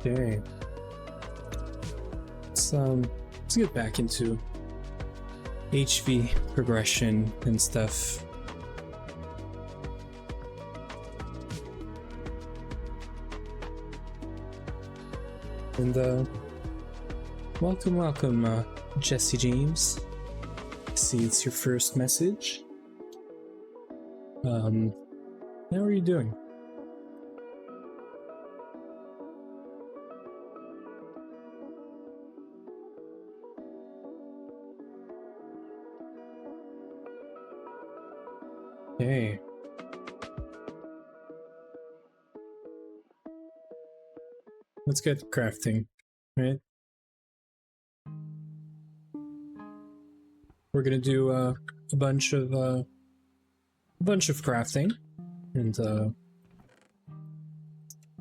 Okay. Let's get back into HV progression and stuff. And welcome, Jesse James. I see it's your first message. How are you doing? Hey. Let's get crafting, right? We're gonna do a bunch of crafting, and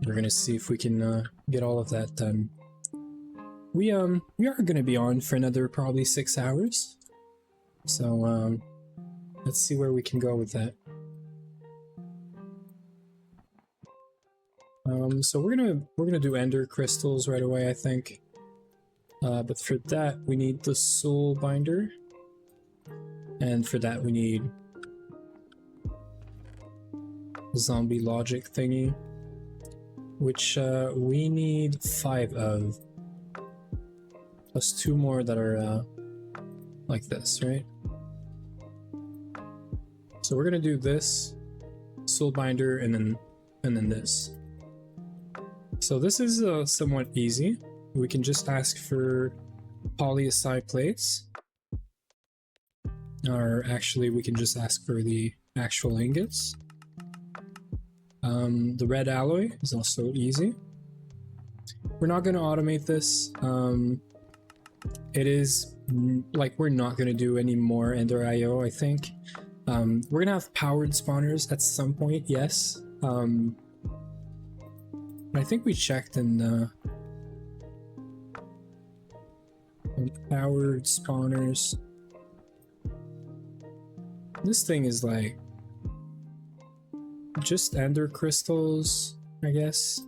we're gonna see if we can get all of that done. We are gonna be on for another probably 6 hours, so let's see where we can go with that. So we're gonna do ender crystals right away, I think. But for that we need the soul binder, and for that we need the zombie logic thingy, which we need 5 of, plus 2 more that are like this, right? So we're gonna do this soul binder and then this. So this is somewhat easy. We can just ask for polyacide plates, or actually we can just ask for the actual ingots. The red alloy is also easy. We're not going to automate this. It is like we're not going to do any more Ender IO, I think. We're going to have powered spawners at some point, yes. I think we checked in powered spawners. This thing is like just ender crystals, I guess.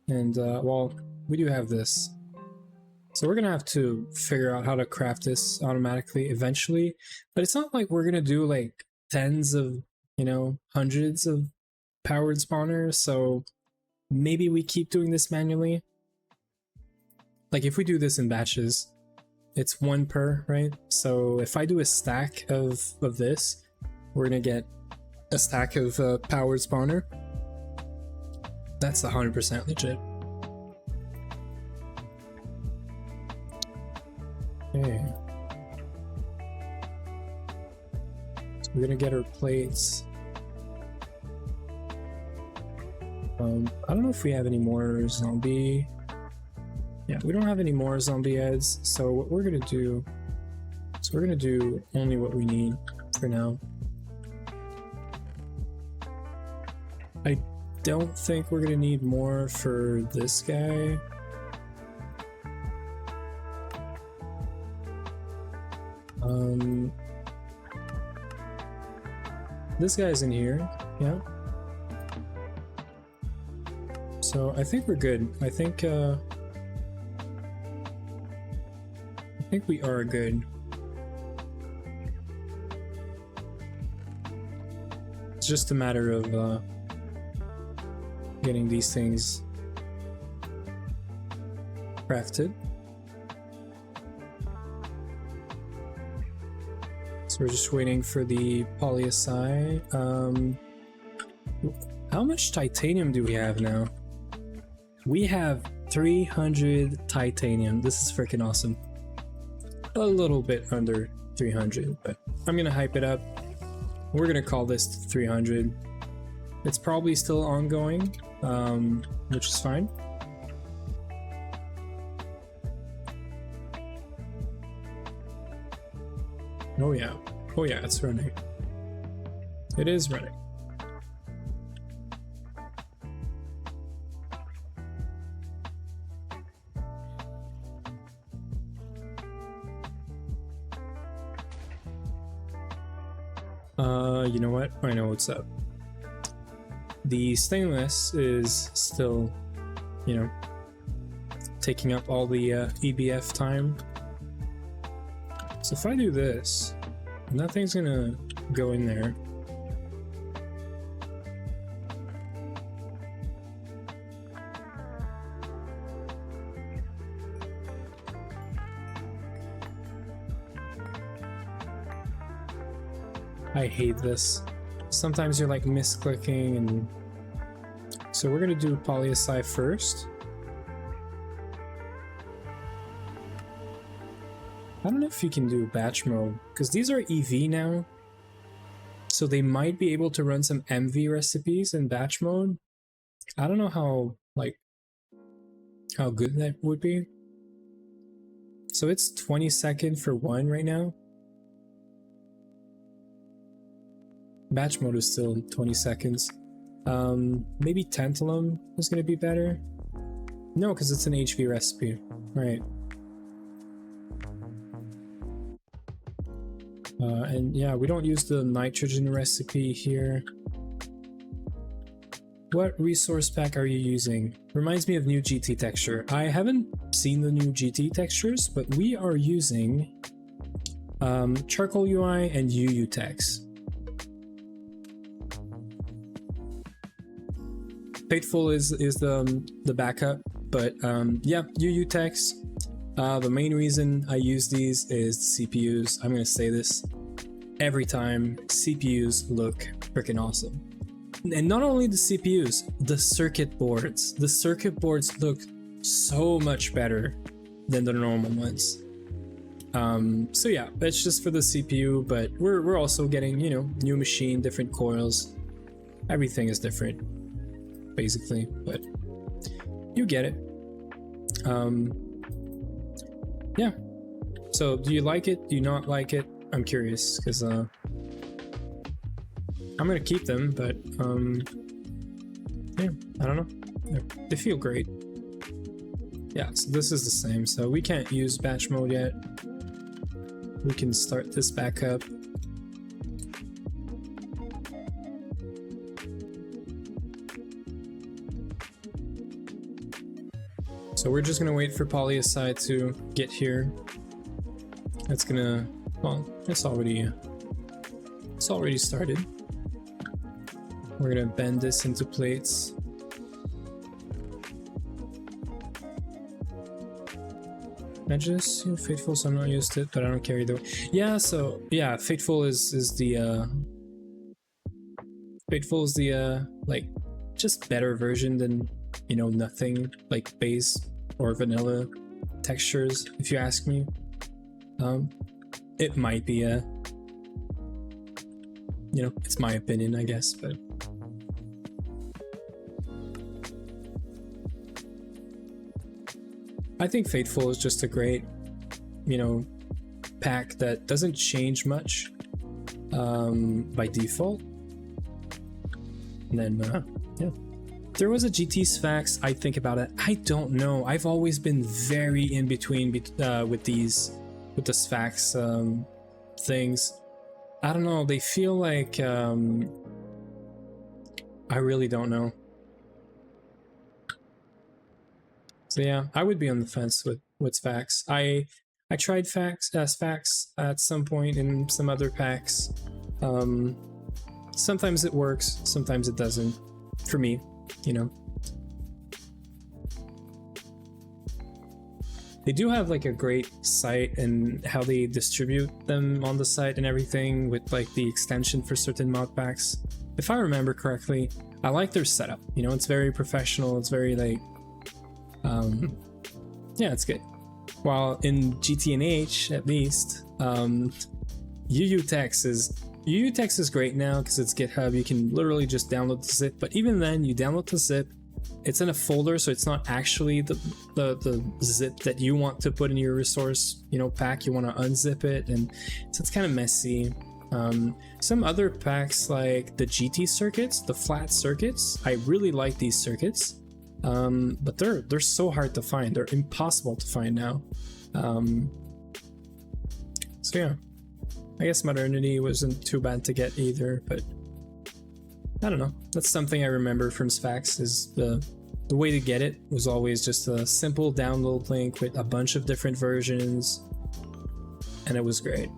And well, we do have this, so we're gonna have to figure out how to craft this automatically eventually. But it's not like we're gonna do like tens of, you know, hundreds of powered spawners, so maybe we keep doing this manually. Like if we do this in batches, it's 1 per, right? So if I do a stack of this, we're gonna get a stack of powered spawner. That's 100% legit. Okay. So we're gonna get our plates. I don't know if we have any more zombie. Yeah, we don't have any more zombie heads. So what we're gonna do is we're gonna do only what we need for now. I don't think we're gonna need more for this guy. This guy's in here, yeah. So I think we're good. I think we are good. It's just a matter of getting these things crafted. So we're just waiting for the polyacide. How much titanium do we have now? We have 300 titanium. This is freaking awesome. A little bit under 300, but I'm gonna hype it up. We're gonna call this 300. It's probably still ongoing, which is fine. Oh yeah, it's running. It is running. You know what? I know what's up. The stainless is still, you know, taking up all the EBF time. So if I do this, nothing's gonna go in there. I hate this. Sometimes you're like misclicking, and so we're gonna do poly-SI first. I don't know if you can do batch mode because these are EV now, so they might be able to run some MV recipes in batch mode. I don't know how good that would be. So it's 20-second for one right now. Batch mode is still 20 seconds. Maybe Tantalum is going to be better. No, because it's an HV recipe. Right. And yeah, we don't use the nitrogen recipe here. What resource pack are you using? Reminds me of new GT texture. I haven't seen the new GT textures, but we are using Charcoal UI and UU text. Fateful is the backup, but yeah, UU text. The main reason I use these is CPUs. I'm gonna say this every time. CPUs look freaking awesome, and not only the CPUs, the circuit boards. The circuit boards look so much better than the normal ones. So yeah, it's just for the CPU, but we're also getting, you know, new machine, different coils. Everything is different, basically, but you get it. Yeah, so do you like it? Do you not like it? I'm curious, because I'm gonna keep them, but yeah, I don't know, they feel great. Yeah, so this is the same, so we can't use batch mode yet. We can start this back up. So we're just gonna wait for poly-SI to get here. It's gonna, well, it's already started. We're gonna bend this into plates. Edges, Fateful, so I'm not used to it, but I don't care either way. Yeah, so yeah, Fateful is the like just better version than, you know, nothing like base or vanilla textures, if you ask me. It might be a, you know, it's my opinion, I guess, but I think Fateful is just a great, you know, pack that doesn't change much by default. And then yeah, there was a GT Sphax. I think about it, I don't know, I've always been very in between with the Sphax things. I don't know, they feel like I really don't know. So yeah, I would be on the fence with Sphax. I tried Sphax at some point in some other packs. Sometimes it works, sometimes it doesn't. For me, you know. They do have like a great site and how they distribute them on the site and everything with like the extension for certain mod packs. If I remember correctly, I like their setup. You know, it's very professional. It's very like, yeah, it's good. While in GTNH, at least, UU text is great now because it's GitHub. You can literally just download the zip. But even then, you download the zip. It's in a folder, so it's not actually the zip that you want to put in your resource, you know, pack. You want to unzip it, and so it's kind of messy. Some other packs like the GT circuits, the flat circuits, I really like these circuits, but they're so hard to find. They're impossible to find now. So yeah, I guess Modernity wasn't too bad to get either, but I don't know. That's something I remember from Sphax is the way to get it was always just a simple download link with a bunch of different versions, and it was great.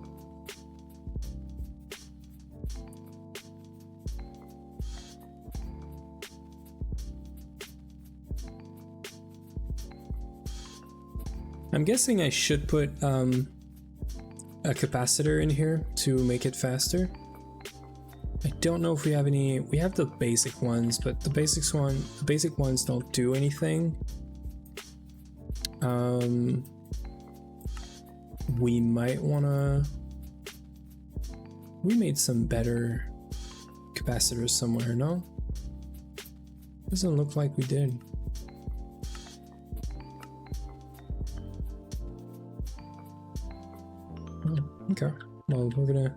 I'm guessing I should put a capacitor in here to make it faster. I don't know if we have any. We have the basic ones, but the basic ones don't do anything. We might wanna. We made some better capacitors somewhere, no? Doesn't look like we did. Okay, well, we're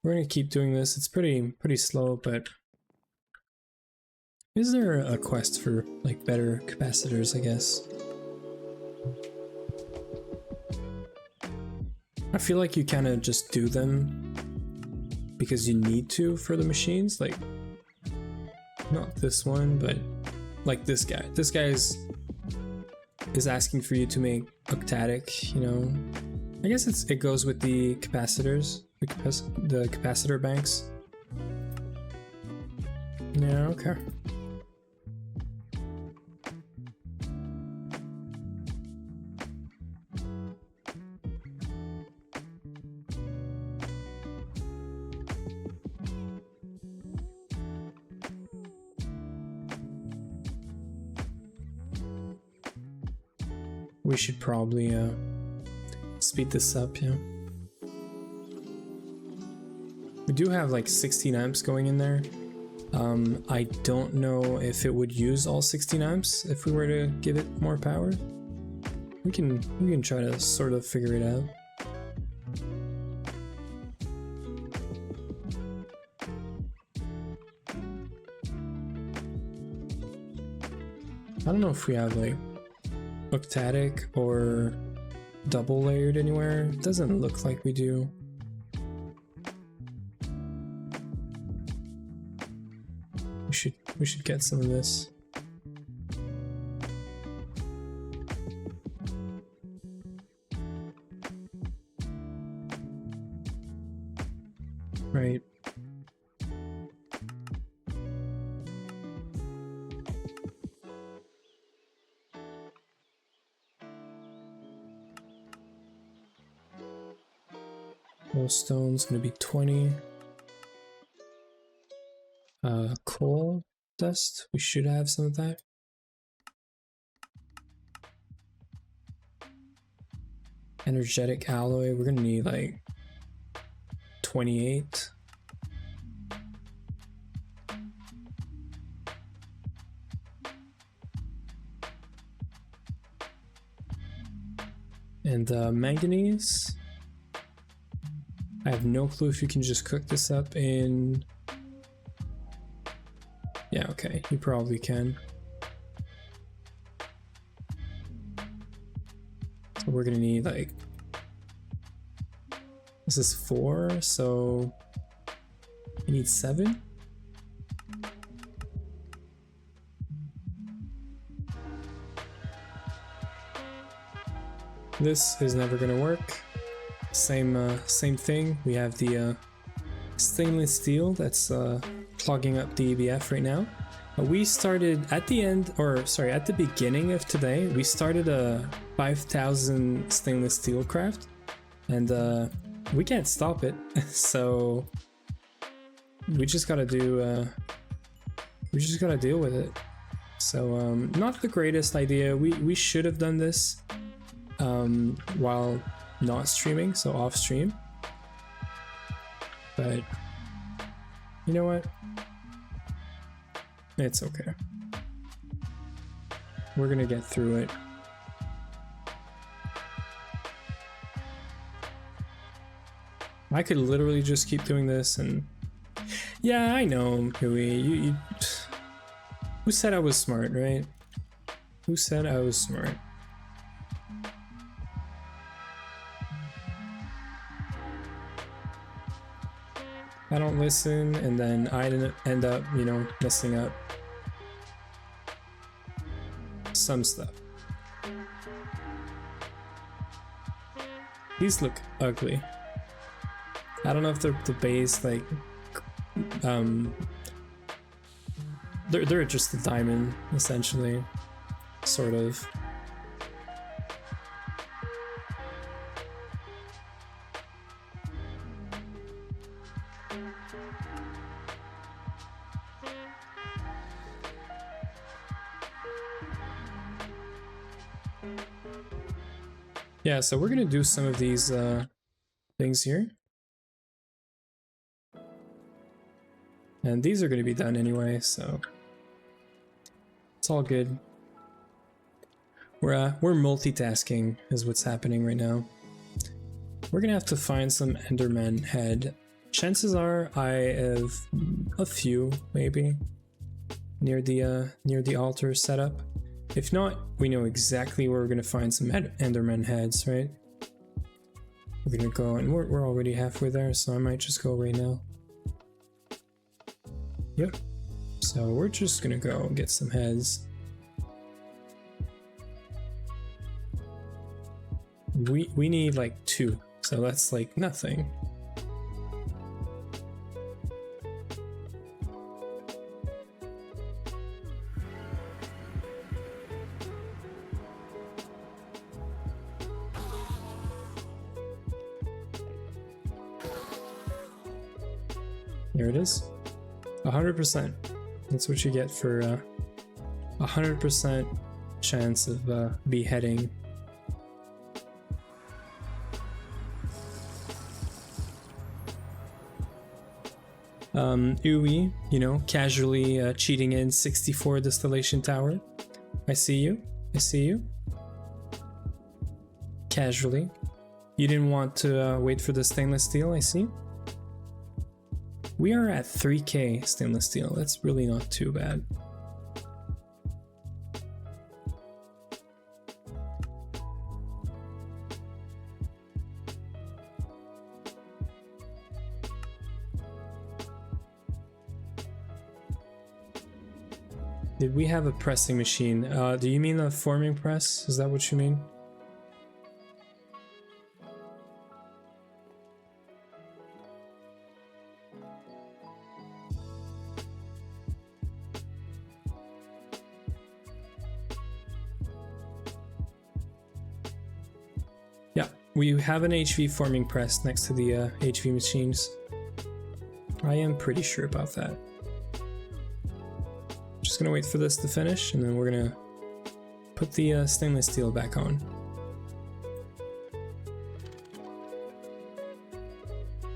gonna keep doing this. It's pretty slow, but is there a quest for like better capacitors, I guess? I feel like you kind of just do them because you need to for the machines, like not this one, but like this guy. This guy is asking for you to make octadic, you know. I guess it goes with the capacitors, the capacitor banks. Yeah, okay. We should probably speed this up, yeah. We do have like 16 amps going in there. I don't know if it would use all 16 amps if we were to give it more power. We can try to sort of figure it out. I don't know if we have like octadic or double layered anywhere. It doesn't look like we do. We should get some of this. Right. Stone's gonna be 20. Coal dust, we should have some of that. Energetic alloy, we're gonna need like 28. And manganese. I have no clue if you can just cook this up in... Yeah, okay, you probably can. So we're gonna need like... This is 4, so... You need 7? This is never gonna work. Same thing. We have the stainless steel that's clogging up the EBF right now. We started at the end, or sorry, at the beginning of today, we started a 5,000 stainless steel craft, and we can't stop it. So we just gotta do. We just gotta deal with it. So not the greatest idea. We should have done this while not streaming, so off stream, but you know what, it's okay, we're gonna get through it. I could literally just keep doing this, and yeah, I know, Huey, who said I was smart, right? Who said I was smart? I don't listen, and then I end up, you know, messing up. some stuff. These look ugly. I don't know if the base, like, they're just a diamond, essentially, sort of. Yeah, so we're gonna do some of these things here. And these are gonna be done anyway, so it's all good. We're multitasking is what's happening right now. We're gonna have to find some Enderman head. Chances are I have a few, maybe, near the altar setup. If not, we know exactly where we're gonna find some Enderman heads, right? We're gonna go, and we're already halfway there, so I might just go right now. Yep. So we're just gonna go get some heads. We need like 2, so that's like nothing. There it is. 100%. That's what you get for 100% chance of beheading. Uwe, you know, casually cheating in 64 distillation tower. I see you. I see you. Casually. You didn't want to wait for the stainless steel, I see. We are at 3k stainless steel. That's really not too bad. Did we have a pressing machine? Do you mean a forming press? Is that what you mean? Yeah, we have an HV forming press next to the HV machines. I am pretty sure about that. Just gonna wait for this to finish, and then we're gonna put the stainless steel back on.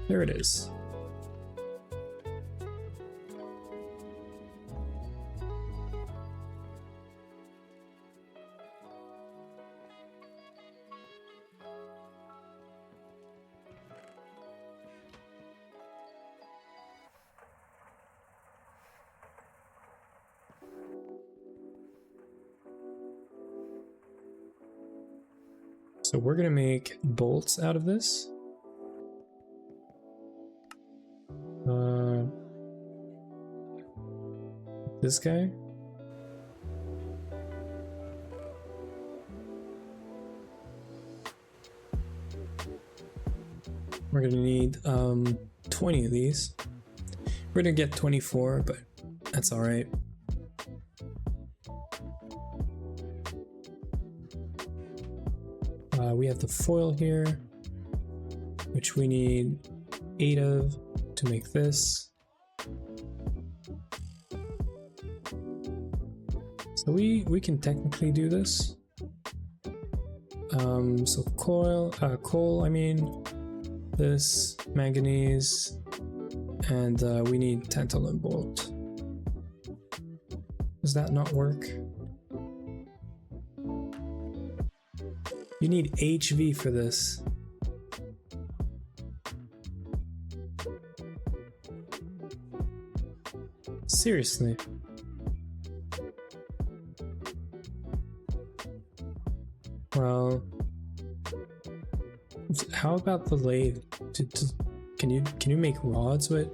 There it is. So we're gonna make bolts out of this. This guy. We're gonna need 20 of these. We're gonna get 24, but that's all right. We have the foil here, which we need 8 of to make this. So we can technically do this. So coal, I mean, this, manganese, and we need tantalum bolt. Does that not work? You need HV for this. Seriously. Well, how about the lathe? Can you make rods with?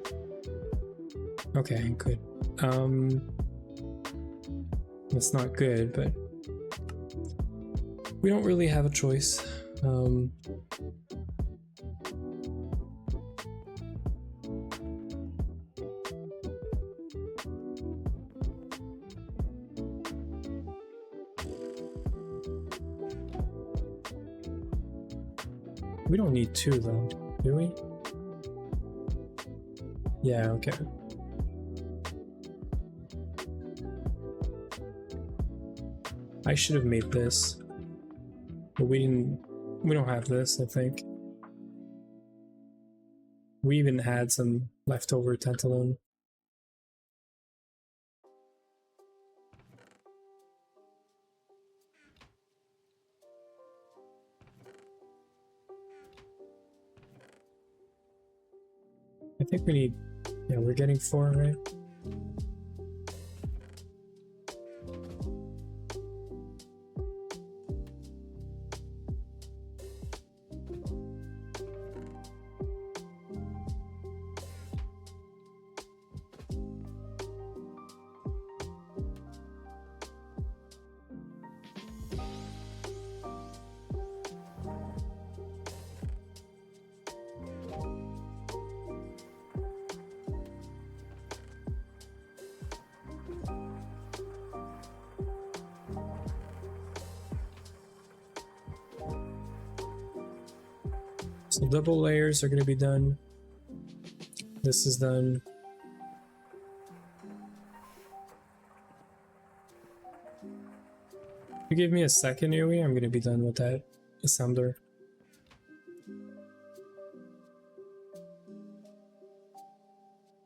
Okay, good. That's not good, but We don't really have a choice. We don't need two though, do we? Yeah, okay. I should have made this, but we don't have this, I think. We even had some leftover tantalum. I think we need, yeah, we're getting 4, right? So double layers are going to be done. This is done. If you give me a second, Yui, I'm going to be done with that assembler.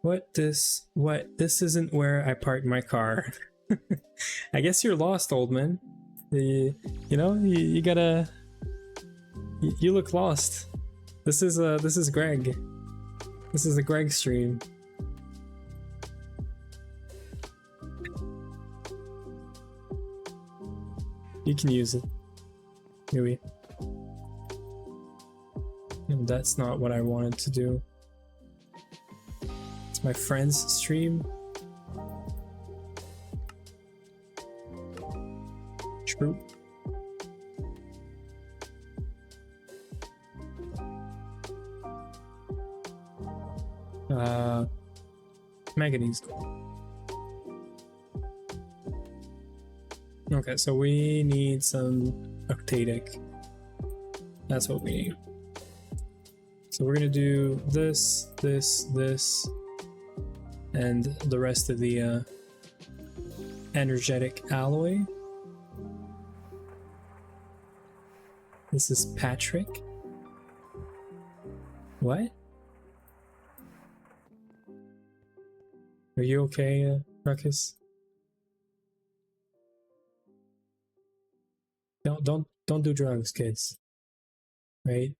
What? This isn't where I park my car. I guess you're lost, old man. You know, you gotta... You look lost. This is Greg. This is the Greg stream. You can use it. Maybe. And that's not what I wanted to do. It's my friend's stream. True. Manganese. Okay, so we need some octadic. That's what we need. So we're gonna do this, and the rest of the energetic alloy. This is Patrick. What? Are you okay, Ruckus? Don't do drugs, kids. Right?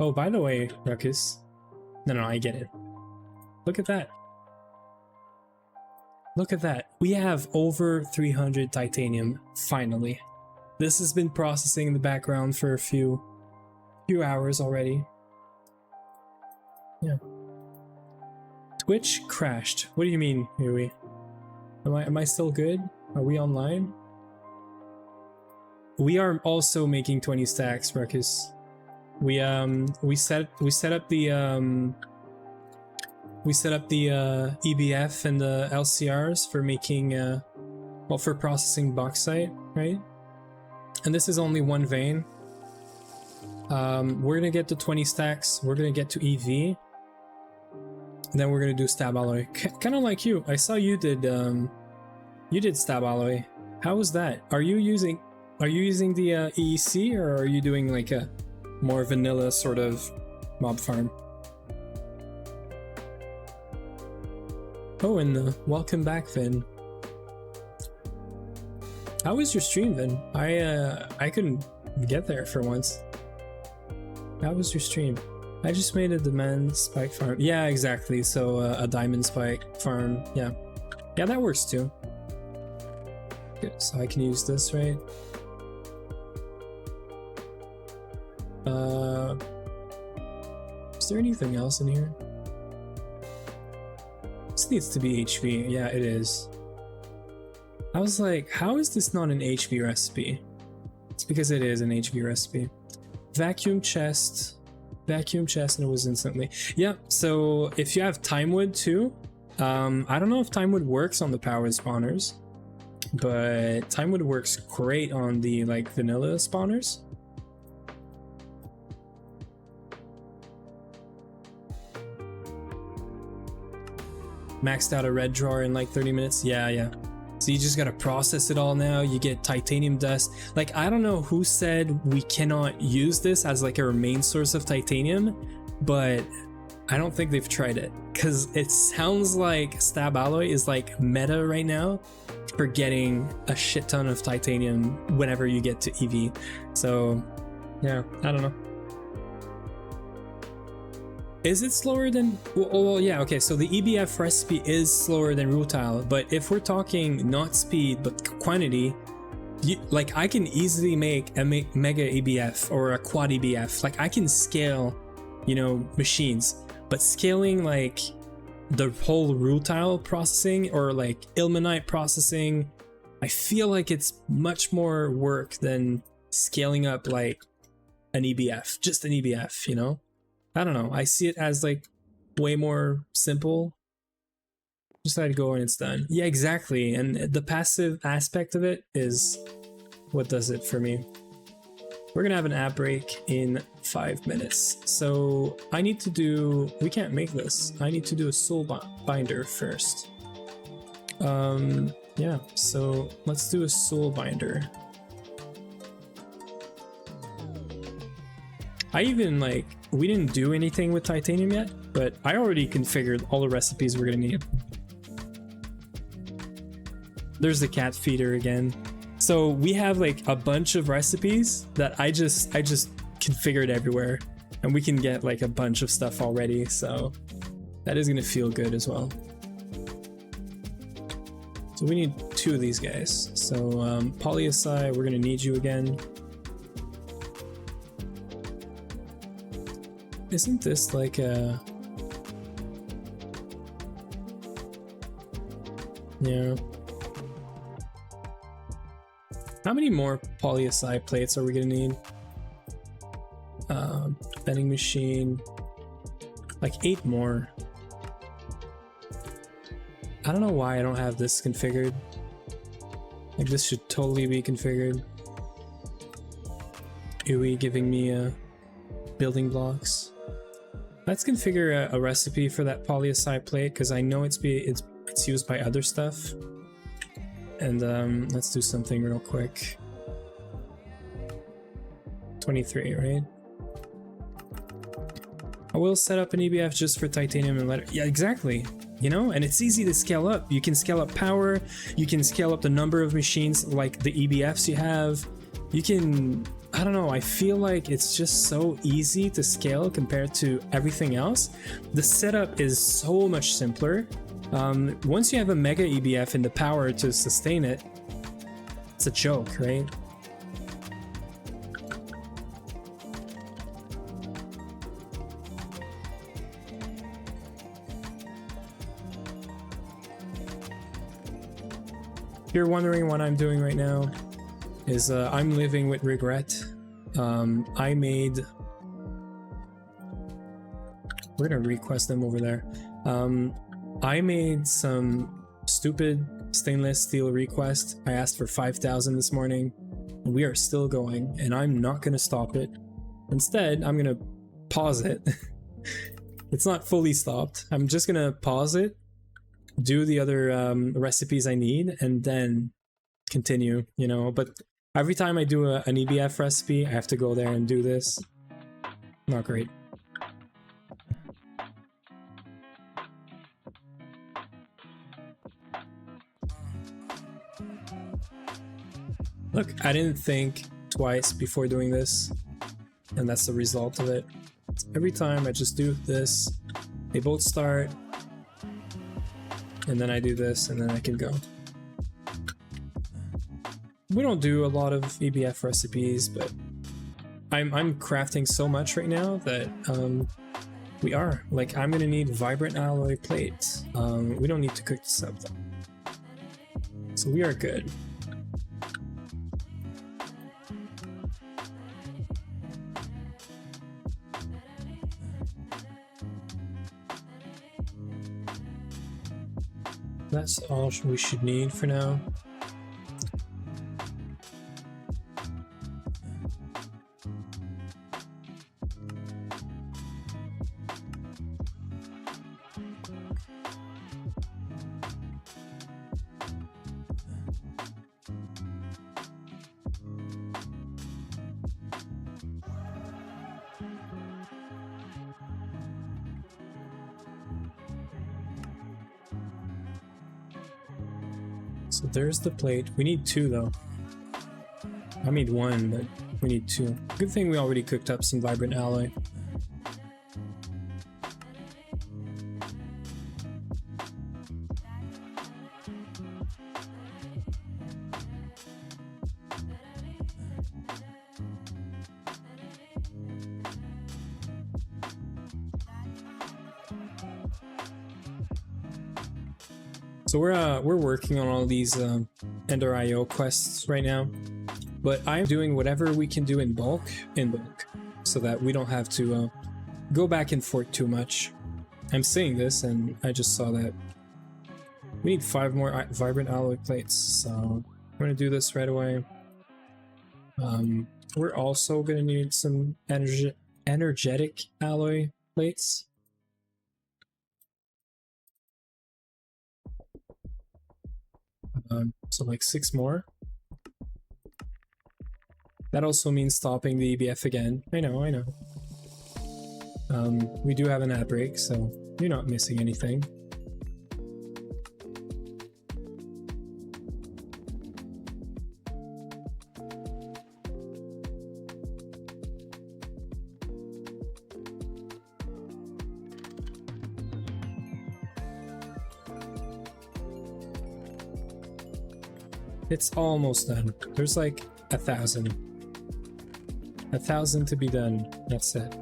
Oh, by the way, Ruckus. No, I get it. Look at that. Look at that. We have over 300 titanium, finally. This has been processing in the background for a few hours already. Yeah. Twitch crashed. What do you mean, Yui? Am I still good? Are we online? We are also making 20 stacks, Ruckus. We set up the EBF and the LCRs for making well, for processing bauxite, right? And this is only one vein. We're gonna get to 20 stacks. We're gonna get to EV. And then we're gonna do stab alloy. Kind of like you. I saw you did stab alloy. How was that? Are you using the EEC, or are you doing like a more vanilla sort of mob farm? Oh, and welcome back, Vin. How was your stream, Vin? I couldn't get there for once. How was your stream? I just made a demand spike farm. Yeah, exactly. So a diamond spike farm. Yeah, that works too. Good. So I can use this, right? Is there anything else in here? This needs to be HV. Yeah, it is. I was like, how is this not an HV recipe? It's because it is an HV recipe. Vacuum chest, and it was instantly. Yeah, so if you have time wood too, I don't know if time wood works on the powered spawners, but time wood works great on the like vanilla spawners. Maxed out a red drawer in like 30 minutes. Yeah. So you just gotta process it all now. You get titanium dust. Like, I don't know who said we cannot use this as like our main source of titanium, but I don't think they've tried it, because it sounds like stab alloy is like meta right now for getting a shit ton of titanium whenever you get to EV. So yeah, I don't know. Is it slower than, well, yeah, okay, so the EBF recipe is slower than rutile, but if we're talking not speed but quantity, like I can easily make a mega EBF or a quad EBF. Like I can scale, you know, machines, but scaling like the whole rutile processing or like ilmenite processing, I feel like it's much more work than scaling up like an EBF, just an EBF, you know? I don't know. I see it as like way more simple. Just let it go and it's done. Yeah, exactly. And the passive aspect of it is what does it for me. We're gonna have an app break in 5 minutes. So I need to do, we can't make this. I need to do a soul binder first. Yeah, so let's do a soul binder. I even like, we didn't do anything with titanium yet, but I already configured all the recipes we're gonna need. There's the cat feeder again. So we have like a bunch of recipes that I just configured everywhere, and we can get like a bunch of stuff already. So that is gonna feel good as well. So we need 2 of these guys. So polyacai, we're gonna need you again. Isn't this like a... Yeah. How many more polyacai plates are we gonna need? Vending machine. Like 8 more. I don't know why I don't have this configured. Like this should totally be configured. UI giving me building blocks. Let's configure a recipe for that polyacai plate, because I know it's used by other stuff. And let's do something real quick. 23, right? I will set up an EBF just for titanium and let it, yeah, exactly. You know, and it's easy to scale up. You can scale up power, you can scale up the number of machines, like the EBFs you have. You can, I don't know, I feel like it's just so easy to scale compared to everything else. The setup is so much simpler. Once you have a mega EBF and the power to sustain it, it's a joke, right? If you're wondering what I'm doing right now, is I'm living with regret. I made... We're gonna request them over there. I made some stupid stainless steel request. I asked for 5,000 this morning, and we are still going, and I'm not gonna stop it. Instead, I'm gonna pause it. It's not fully stopped. I'm just gonna pause it, do the other recipes I need, and then continue, you know. But every time I do an EBF recipe, I have to go there and do this. Not great. Look, I didn't think twice before doing this, and that's the result of it. Every time I just do this, they both start, and then I do this, and then I can go. We don't do a lot of EBF recipes, but I'm crafting so much right now that we are. Like, I'm gonna need vibrant alloy plates. We don't need to cook this up though. Let's So we are good. That's all we should need for now. So there's the plate. We need two though. I made one, but we need two. Good thing we already cooked up some vibrant alloy. So we're working on all these Ender IO quests right now, but I'm doing whatever we can do in bulk, so that we don't have to go back and forth too much. I'm saying this, and I just saw that we need 5 more vibrant alloy plates, so I'm gonna do this right away. We're also gonna need some energetic alloy plates. So like 6 more. That also means stopping the EBF again. I know. We do have an ad break, so you're not missing anything. It's almost done. There's like 1,000. 1,000 to be done. That's it.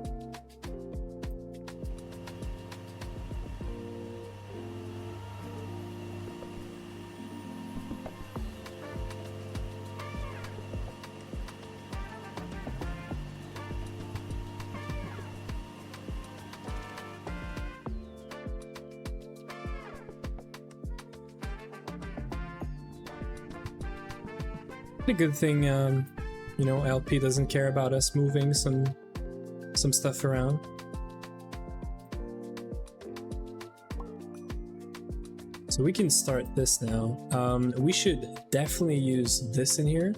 A good thing, you know, LP doesn't care about us moving some stuff around. So we can start this now. We should definitely use this in here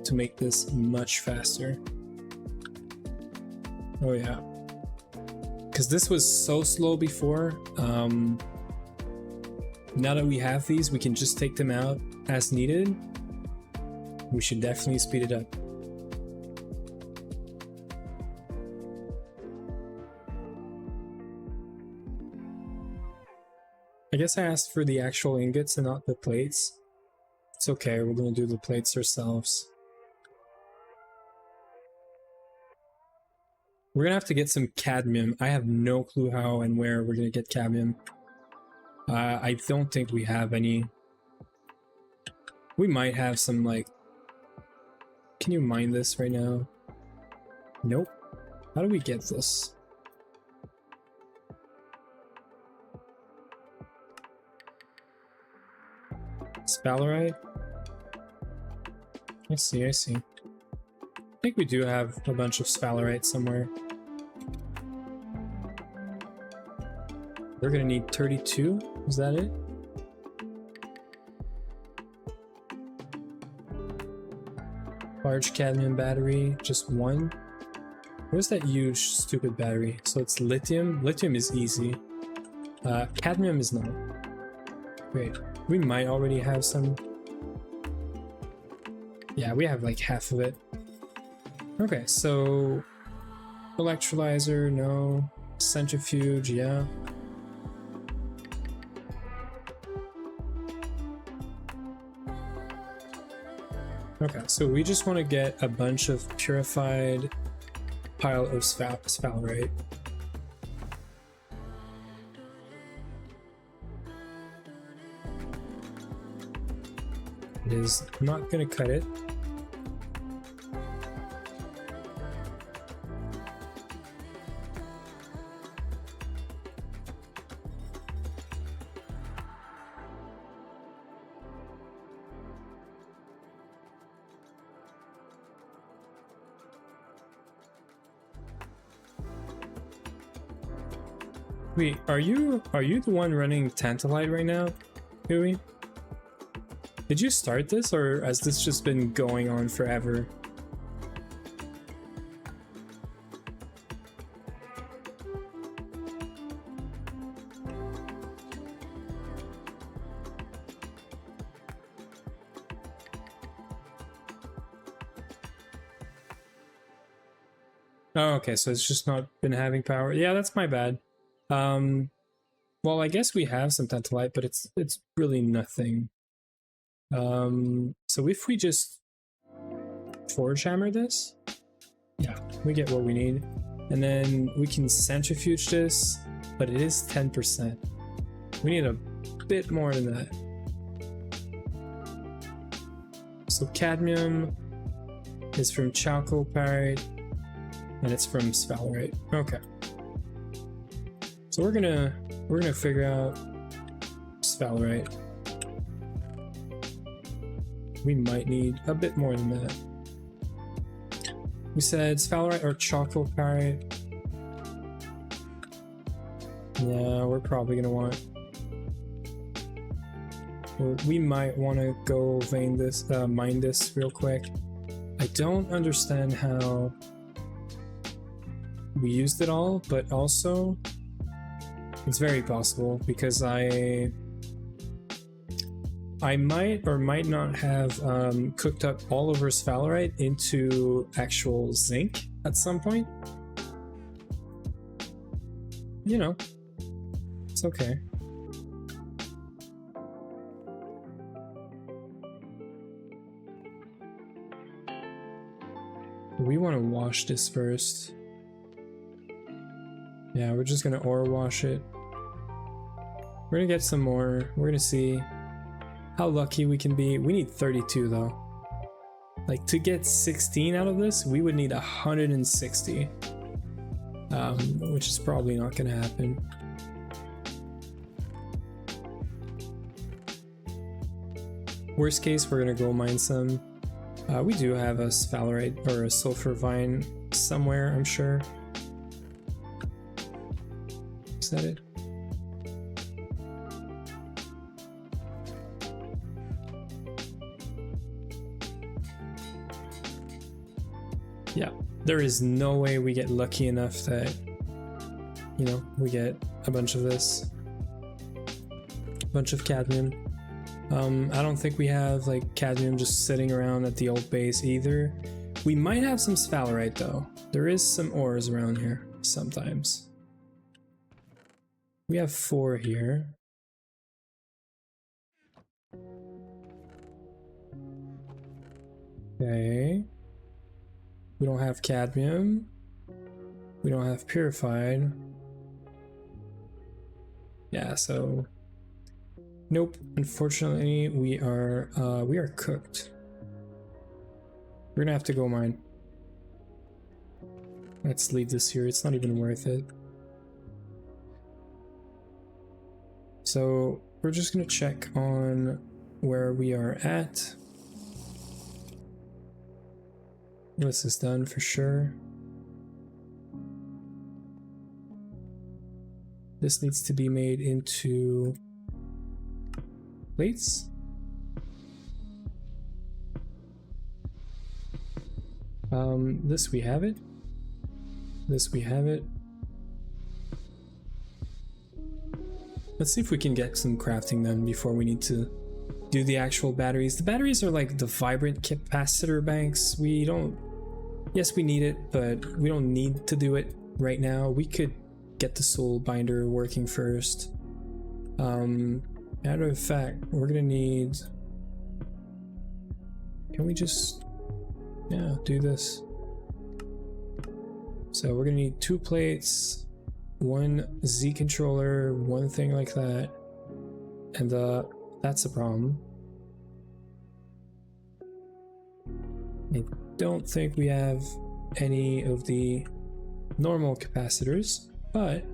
to make this much faster. Oh yeah. Because this was so slow before. Now that we have these, we can just take them out as needed. We should definitely speed it up. I guess I asked for the actual ingots and not the plates. It's okay, we're gonna do the plates ourselves. We're gonna have to get some cadmium. I have no clue how and where we're gonna get cadmium. I don't think we have any. We might have some, like... Can you mine this right now? Nope. How do we get this? Sphalerite? I see. I think we do have a bunch of sphalerite somewhere. We're gonna need 32, is that it? Large cadmium battery, just one. Where's that huge stupid battery? So it's lithium. Lithium is easy. Cadmium is not. Wait, we might already have some. Yeah, we have like half of it. Okay, so electrolyzer, no. Centrifuge, yeah. Okay, so we just want to get a bunch of purified pile of sphalerite. It is not gonna cut it. Wait, are you the one running Tantalite right now, Huey? Did you start this, or has this just been going on forever? Oh, okay, so it's just not been having power. Yeah, that's my bad. Well, I guess we have some Tantalite, but it's really nothing. So if we just forge hammer this, yeah, we get what we need. And then we can centrifuge this, but it is 10%. We need a bit more than that. So cadmium is from chalcopyrite, and it's from sphalerite. Okay. So we're gonna figure out sphalerite. We might need a bit more than that. We said sphalerite or chalcopyrite. Yeah, we're probably gonna want. We might want to go vein this, mine this real quick. I don't understand how we used it all, but also it's very possible because I might or might not have cooked up all of our sphalerite into actual zinc at some point. You know, it's okay. We want to wash this first. Yeah, we're just gonna ore wash it. We're gonna get some more. We're gonna see how lucky we can be. We need 32 though. Like, to get 16 out of this, we would need 160. Which is probably not gonna happen. Worst case, we're gonna go mine some. We do have a sphalerite or a sulfur vine somewhere, I'm sure. Is that it? Yeah, there is no way we get lucky enough that, you know, we get a bunch of this. A bunch of cadmium. I don't think we have like cadmium just sitting around at the old base either. We might have some sphalerite though. There is some ores around here sometimes. We have 4 here. Okay. We don't have cadmium. We don't have purified. Yeah, so nope. Unfortunately, we are cooked. We're gonna have to go mine. Let's leave this here. It's not even worth it. So we're just gonna check on where we are at. This is done for sure. This needs to be made into plates. This we have it. This we have it. Let's see if we can get some crafting done before we need to do the actual batteries. The batteries are like the vibrant capacitor banks. We don't, yes, we need it, but we don't need to do it right now. We could get the soul binder working first. Matter of fact, we're gonna need, can we just, yeah, do this? So we're gonna need 2 plates, 1 Z controller, 1 thing like that, and that's a problem. I don't think we have any of the normal capacitors, but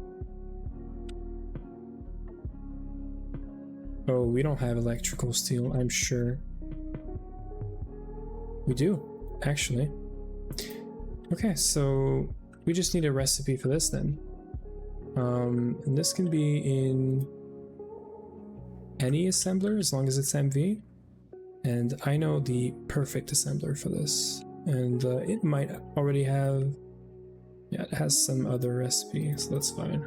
oh, we don't have electrical steel, I'm sure. We do, actually. Okay, so we just need a recipe for this then. And this can be in any assembler as long as it's MV. And I know the perfect assembler for this. And it might already have, yeah, it has some other recipe, so that's fine.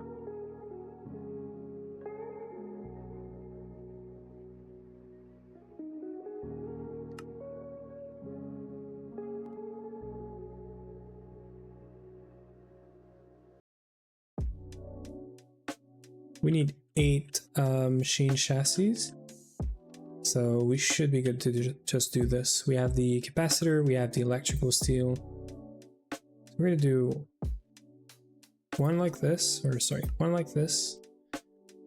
We need 8 machine chassis, so we should be good to just do this. We have the capacitor, we have the electrical steel. So we're gonna do one like this, or sorry, one like this,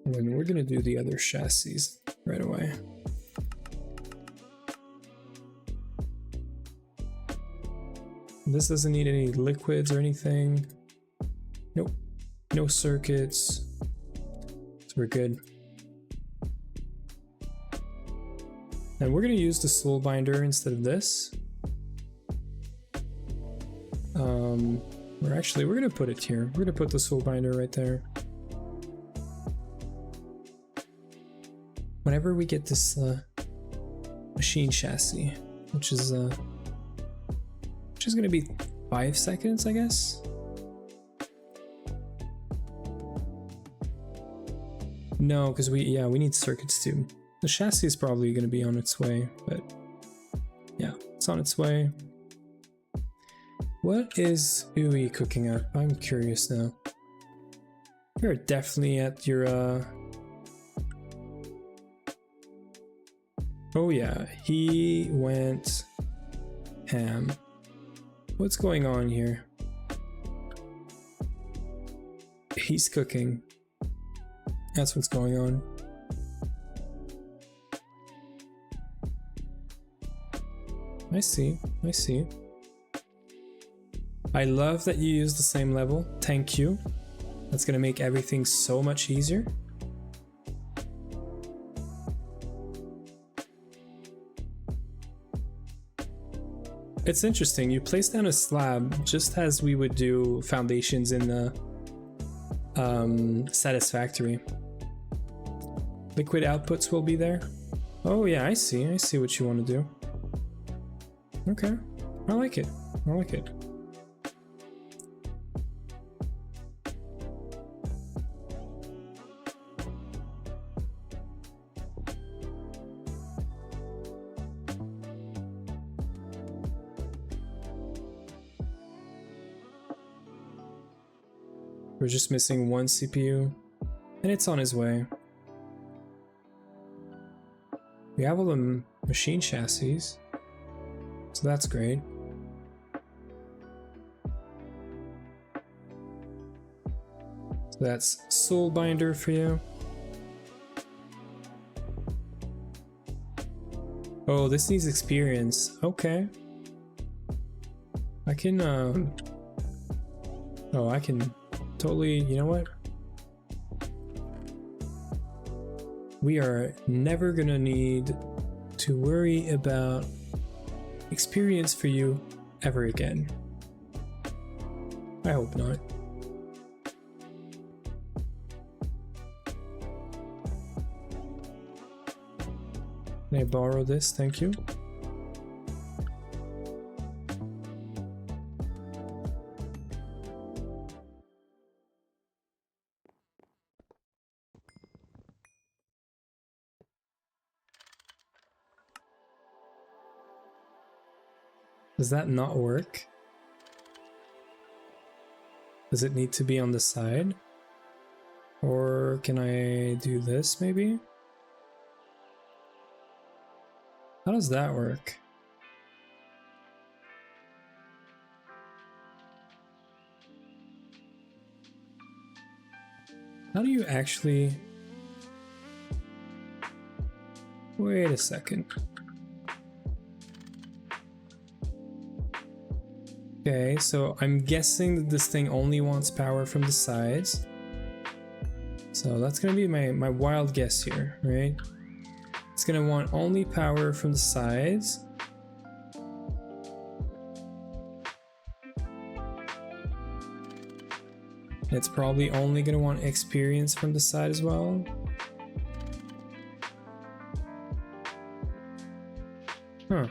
and then we're gonna do the other chassis right away. This doesn't need any liquids or anything. Nope, no circuits. So we're good. And we're going to use the soul binder instead of this. We're going to put it here. We're going to put the soul binder right there. Whenever we get this machine chassis, which is going to be 5 seconds, I guess. No, because we need circuits too. The chassis is probably going to be on its way, but yeah, it's on its way. What is Ui cooking up? I'm curious now. You're definitely at your oh yeah, he went ham. What's going on here? He's cooking. That's what's going on. I see, I see. I love that you use the same level. Thank you. That's gonna make everything so much easier. It's interesting, you place down a slab just as we would do foundations in the Satisfactory. Liquid outputs will be there. Oh yeah, I see what you want to do. Okay, I like it, I like it. We're just missing one CPU, and it's on his way. We have all the machine chassis, so that's great. So that's soul binder for you. Oh, this needs experience. Okay. I can, oh, I can totally, you know what? We are never gonna need to worry about experience for you ever again. I hope not. Can I borrow this? Thank you. Does that not work? Does it need to be on the side? Or can I do this maybe? How does that work? How do you actually... Wait a second. Okay, so I'm guessing that this thing only wants power from the sides. So that's gonna be my wild guess here, right? It's gonna want only power from the sides. It's probably only gonna want experience from the side as well. Huh.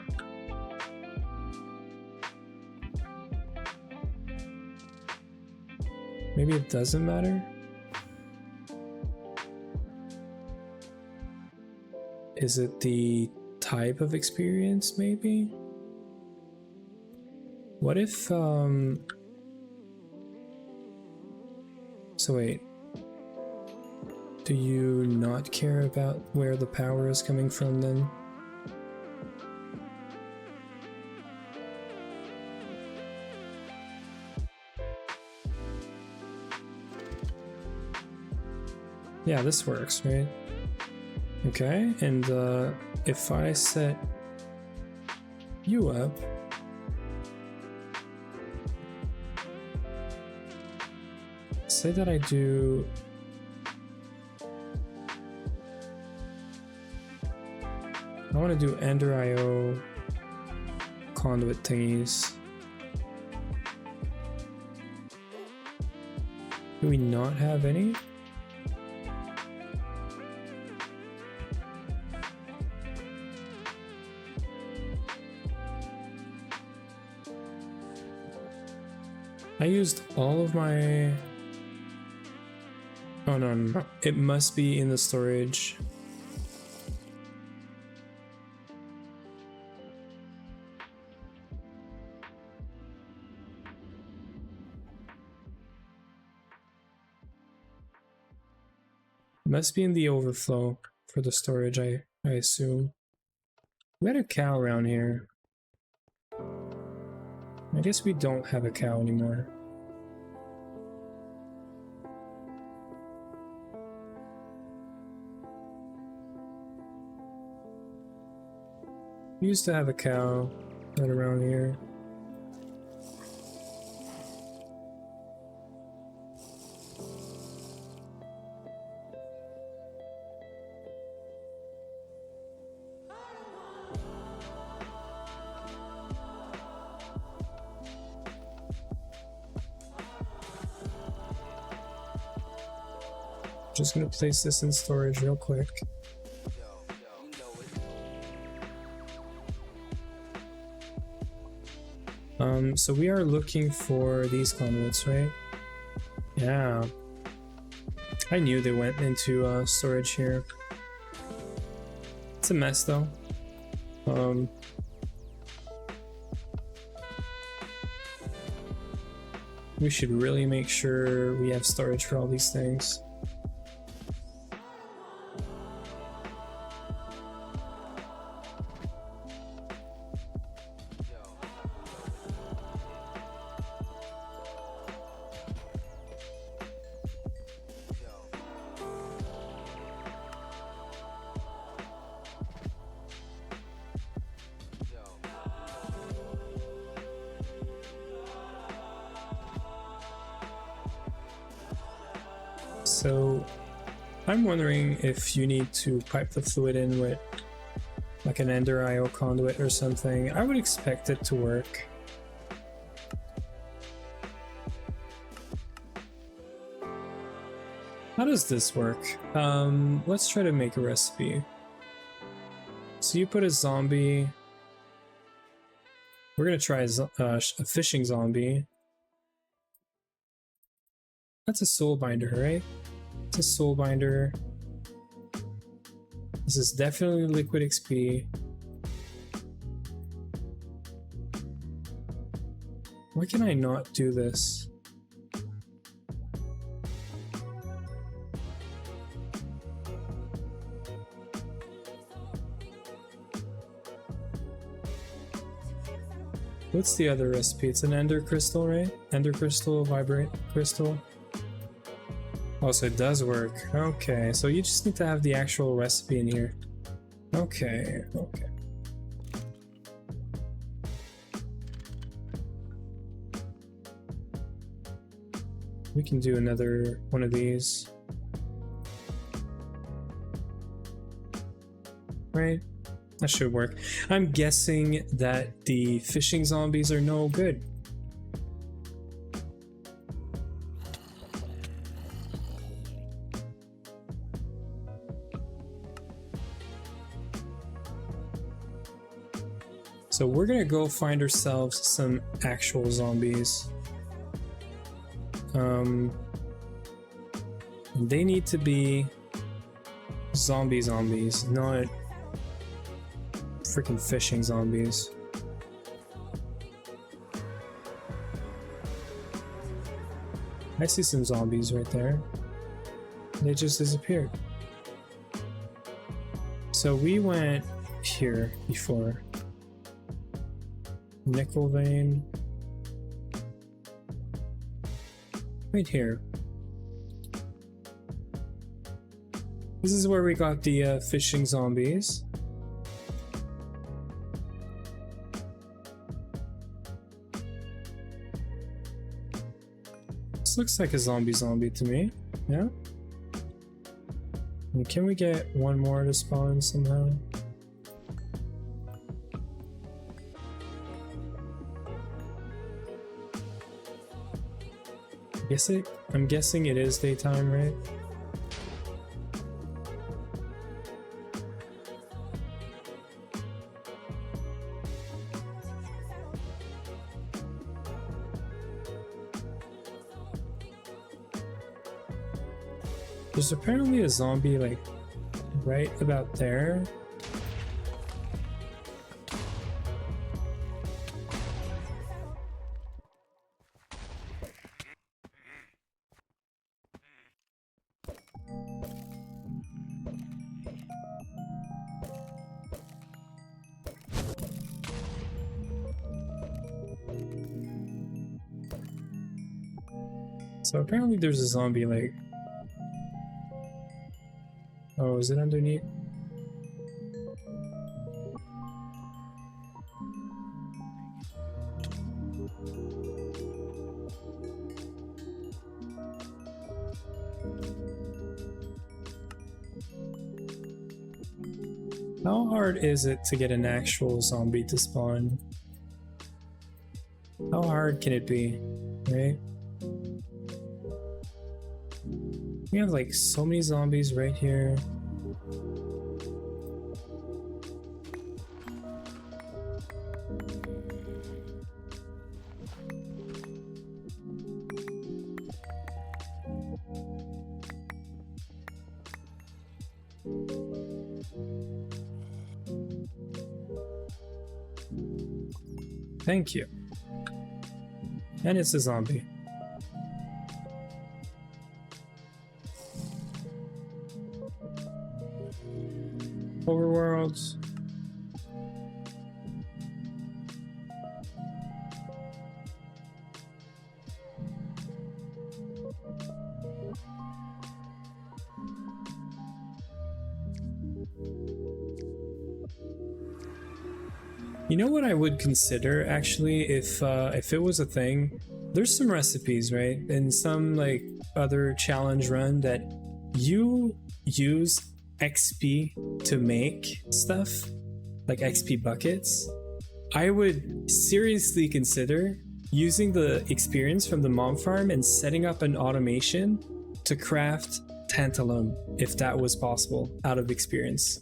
Maybe it doesn't matter? Is it the type of experience, maybe? What if, so wait. Do you not care about where the power is coming from then? Yeah, this works, right? Okay, and if I set you up, say that I do I want to do Ender IO conduit thingies. Do we not have any? I used all of my... Oh no, it must be in the storage. Must be in the overflow for the storage, I assume. We had a cow around here. I guess we don't have a cow anymore. We used to have a cow right around here. Just gonna place this in storage real quick. So we are looking for these conduits, right? Yeah. I knew they went into storage here. It's a mess though. We should really make sure we have storage for all these things. So I'm wondering if you need to pipe the fluid in with like an Ender IO conduit or something. I would expect it to work. How does this work? Let's try to make a recipe. So you put a zombie. We're gonna try a fishing zombie. That's a soul binder, right? It's a soul binder. This is definitely liquid XP. Why can I not do this? What's the other recipe? It's an ender crystal, right? Ender crystal, vibrate crystal. Oh, so it does work. Okay, so you just need to have the actual recipe in here. Okay, okay. We can do another one of these. Right? That should work. I'm guessing that the fishing zombies are no good. So we're gonna go find ourselves some actual zombies. They need to be zombies, not freaking fishing zombies. I see some zombies right there. They just disappeared. So we went here before. Nickel vein. Right here. This is where we got the fishing zombies. This looks like a zombie to me. Yeah? And can we get one more to spawn somehow? I'm guessing it is daytime, right? There's apparently a zombie like right about there. So apparently there's a zombie like... Oh, is it underneath? How hard is it to get an actual zombie to spawn? How hard can it be, right? We have like so many zombies right here. Thank you. And it's a zombie. Overworlds. You know what I would consider actually if it was a thing? There's some recipes, right? In some like other challenge run that you use XP to make stuff, like XP buckets. I would seriously consider using the experience from the mom farm and setting up an automation to craft tantalum if that was possible out of experience.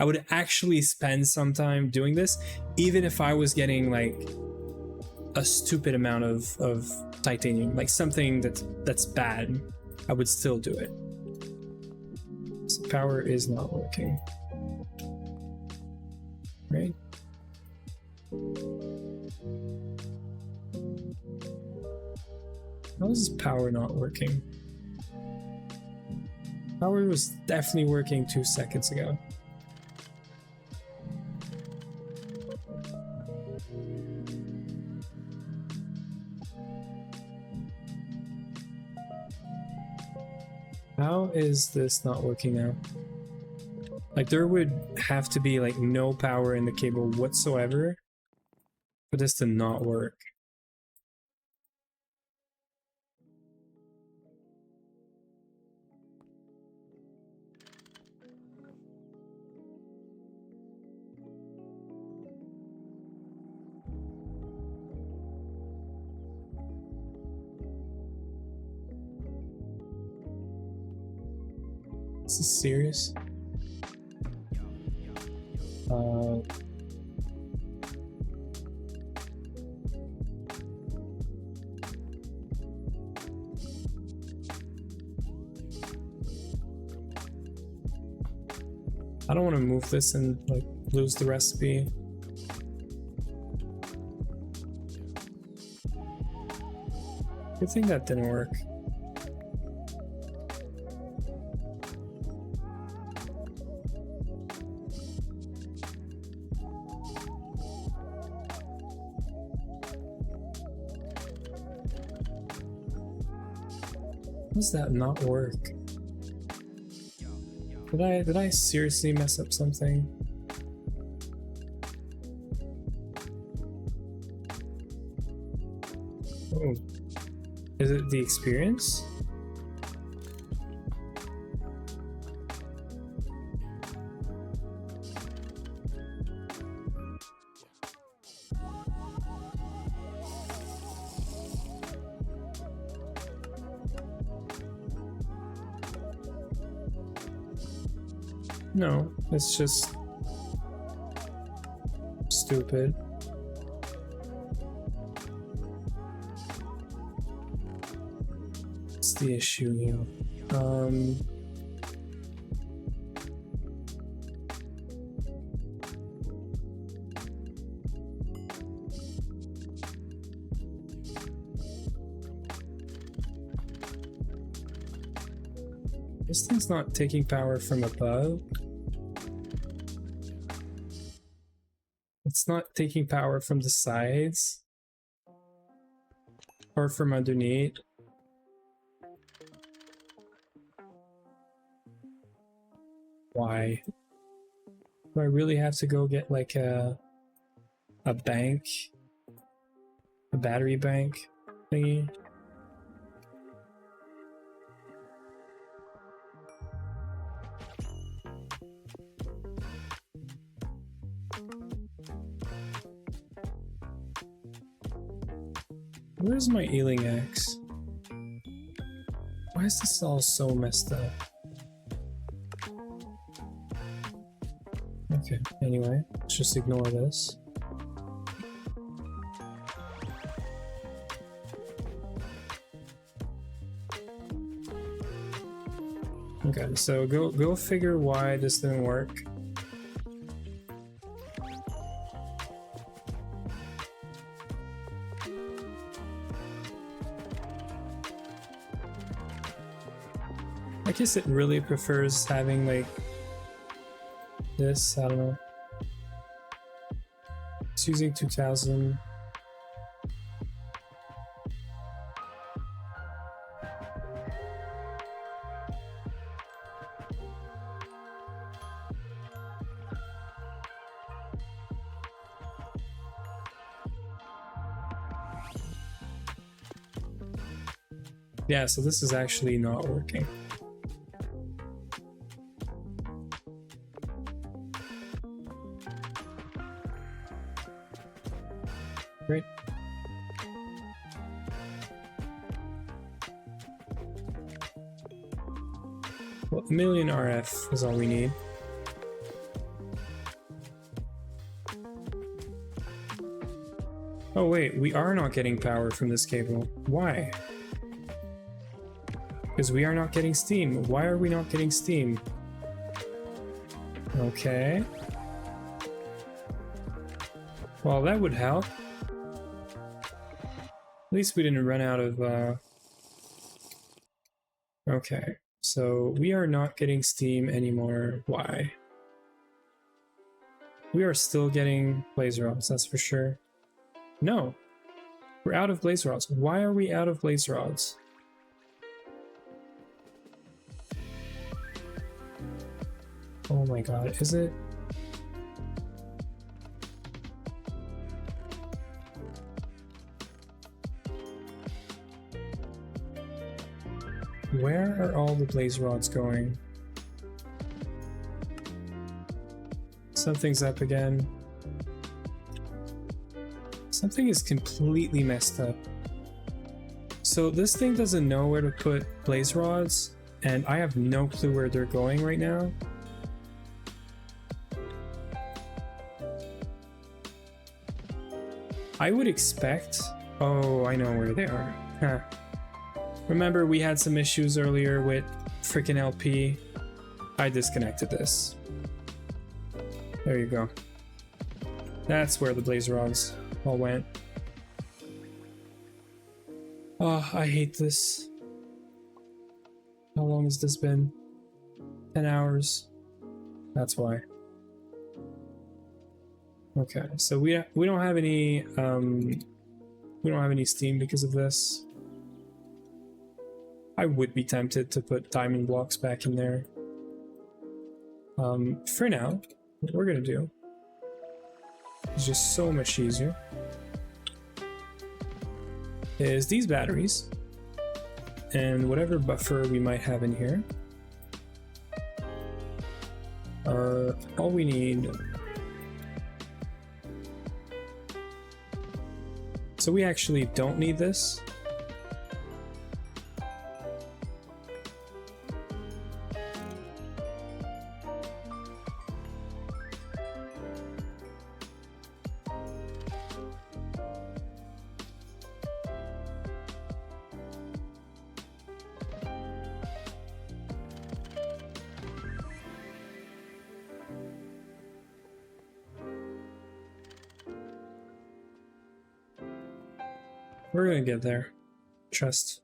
I would actually spend some time doing this, even if I was getting like a stupid amount of titanium, like something that's bad. I would still do it. So power is not working. Right? How is power not working? Power was definitely working 2 seconds ago. How is this not working now? Like there would have to be like no power in the cable whatsoever for this to not work. Is this serious? I don't want to move this and like lose the recipe. Good thing that didn't work. How does that not work? Did I seriously mess up something? Oh. Is it the experience? No, it's just stupid. What's the issue here? This thing's not taking power from above. It's not taking power from the sides or from underneath. Why? Do I really have to go get like a bank? A battery bank thingy? Where's my Ealing Axe? Why is this all so messed up? Okay, anyway, let's just ignore this. Okay, so go figure why this didn't work. I guess it really prefers having like this, I don't know. It's using 2000. Yeah, so this is actually not working. Great. Well, a million RF is all we need. Oh wait, we are not getting power from this cable. Why? Because we are not getting steam. Why are we not getting steam? Okay. Well, that would help. At least we didn't run out of, Okay, so we are not getting steam anymore. Why? We are still getting blaze rods, that's for sure. No! We're out of blaze rods. Why are we out of blaze rods? Oh my god, is it? Where are all the blaze rods going? Something's up again. Something is completely messed up. So this thing doesn't know where to put blaze rods. and I have no clue where they're going right now. I would expect... Oh, I know where they are. Huh. Remember, we had some issues earlier with freaking LP. I disconnected this. There you go. That's where the blaze rods all went. Oh, I hate this. How long has this been? 10 hours. That's why. Okay, so we don't have any steam because of this. I would be tempted to put diamond blocks back in there. For now, what we're gonna do is just so much easier. Is these batteries and whatever buffer we might have in here are all we need. So we actually don't need this. We're gonna get there. Trust.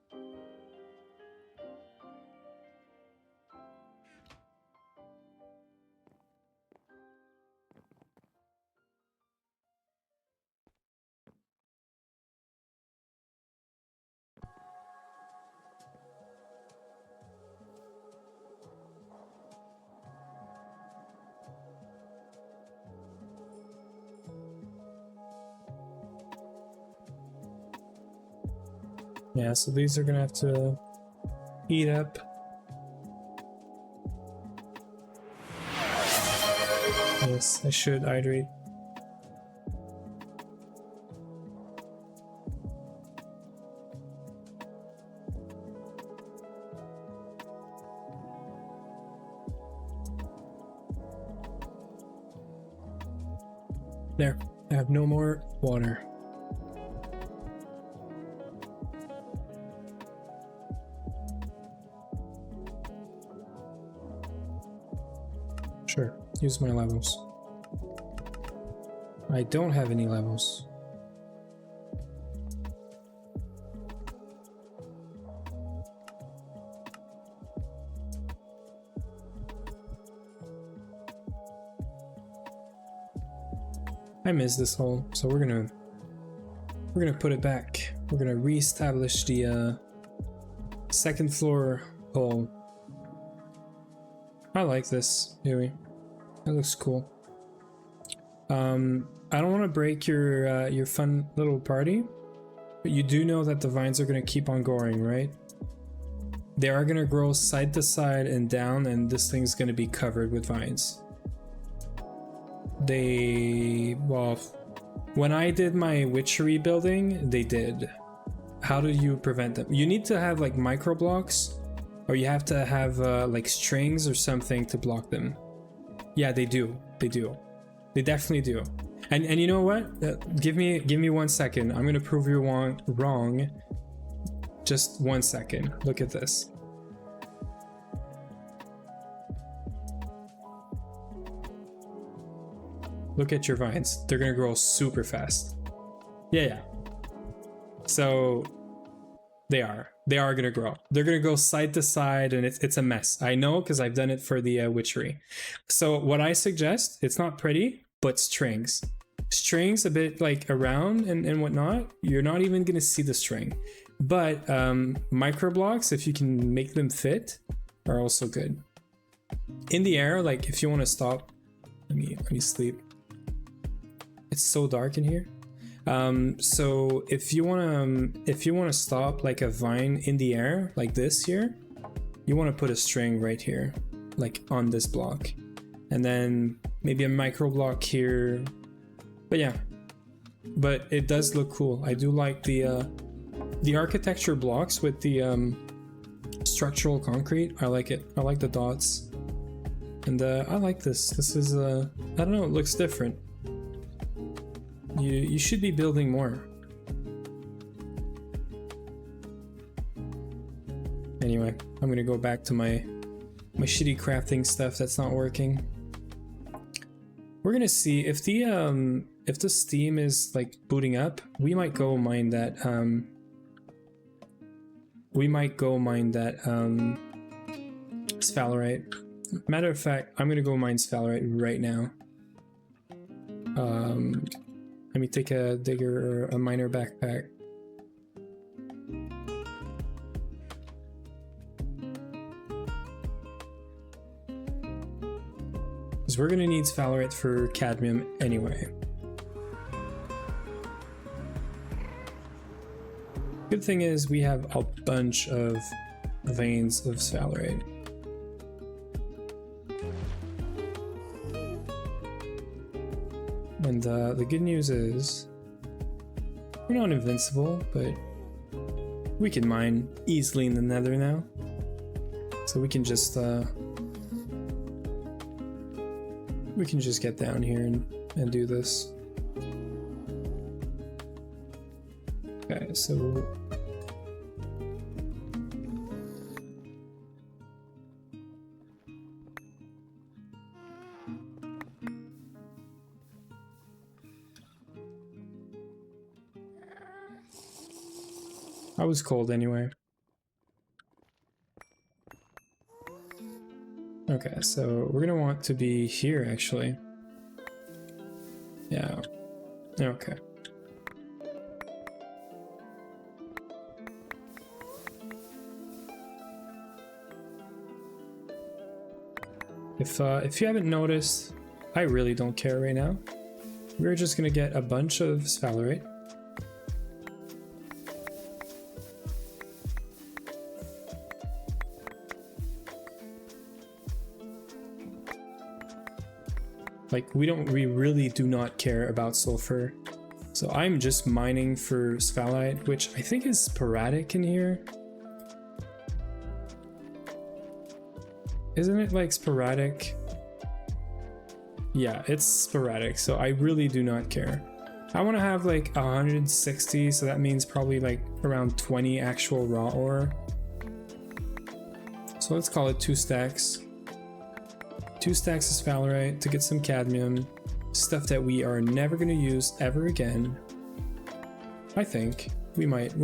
Yeah, so these are gonna have to eat up. Yes, I should hydrate. There, I have no more water. Sure, use my levels. I don't have any levels. I missed this hole, so we're gonna put it back. We're gonna reestablish the second floor hole. I like this, Huey. That looks cool. I don't want to break your fun little party, but you do know that the vines are gonna keep on growing, right? They are gonna grow side to side and down, and this thing's gonna be covered with vines. Well, when I did my witchery building, they did. How do you prevent them? You need to have like micro blocks, or you have to have like strings or something to block them. Yeah, they do. They do. They definitely do. And you know what? Give me 1 second. I'm gonna prove you wrong. Just 1 second. Look at this. Look at your vines. They're gonna grow super fast. Yeah. So they are gonna grow. They're gonna go side to side, and it's a mess. I know, because I've done it for the witchery. So what I suggest, it's not pretty, but strings a bit like around and whatnot. You're not even gonna see the string, but micro blocks, if you can make them fit, are also good. In the air, like if you want to stop, let me sleep. It's so dark in here. So if you wanna stop like a vine in the air like this here, you want to put a string right here, like on this block, and then maybe a micro block here. But yeah, but it does look cool. I do like the architecture blocks with the structural concrete. I like it. I like the dots. And I like this. This is I don't know, it looks different. You should be building more. Anyway, I'm gonna go back to my shitty crafting stuff that's not working. We're gonna see if the Steam is like booting up. We might go mine that sphalerite. Matter of fact, I'm gonna go mine sphalerite right now. Let me take a digger or a miner backpack. Because we're gonna need sphalerite for cadmium anyway. Good thing is we have a bunch of veins of sphalerite. And the good news is we're not invincible, but we can mine easily in the nether now. So we can just get down here and do this. Okay, so I was cold anyway. Okay, so we're gonna want to be here actually. Yeah. Okay. If you haven't noticed, I really don't care right now. We're just gonna get a bunch of sphalerite. Like, we really do not care about sulfur. So I'm just mining for sphalerite, which I think is sporadic in here. Isn't it like sporadic? Yeah, it's sporadic, so I really do not care. I want to have like 160, so that means probably like around 20 actual raw ore. So let's call it 2 stacks. 2 stacks of sphalerite to get some cadmium, stuff that we are never going to use ever again. I think we might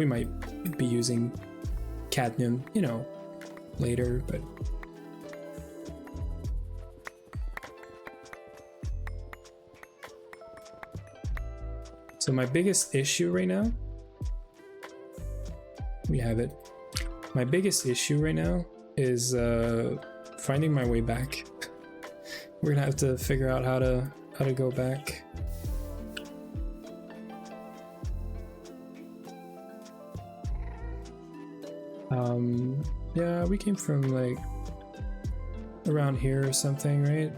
be using cadmium, you know, later, but so my biggest issue right now, we have it. My biggest issue right now is finding my way back. We're gonna have to figure out how to go back. Yeah, we came from like around here or something, right?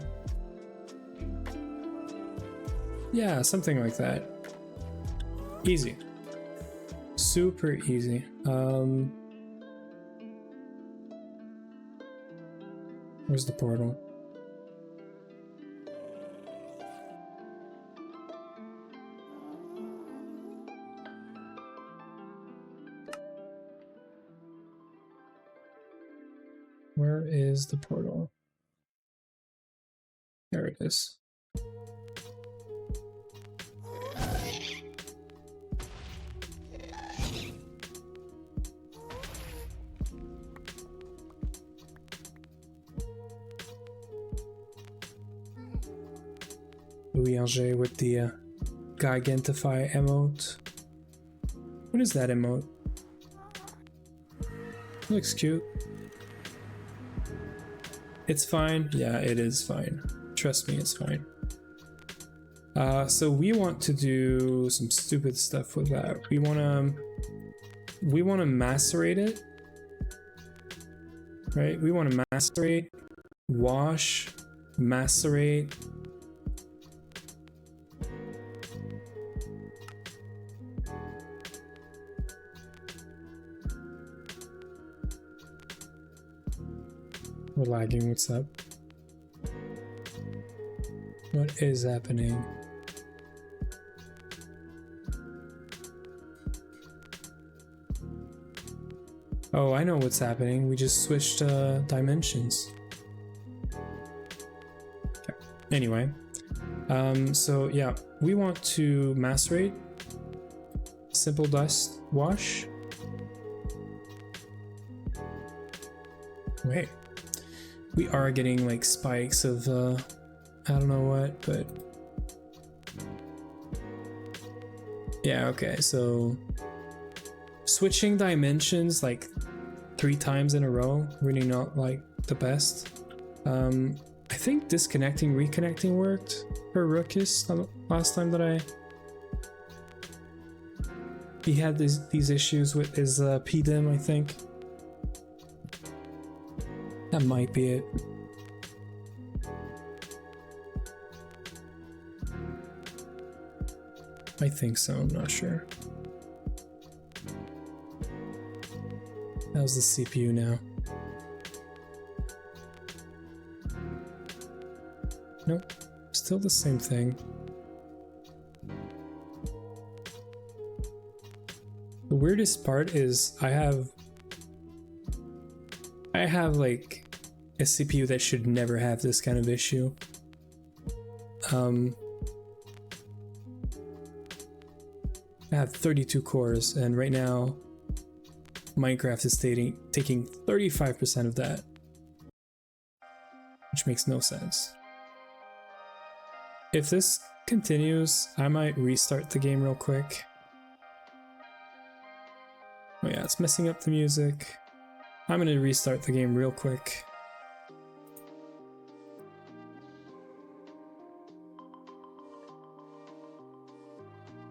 Yeah, something like that. Easy. Super easy. Where's the portal? Where is the portal? There it is. Louis Angers with the Gigantify emote. What is that emote? Looks cute. It's fine. Yeah, it is fine. Trust me, it's fine. So we want to do some stupid stuff with that. We want to macerate it, right? We want to macerate, wash, macerate. We're lagging, what's up? What is happening? Oh, I know what's happening. We just switched dimensions. Okay. Anyway, so yeah, we want to macerate, simple dust wash. Wait, we are getting like spikes of I don't know what, but yeah, okay, so switching dimensions like 3 times in a row, really not like the best. I think disconnecting, reconnecting worked for Ruckus last time that he had these issues with his PDIM, I think. That might be it. I think so, I'm not sure. How's the CPU now? Nope, still the same thing. The weirdest part is I have like a CPU that should never have this kind of issue. I have 32 cores, and right now Minecraft is taking 35% of that, which makes no sense. If this continues, I might restart the game real quick. Oh yeah, it's messing up the music. I'm gonna restart the game real quick.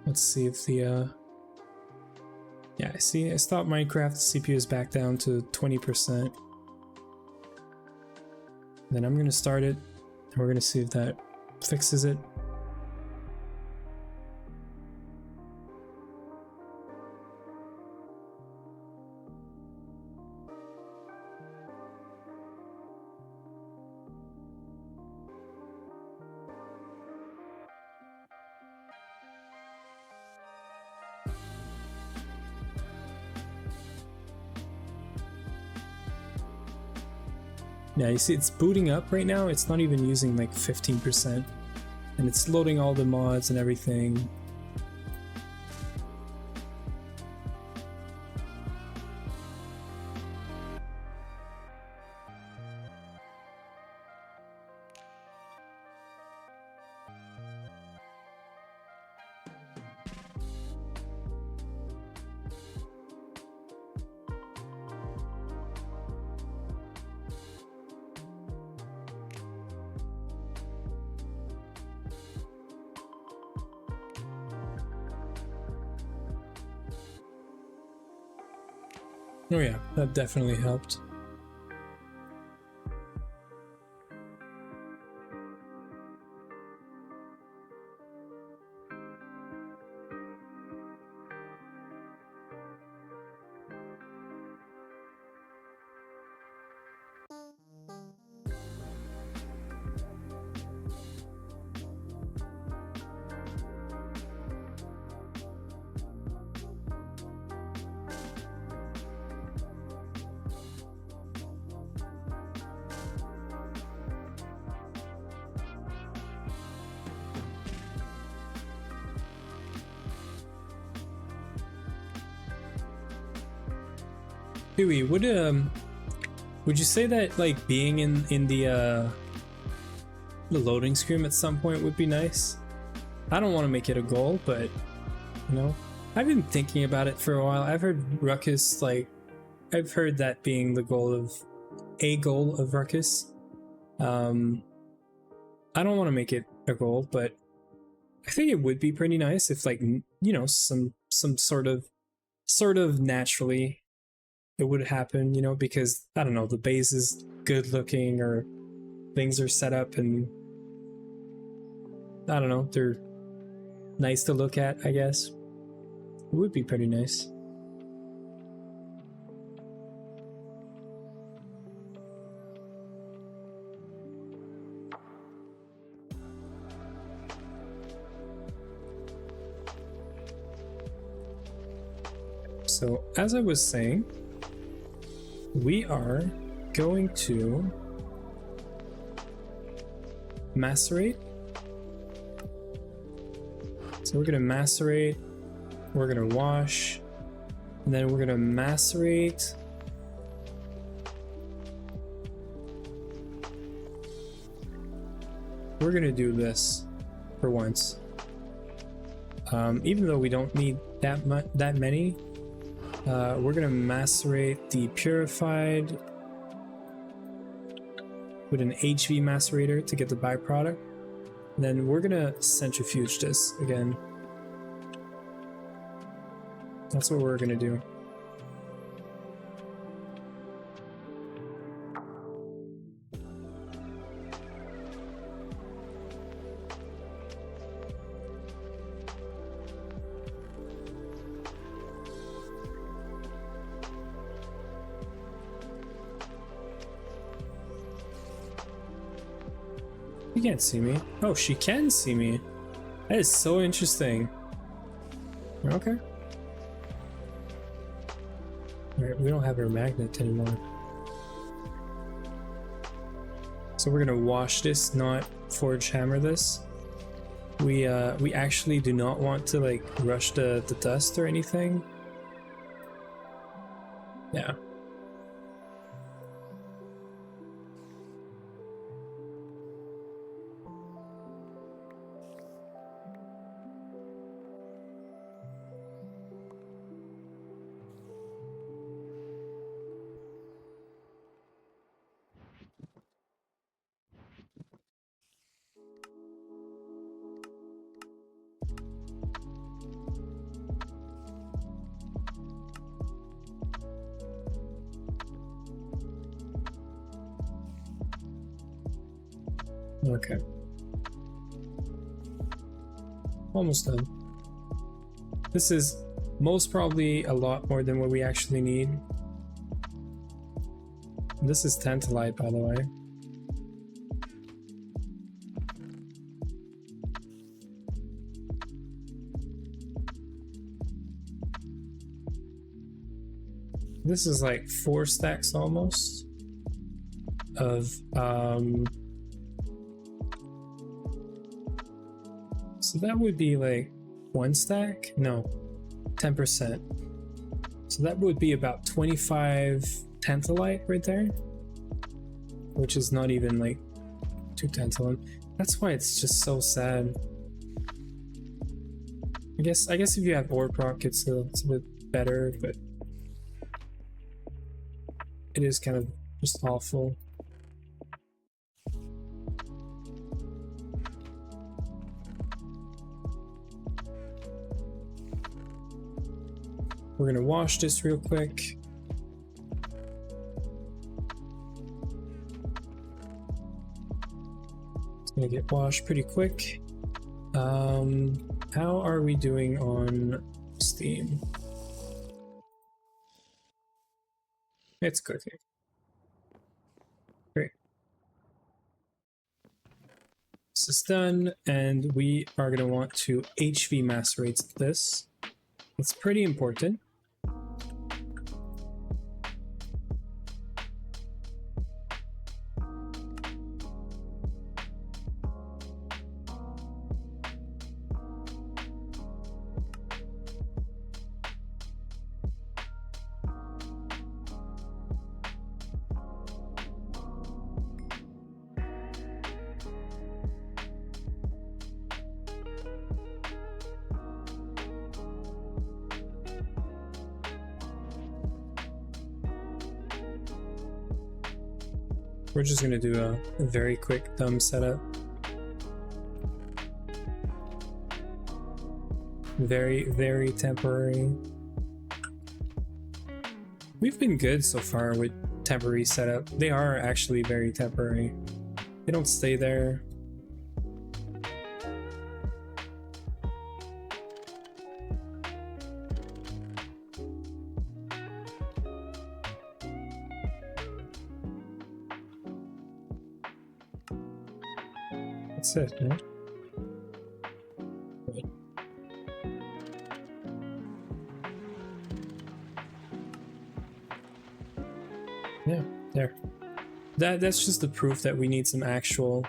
Let's see if the yeah, I see, I stopped Minecraft, the CPU is back down to 20%. Then I'm gonna start it, and we're gonna see if that fixes it. Yeah, you see it's booting up right now, it's not even using like 15%. And it's loading all the mods and everything. Oh yeah, that definitely helped. Huey, would you say that like being in the loading screen at some point would be nice? I don't want to make it a goal, but you know, I've been thinking about it for a while. I've heard Ruckus, like I've heard that being the goal of Ruckus. I don't want to make it a goal, but I think it would be pretty nice if, like, you know, some sort of naturally it would happen, you know, because I don't know, the base is good looking or things are set up and I don't know, they're nice to look at, I guess. It would be pretty nice. So as I was saying, we are going to macerate. So we're going to macerate, we're going to wash, and then we're going to macerate. We're going to do this for once. Even though we don't need that many, we're going to macerate the purified with an HV macerator to get the byproduct. Then we're gonna centrifuge this again. That's what we're gonna do. You can't see me. Oh, she can see me. That is so interesting. Okay. Alright, we don't have our magnet anymore. So we're gonna wash this, not forge hammer this. We actually do not want to like rush the dust or anything. Yeah. Okay. Almost done. This is most probably a lot more than what we actually need. This is tantalite, by the way. This is like 4 stacks almost of so that would be like 1 stack? No, 10%. So that would be about 25 tantalite right there, which is not even like 2 tantalite. That's why it's just so sad. I guess if you have ore proc, it's a bit better, but it is kind of just awful. We're gonna wash this real quick. It's gonna get washed pretty quick. How are we doing on Steam? It's cooking. Great. This is done, and we are gonna want to HV macerate this. It's pretty important. We're just gonna do a very quick thumb setup. Very, very temporary. We've been good so far with temporary setup. They are actually very temporary. They don't stay there. That's it, man. that's just the proof that we need some actual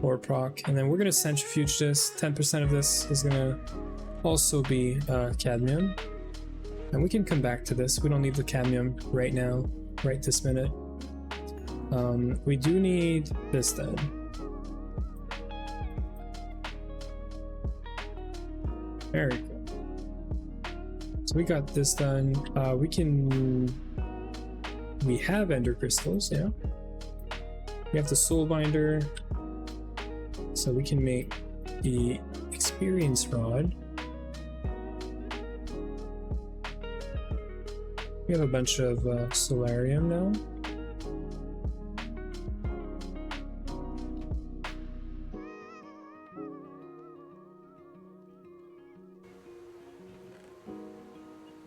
ore proc. And then we're gonna centrifuge this. 10% of this is gonna also be cadmium. And we can come back to this. We don't need the cadmium right now, right this minute. We do need this then. There we go. So we got this done. We have ender crystals, yeah. We have the soul binder. So we can make the experience rod. We have a bunch of solarium now.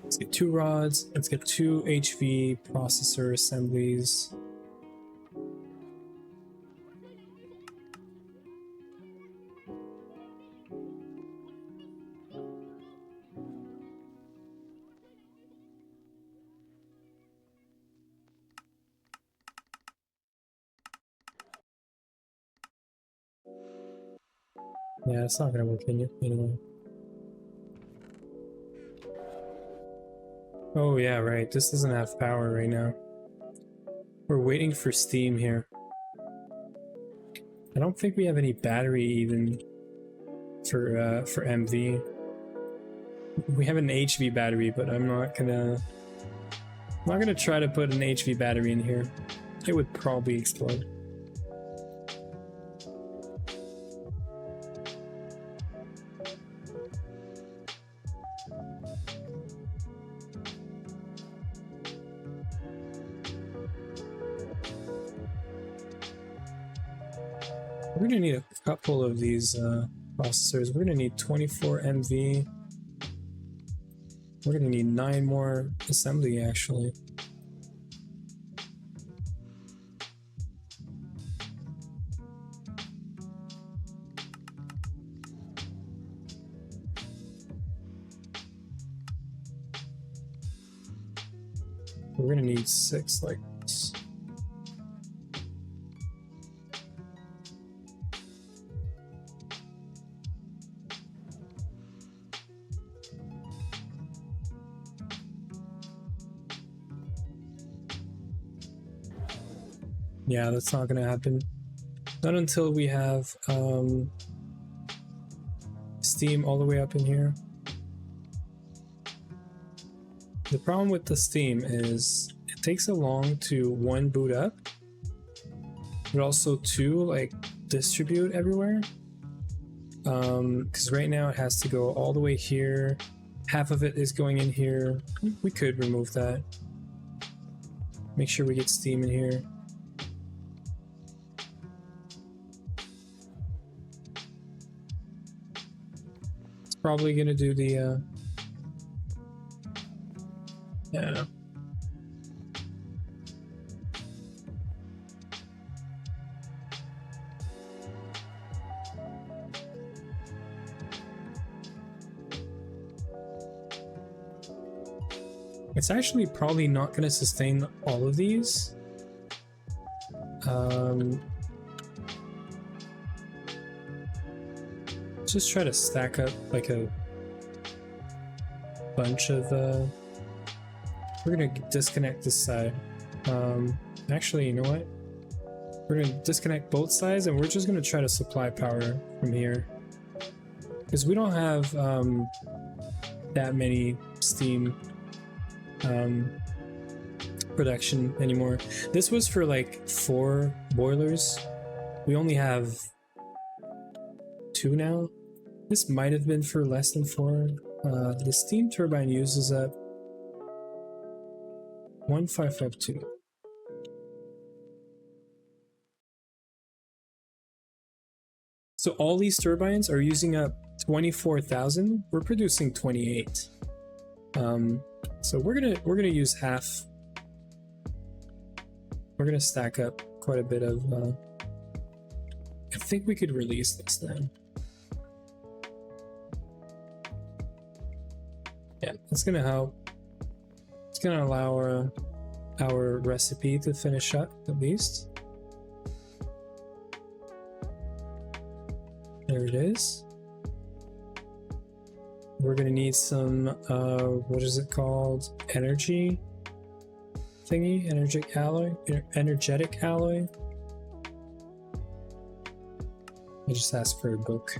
Let's get 2 rods. Let's get 2 HV processor assemblies. Yeah, it's not gonna work anyway. Oh yeah, right. This doesn't have power right now. We're waiting for steam here. I don't think we have any battery even for MV. We have an HV battery, but I'm not gonna try to put an HV battery in here. It would probably explode. We're gonna need a couple of these processors. We're gonna need 24 MV. We're gonna need 9 more assembly actually. We're gonna need 6 like this. Yeah, that's not gonna happen. Not until we have steam all the way up in here. The problem with the steam is it takes so long to 1 boot up, but also 2 like distribute everywhere. Because right now it has to go all the way here. Half of it is going in here. We could remove that. Make sure we get steam in here. It's probably gonna do the yeah. It's actually probably not going to sustain all of these. Let's just try to stack up like a bunch of we're gonna disconnect this side. Actually, you know what? We're gonna disconnect both sides and we're just gonna try to supply power from here. Because we don't have that many steam production anymore. This was for like 4 boilers. We only have 2 now. This might have been for less than 4. The steam turbine uses up 1552. So all these turbines are using up 24,000. We're producing 28. So we're gonna use half. We're gonna stack up quite a bit of. I think we could release this then. Yeah, that's gonna help. It's gonna allow our recipe to finish up at least. There it is. We're gonna need some, what is it called? Energy thingy? Energetic alloy? Energetic alloy? I just asked for a book.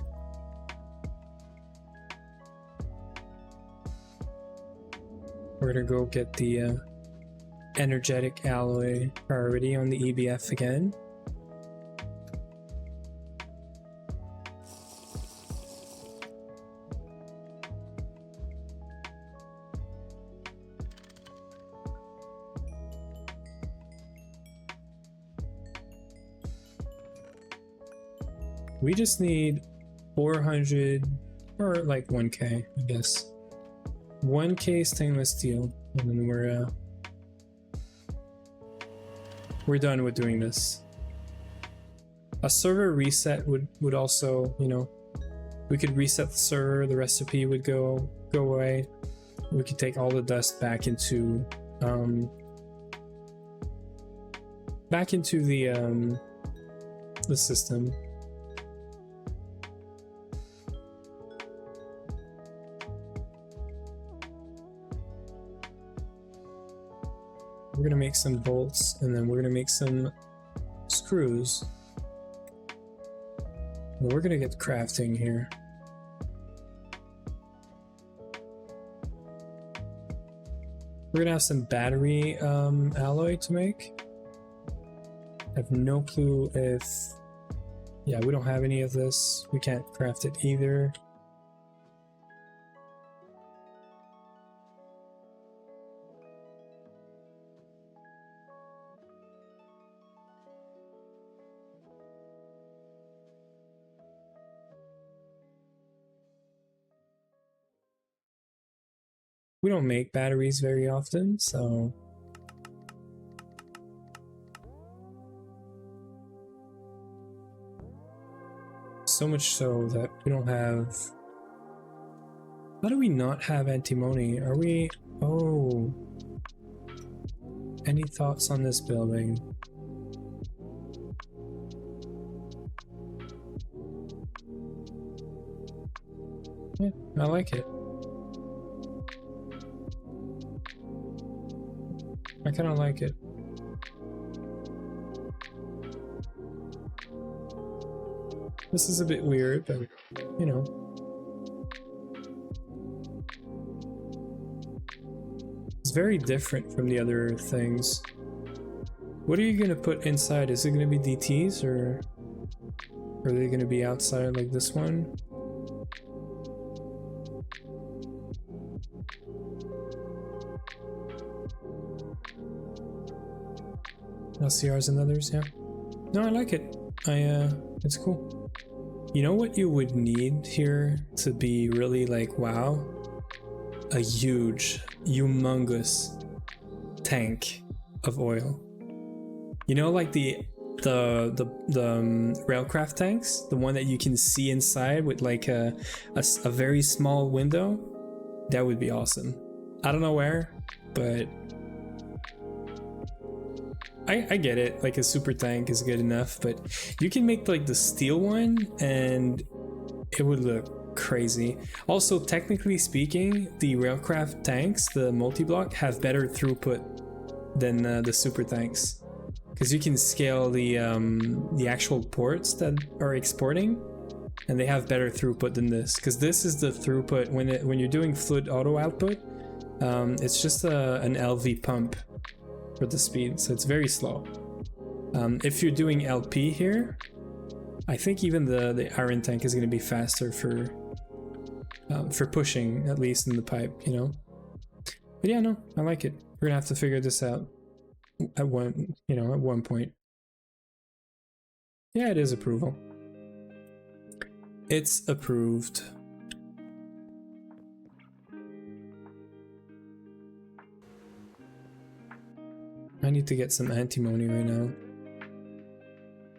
We're gonna go get the energetic alloy priority on the EBF again. We just need 400 or like 1k, I guess. 1k stainless steel, and then we're done with doing this. A server reset would also, you know, we could reset the server, the recipe would go away. We could take all the dust back into the system. We're gonna make some bolts, and then we're gonna make some screws. And we're gonna get crafting here. We're gonna have some battery alloy to make. I have no clue if... Yeah, we don't have any of this. We can't craft it either. We don't make batteries very often, so... So much so that we don't have... How do we not have antimony? Are we... Oh... Any thoughts on this building? Yeah, I like it. I kind of like it. This is a bit weird, but you know. It's very different from the other things. What are you gonna put inside? Is it gonna be DTs, or are they gonna be outside like this one? LCRs and others, yeah. No, I like it. It's cool. You know what you would need here to be really like, wow? A huge, humongous tank of oil. You know, like the railcraft tanks, the one that you can see inside with like a very small window. That would be awesome. I don't know where, but I get it, like a super tank is good enough, but you can make like the steel one and it would look crazy. Also, technically speaking, the railcraft tanks, the multi-block, have better throughput than the super tanks, because you can scale the actual ports that are exporting, and they have better throughput than this, because this is the throughput when you're doing fluid auto output. It's just an LV pump for the speed, so it's very slow. If you're doing LP here, I think even the iron tank is going to be faster for pushing, at least in the pipe, you know. But yeah, no, I like it. We're gonna have to figure this out at one point. Yeah, it is approval. It's approved. I need to get some antimony right now.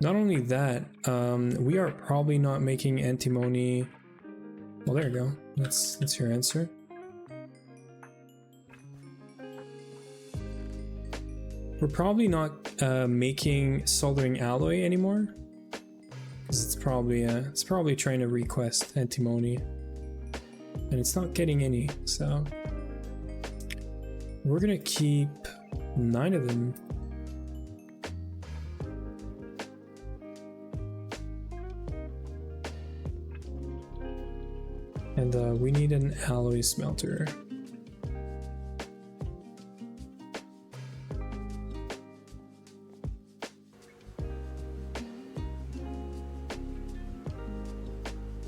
Not only that, we are probably not making antimony. Well, there you go. That's your answer. We're probably not making soldering alloy anymore, It's probably trying to request antimony, and it's not getting any. So we're gonna keep 9 of them. And we need an alloy smelter.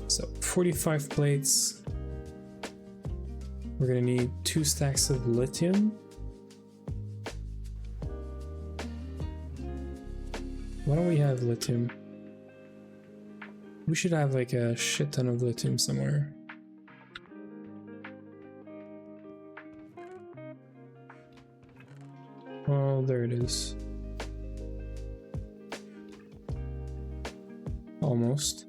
So 45 plates. We're gonna need 2 stacks of lithium. Why don't we have lithium? We should have like a shit ton of lithium somewhere. Oh, there it is. Almost.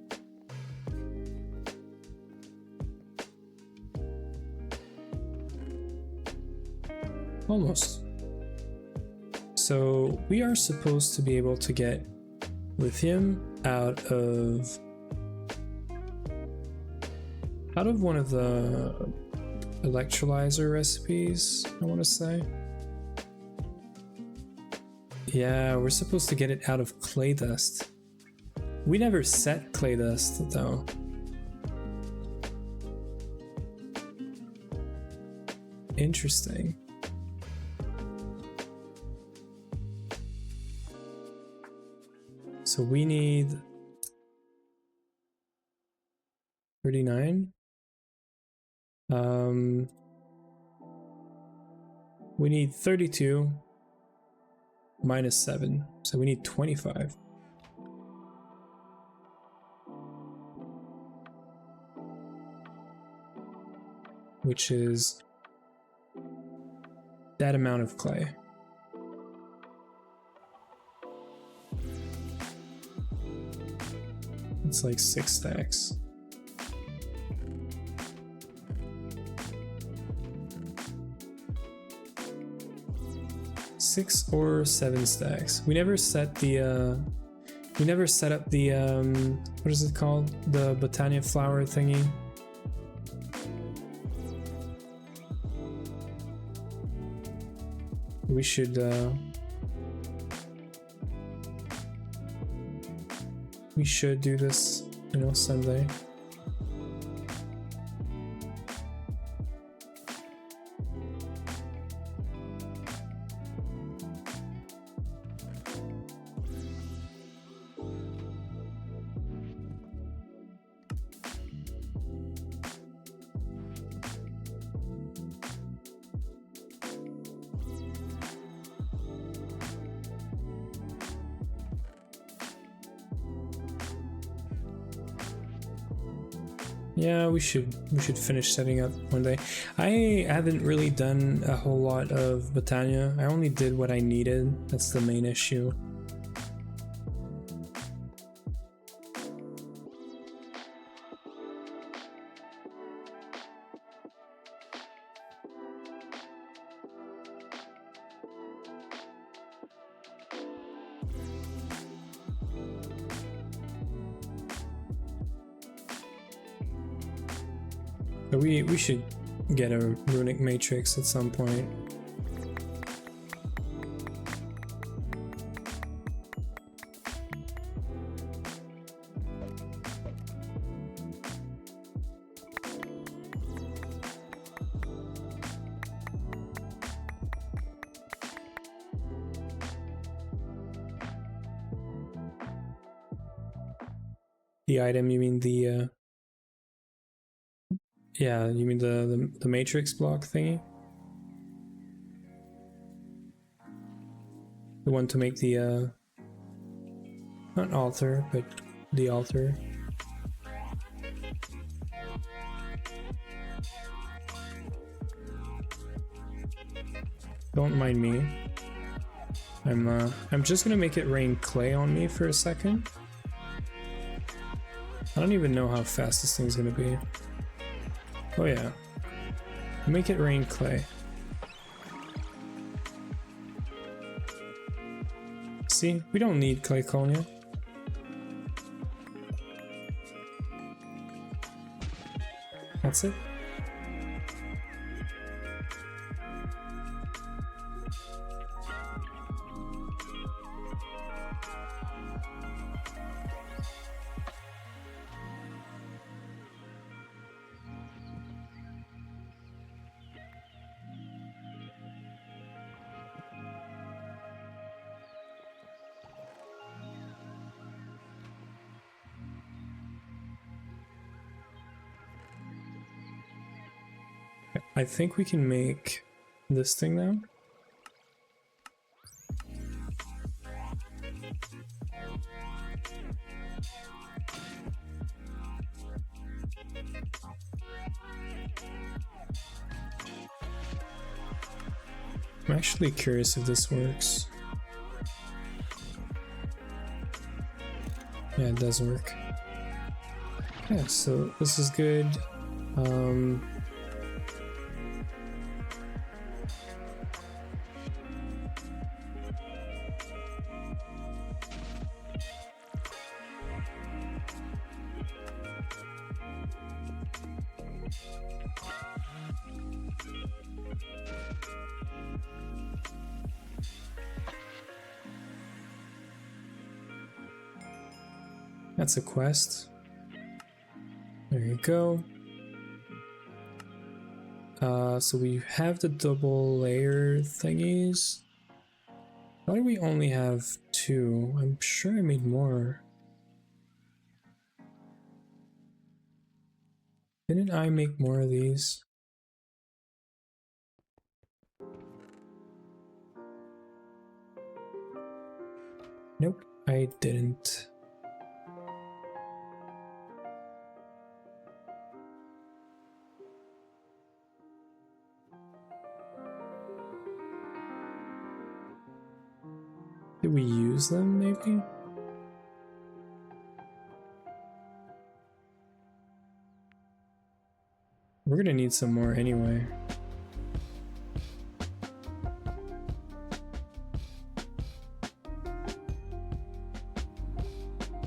Almost. So we are supposed to be able to get lithium out of one of the electrolyzer recipes, I want to say. Yeah, we're supposed to get it out of clay dust. We never set clay dust though. Interesting. So we need 39. We need 32 minus 7, so we need 25. Which is that amount of clay. It's like 6 stacks. 6 or 7 stacks. We never set the we never set up the what is it called? The Botania flower thingy. We should do this, you know, someday. Yeah, we should finish setting up one day. I haven't really done a whole lot of Botania. I only did what I needed. That's the main issue. But we should get a runic matrix at some point. The item, you mean the yeah, you mean the matrix block thingy? The one to make the not altar, but the altar. Don't mind me. I'm just gonna make it rain clay on me for a second. I don't even know how fast this thing's gonna be. Oh yeah. Make it rain clay. See, we don't need clay colonia. That's it. I think we can make this thing now. I'm actually curious if this works. Yeah, it does work. Yeah, so this is good. That's a quest. There you go. So we have the double layer thingies. Why do we only have 2? I'm sure I made more. Didn't I make more of these? Nope, I didn't. Did we use them, maybe? We're gonna need some more anyway.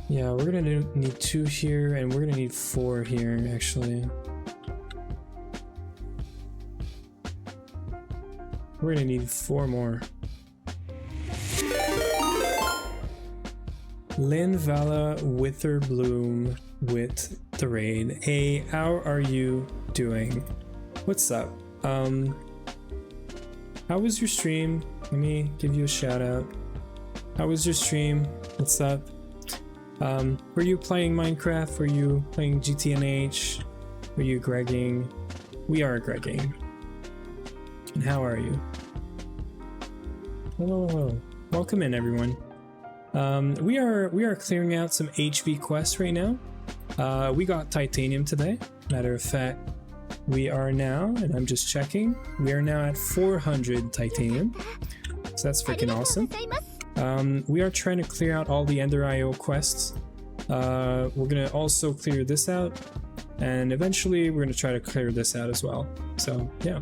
Yeah, we're gonna need 2 here, and we're gonna need 4 here, actually. We're gonna need 4 more. Lynn Vala Witherbloom with the raid. Hey, how are you doing? What's up? How was your stream? Let me give you a shout out. How was your stream? What's up? Were you playing Minecraft? Were you playing GTNH? Were you Gregging? We are Gregging. And how are you? Hello, hello. Welcome in, everyone. We are clearing out some HV quests right now. We got titanium today. Matter of fact, we are now, and I'm just checking, we are now at 400 titanium. So that's freaking awesome. We are trying to clear out all the Ender IO quests. We're gonna also clear this out, and eventually we're gonna try to clear this out as well. So yeah,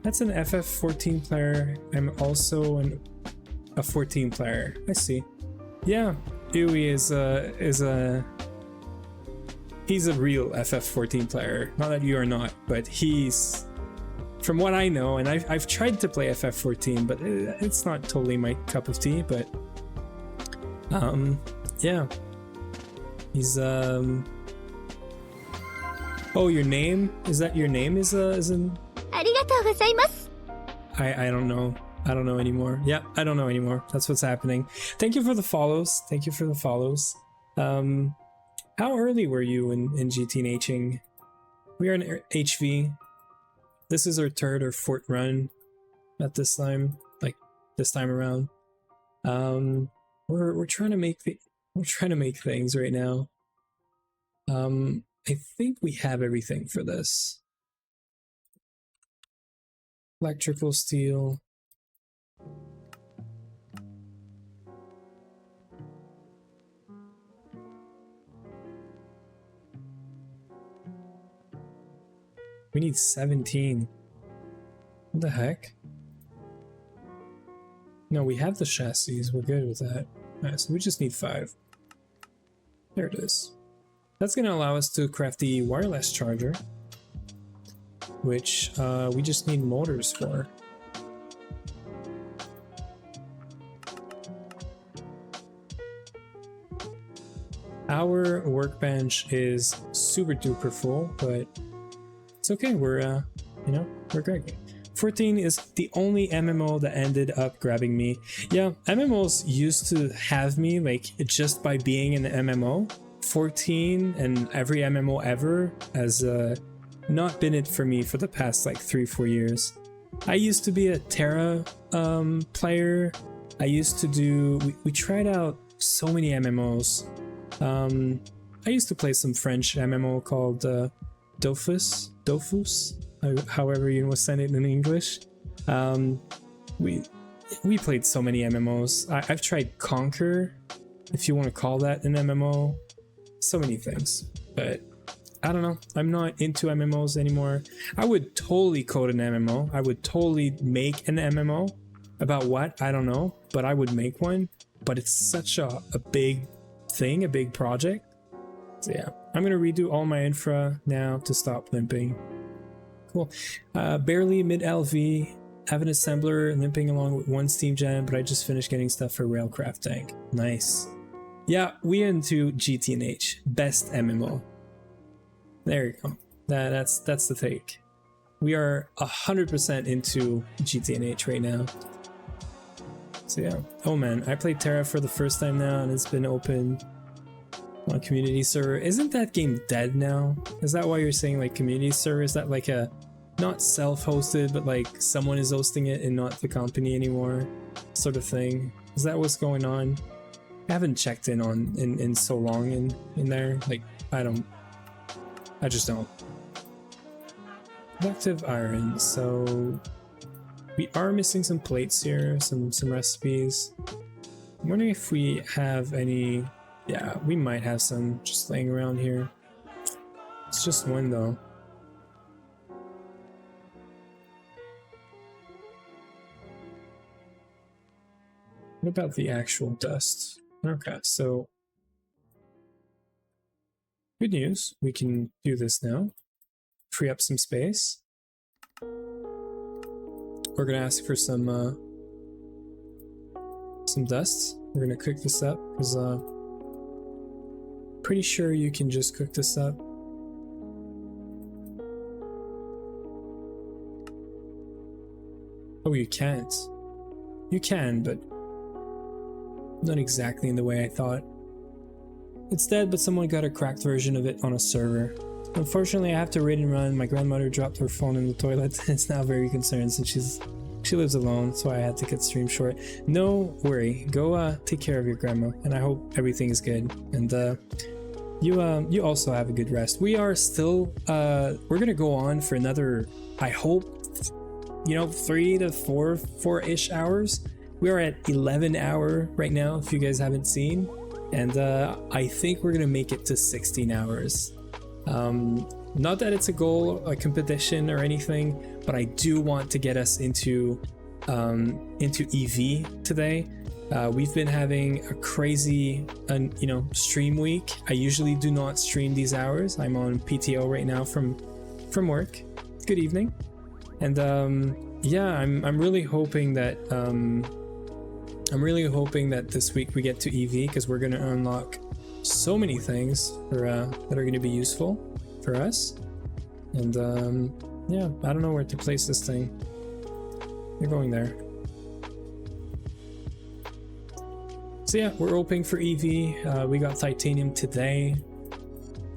that's an FF14 player. I'm also a 14 player. I see. Yeah, Uwe is a he's a real FF14 player. Not that you are not, but he's, from what I know, and I've tried to play FF14, but it's not totally my cup of tea. But yeah, he's oh, your name, is that your name? Is in. I don't know. I don't know anymore. Yeah, I don't know anymore. That's what's happening. Thank you for the follows. Thank you for the follows. How early were you in GTNHing? We are in HV. This is our 3rd or 4th run at this time, like this time around. We're trying to make things right now. I think we have everything for this. Electrical steel. We need 17. What the heck? No, we have the chassis. We're good with that. Alright, so we just need 5. There it is. That's going to allow us to craft the wireless charger. which we just need motors for. Our workbench is super duper full, but it's okay. We're you know, we're great. 14 is the only MMO that ended up grabbing me. Yeah, MMOs used to have me like just by being an MMO. 14 and every MMO ever has not been it for me for the past like 3-4 years. I used to be a Terra player. I used to do, we tried out so many MMOs. I used to play some French MMO called Dofus, however you want to send it in English. We played so many MMOs. I've tried Conquer, if you want to call that an MMO. So many things, but I don't know. I'm not into MMOs anymore. I would totally code an MMO. I would totally make an MMO. About what? I don't know, but I would make one. But it's such a big thing, a big project. So yeah, I'm gonna redo all my infra now to stop limping. Cool. Barely mid LV. Have an assembler limping along with one steam gen, but I just finished getting stuff for Railcraft Tank. Nice. Yeah, we into GTNH. Best MMO. There you go. That's the take. We are 100% into GTNH right now. So yeah. Oh man, I played Terra for the first time now, and it's been open on a community server. Isn't that game dead now? Is that why you're saying like community server? Is that like a not self-hosted, but like someone is hosting it and not the company anymore, sort of thing? Is that what's going on? I haven't checked in so long in there. Like I just don't. Productive iron. So we are missing some plates here, some recipes. I'm wondering if we have any. Yeah, we might have some just laying around here. It's just one though. What about the actual dust? Okay, so good news, we can do this now. Free up some space. We're gonna ask for some dust. We're gonna cook this up because pretty sure you can just cook this up. Oh, you can't. You can, but not exactly in the way I thought. It's dead, but someone got a cracked version of it on a server. Unfortunately, I have to raid and run. My grandmother dropped her phone in the toilet and is now very concerned since she lives alone, so I had to cut stream short. No worry, go take care of your grandma, and I hope everything is good. And you also have a good rest. We are still we're gonna go on for another, I hope, you know, 3 to 4-ish hours. We are at 11 hour right now, if you guys haven't seen, and I think we're gonna make it to 16 hours. Not that it's a goal, a competition or anything, but I do want to get us into EV today. We've been having a crazy, you know, stream week. I usually do not stream these hours. I'm on PTO right now from work. Good evening, and yeah, I'm really hoping that this week we get to EV because we're gonna unlock so many things that are going to be useful for us. And yeah, I don't know where to place this thing. You're going there. So yeah, we're hoping for EV. We got titanium today.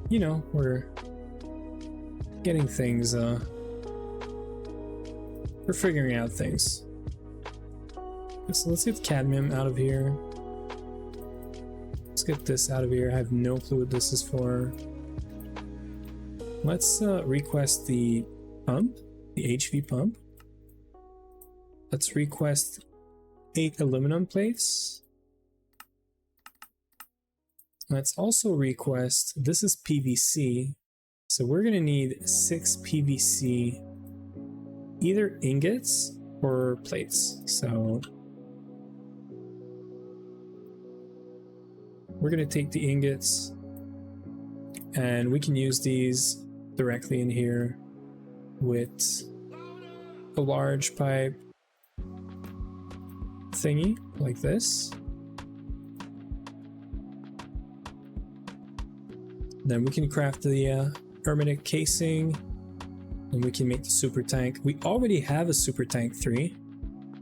You know, we're getting things, we're figuring out things. So let's get cadmium out of here. Let's get this out of here. I have no clue what this is for. Let's request the pump, the HV pump. Let's request 8 aluminum plates. Let's also request, this is PVC, so we're gonna need 6 PVC, either ingots or plates. So we're gonna take the ingots and we can use these directly in here. with a large pipe thingy like this. Then we can craft the hermetic casing, and we can make the super tank. We already have a super tank 3,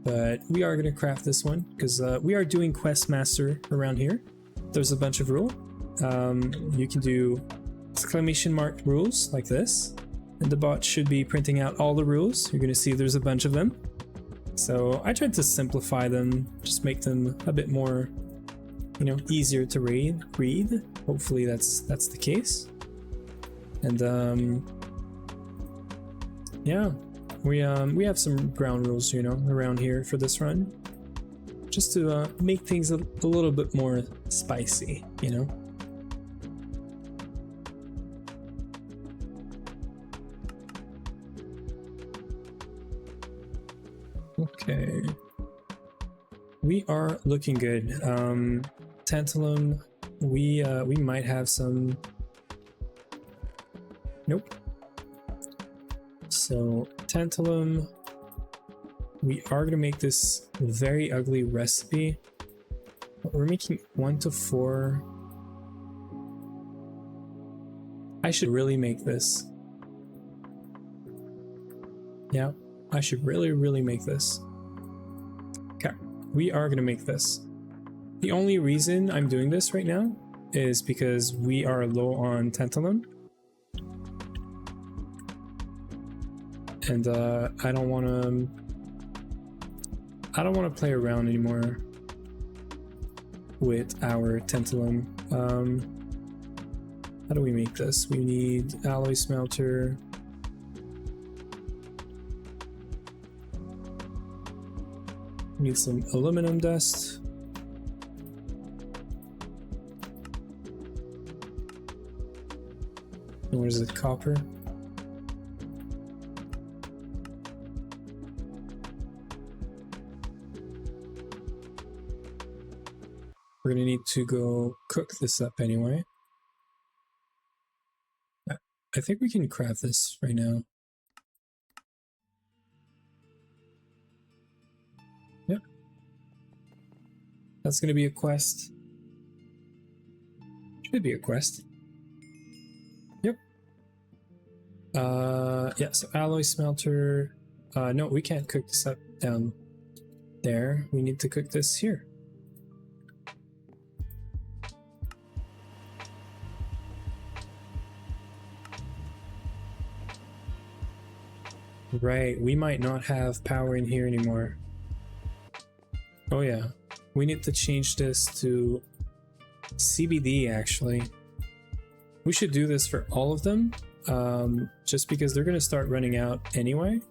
but we are going to craft this one because we are doing quest master around here. There's a bunch of rules. You can do exclamation mark rules like this, and the bot should be printing out all the rules. You're going to see there's a bunch of them. So I tried to simplify them, just make them a bit more, you know, easier to read. Hopefully that's the case. And yeah, we have some ground rules, you know, around here for this run, just to make things a little bit more spicy, you know. Okay, we are looking good. Tantalum, we might have some. Nope. So tantalum, we are gonna make this very ugly recipe. We're making 1 to 4. I should really make this. Yeah, I should really make this. Okay, we are gonna make this. The only reason I'm doing this right now is because we are low on tantalum. And I don't want to play around anymore with our tantalum. How do we make this? We need alloy smelter. We need some aluminum dust. And what is it? Copper. We're gonna need to go cook this up anyway. I think we can craft this right now. Yep. That's gonna be a quest. Should be a quest. Yep. Yeah, so alloy smelter. No, we can't cook this up down there. We need to cook this here. Right, we might not have power in here anymore. Oh yeah, we need to change this to CBD actually. We should do this for all of them, just because they're gonna start running out anyway.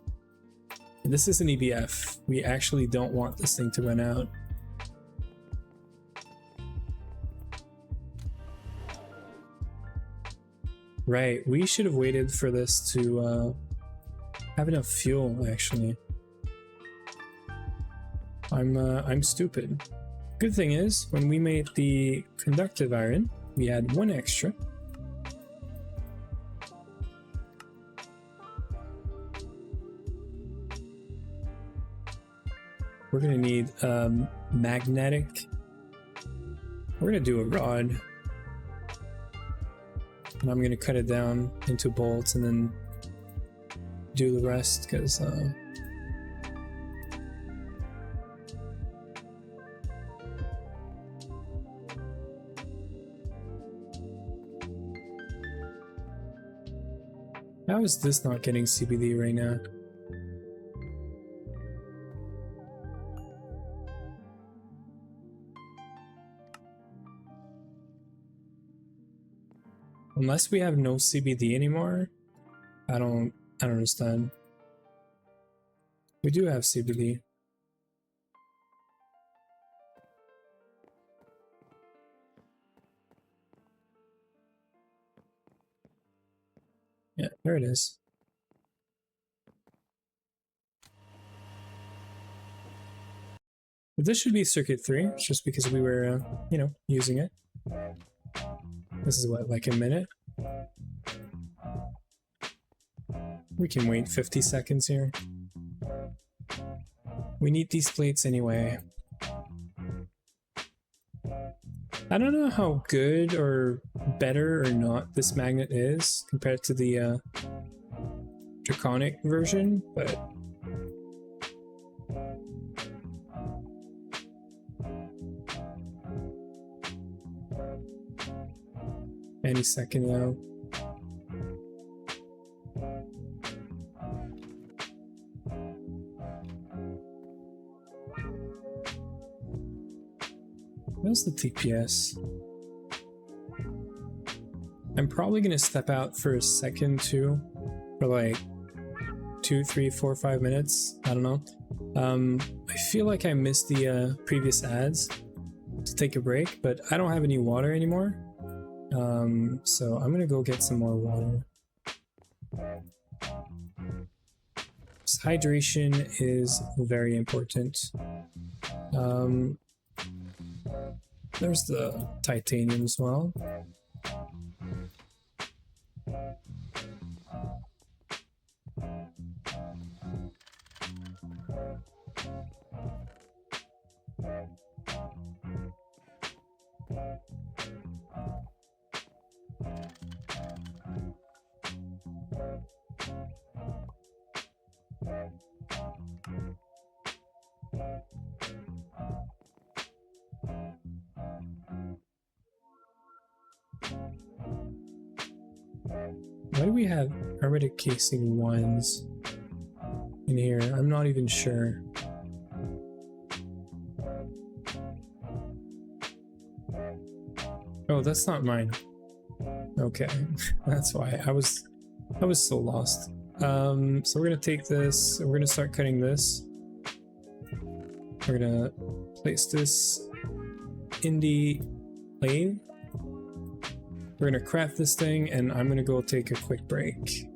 And this is an EBF. We actually don't want this thing to run out. Right, we should have waited for this to have enough fuel, actually. I'm stupid. Good thing is, when we made the conductive iron, we had 1 extra. We're gonna need magnetic. We're gonna do a rod. And I'm gonna cut it down into bolts and then do the rest, because how is this not getting CBD right now? Unless we have no CBD anymore, I don't understand. We do have CBD. Yeah, there it is. But this should be circuit 3, just because we were, you know, using it. This is what, like a minute? We can wait 50 seconds here. We need these plates anyway. I don't know how good or better or not this magnet is compared to the draconic version, but any second now. Where's the TPS? I'm probably gonna step out for a second too, for like 2, 3, 4, 5 minutes. I don't know. I feel like I missed the previous ads to take a break, but I don't have any water anymore. So I'm gonna go get some more water. Hydration is very important. There's the titanium as well. Why do we have hermetic casing 1s in here? I'm not even sure. Oh, that's not mine. Okay, that's why I was so lost. So we're gonna take this and we're gonna start cutting this. We're gonna place this in the lathe. We're gonna craft this thing and I'm gonna go take a quick break.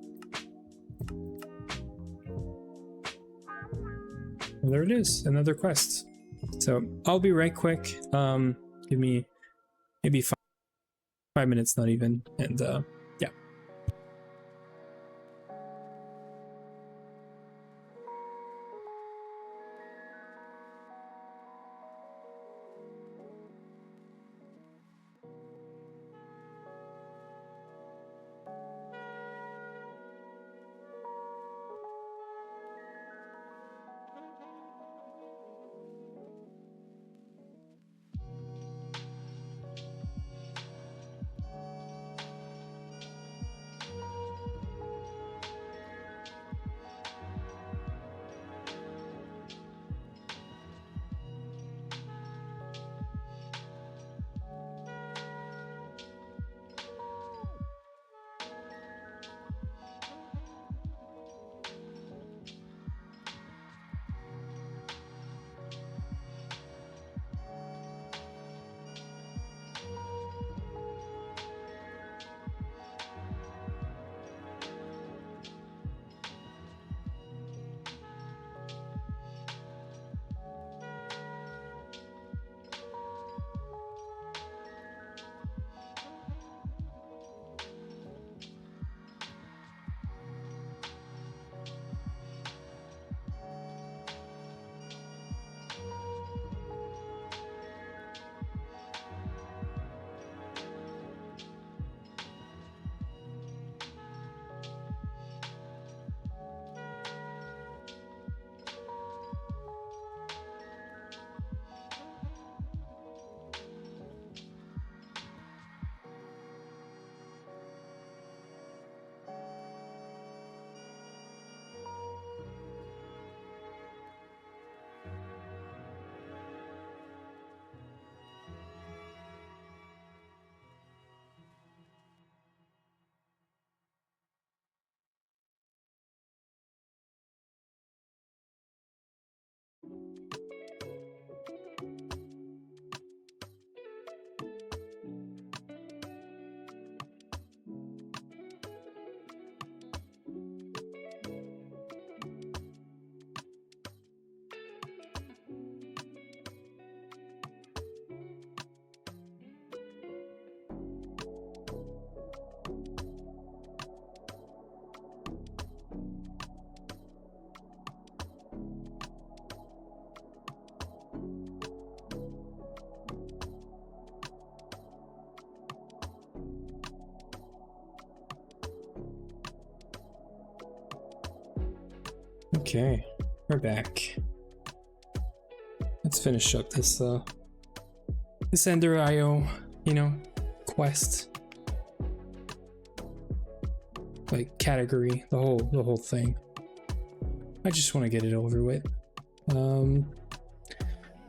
And there it is, another quest. So I'll be right quick. Give me maybe 5 minutes, not even, and yeah. Okay, we're back. Let's finish up this this Ender IO, you know, quest. Like category, the whole thing. I just want to get it over with.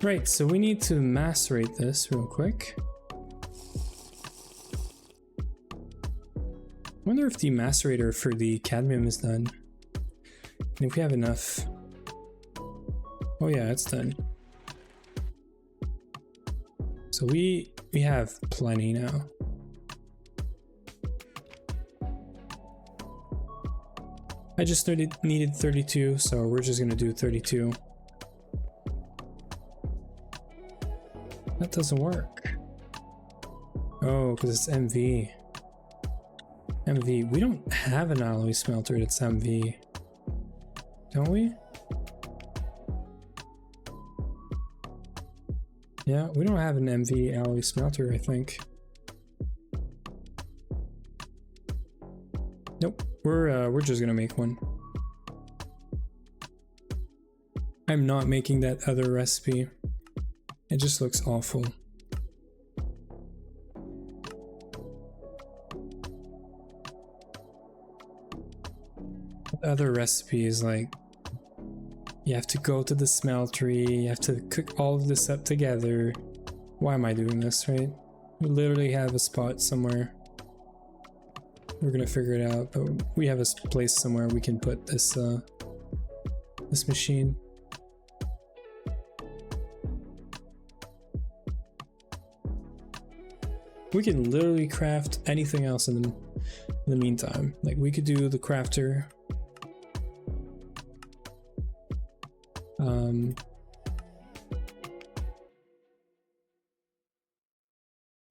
Right, so we need to macerate this real quick. Wonder if the macerator for the cadmium is done. And if we have enough. Oh yeah, it's done. So we have plenty now. I just needed 32, so we're just gonna do 32. That doesn't work. Oh, because it's MV. MV. We don't have an alloy smelter that's MV. Don't we? Yeah, we don't have an MV alloy smelter, I think. Nope, we're just gonna make one. I'm not making that other recipe. It just looks awful. The other recipe is like, you have to go to the smeltery, you have to cook all of this up together. Why am I doing this, right? We literally have a spot somewhere. We're gonna figure it out, but we have a place somewhere we can put this this machine. We can literally craft anything else in the meantime. Like we could do the crafter.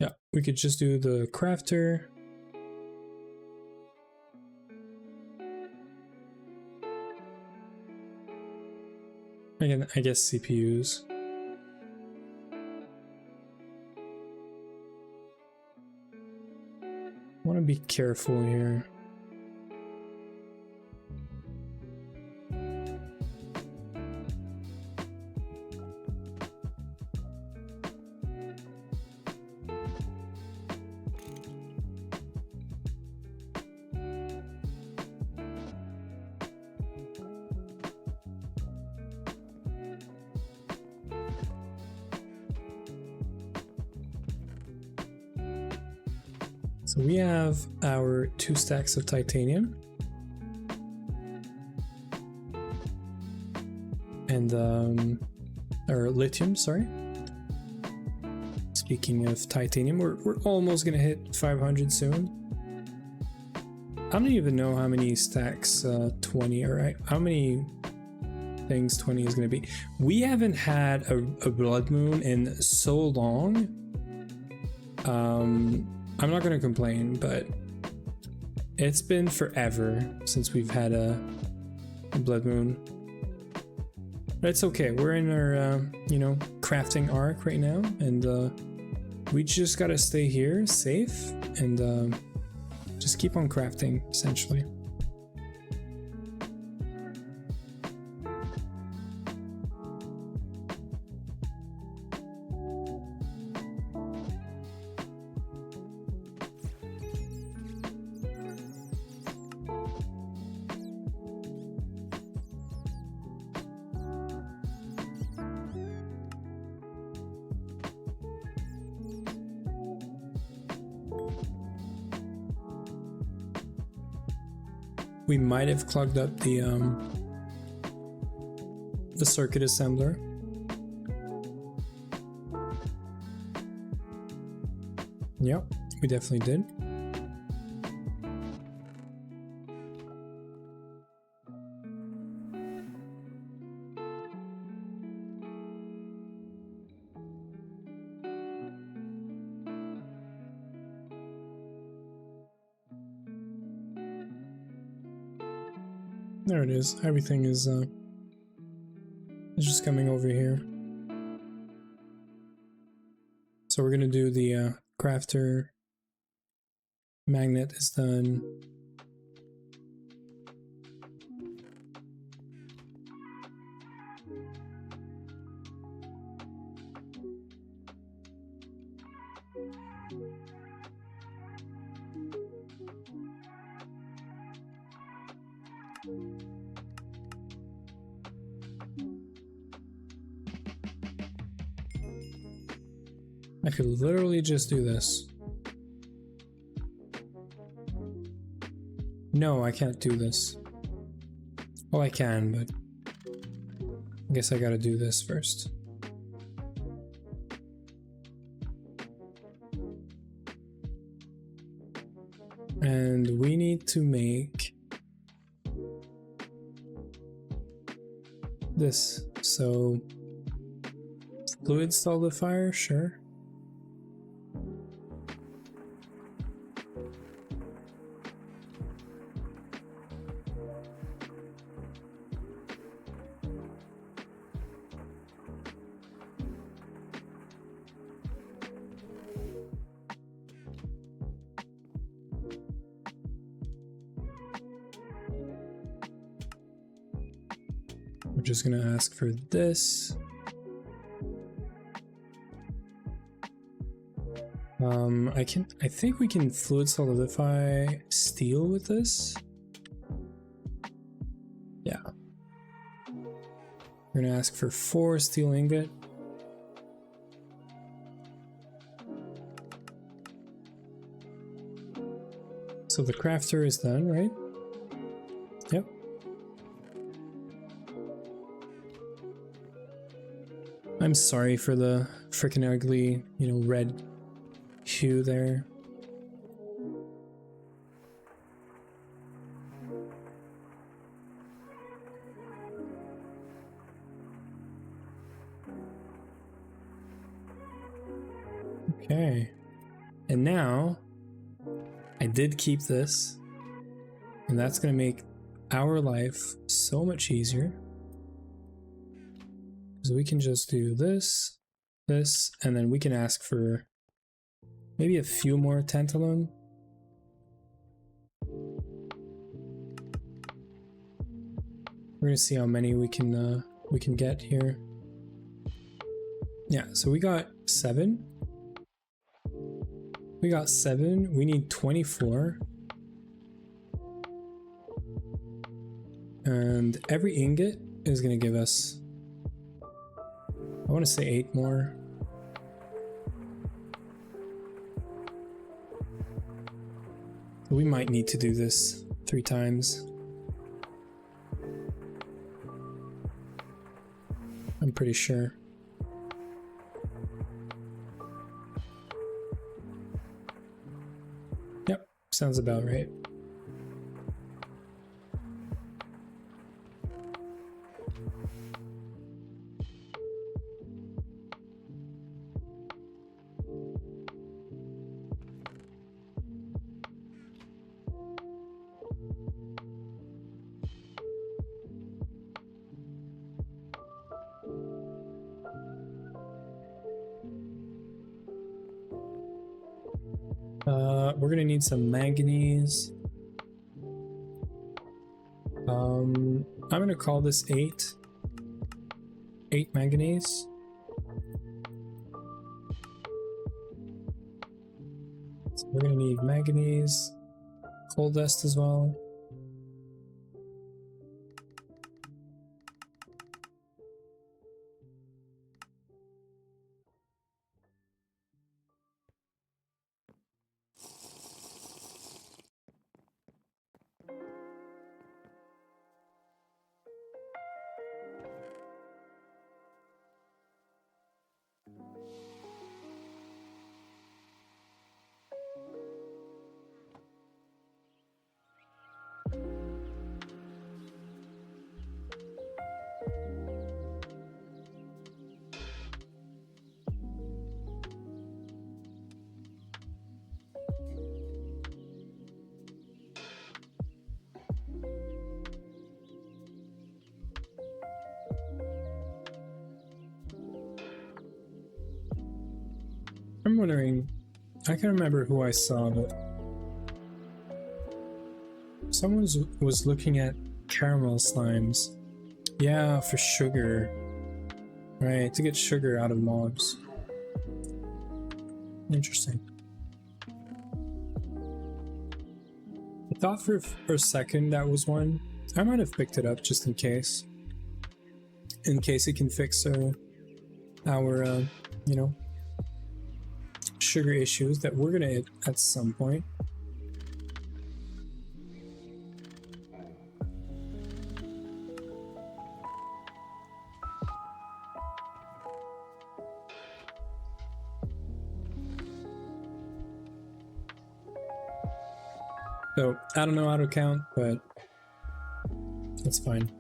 Yeah, we could just do the crafter. Again, I guess CPUs. Want to be careful here. So we have our 2 stacks of titanium. And or lithium, sorry. Speaking of titanium, we're almost gonna hit 500 soon. I don't even know how many stacks 20 or how many things 20 is gonna be. We haven't had a blood moon in so long. I'm not gonna complain, but it's been forever since we've had a blood moon. But it's okay. We're in our you know, crafting arc right now, and we just gotta stay here safe and just keep on crafting essentially. We might have clogged up the circuit assembler. Yep, we definitely did. There it is. Everything is just coming over here. So we're gonna do the crafter. Magnet is done. I could literally just do this. No, I can't do this. Well, I can, but I guess I gotta do this first. And we need to make this. So fluid solidifier, sure. We're just gonna ask for this. I think we can fluid solidify steel with this. Yeah. We're gonna ask for 4 steel ingot. So the crafter is done, right? Yep. I'm sorry for the freaking ugly, red hue there. Okay. And now I did keep this, and that's going to make our life so much easier. So we can just do this, and then we can ask for maybe a few more tantalum. We're gonna see how many we can get here. Yeah, so we got 7. We got 7. We need 24. And every ingot is gonna give us, I want to say 8 more. We might need to do this 3 times. I'm pretty sure. Yep, sounds about right. We're gonna need some manganese. I'm gonna call this 8 manganese. So we're gonna need manganese, coal dust as well. I'm wondering, I can't remember who I saw, but someone was looking at caramel slimes. Yeah, for sugar. Right, to get sugar out of mobs. Interesting. I thought for a second that was one. I might have picked it up just in case. In case it can fix our you know, sugar issues that we're gonna hit at some point. So I don't know how to count, but that's fine.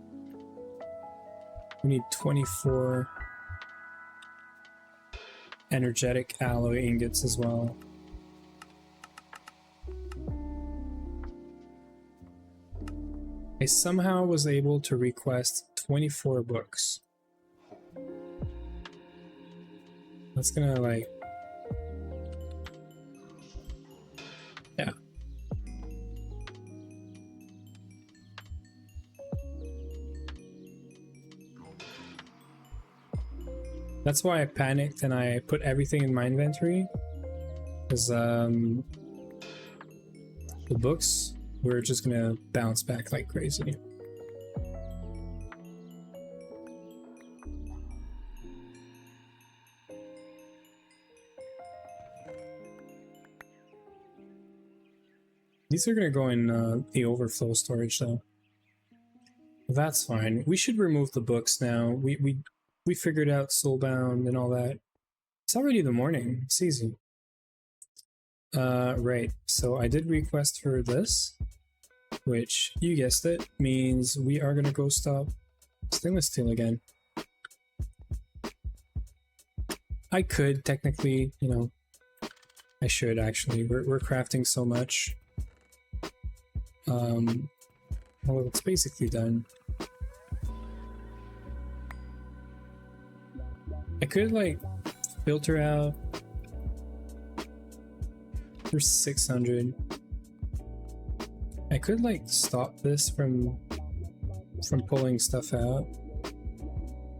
We need 24 energetic alloy ingots as well. I somehow was able to request 24 books. That's gonna like... yeah. That's why I panicked and I put everything in my inventory. Because the books were just gonna bounce back like crazy. These are gonna go in the overflow storage though. That's fine. We should remove the books now. We figured out Soulbound and all that. It's already the morning. It's easy. Right. So I did request for this, which, you guessed it, means we are gonna go stop stainless steel again. I could technically, you know, I should actually. We're crafting so much. Well, it's basically done. I could like filter out for 600. I could like stop this from pulling stuff out.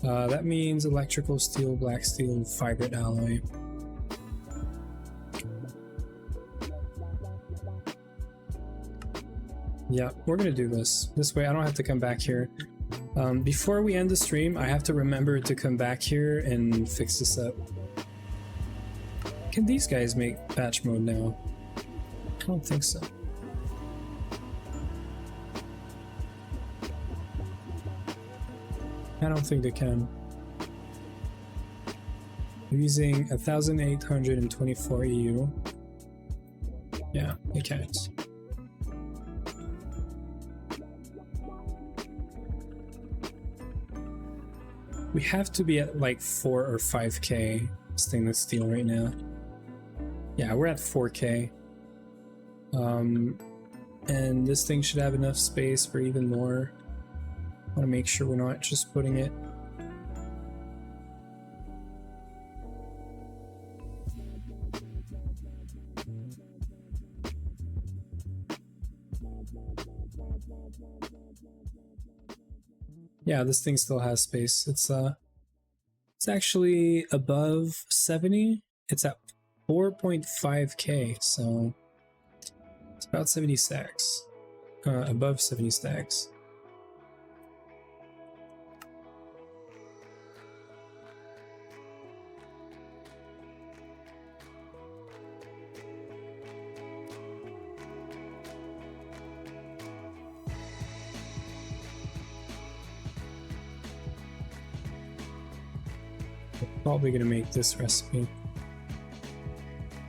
That means electrical steel, black steel, and fibered alloy. Yeah, we're gonna do this. This way I don't have to come back here. Before we end the stream, I have to remember to come back here and fix this up. Can these guys make batch mode now? I don't think so. I don't think they can. I'm using 1824 EU. Yeah, they can't. We have to be at like 4 or 5k stainless steel right now. Yeah, we're at 4k. And this thing should have enough space for even more. I want to make sure we're not just putting it. Yeah, this thing still has space. It's actually above 70. It's at 4.5k, so it's about 70 stacks. Above 70 stacks. Probably gonna make this recipe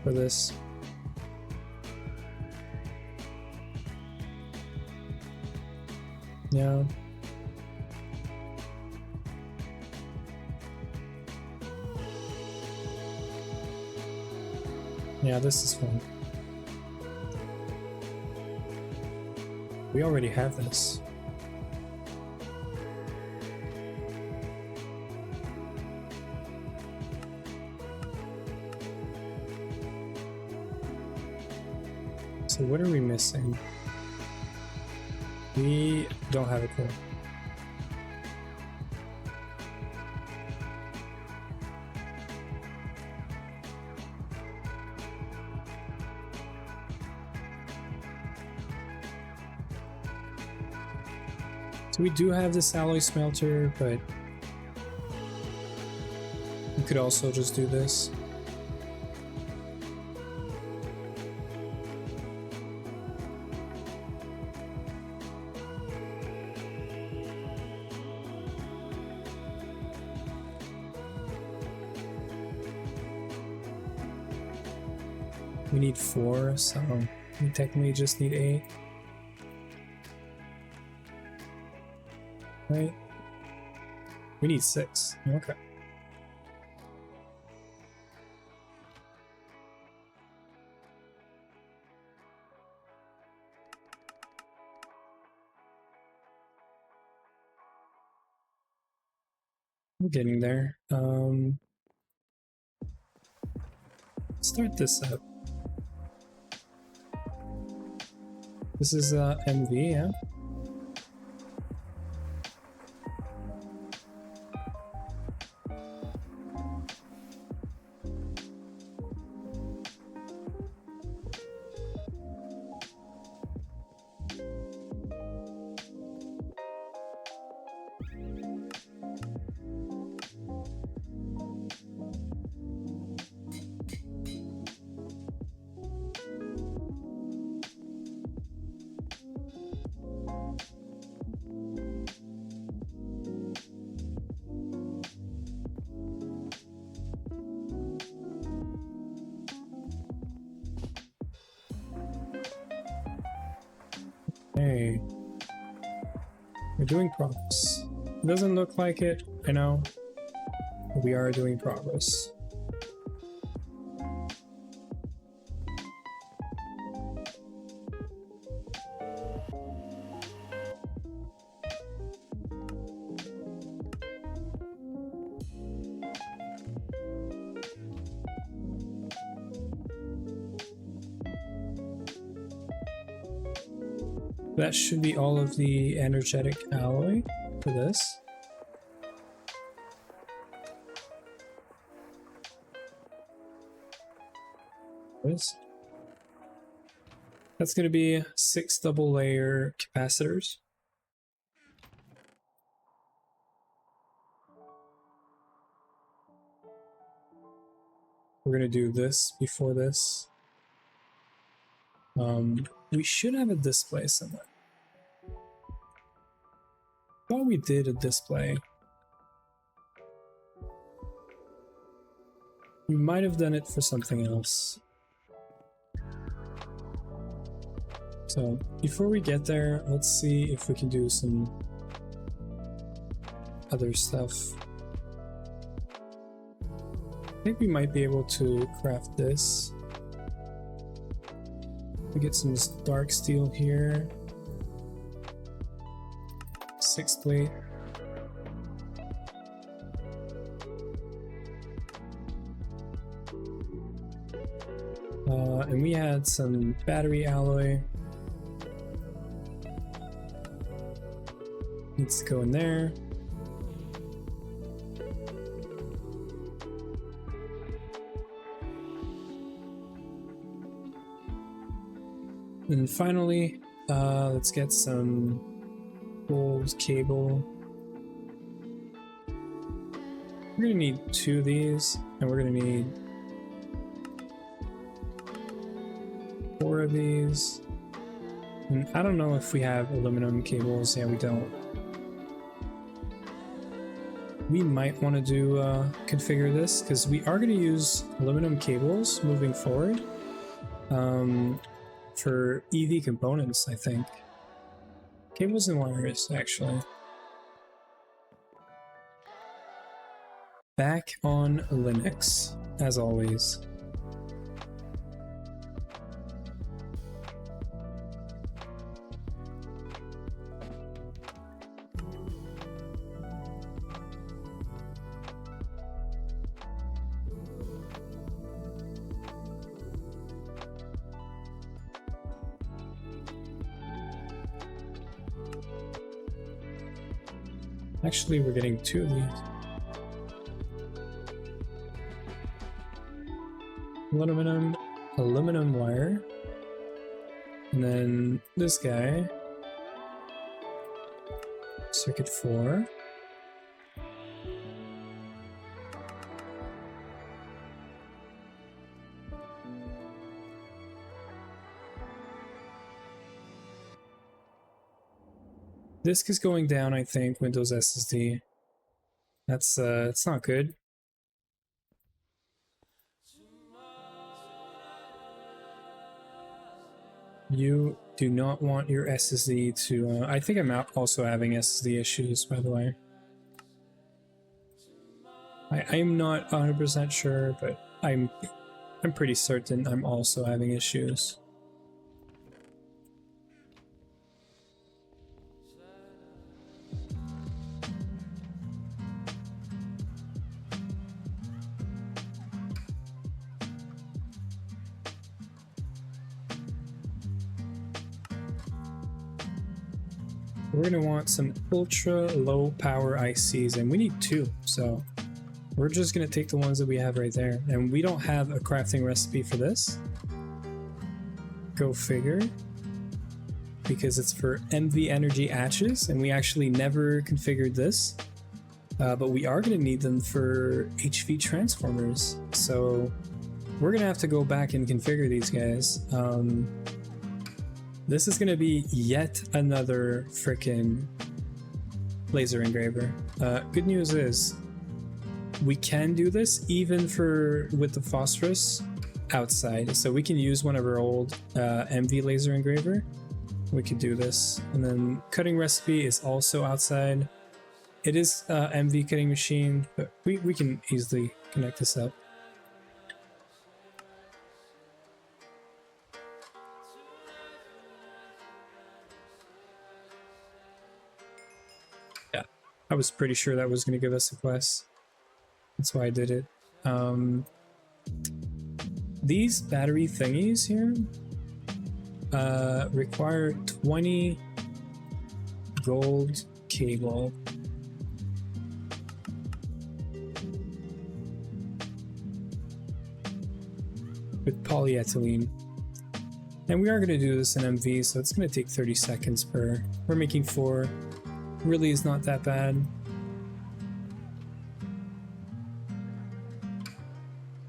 for this. Yeah. Yeah, this is fun. We already have this. So what are we missing? We don't have a core. So we do have this alloy smelter, but we could also just do this. We need 4, so we technically just need 8. Right? We need 6. Okay. We're getting there. Start this up. This is MV, yeah? Hey, we're doing progress. It doesn't look like it, I know, but we are doing progress. That should be all of the energetic alloy for this. That's going to be 6 double layer capacitors. We're going to do this before this. We should have a display somewhere. Thought we did a display. We might have done it for something else. So before we get there, let's see if we can do some other stuff. I think we might be able to craft this. We get some dark steel here. 6 plate. And we had some battery alloy. Needs to go in there. And finally, let's get some old cable. We're gonna need 2 of these, and we're gonna need 4 of these. And I don't know if we have aluminum cables. Yeah, we don't. We might want to do configure this, because we are going to use aluminum cables moving forward for EV components, I think. Cables and wires, actually. Back on Linux, as always. Actually, we're getting 2 of these. Aluminum wire. And then this guy. Circuit 4. Disk is going down, I think, Windows SSD. That's it's not good. You do not want your SSD to I think I'm also having SSD issues, by the way. I'm not 100% sure, but I'm pretty certain I'm also having issues. We're gonna want some ultra low power ICs, and we need 2, so we're just gonna take the ones that we have right there. And we don't have a crafting recipe for this. Go figure. Because it's for MV energy atches, and we actually never configured this. But we are gonna need them for HV transformers. So we're gonna have to go back and configure these guys. This is gonna be yet another frickin' laser engraver. Good news is we can do this even with the phosphorus outside. So we can use one of our old MV laser engraver. We could do this. And then cutting recipe is also outside. It is MV cutting machine, but we can easily connect this up. I was pretty sure that was going to give us a quest. That's why I did it. These battery thingies here require 20 gold cable. With polyethylene. And we are going to do this in MV, so it's going to take 30 seconds per. We're making 4. Really is not that bad.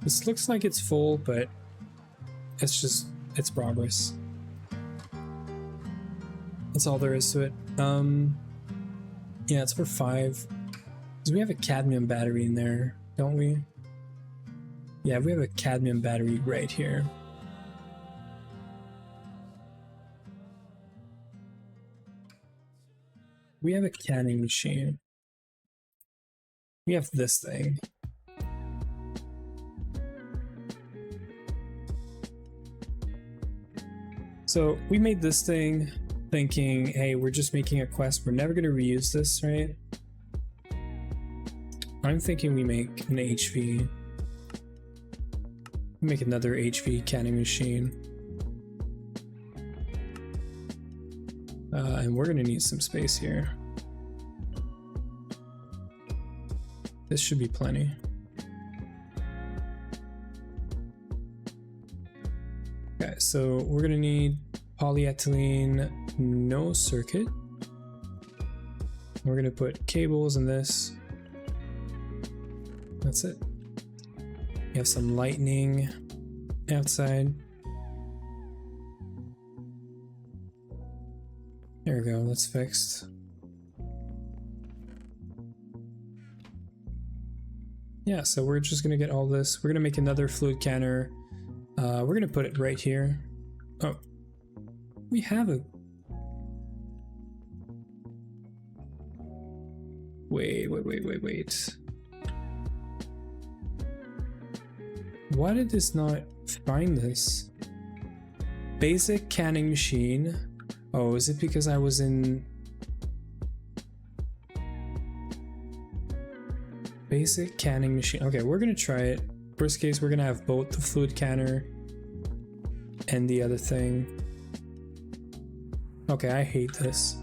This looks like it's full, but it's progress. That's all there is to it. Yeah, it's for 5. Because we have a cadmium battery in there, don't we? Yeah, we have a cadmium battery right here. We have a canning machine. We have this thing. So we made this thing thinking, hey, we're just making a quest. We're never going to reuse this, right? I'm thinking we make an HV. Make another HV canning machine. And we're going to need some space here. This should be plenty. Okay, so we're going to need polyethylene, no circuit. We're going to put cables in this. That's it. We have some lightning outside. There we go, that's fixed. Yeah, so we're just gonna get all this. We're gonna make another fluid canner. We're gonna put it right here. Oh, we have a... Wait. Why did this not find this? Basic canning machine. Oh, is it because I was in... Basic canning machine. Okay, we're gonna try it. Worst case, we're gonna have both the fluid canner and the other thing. Okay, I hate this.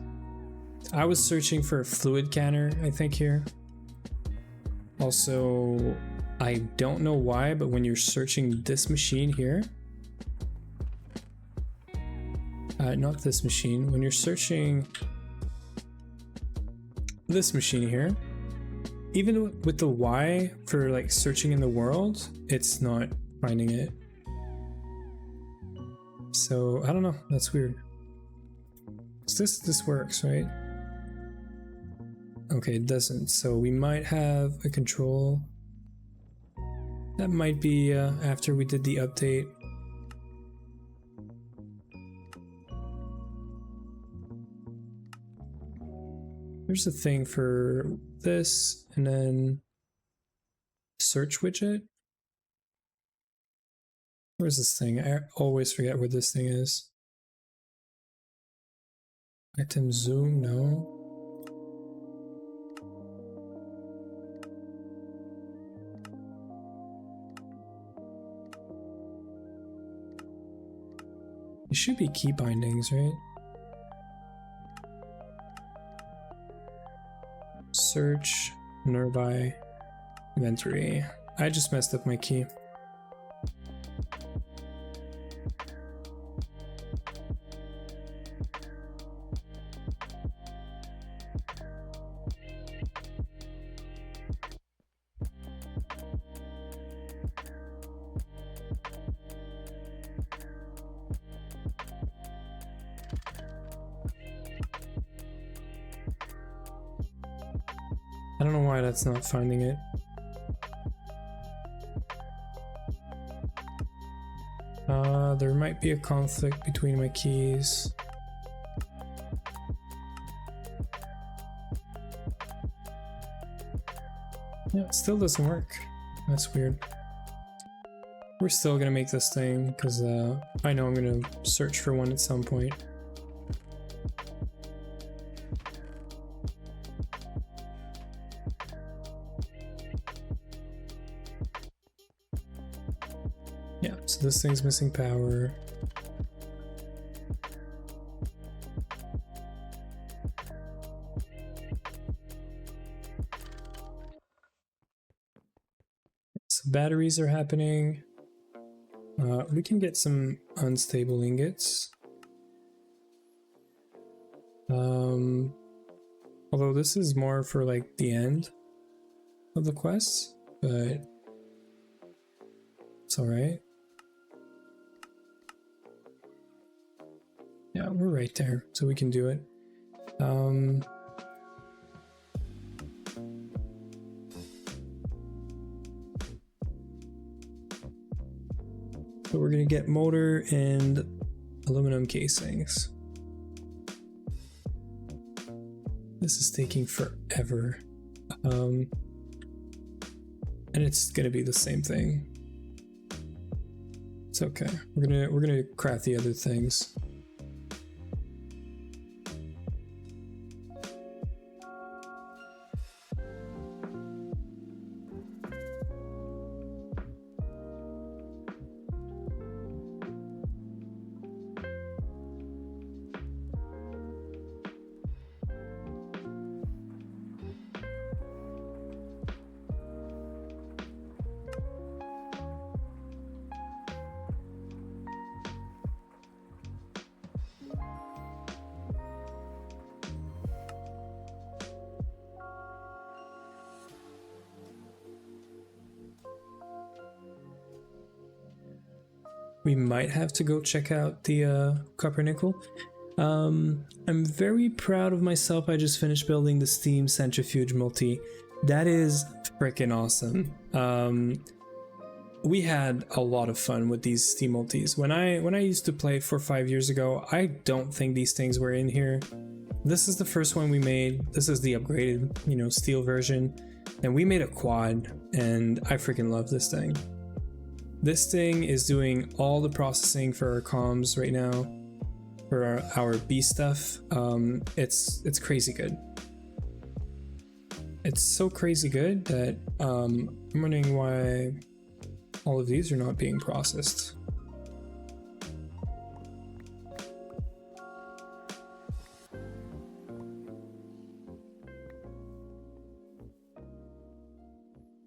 I was searching for a fluid canner, I think, here. Also, I don't know why, but when you're searching this machine here, not this machine, when you're searching this machine here, even with the Y for like searching in the world, it's not finding it. So I don't know, that's weird. So this works, right? Okay, it doesn't. So we might have a control. That might be after we did the update. There's a thing for this, and then search widget. Where's this thing? I always forget where this thing is. Item zoom, no. It should be key bindings, right? Search, nearby, inventory. I just messed up my key. I don't know why that's not finding it. There might be a conflict between my keys. Yeah, it still doesn't work. That's weird. We're still gonna make this thing because I know I'm gonna search for one at some point. Yeah, so this thing's missing power. So batteries are happening. We can get some unstable ingots. Although this is more for like the end of the quest, but it's all right. Yeah, we're right there, so we can do it. So we're gonna get motor and aluminum casings. This is taking forever. And it's gonna be the same thing. It's okay. We're gonna craft the other things. We might have to go check out the copper nickel. I'm very proud of myself. I just finished building the Steam Centrifuge multi. That is freaking awesome. We had a lot of fun with these Steam multis. When I used to play 4 or 5 years ago, I don't think these things were in here. This is the first one we made. This is the upgraded, you know, steel version. And we made a quad, and I freaking love this thing. This thing is doing all the processing for our comms right now, for our B stuff. It's crazy good. It's so crazy good that I'm wondering why all of these are not being processed.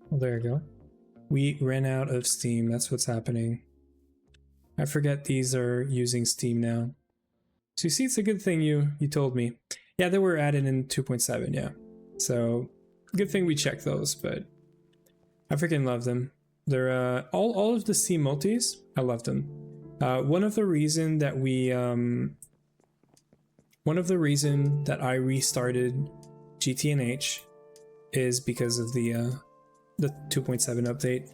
Well, there you go. We ran out of Steam, that's what's happening. I forget these are using Steam now. So you see, it's a good thing you told me. Yeah, they were added in 2.7, yeah. So good thing we checked those, but I freaking love them. They're all of the C multis, I love them. One of the reason that I restarted GTNH is because of the 2.7 update.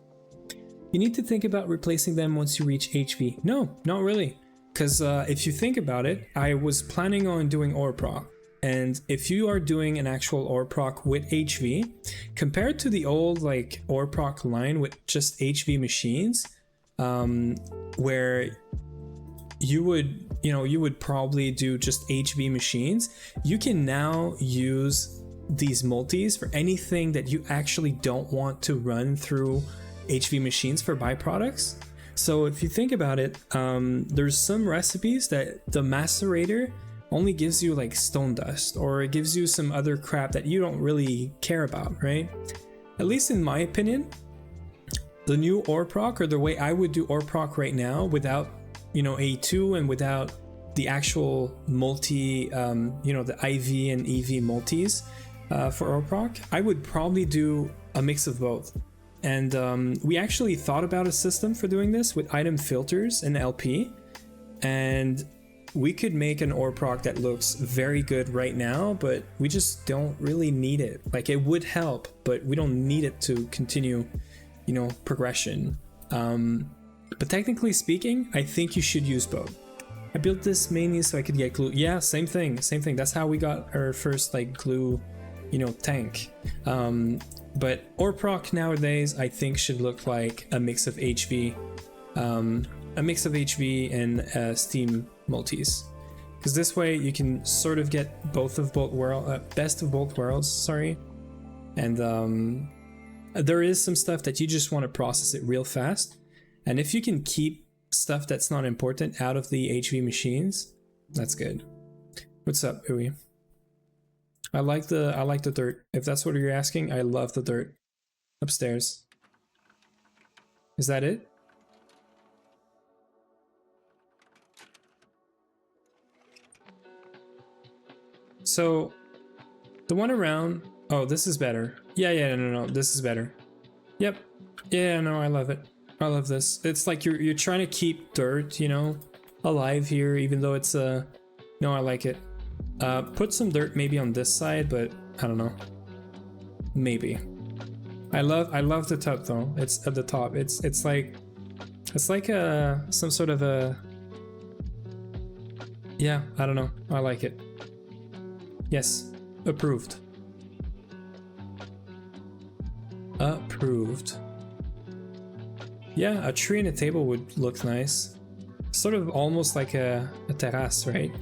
You need to think about replacing them once you reach HV. No, not really. Because if you think about it, I was planning on doing ore proc. And if you are doing an actual ore proc with HV, compared to the old like ore proc line with just HV machines, where you would probably do just HV machines, you can now use these multis for anything that you actually don't want to run through HV machines for byproducts. So if you think about it, there's some recipes that the macerator only gives you like stone dust, or it gives you some other crap that you don't really care about, right? At least in my opinion, the new ore proc, or the way I would do ore proc right now without, A2 and without the actual multi, the IV and EV multis for ore proc, I would probably do a mix of both. And we actually thought about a system for doing this with item filters and LP, and we could make an ore proc that looks very good right now, but we just don't really need it. Like, it would help, but we don't need it to continue, progression. But technically speaking, I think you should use both. I built this mainly so I could get glue. Yeah, same thing. That's how we got our first like glue, tank. But ore proc nowadays, I think, should look like a mix of HV, and Steam multis, because this way you can sort of get best of both worlds. Sorry, and there is some stuff that you just want to process it real fast, and if you can keep stuff that's not important out of the HV machines, that's good. What's up, Uwe? I like the dirt. If that's what you're asking, I love the dirt upstairs. Is that it? So the one around, oh, this is better. Yeah, no, this is better. Yep. Yeah, no, I love it. I love this. It's like you're trying to keep dirt, alive here, even though it's no, I like it. Put some dirt maybe on this side, but I don't know. Maybe. I love the top though. It's at the top. It's like some sort of a, yeah, I don't know. I like it. Yes, approved. Approved. Yeah, a tree and a table would look nice. Sort of almost like a terrace, right?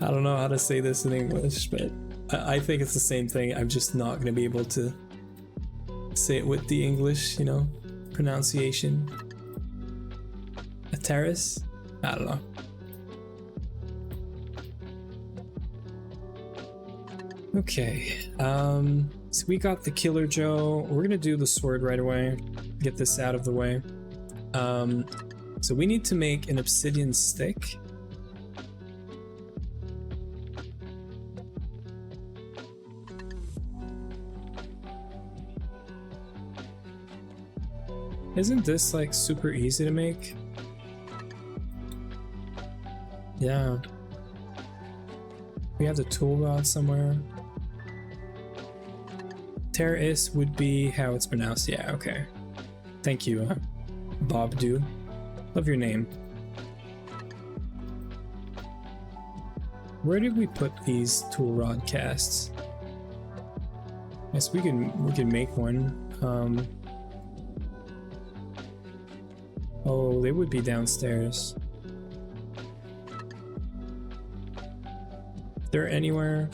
I don't know how to say this in English, but I think it's the same thing. I'm just not going to be able to say it with the English, pronunciation. A terrace? I don't know. Okay, so we got the Killer Joe. We're gonna do the sword right away. Get this out of the way. So we need to make an obsidian stick. Isn't this like super easy to make? Yeah. We have the tool rod somewhere. Terrace would be how it's pronounced. Yeah, okay. Thank you, Bob dude. Love your name. Where did we put these tool rod casts? Yes, we can make one. Oh, they would be downstairs. They're anywhere.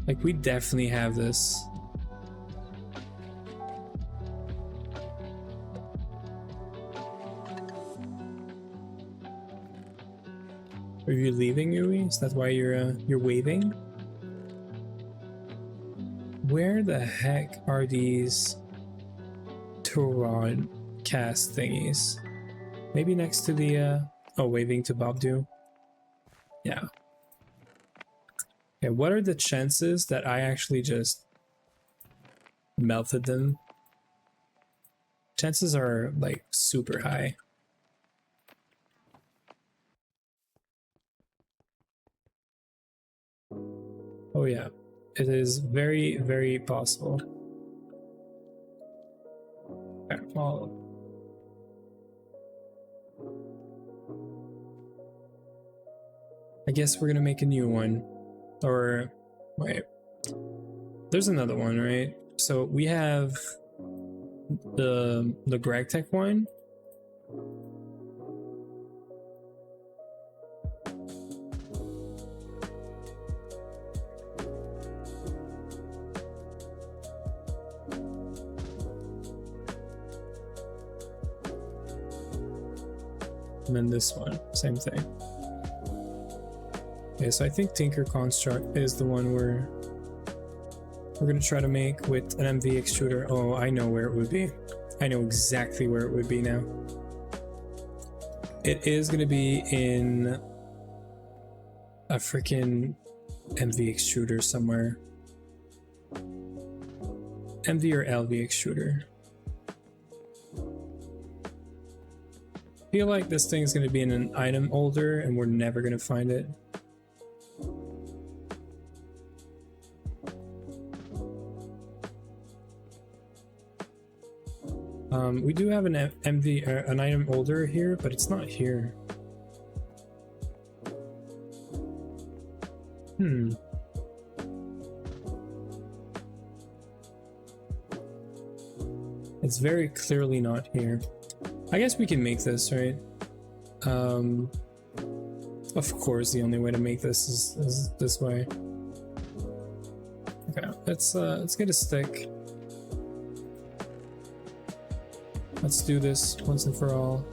Like, we definitely have this. Are you leaving, Yui? Is that why you're waving? Where the heck are these tool rod cast thingies? Maybe next to the oh, waving to Bob do. Yeah. Okay, what are the chances that I actually just melted them? Chances are like super high. Oh yeah, it is very, very possible. Okay, well, I guess we're gonna make a new one. Or wait, there's another one, right? So we have the GregTech one. And then this one, same thing. Okay, so I think Tinker Construct is the one we're gonna try to make with an MV extruder. Oh, I know where it would be. I know exactly where it would be now. It is gonna be in a freaking MV extruder somewhere. MV or LV extruder. I feel like this thing's gonna be in an item holder and we're never gonna find it. We do have an MV, an item holder here, but it's not here. It's very clearly not here. I guess we can make this, right? Of course, the only way to make this is this way. Okay, let's get a stick. Let's do this once and for all.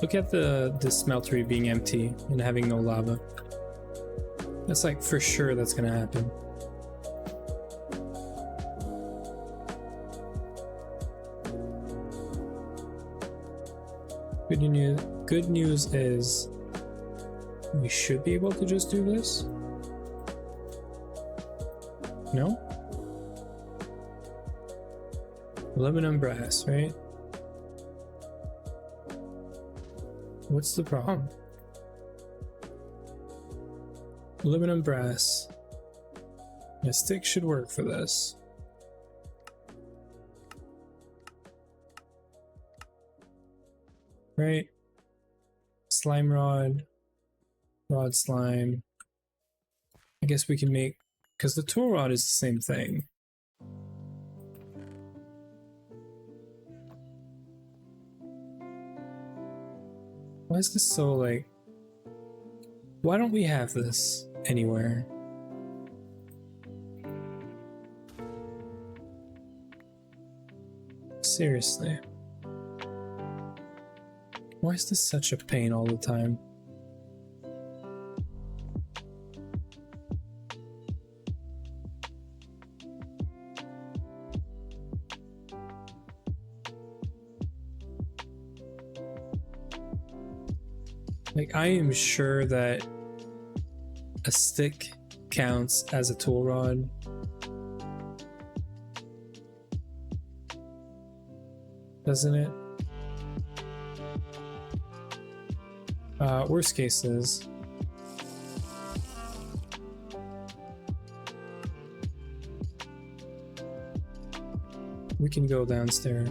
Look at the smeltery being empty and having no lava. That's like for sure that's gonna happen. Good news is we should be able to just do this. No? Aluminum brass, right? What's the problem? Aluminum brass. A stick should work for this. Right? Slime rod. Rod slime. I guess we can make... because the tool rod is the same thing. Why is this so like... why don't we have this anywhere? Seriously. Why is this such a pain all the time? Like, I am sure that a stick counts as a tool rod. Doesn't it? Worst cases. We can go downstairs.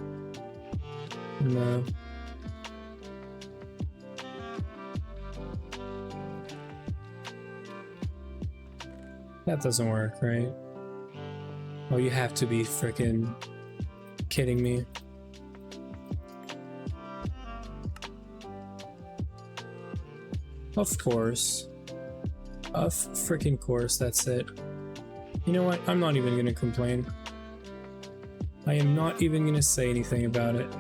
No. That doesn't work, right? Oh, you have to be freaking kidding me. Of course. Of freaking course, that's it. You know what? I'm not even gonna complain. I am not even gonna say anything about it.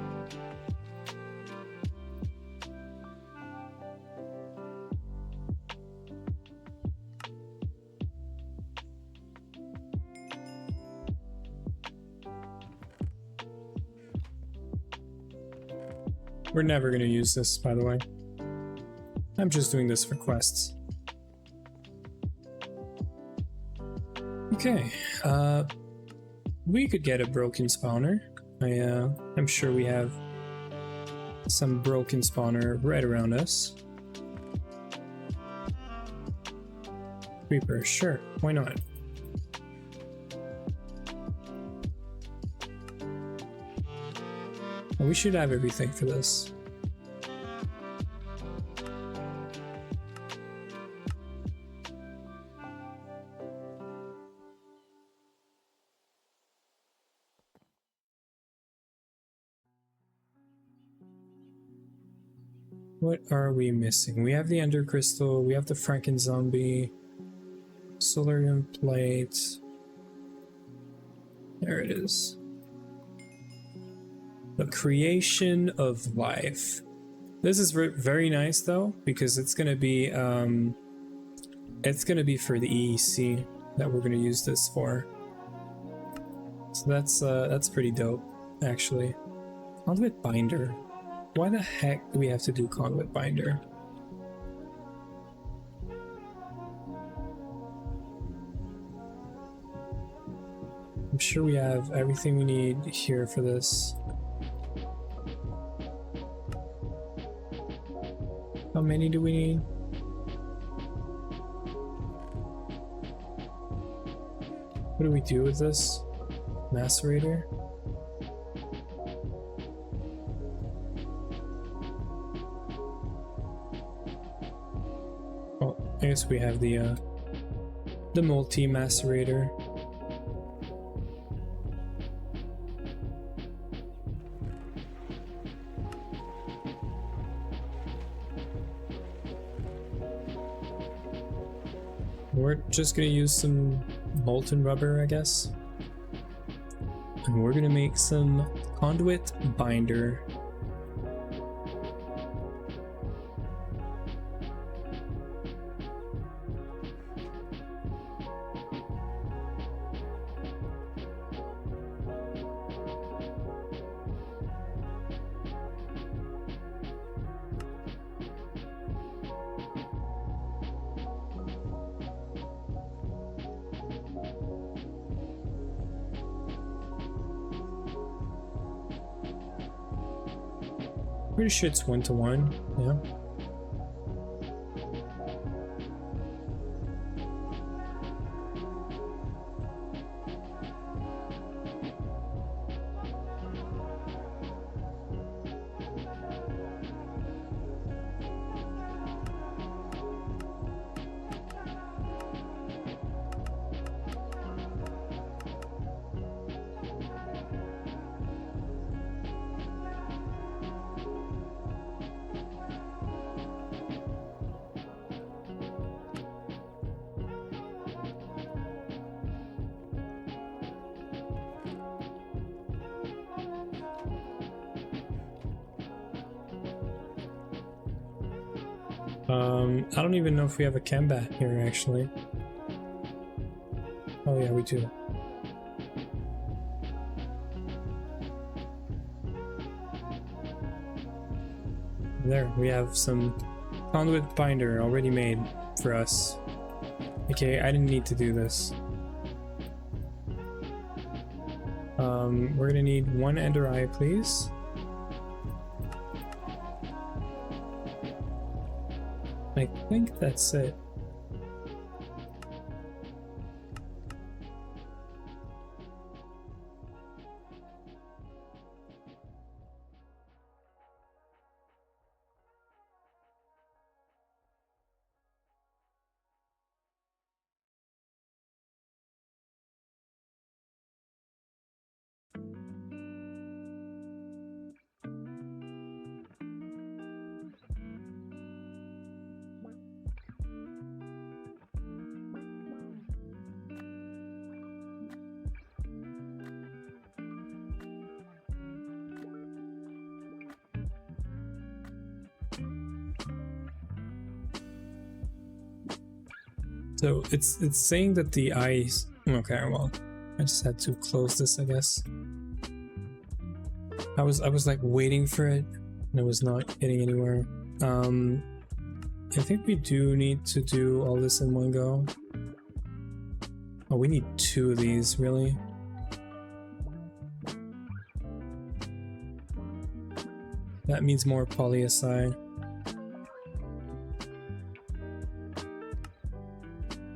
We're never gonna use this, by the way. I'm just doing this for quests. Okay, we could get a broken spawner. I'm sure we have some broken spawner right around us. Reaper, sure, why not? Well, we should have everything for this. What are we missing? We have the Ender Crystal, we have the Franken Zombie, Solarium Plate. There it is. The Creation of Life. This is very nice though, because it's gonna be for the EEC that we're gonna use this for. So that's pretty dope, actually. Conduit Binder. Why the heck do we have to do Conduit Binder? I'm sure we have everything we need here for this. How many do we need? What do we do with this? Macerator? I guess we have the multi-macerator. We're just gonna use some molten rubber, I guess. And we're gonna make some conduit binder. Pretty sure it's 1-to-1, yeah. I don't even know if we have a Combat here, actually. Oh yeah, we do. There, we have some conduit binder already made for us. Okay, I didn't need to do this. We're gonna need 1 Ender Eye, please. I think that's it. So it's saying that the eyes. Okay, well, I just had to close this, I guess. I was like waiting for it and it was not getting anywhere. I think we do need to do all this in one go. Oh, we need 2 of these, really? That means more polyacid.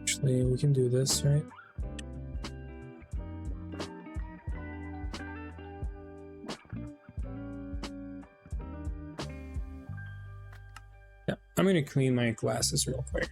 Actually, we can do this, right? Yeah, I'm gonna clean my glasses real quick.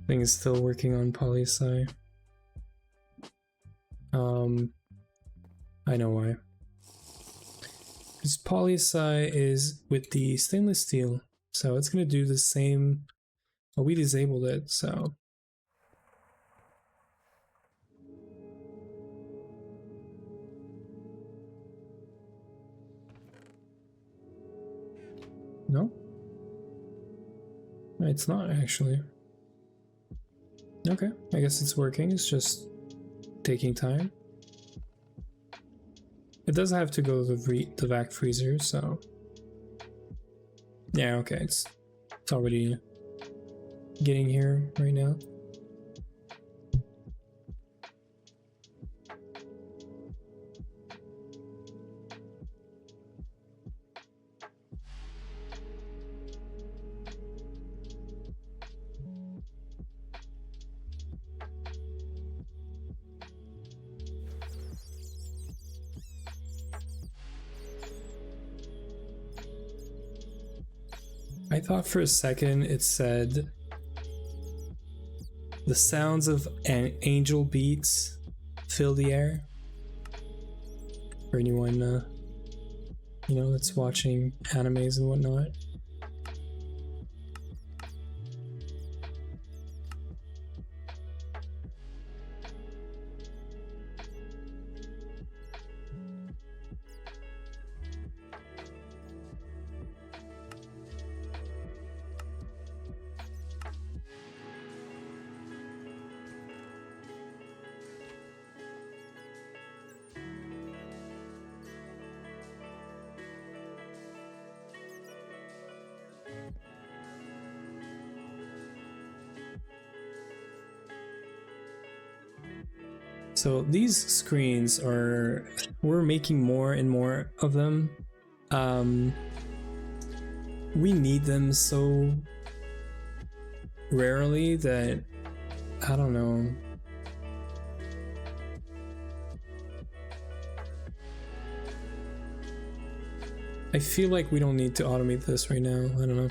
Thing is still working on polysci. I know why. Because polysci is with the stainless steel, so it's gonna do the same. Well, we disabled it, so. No? It's not actually. Okay, I guess it's working, it's just taking time. It does have to go to the vac freezer, so. Yeah, okay, it's already getting here right now. I thought for a second it said the sounds of angel beats fill the air. For anyone, you know, that's watching animes and whatnot. So these screens are, we're making more and more of them. We need them so rarely that, I don't know. I feel like we don't need to automate this right now, I don't know.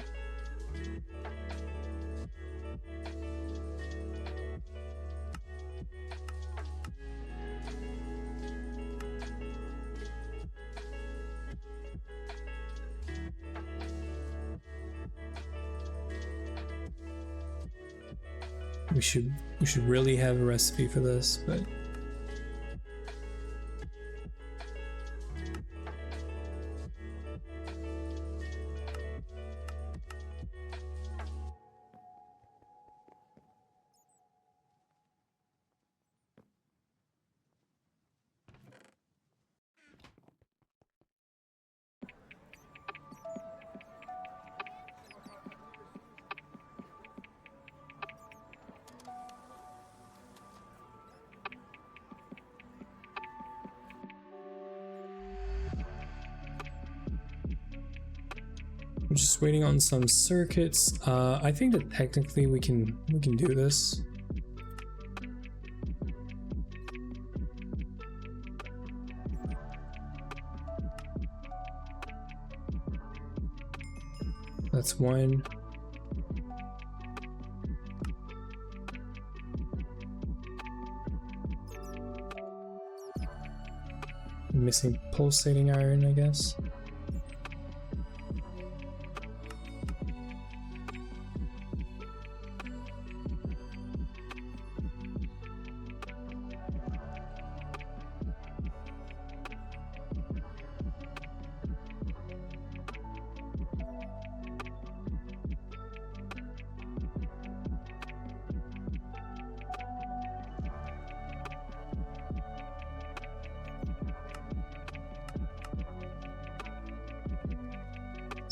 We should really have a recipe for this, but I'm just waiting on some circuits. I think that technically we can do this. That's one. Missing pulsating iron, I guess.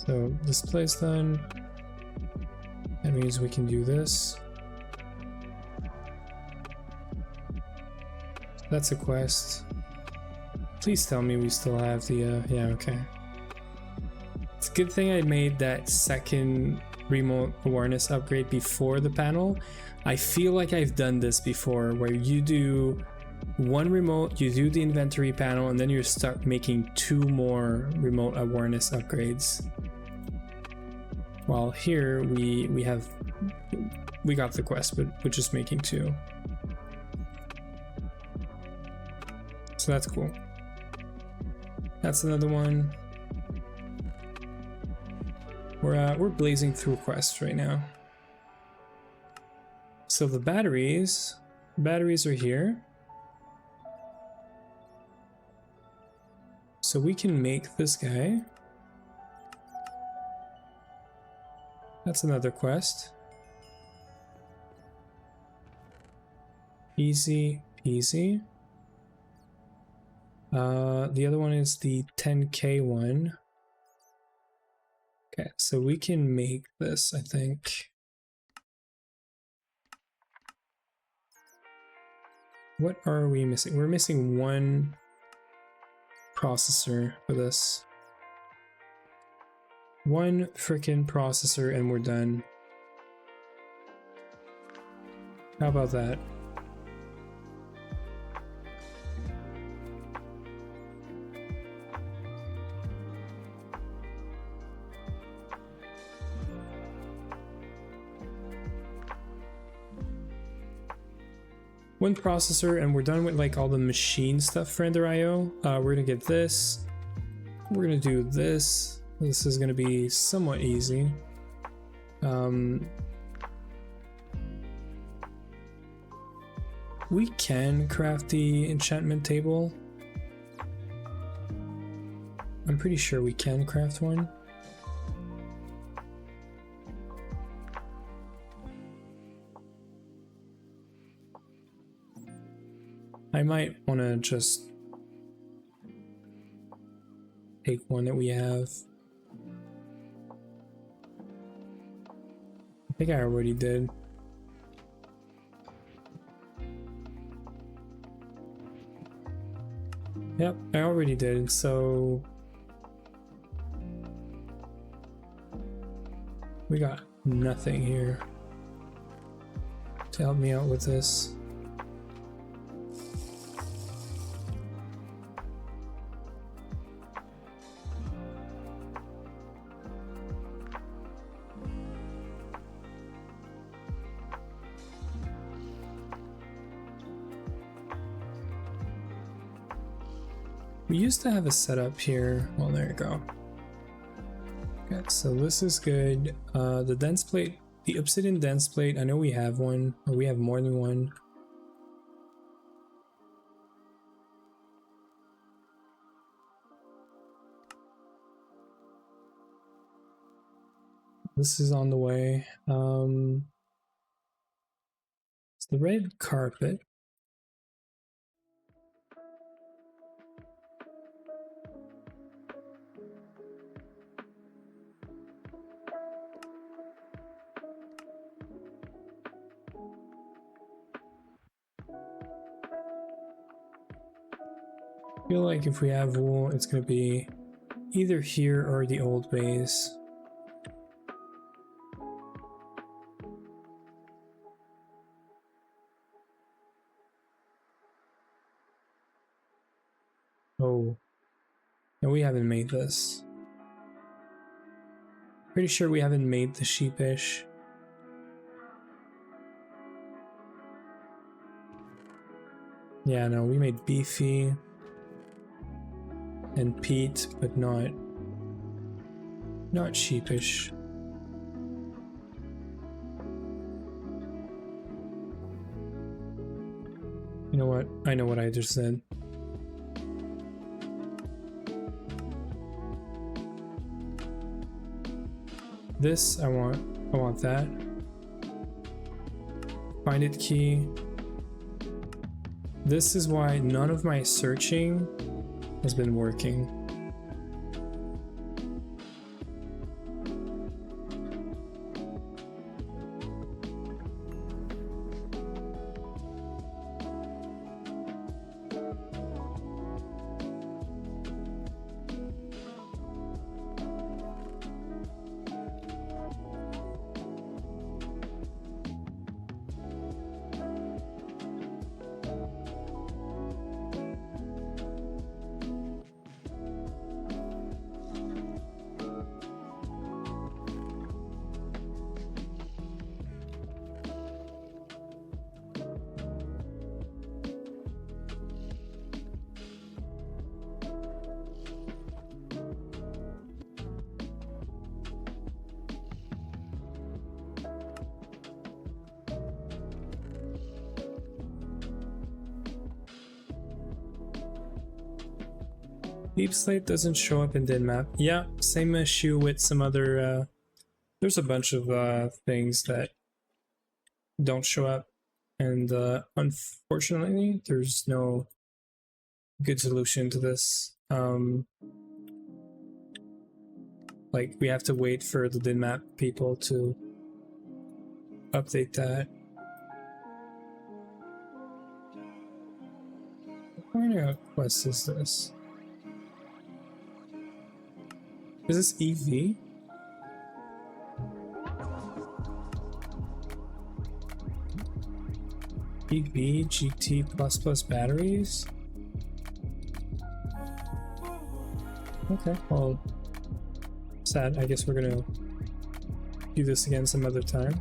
So display's done. That means we can do this. That's a quest. Please tell me we still have the, yeah, okay. It's a good thing I made that second remote awareness upgrade before the panel. I feel like I've done this before, where you do one remote, you do the inventory panel, and then you start making 2 more remote awareness upgrades. While here we got the quest, but we're just making 2. So that's cool. That's another one. We're blazing through quests right now. So the batteries are here. So we can make this guy. That's another quest. Easy peasy. The other one is the 10K one. Okay, so we can make this, I think. What are we missing? We're missing one processor for this. One freaking processor and we're done. How about that? One processor and we're done with like all the machine stuff for Ender IO. We're gonna get this. We're gonna do this. This is gonna be somewhat easy. We can craft the enchantment table. I'm pretty sure we can craft one. I might want to just take one that we have. I think I already did. Yep, I already did, so we got nothing here to help me out with this. We used to have a setup here. Well, there you go. Okay, so this is good. The dense plate The obsidian dense plate, I know we have one, or we have more than one. This is on the way. It's the red carpet. I feel like if we have wool, it's gonna be either here or the old base. Oh, no, we haven't made this. Pretty sure we haven't made the sheepish. Yeah, no, we made beefy and Pete, but not sheepish. You know what? I know what I just said. This I want that. Find it key. This is why none of my searching has been working. Deep Slate doesn't show up in DinMap. Yeah, same issue with some other, there's a bunch of things that don't show up, and unfortunately there's no good solution to this. Like, we have to wait for the DinMap people to update that. What kind of quest is this? Is this EV? EV GT++ batteries? Okay, well, sad. I guess we're gonna do this again some other time.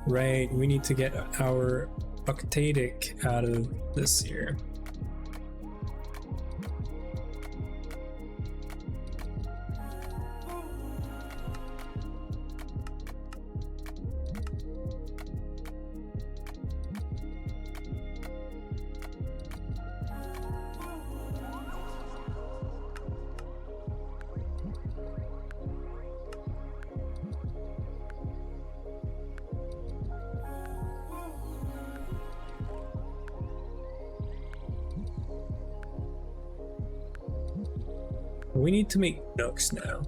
Right, we need to get our octadic out of this here. We need to make nooks now.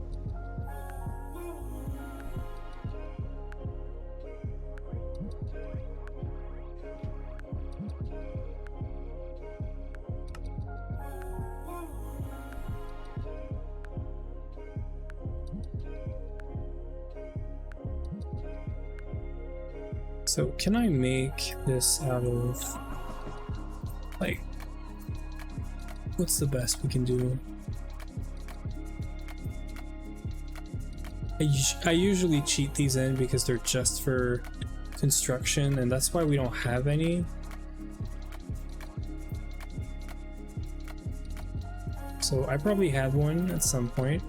So can I make this out of, like, what's the best we can do? I usually cheat these in because they're just for construction, and that's why we don't have any. So I probably had one at some point.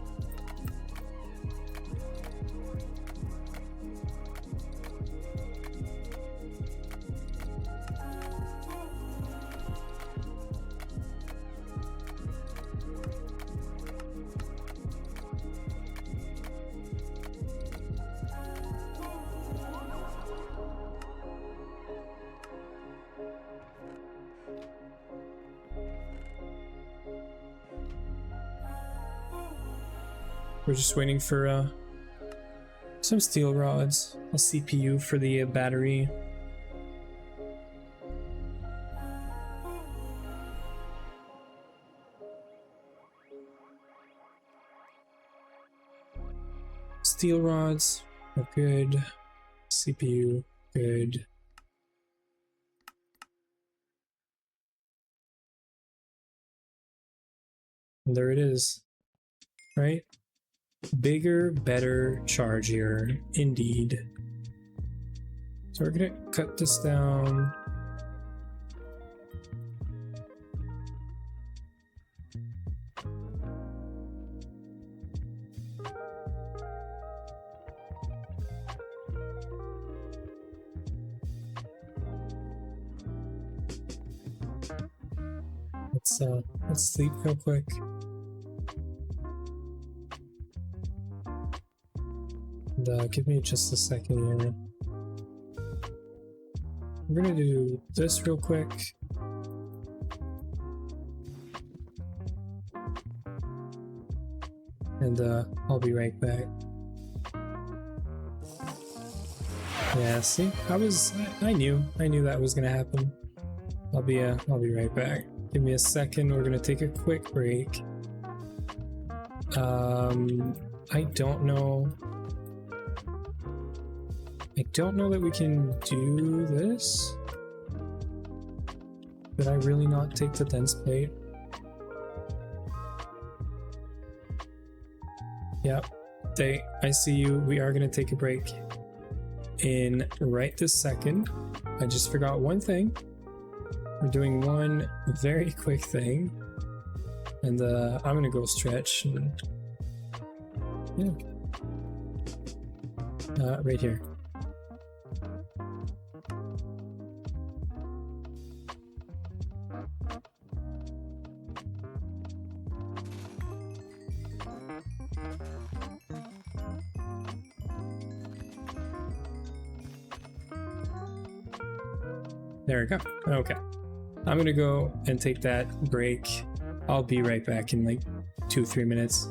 we're just waiting for some steel rods, a CPU for the battery. Steel rods are good. CPU, good. And there it is, right? Bigger, better, chargier, indeed. So we're gonna cut this down. Let's sleep real quick. And, give me just a second here. We're gonna do this real quick. And I'll be right back. Yeah, see, I knew that was gonna happen. I'll be right back. Give me a second. We're gonna take a quick break. I don't know that we can do this. Did I really not take the dense plate? Yep. I see you. We are gonna take a break in right this second. I just forgot one thing. We're doing one very quick thing, and I'm gonna go stretch. And, yeah. Right here. There we go. Okay. I'm gonna go and take that break. I'll be right back in like 2-3 minutes.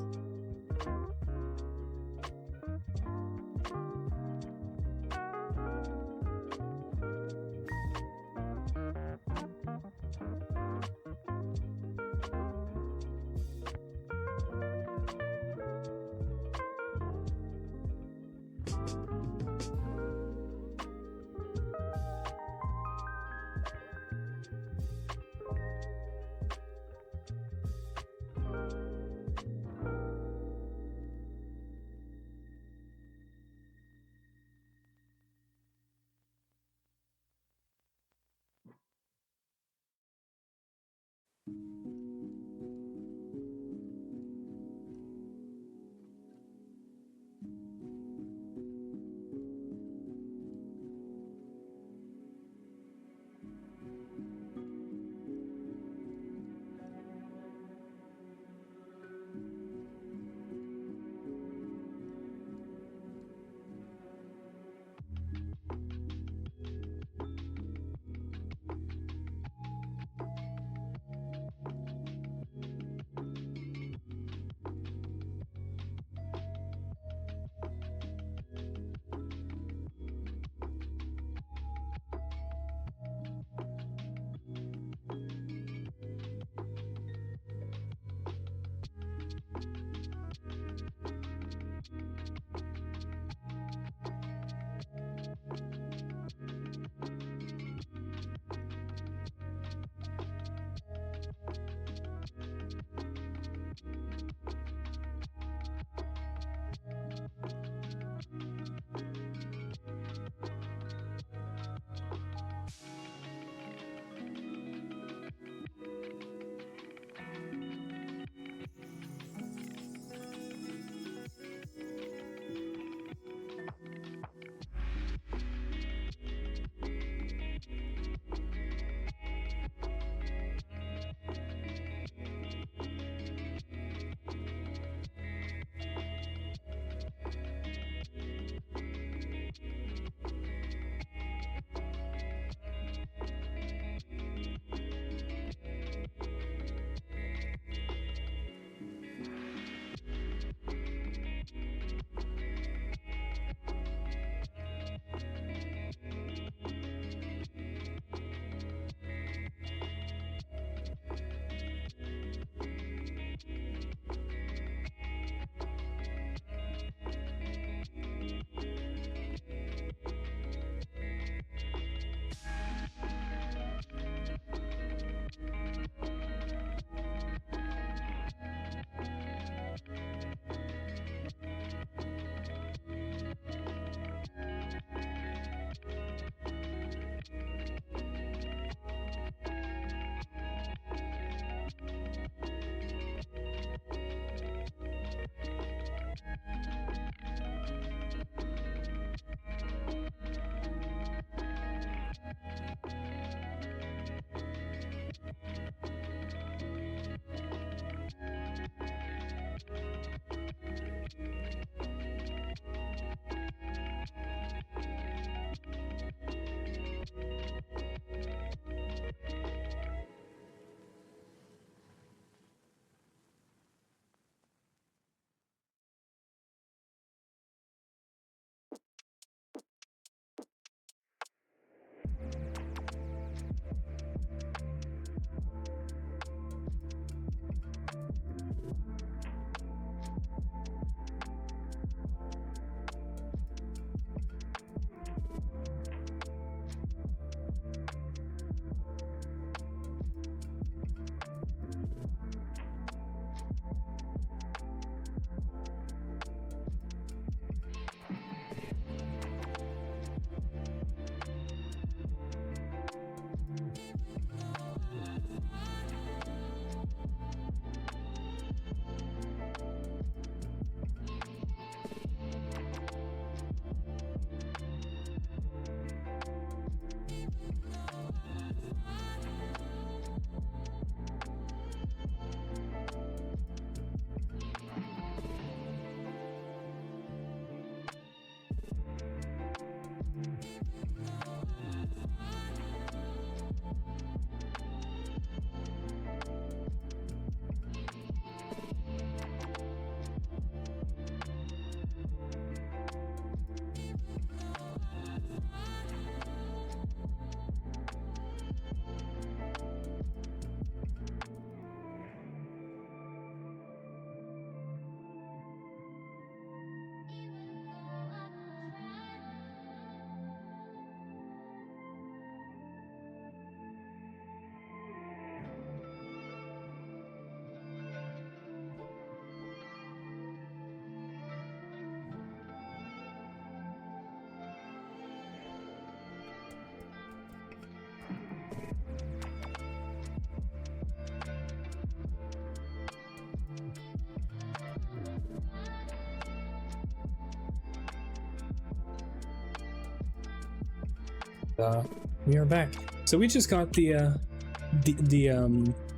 We are back. So we just got the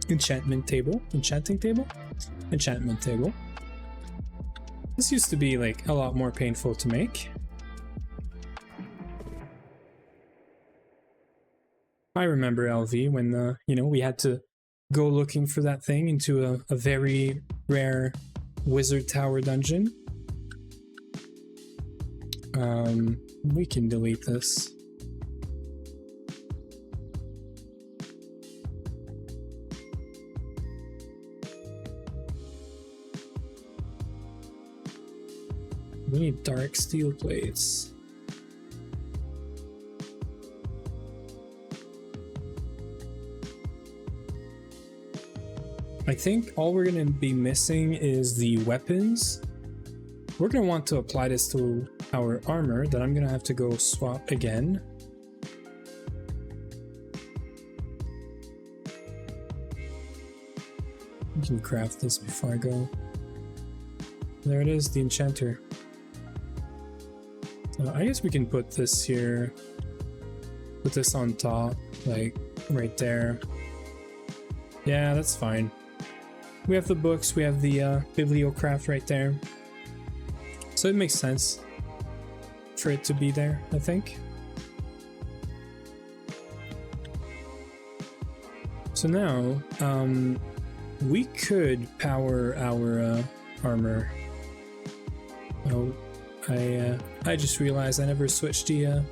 enchantment table. This used to be like a lot more painful to make. I remember LV when you know, we had to go looking for that thing into a very rare wizard tower dungeon. We can delete this. We need dark steel plates. I think all we're going to be missing is the weapons. We're going to want to apply this to our armor, that I'm going to have to go swap again. I can craft this before I go. There it is, the enchanter. I guess we can put this here, put this on top, like right there. Yeah, that's fine. We have the books, we have the bibliocraft right there. So it makes sense for it to be there, I think. So now, we could power our armor. Oh, I just realized I never switched the I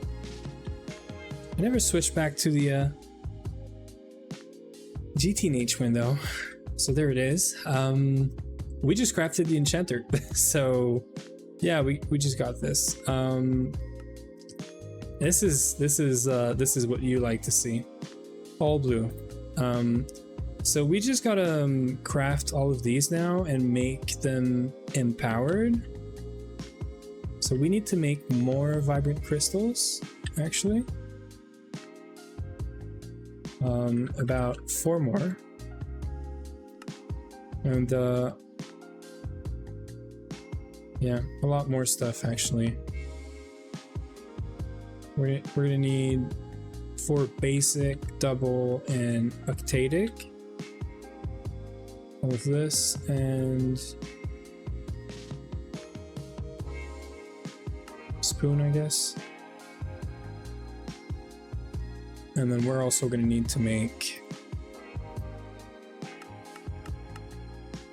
never switched back to the GTNH window. So there it is. We just crafted the enchanter. So yeah, we just got this. This is what you like to see. All blue. So we just gotta craft all of these now and make them empowered. So we need to make more vibrant crystals, actually. About 4 more. And yeah, a lot more stuff actually. We're gonna need 4 basic, double, and octadic. All of this, and spoon, I guess. And then we're also going to need to make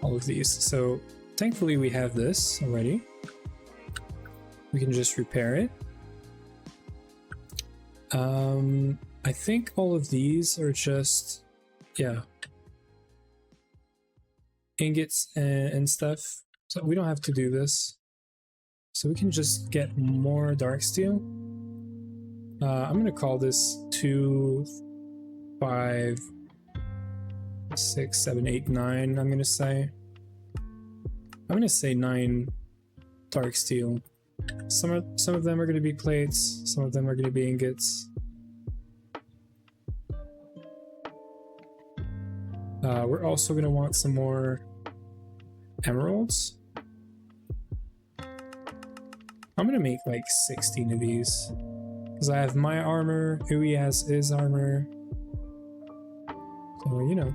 all of these. So thankfully we have this already. We can just repair it. I think all of these are just, yeah, ingots and stuff. So we don't have to do this. So we can just get more dark steel. I'm gonna call this 2, 5, 6, 7, 8, 9. I'm gonna say 9 dark steel. Some of them are gonna be plates. Some of them are gonna be ingots. We're also gonna want some more emeralds. I'm gonna make like 16 of these. Because I have my armor, Ui has his armor. So, you know.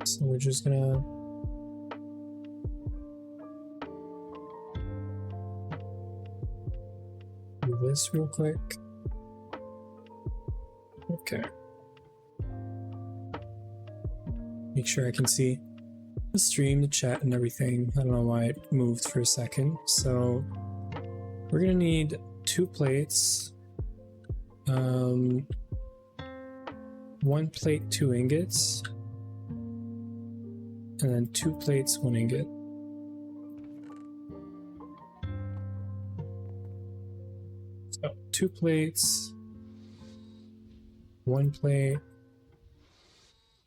So we're just gonna do this real quick. Okay. Make sure I can see the stream, the chat, and everything. I don't know why it moved for a second. So we're gonna need 2 plates. 1 plate, 2 ingots. And then 2 plates, 1 ingot. So 2 plates, 1 plate,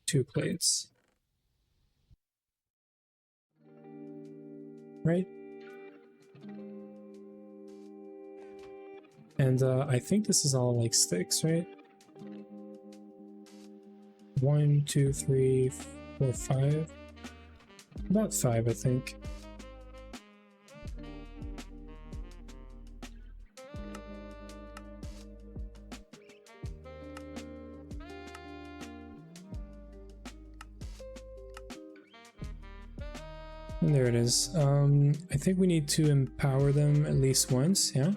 2 plates. right? And I think this is all like sticks, right? 1, 2, 3, 4, 5. About 5, I think. And there it is. I think we need to empower them at least once, yeah?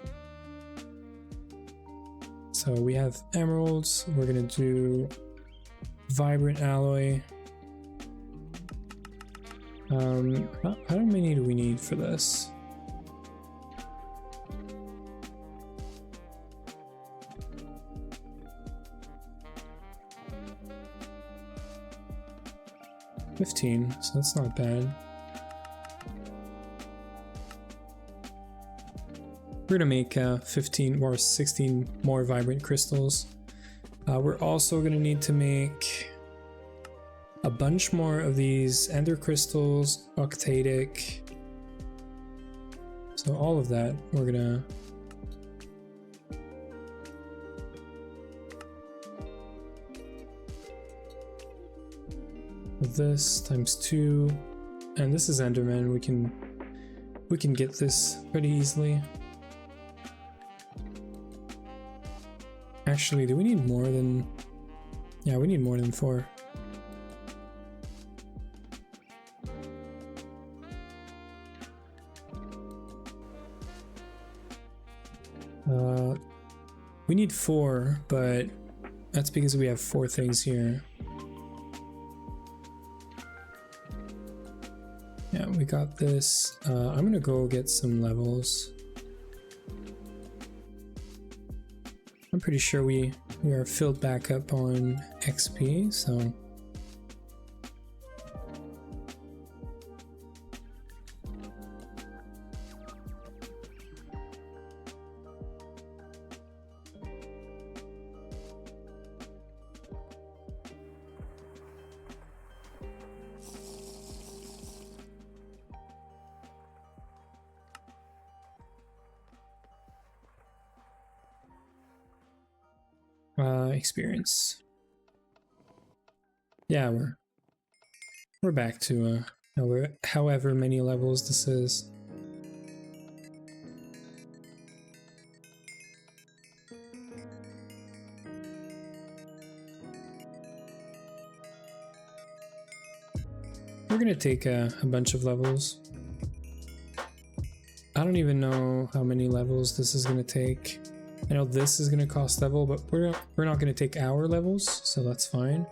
So we have emeralds, we're gonna do vibrant alloy. How many do we need for this? $15, so that's not bad. We're gonna make 15 or 16 more vibrant crystals. We're also gonna need to make a bunch more of these ender crystals, octadic. So all of that, we're gonna this times 2, and this is Enderman. We can get this pretty easily. Actually, do we need more than... Yeah, we need more than 4. We need 4, but that's because we have 4 things here. Yeah, we got this. I'm gonna go get some levels. I'm pretty sure we are filled back up on XP, so... experience. Yeah, we're back to however many levels this is. We're gonna take a bunch of levels. I don't even know how many levels this is gonna take. I know this is gonna cost level, but we're not gonna take our levels, so that's fine.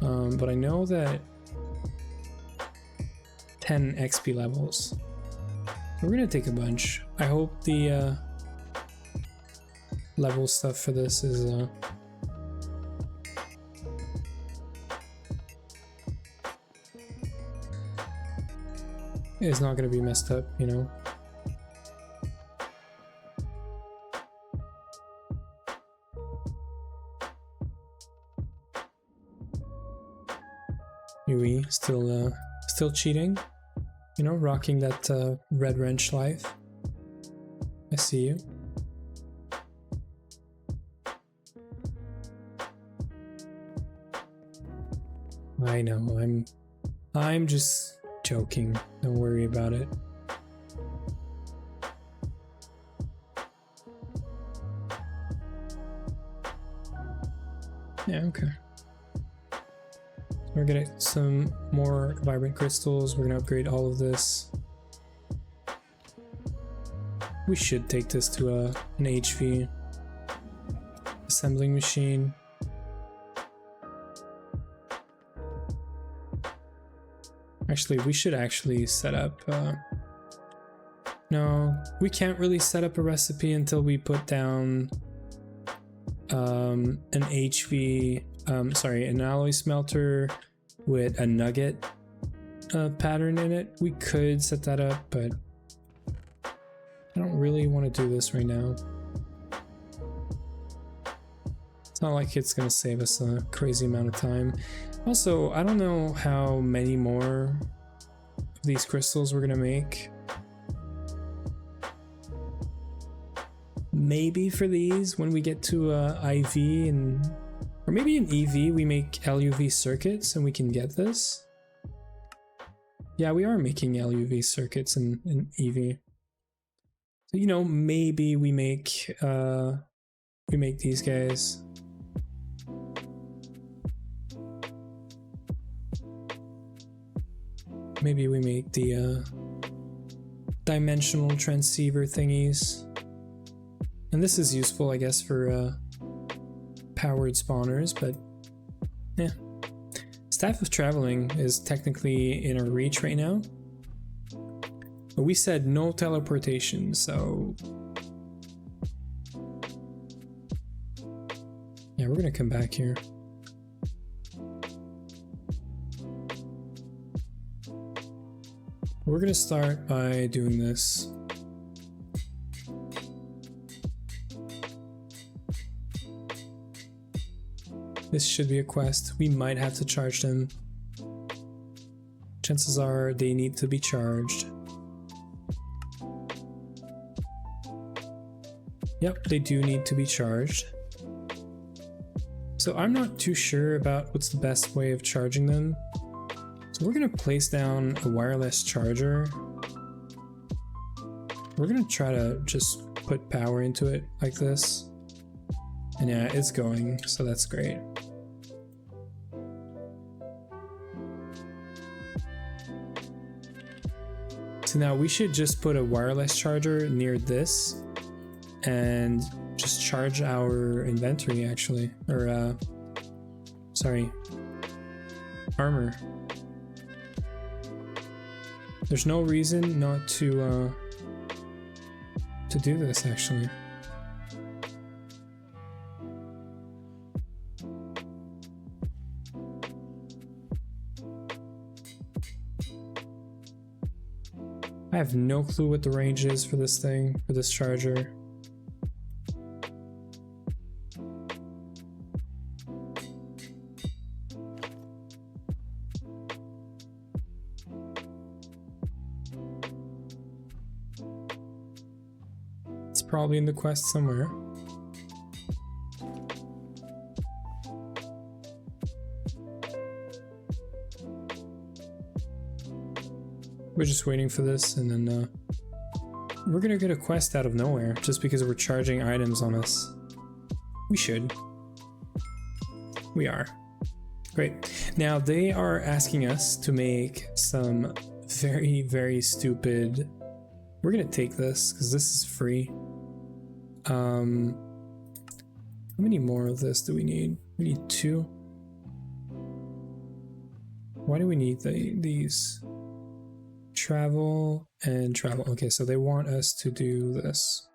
But I know that 10 XP levels. We're gonna take a bunch. I hope the level stuff for this is not gonna be messed up, you know. Yui still cheating, you know, rocking that red wrench life. I see you. I know, I'm just joking. Don't worry about it. Yeah, okay. We're gonna get some more vibrant crystals. We're gonna upgrade all of this. We should take this to an HV assembling machine. Actually, we should actually set up... no, we can't really set up a recipe until we put down an HV... sorry, an alloy smelter with a nugget pattern in it. We could set that up, but I don't really want to do this right now. It's not like it's gonna save us a crazy amount of time. Also, I don't know how many more these crystals we're gonna make. Maybe for these, when we get to IV and, or maybe in EV we make LUV circuits and we can get this. Yeah, we are making LUV circuits in EV. So, you know, maybe we make these guys. Maybe we make the dimensional transceiver thingies. And this is useful, I guess, for powered spawners, but yeah. Staff of Traveling is technically in our reach right now. But we said no teleportation, so yeah, we're gonna come back here. We're gonna start by doing this. This should be a quest. We might have to charge them. Chances are they need to be charged. Yep, they do need to be charged. So I'm not too sure about what's the best way of charging them. So we're gonna place down a wireless charger. We're gonna try to just put power into it like this. And yeah, it's going, so that's great. So now we should just put a wireless charger near this and just charge our inventory actually, or sorry, armor. There's no reason not to do this actually. I have no clue what the range is for this thing, for this charger. It's probably in the quest somewhere. We're just waiting for this, and then we're gonna get a quest out of nowhere just because we're charging items on us. We should. We are. Great. Now they are asking us to make some very, very stupid... We're gonna take this because this is free. How many more of this do we need? We need 2. Why do we need these? Travel and travel. Okay, so they want us to do this.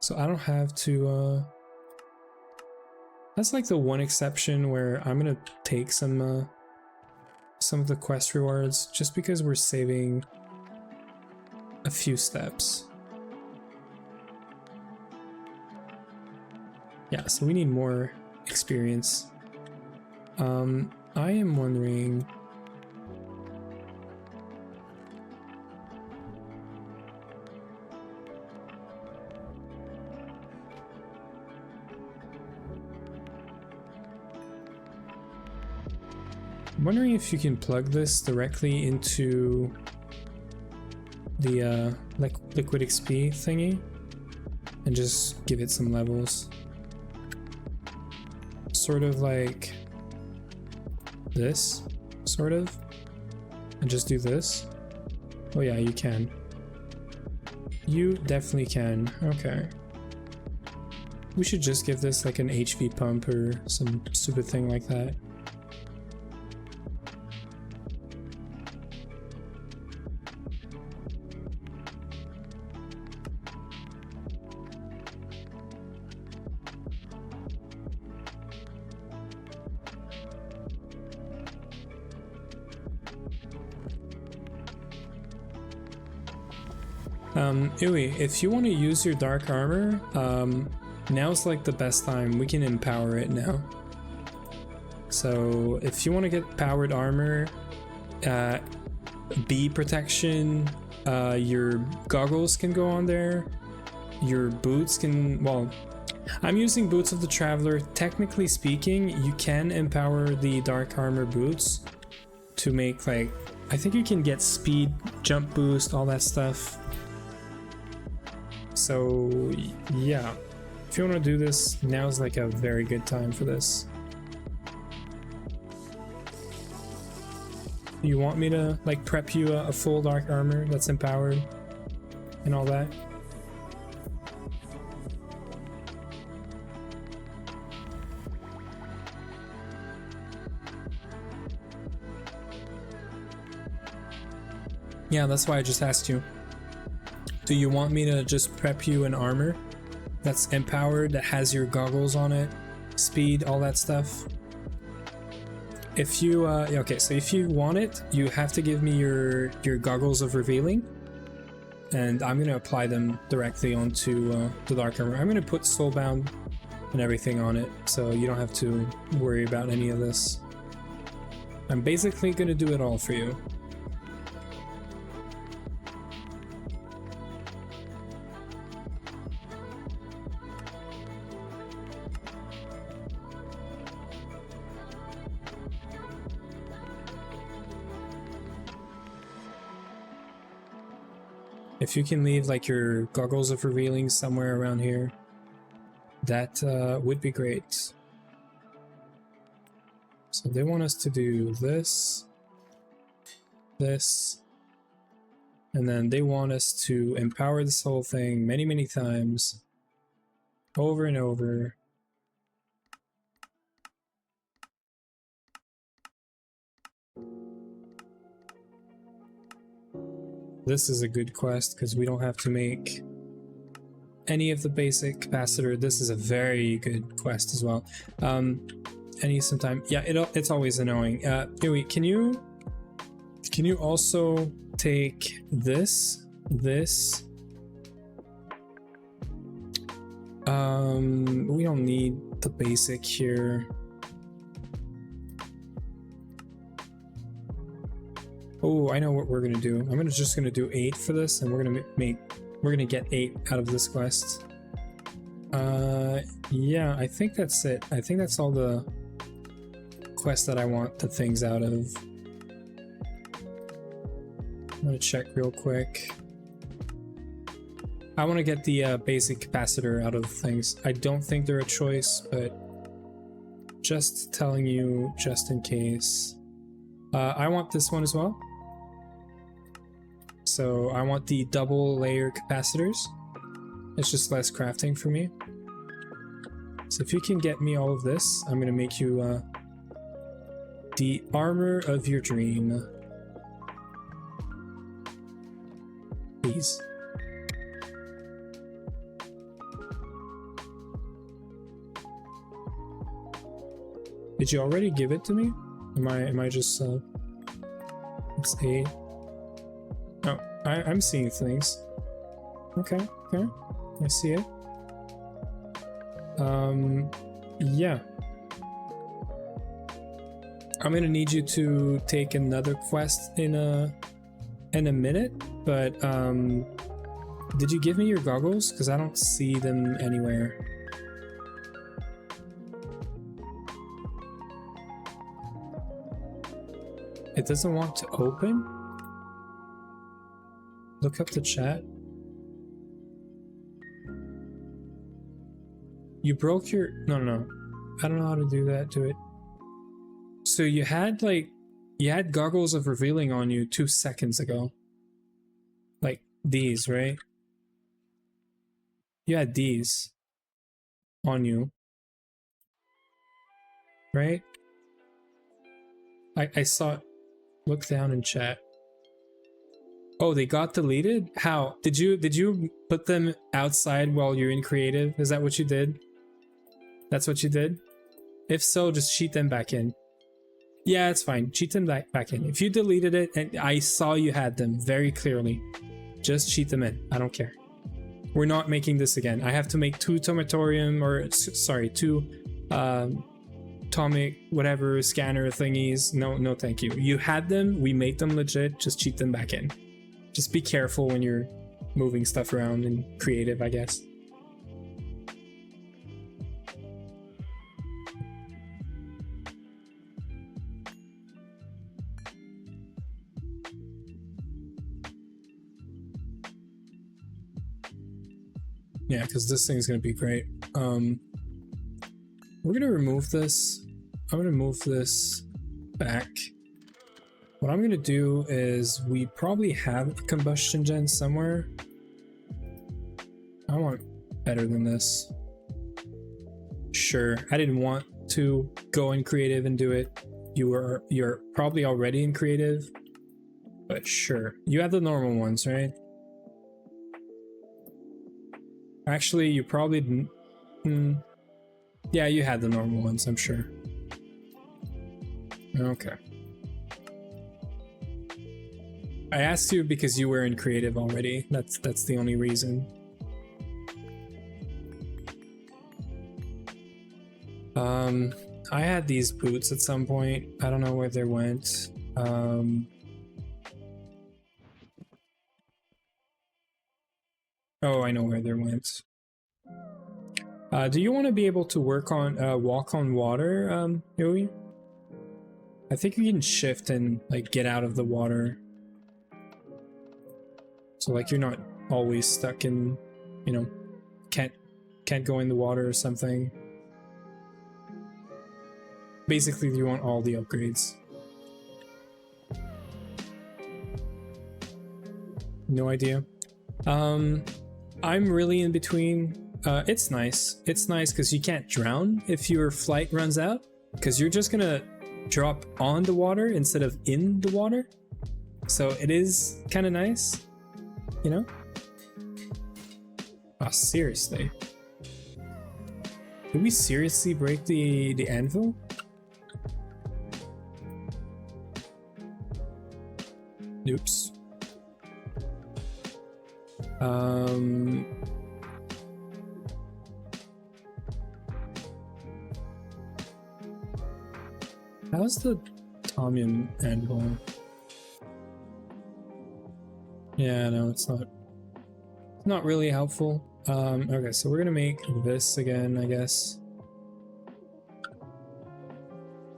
So I don't have to that's like the one exception where I'm gonna take some of the quest rewards just because we're saving a few steps. Yeah, so we need more experience. I am wondering, if you can plug this directly into the liquid XP thingy and just give it some levels. Sort of like this, sort of. And just do this. Oh yeah, you can. You definitely can. Okay. We should just give this like an HV pump or some stupid thing like that. Uwe, if you want to use your dark armor, now's like the best time. We can empower it now. So if you want to get powered armor, bee protection. Your goggles can go on there. Your boots can, well, I'm using Boots of the Traveler. Technically speaking, you can empower the Dark Armor boots to make, like, I think you can get speed, jump boost, all that stuff. So yeah, if you want to do this, now's like a very good time for this. You want me to like prep you a full Dark Armor that's empowered and all that? Yeah, that's why I just asked you. Do you want me to just prep you an armor that's empowered, that has your goggles on it, speed, all that stuff? If you, okay, so if you want it, you have to give me your goggles of revealing, and I'm gonna apply them directly onto the Dark Armor. I'm gonna put Soulbound and everything on it, so you don't have to worry about any of this. I'm basically gonna do it all for you. If you can leave like your goggles of revealing somewhere around here, that would be great. So they want us to do this, this, and then they want us to empower this whole thing many, many times, over and over. This is a good quest because we don't have to make any of the basic capacitor. This is a very good quest as well. I need some time. Yeah, it's always annoying. Anyway, can you also take this? We don't need the basic here. Oh, I know what we're gonna do. I'm just gonna do 8 for this, and we're gonna get 8 out of this quest. Yeah, I think that's it. I think that's all the quests that I want the things out of. I'm gonna check real quick. I want to get the basic capacitor out of things. I don't think they're a choice, but just telling you just in case. I want this one as well. So I want the double layer capacitors. It's just less crafting for me. So if you can get me all of this, I'm gonna make you the armor of your dream. Please. Did you already give it to me? Am I just it's 8. Oh, I'm seeing things. Okay, I see it. Yeah. I'm gonna need you to take another quest in a minute, but did you give me your goggles? Because I don't see them anywhere. It doesn't want to open? Look up the chat. You broke your... No. I don't know how to do that to it. So you had goggles of revealing on you 2 seconds ago. Like these, right? You had these on you. Right? I saw it. Look down in chat. Oh, they got deleted? How? Did you put them outside while you're in creative? Is that what you did? That's what you did? If so, just cheat them back in. Yeah, it's fine. Cheat them back in. If you deleted it and I saw you had them very clearly, just cheat them in. I don't care. We're not making this again. I have to make 2 Tomatorium, or sorry, 2 atomic whatever scanner thingies. No, no, thank you. You had them, we made them legit, just cheat them back in. Just be careful when you're moving stuff around in creative, I guess. Yeah, because this thing's gonna be great. We're gonna remove this. I'm gonna move this back. What I'm gonna do is we probably have a combustion gen somewhere. I want better than this. Sure, I didn't want to go in creative and do it. You're probably already in creative, but sure. You have the normal ones, right? Actually, you probably didn't. Yeah, you had the normal ones, I'm sure. Okay. I asked you because you were in creative already. That's the only reason. I had these boots at some point. I don't know where they went. Oh, I know where they went. Do you want to be able to walk on water, Yui? I think you can shift and like get out of the water. So like you're not always stuck in, you know, can't go in the water or something. Basically, you want all the upgrades. No idea. I'm really in between. It's nice. It's nice because you can't drown if your flight runs out, because you're just gonna drop on the water instead of in the water. So it is kind of nice, you know? Oh, seriously. Did we seriously break the anvil? Oops. How's the Tomium anvil? Yeah, no, it's not really helpful. Okay, so we're gonna make this again, I guess.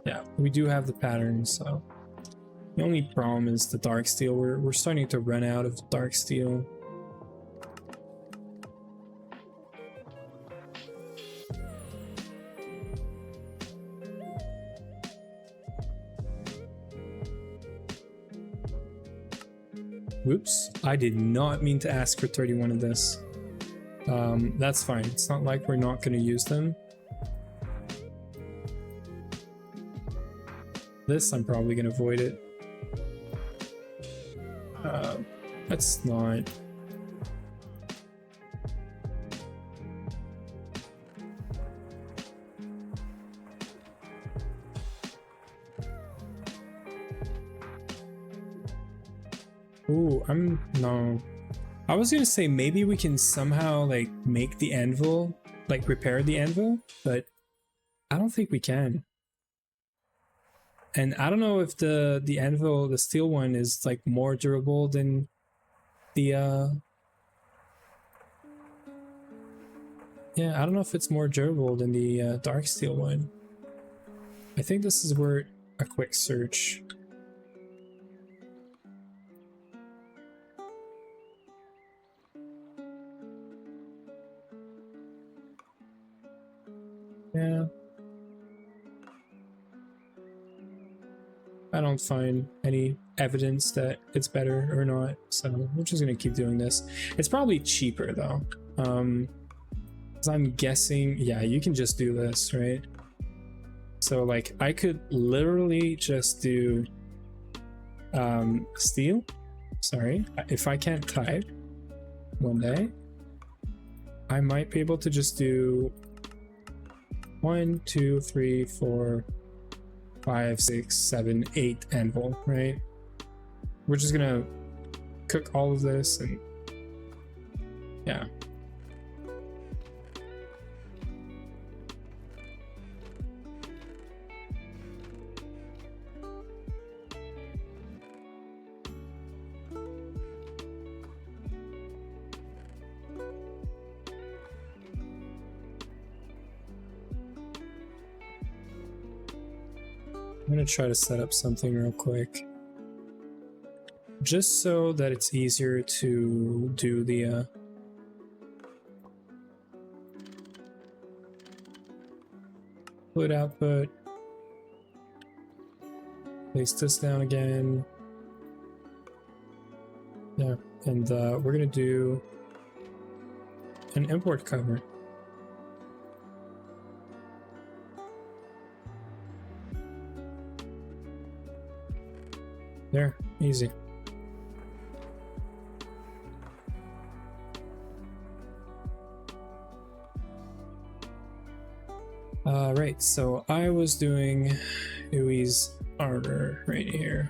Yeah, we do have the pattern, so the only problem is the dark steel. We're starting to run out of dark steel. Whoops, I did not mean to ask for 31 of this. That's fine. It's not like we're not going to use them. This, I'm probably going to avoid it. That's not... Ooh, no. I was gonna say maybe we can somehow like make the anvil, like repair the anvil, but I don't think we can. And I don't know if the anvil, the steel one, is like more durable than the yeah, I don't know if it's more durable than the dark steel one. I think this is where a quick search. Yeah. I don't find any evidence that it's better or not, so we're just gonna keep doing this. It's probably cheaper though. 'Cause I'm guessing, yeah, you can just do this, right? So like I could literally just do steel. Sorry, if I can't type one day, I might be able to just do 1, 2, 3, 4, 5, 6, 7, 8 anvil, right? We're just gonna cook all of this and yeah. gonna try to set up something real quick, just so that it's easier to do the fluid output. Place this down again. Yeah, and we're gonna do an import cover. There, easy. Right, so I was doing Ui's armor right here.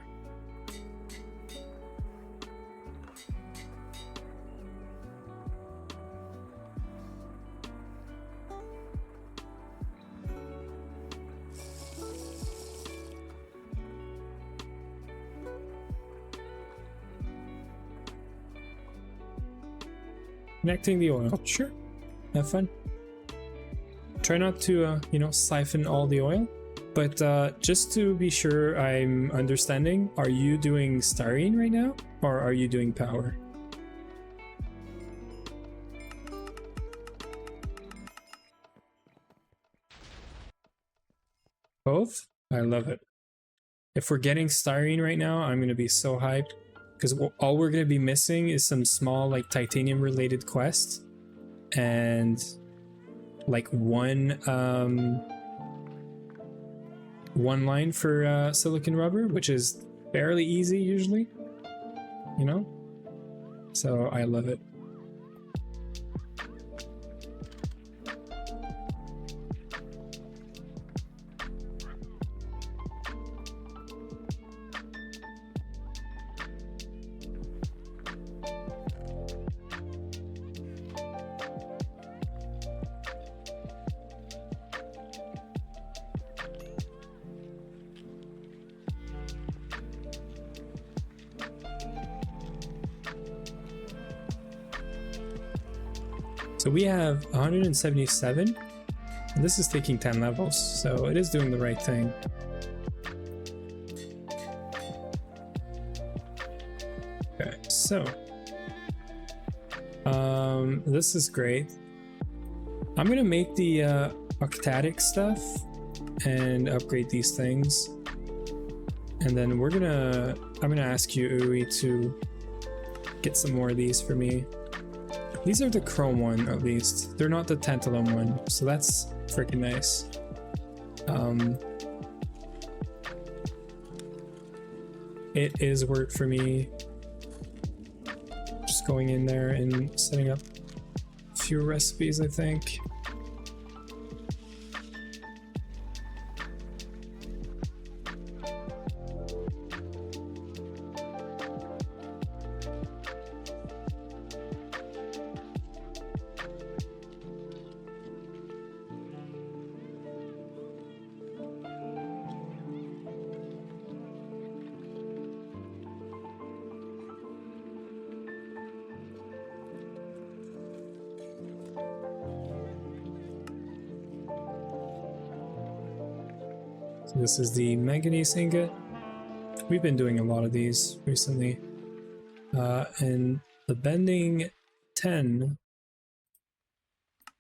Connecting the oil. Sure, have fun. Try not to, you know, siphon all the oil. But just to be sure I'm understanding, are you doing styrene right now? Or are you doing power? Both? I love it. If we're getting styrene right now, I'm going to be so hyped. Because all we're going to be missing is some small, like, titanium related quests. And like one line for silicon rubber, which is fairly easy usually, you know? So I love it. So we have 177, and this is taking 10 levels, so it is doing the right thing. Okay, so this is great. I'm gonna make the octatic stuff and upgrade these things, and then I'm gonna ask you, Ui, to get some more of these for me. These are the chrome one, at least. They're not the tantalum one, so that's freaking nice. It is work for me. Just going in there and setting up a few recipes, I think. So this is the manganese ingot. We've been doing a lot of these recently. And the bending 10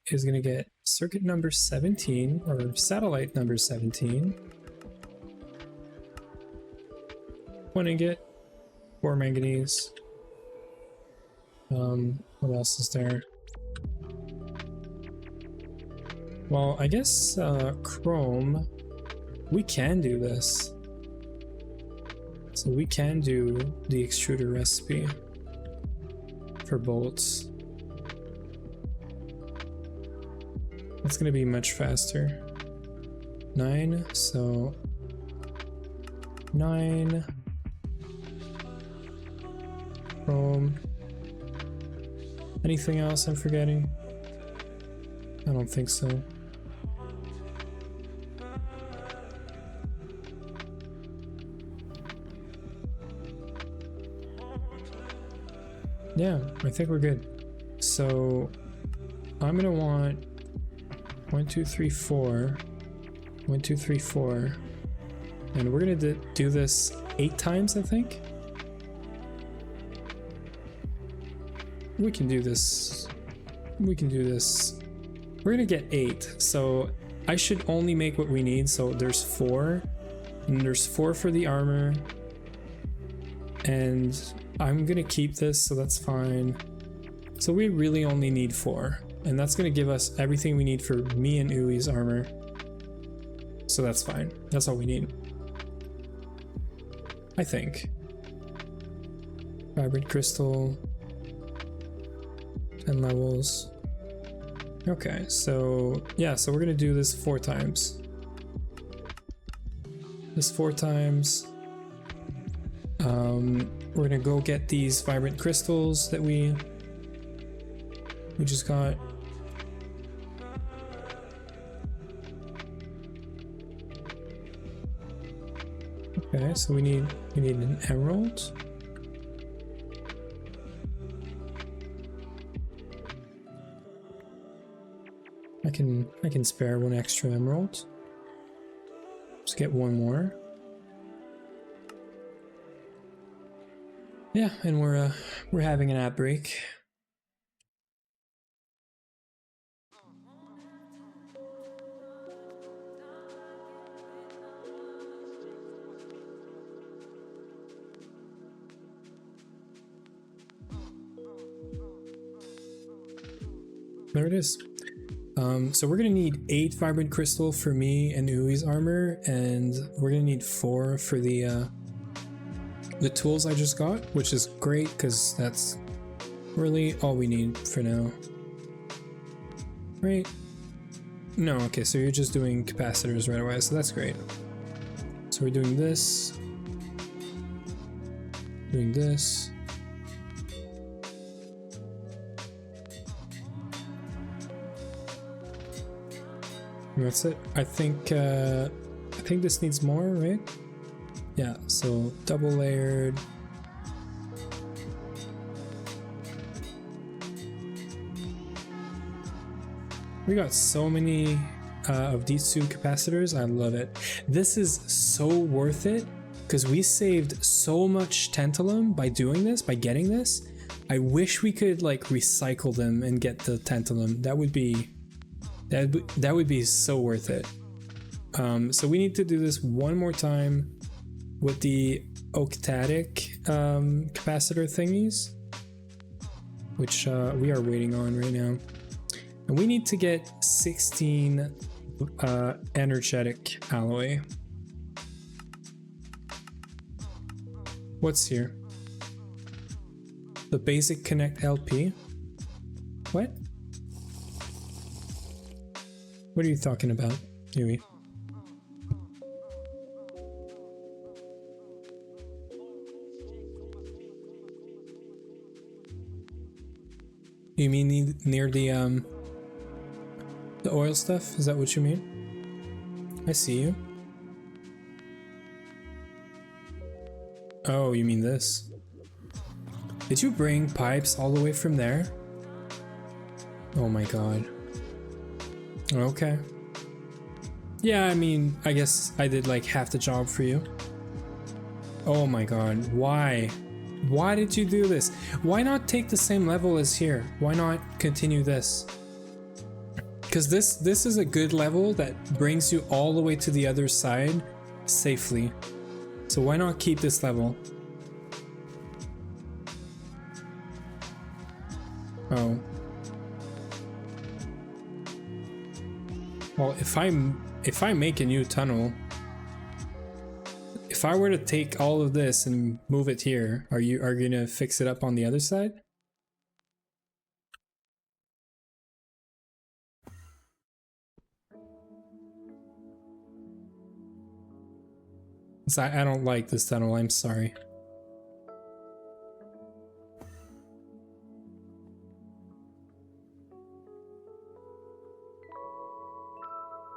is going to get circuit number 17, or satellite number 17. 1 ingot, 4 manganese. What else is there? Well, I guess chrome, we can do this. So we can do the extruder recipe for bolts. It's gonna be much faster. 9, so 9 chrome. Anything else I'm forgetting? I don't think so. Yeah, I think we're good. So I'm gonna want 1, 2, 3, 4, 1, 2, 3, 4, And we're gonna do this 8 times, I think. We can do this. We can do this. We're gonna get 8, so I should only make what we need. So there's 4, and there's 4 for the armor. And I'm gonna keep this, so that's fine. So we really only need 4, and that's gonna give us everything we need for me and Ui's armor. So that's fine. That's all we need, I think. Vibrant crystal, 10 levels. Okay, so yeah, so we're gonna do this 4 times. This 4 times. We're gonna go get these vibrant crystals that we just got. Okay, so we need an emerald. I can spare 1 extra emerald. Let's get 1 more. Yeah, and we're having an ad break. There it is. So we're gonna need 8 vibrant crystal for me and Ui's armor, and we're gonna need 4 for the tools I just got, which is great because that's really all we need for now. Right? No, okay, so you're just doing capacitors right away, so that's great. So we're doing this. Doing this. And that's it. I think this needs more, right? Yeah, so double layered. We got so many of these 2 capacitors. I love it. This is so worth it because we saved so much tantalum by doing this, by getting this. I wish we could like recycle them and get the tantalum. That would be so worth it. So we need to do this 1 more time with the octatic capacitor thingies, which we are waiting on right now. And we need to get 16 energetic alloy. What's here? The basic connect LP. What? What are you talking about, Yui? You mean near the oil stuff? Is that what you mean? I see you. Oh, you mean this? Did you bring pipes all the way from there? Oh my god. Okay. Yeah, I mean, I guess I did like half the job for you. Oh my god, why? Why did you do this? Why not take the same level as here? Why not continue this? Because this is a good level that brings you all the way to the other side safely. So why not keep this level? Oh. Well, if I make a new tunnel, if I were to take all of this and move it here, are you gonna fix it up on the other side? I don't like this tunnel, I'm sorry.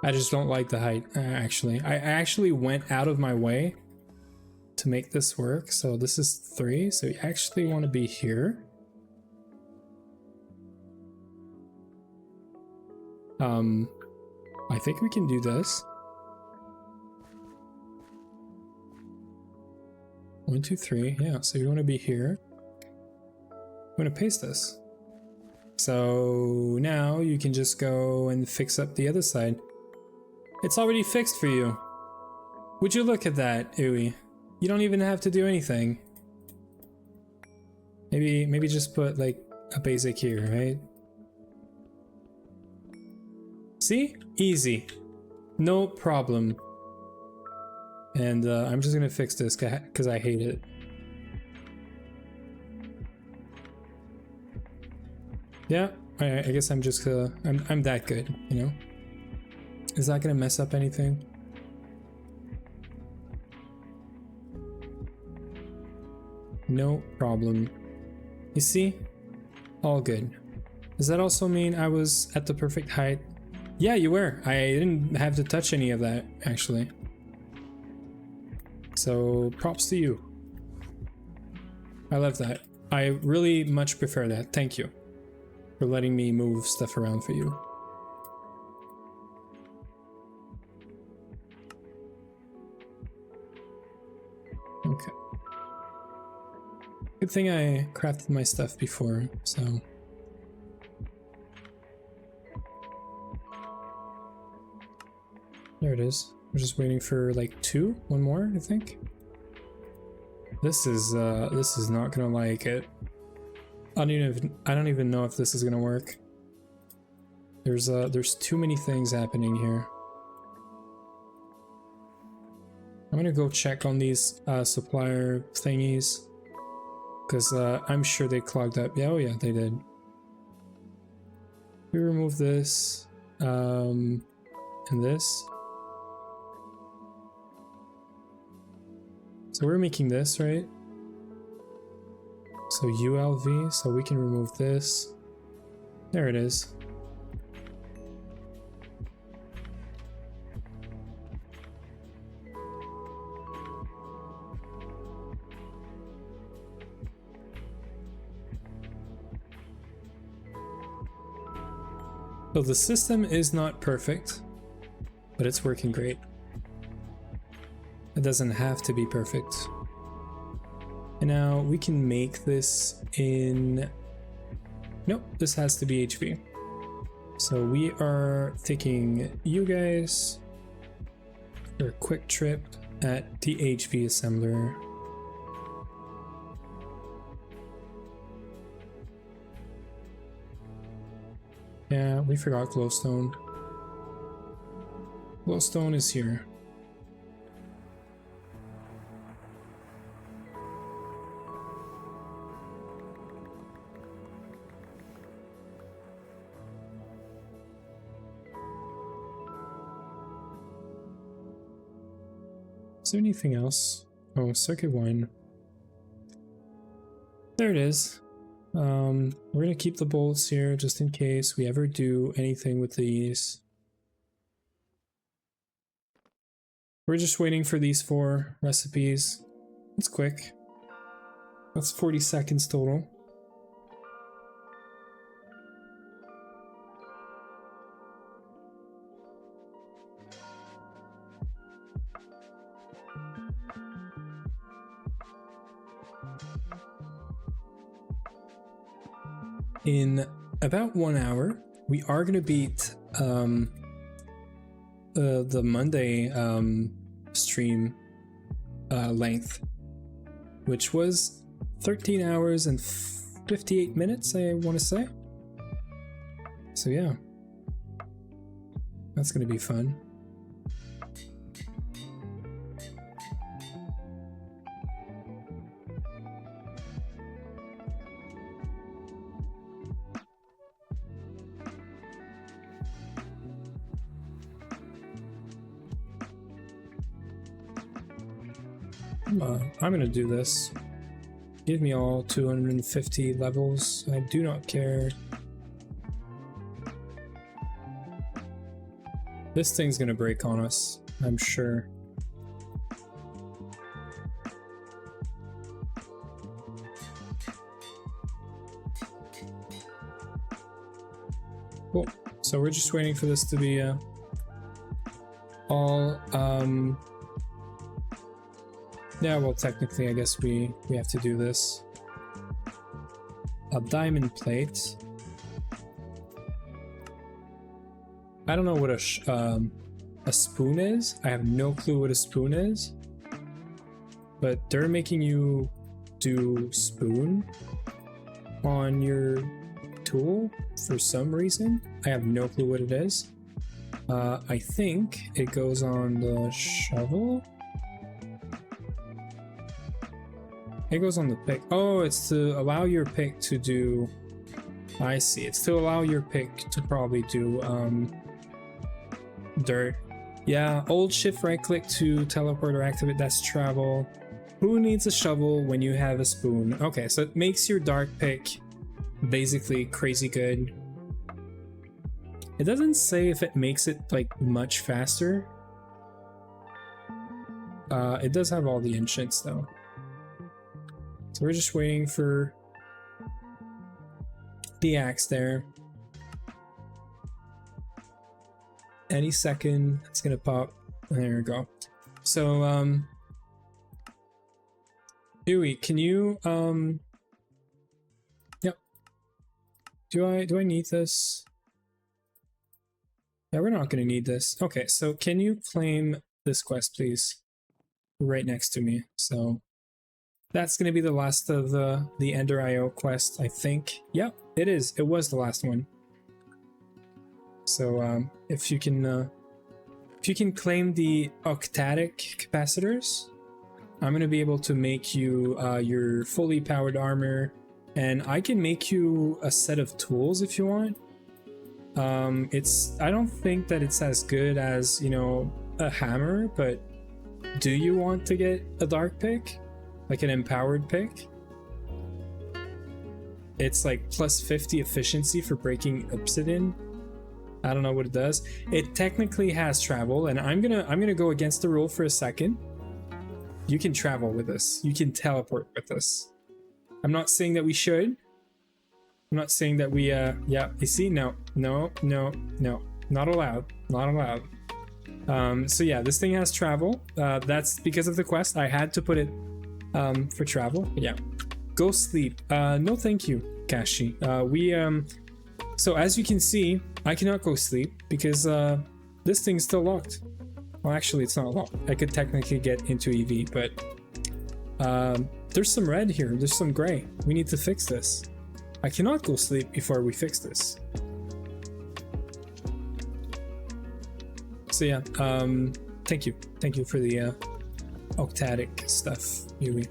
I just don't like the height, actually. I actually went out of my way to make this work. So this is 3, so you actually want to be here. I think we can do this. 1, 2, 3. Yeah, so you want to be here. I'm going to paste this. So now you can just go and fix up the other side. It's already fixed for you. Would you look at that, Uwe? You don't even have to do anything. Maybe just put like a basic here, right? See? Easy. No problem. And I'm just gonna fix this because I hate it. Yeah, I guess I'm just I'm that good, you know? Is that gonna mess up anything? No problem. You see? All good. Does that also mean I was at the perfect height? Yeah, you were. I didn't have to touch any of that, actually. So, props to you. I love that. I really much prefer that. Thank you for letting me move stuff around for you. Okay. Good thing I crafted my stuff before, so... There it is. We're just waiting for like one more, I think. This is not gonna like it. I don't even know if this is gonna work. There's too many things happening here. I'm gonna go check on these supplier thingies, because I'm sure they clogged up. Yeah, oh yeah, they did. We remove this and this. So we're making this, right? So ULV, so we can remove this. There it is. So the system is not perfect, but it's working great. It doesn't have to be perfect. And now we can make this in... Nope, this has to be HV. So we are taking you guys for a quick trip at the HV assembler. Yeah, we forgot glowstone. Glowstone is here. Is there anything else? Oh, circuit 1. There it is. We're gonna keep the bolts here just in case we ever do anything with these. We're just waiting for these 4 recipes. It's quick. That's 40 seconds total. In about 1 hour, we are gonna beat the Monday stream length, which was 13 hours and 58 minutes, I want to say. So yeah, that's gonna be fun. I'm gonna do this. Give me all 250 levels. I do not care. This thing's gonna break on us, I'm sure. Cool. So we're just waiting for this to be all Yeah, well, technically, I guess we have to do this. A diamond plate. I don't know what a spoon is. I have no clue what a spoon is. But they're making you do spoon on your tool for some reason. I have no clue what it is. I think it goes on the shovel. It goes on the pick. Oh, it's to allow your pick to do... I see. It's to allow your pick to probably do dirt. Yeah, hold shift right click to teleport or activate. That's travel. Who needs a shovel when you have a spoon? Okay, so it makes your dark pick basically crazy good. It doesn't say if it makes it like much faster. It does have all the enchants though. So we're just waiting for the axe there. Any second it's gonna pop. There we go. So Huey, can you yep. Do I need this? Yeah, we're not gonna need this. Okay, so can you claim this quest please? Right next to me. So that's gonna be the last of the Ender IO quest, I think. Yep, it is. It was the last one. So if you can claim the octatic capacitors, I'm gonna be able to make you your fully powered armor, and I can make you a set of tools if you want. I don't think that it's as good as, you know, a hammer, but do you want to get a dark pick? Like an empowered pick? It's like plus 50 efficiency for breaking obsidian. I don't know what it does. It technically has travel, and I'm gonna go against the rule for a second. You can travel with us. You can teleport with us. I'm not saying that we should. I'm not saying that we yeah, you see, no, not allowed. Not allowed. So yeah, this thing has travel. That's because of the quest. I had to put it for travel. Yeah. Go sleep. No thank you, Kashi. So as you can see, I cannot go sleep because this thing's still locked. Well, actually, it's not locked. I could technically get into EV, but there's some red here. There's some gray. We need to fix this. I cannot go sleep before we fix this. So yeah, thank you. Thank you for the octatic stuff, Yui.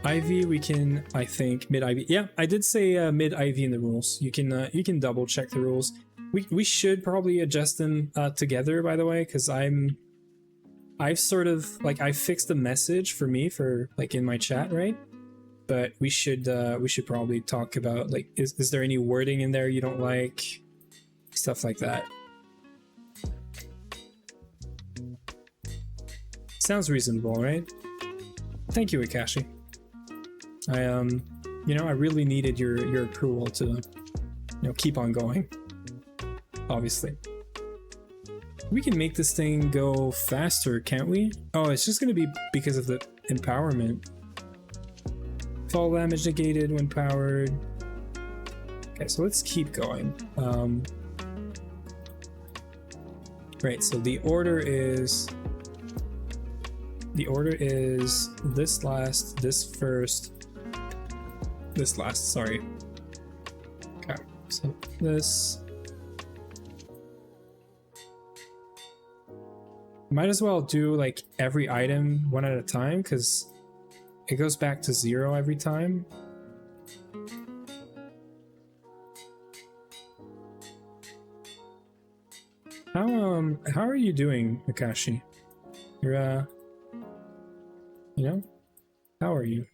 IV, we can, I think, mid IV. Yeah, I did say mid IV in the rules. You can double check the rules. We should probably adjust them together, by the way, because I've sort of like I fixed the message for me for like in my chat, right? But we should probably talk about like is there any wording in there you don't like, stuff like that. Sounds reasonable, right? Thank you, Akashi. You know, I really needed your approval to, you know, keep on going. Obviously. We can make this thing go faster, can't we? Oh, it's just gonna be because of the empowerment. Fall damage negated when powered. Okay, so let's keep going. Right, so the order is this last, this first, this last, sorry. Okay, so this. Might as well do like every item one at a time because it goes back to 0 every time. How are you doing, Akashi? You're you know, how are you?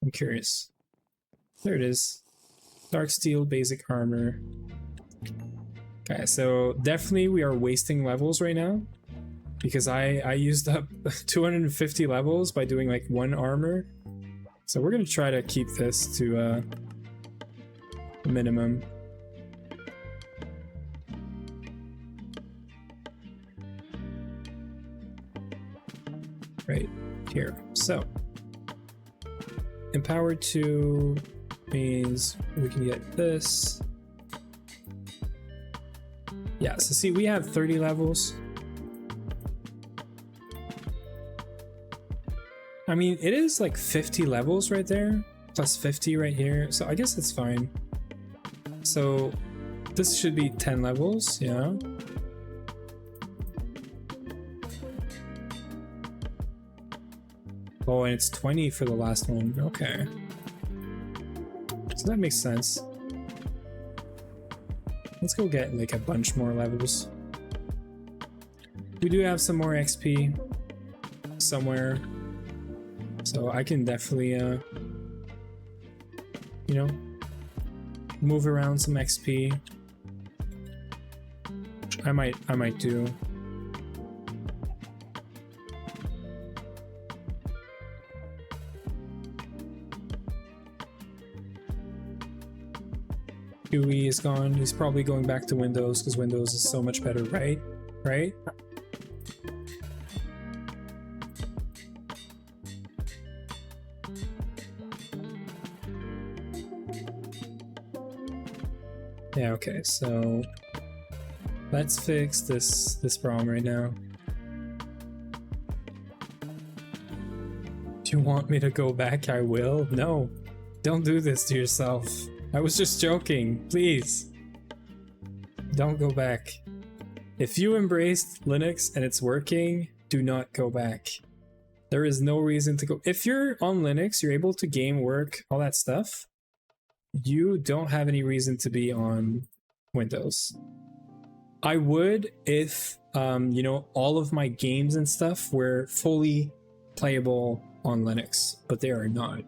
I'm curious. There it is. Dark steel, basic armor. Okay, so definitely we are wasting levels right now because I used up 250 levels by doing like 1 armor. So we're gonna try to keep this to a minimum. right here. So empowered 2 means we can get this. Yeah, so see, we have 30 levels. I mean, it is like 50 levels right there, plus 50 right here, so I guess it's fine. So this should be 10 levels, yeah. Oh, and it's 20 for the last one, okay. So that makes sense. Let's go get like a bunch more levels. We do have some more XP somewhere, so I can definitely, you know, move around some XP. I might do. Huey is gone. He's probably going back to Windows because Windows is so much better, right? Right? Yeah, okay, so let's fix this problem right now. Do you want me to go back? I will. No, don't do this to yourself. I was just joking. Please. Don't go back. If you embraced Linux and it's working, do not go back. There is no reason to go. If you're on Linux, you're able to game, work, all that stuff. You don't have any reason to be on Windows. I would if, you know, all of my games and stuff were fully playable on Linux, but they are not.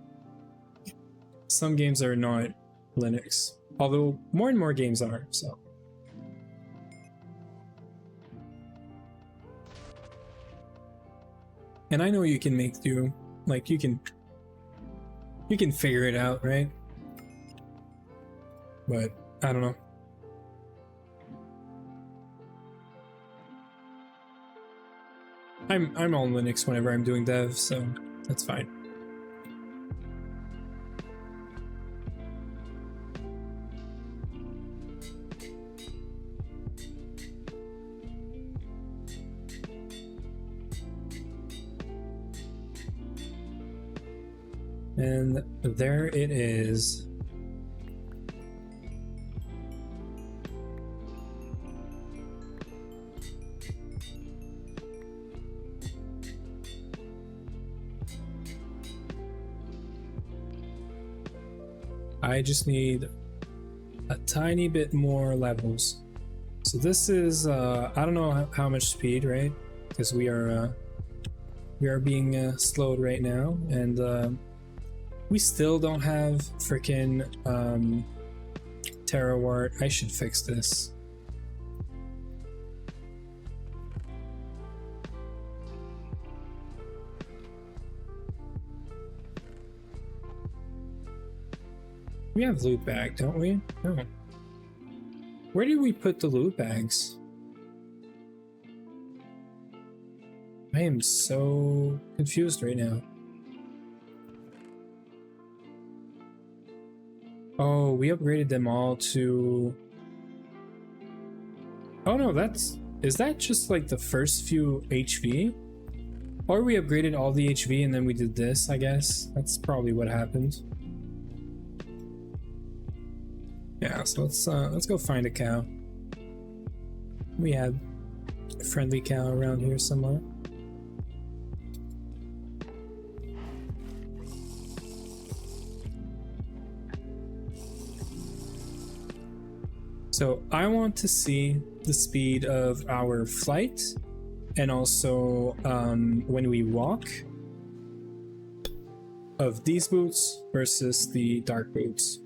Some games are not Linux, although more and more games are, so. And I know you can make do, like you can figure it out, right? But I don't know. I'm on Linux whenever I'm doing dev, so that's fine. And there it is. I just need a tiny bit more levels. So this is, I don't know how much speed, right? Because we are being slowed right now, and we still don't have freaking Terawart. I should fix this. We have loot bag, don't we? No. Where did we put the loot bags? I am so confused right now. Oh, we upgraded them all to... Oh no, is that just like the first few HV? Or we upgraded all the HV and then we did this, I guess? That's probably what happened. Yeah, so let's go find a cow. We had a friendly cow around here somewhere. So I want to see the speed of our flight and also when we walk of these boots versus the dark boots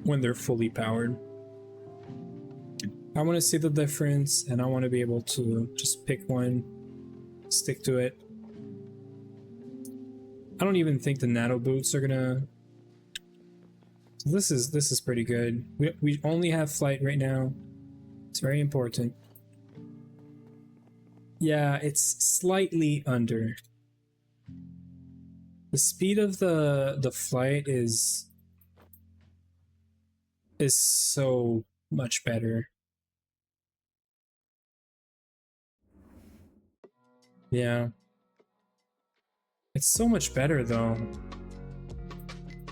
when they're fully powered. I want to see the difference and I want to be able to just pick one, stick to it. I don't even think the nano boots are gonna... This is pretty good. We only have flight right now. It's very important. Yeah, it's slightly under. The speed of the flight is so much better. Yeah. It's so much better though.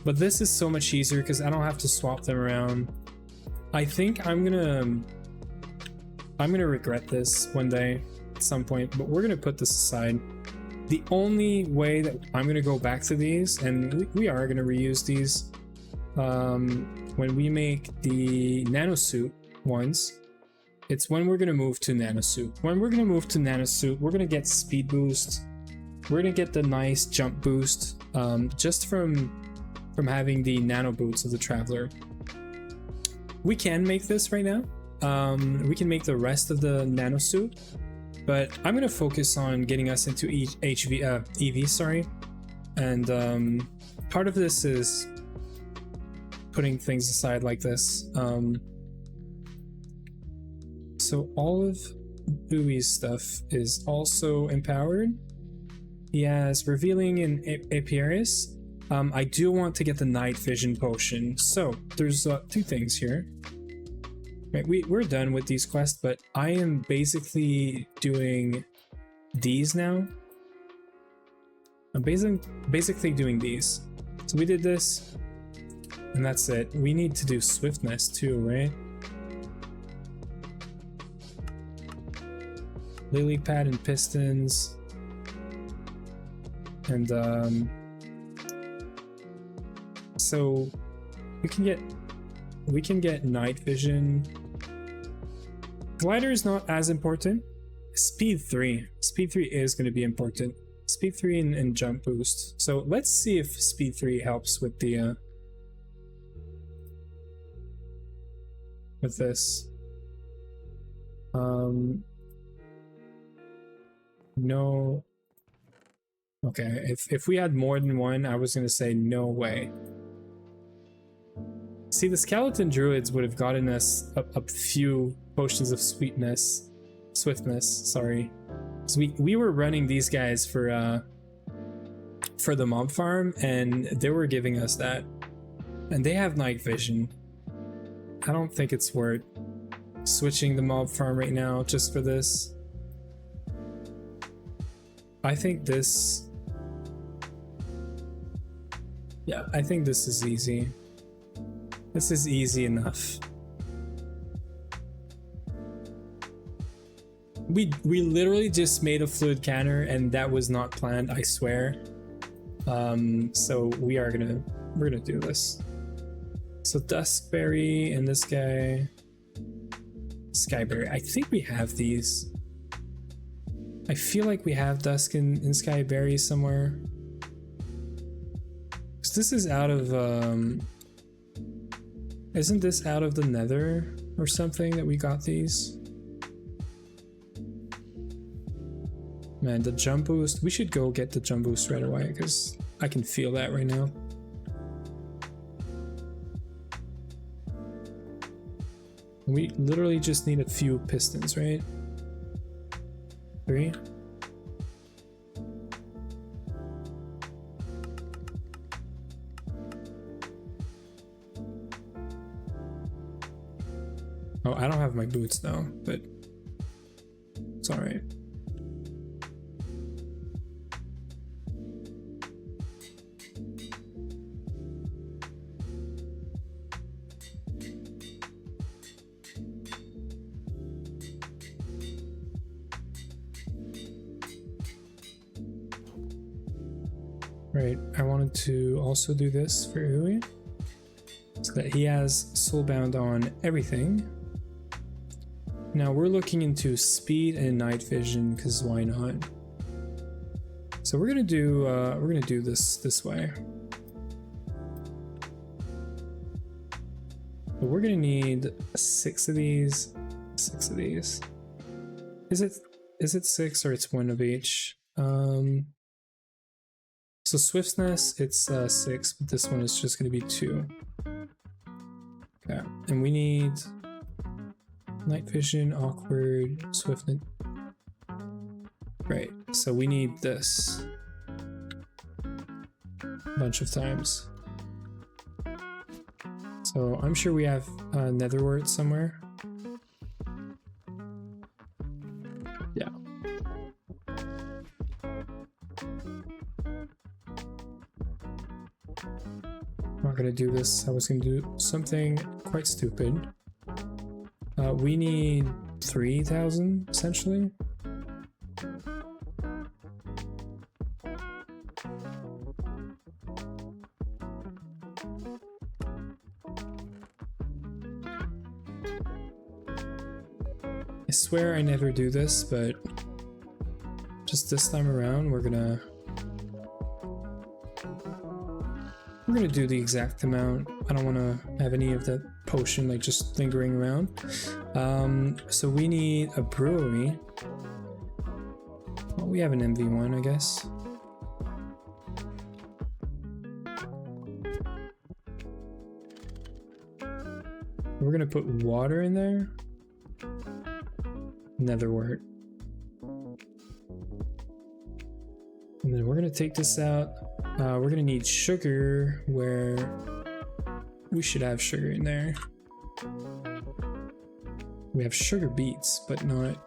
But this is so much easier because I don't have to swap them around. I think I'm gonna regret this one day at some point, but we're gonna put this aside. The only way that I'm gonna go back to these, and we are gonna reuse these when we make the nanosuit ones, it's when we're gonna move to nanosuit. When we're gonna move to nanosuit, we're gonna get speed boost. We're gonna get the nice jump boost just from having the nano boots of the Traveler. We can make this right now. We can make the rest of the nanosuit, but I'm gonna focus on getting us into EV, sorry. And part of this is putting things aside like this. So all of Bowie's stuff is also empowered. He has Revealing in Apiaris. I do want to get the Night Vision potion. So there's two things here. Right, we're done with these quests, but I am basically doing these now. I'm basically doing these. So we did this, and that's it. We need to do swiftness too, right? Lily pad and pistons. And so we can get night vision. Glider is not as important. Speed 3 is going to be important. Speed 3 and jump boost. So let's see if speed 3 helps with the with this. No. Okay, if we had more than one, I was gonna say no way. See, the skeleton druids would have gotten us a few potions of swiftness, sorry. So we were running these guys for the mob farm, and they were giving us that. And they have night vision. I don't think it's worth switching the mob farm right now just for this. I think this... Yeah, I think this is easy. This is easy enough. We literally just made a fluid canner, and that was not planned, I swear. So we're gonna do this. So Duskberry and this guy, Skyberry. I think we have these. I feel like we have Dusk and Skyberry somewhere. Cause this is out of isn't this out of the Nether or something that we got these? Man, the jump boost. We should go get the jump boost right away because I can feel that right now. We literally just need a few pistons, right? 3. Oh, I don't have my boots though, but it's alright. Right, I wanted to also do this for Ui, so that he has soulbound on everything. Now we're looking into speed and night vision, because why not? So we're gonna do this way. But we're gonna need 6 of these, 6 of these. Is it 6 or it's 1 of each? So swiftness, it's 6, but this one is just going to be 2. Okay, and we need night vision, awkward, swiftness. Right, so we need this. a bunch of times. So I'm sure we have nether wart somewhere. Yeah. I'm not gonna do this. I was gonna do something quite stupid. We need 3,000 essentially. I swear I never do this, but just this time around we're gonna do the exact amount. I don't want to have any of that potion like just lingering around. So we need a brewery. Well, we have an MV1, I guess. We're gonna put water in there. Nether wart. And then we're gonna take this out. We're gonna need sugar where we should have sugar in there. We have sugar beets, but not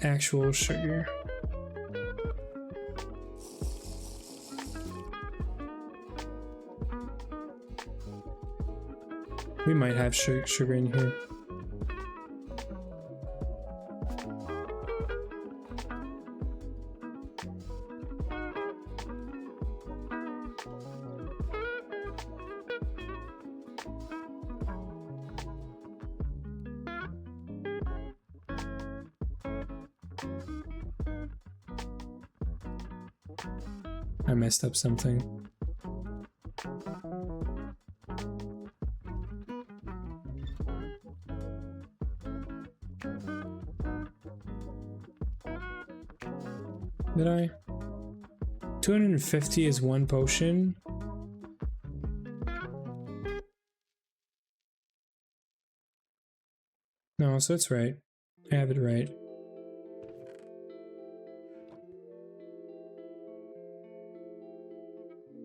actual sugar. We might have sugar in here. I messed up something. Did I? 250 is one potion. No, so it's right. I have it right.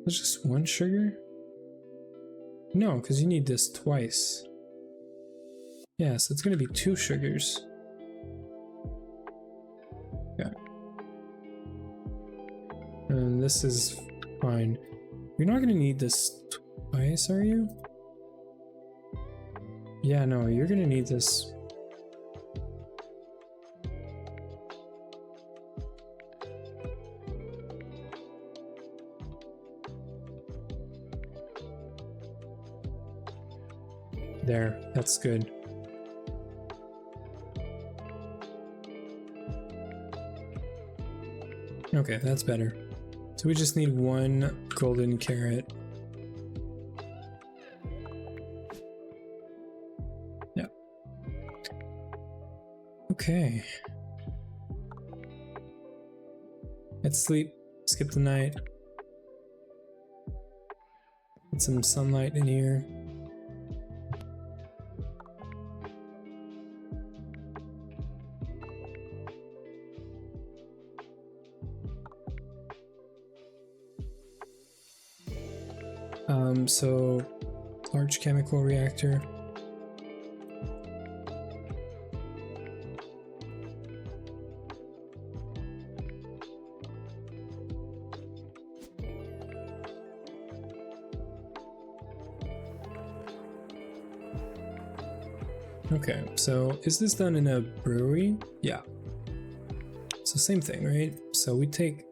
There's just one sugar? No, because you need this twice. Yeah, so it's going to be 2 sugars. Yeah. And this is fine. You're not going to need this twice, are you? Yeah, no, you're going to need this. There, that's good. Okay, that's better. So we just need 1 golden carrot. Yeah. Okay. Let's sleep, skip the night. Get some sunlight in here. So large chemical reactor. Okay, so is this done in a brewery? Yeah. So same thing, right? So we take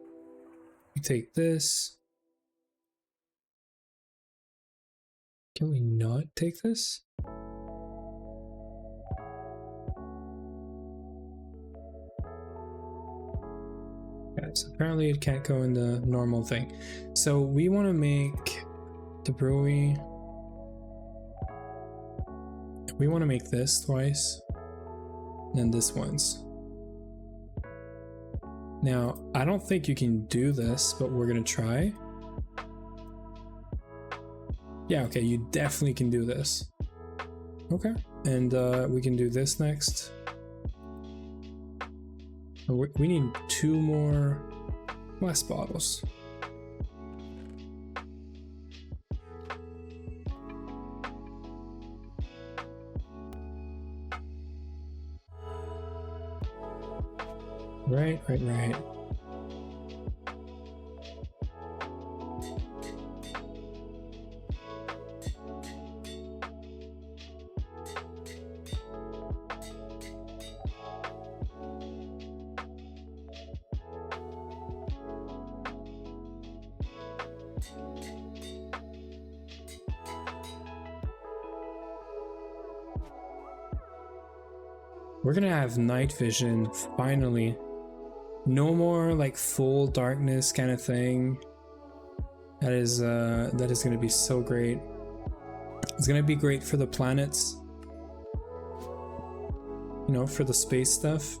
this. Can we not take this? Yeah, so apparently it can't go in the normal thing. So we want to make the brewery. We want to make this twice, and this once. Now, I don't think you can do this, but we're gonna try. Yeah, okay, you definitely can do this. Okay, and we can do this next. We need 2 more glass bottles. Right. We're gonna have night vision, finally. No more like full darkness kind of thing. That is gonna be so great. It's gonna be great for the planets. You know, for the space stuff.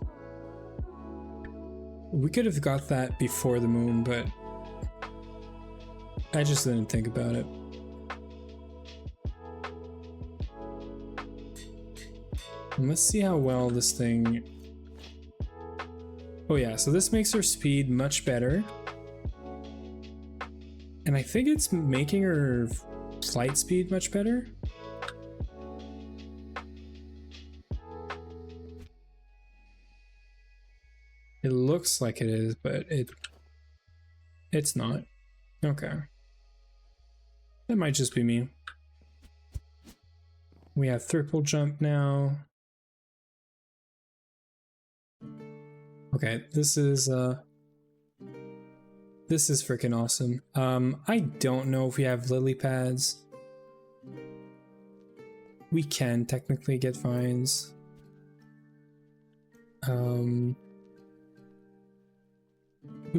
We could have got that before the moon, but I just didn't think about it. And let's see how well this thing... Oh yeah, so this makes her speed much better. And I think it's making her flight speed much better. It looks like it is, but it's not. Okay. That might just be me. We have triple jump now. Okay, this is freaking awesome. I don't know if we have lily pads. We can technically get vines. We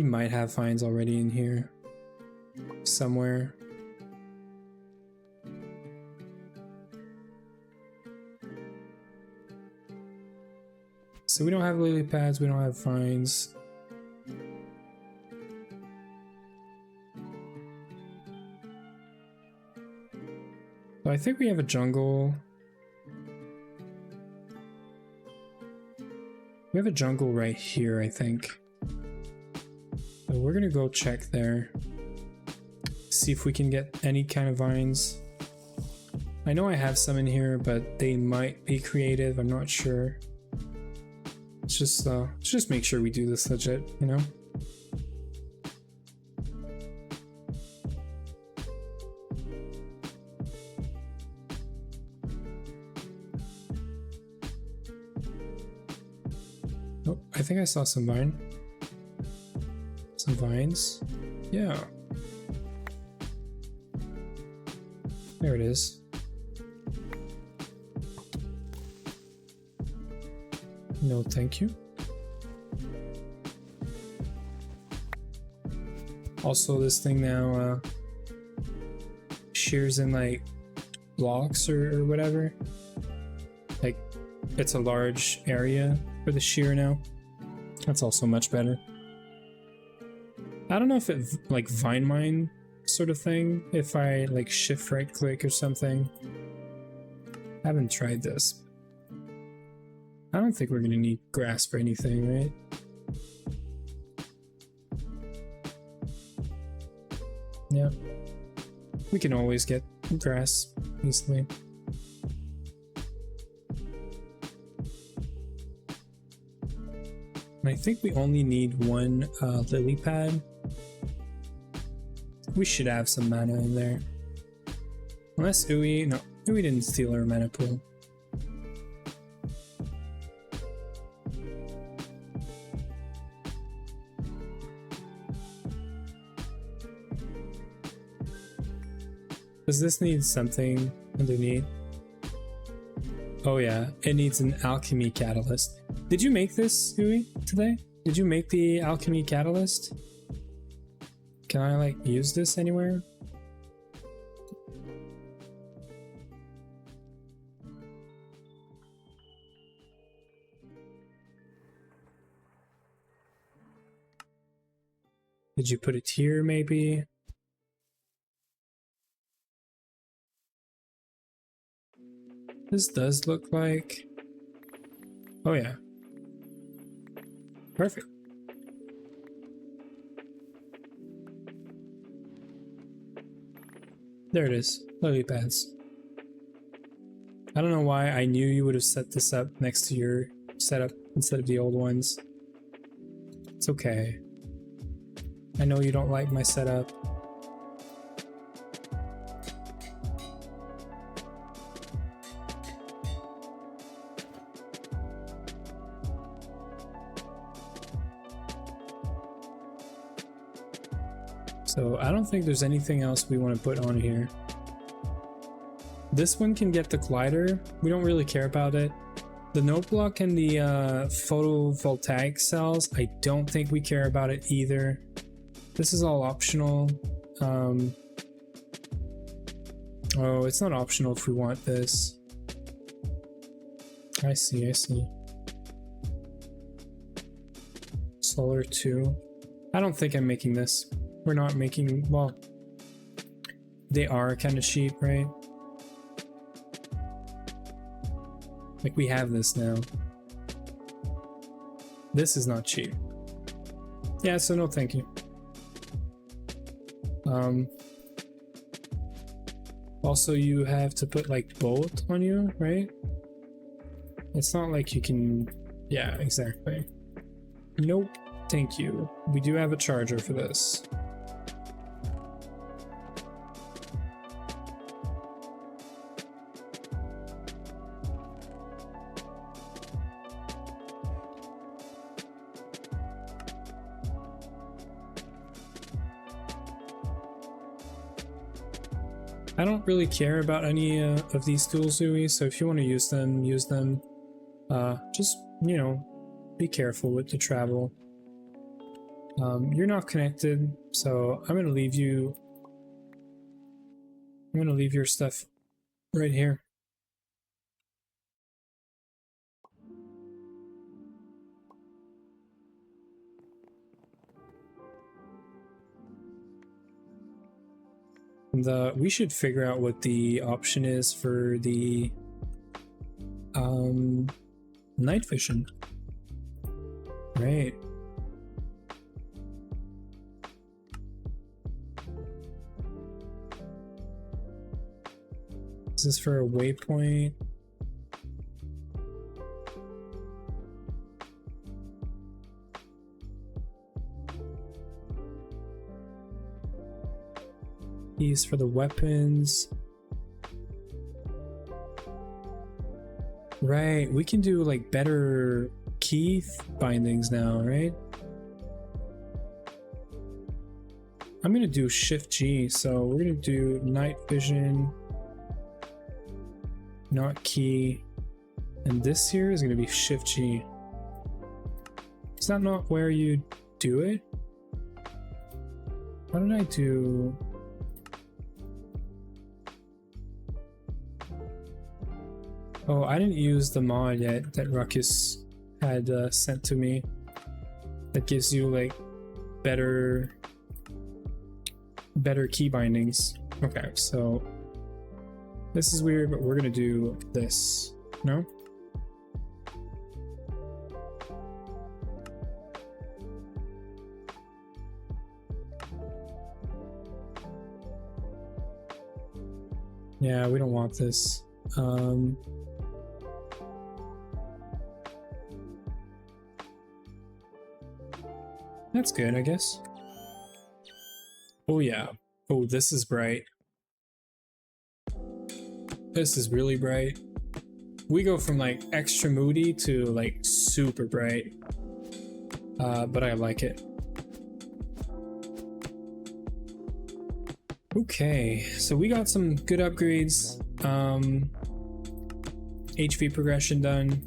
might have vines already in here somewhere. So we don't have lily pads, we don't have vines. So I think we have a jungle. We have a jungle right here, I think. So we're gonna go check there. See if we can get any kind of vines. I know I have some in here, but they might be creative, I'm not sure. Let's just make sure we do this legit, you know? Oh, I think I saw some vines. Yeah. There it is. No, thank you. Also, this thing now shears in like blocks or whatever. Like, it's a large area for the shear now. That's also much better. I don't know if it like vine mine sort of thing, if I like shift right click or something. I haven't tried this. I don't think we're gonna need grass for anything, right? Yeah. We can always get grass easily. And I think we only need one lily pad. We should have some mana in there. Unless Uwe... No, Uwe didn't steal our mana pool. Does this need something underneath? Oh yeah, it needs an alchemy catalyst. Did you make this, Uwe, today? Did you make the alchemy catalyst? Can I like use this anywhere? Did you put it here maybe? This does look like... Oh yeah. Perfect. There it is. Lily pads. I don't know why I knew you would have set this up next to your setup instead of the old ones. It's okay. I know you don't like my setup. So I don't think there's anything else we want to put on here. This one can get the glider. We don't really care about it. The note block and the photovoltaic cells, I don't think we care about it either. This is all optional. Oh, it's not optional if we want this. I see, I see. Solar 2. I don't think I'm making this. We're not making, well, they are kind of cheap, right? Like, we have this now. This is not cheap. Yeah, so no thank you. Also, you have to put like both on you, right? It's not like you can, yeah, exactly. Nope, thank you. We do have a charger for this. I don't really care about any of these tools, Zooey, so if you want to use them, use them. Just, you know, be careful with the travel. You're not connected, so I'm gonna leave you. I'm gonna leave your stuff right here. And we should figure out what the option is for the night vision. Right. Is this for a waypoint? These for the weapons. Right, we can do like better key bindings now, right? I'm gonna do Shift G, so we're gonna do night vision, not key, and this here is gonna be Shift G. Is that not where you do it? What did I do? Oh, I didn't use the mod yet that Ruckus had sent to me. That gives you like better key bindings. Okay, so this is weird, but we're gonna do this. No? Yeah, we don't want this. That's good, I guess. Oh yeah. Oh, this is bright. This is really bright. We go from like extra moody to like super bright. But I like it. Okay, so we got some good upgrades. HV progression done.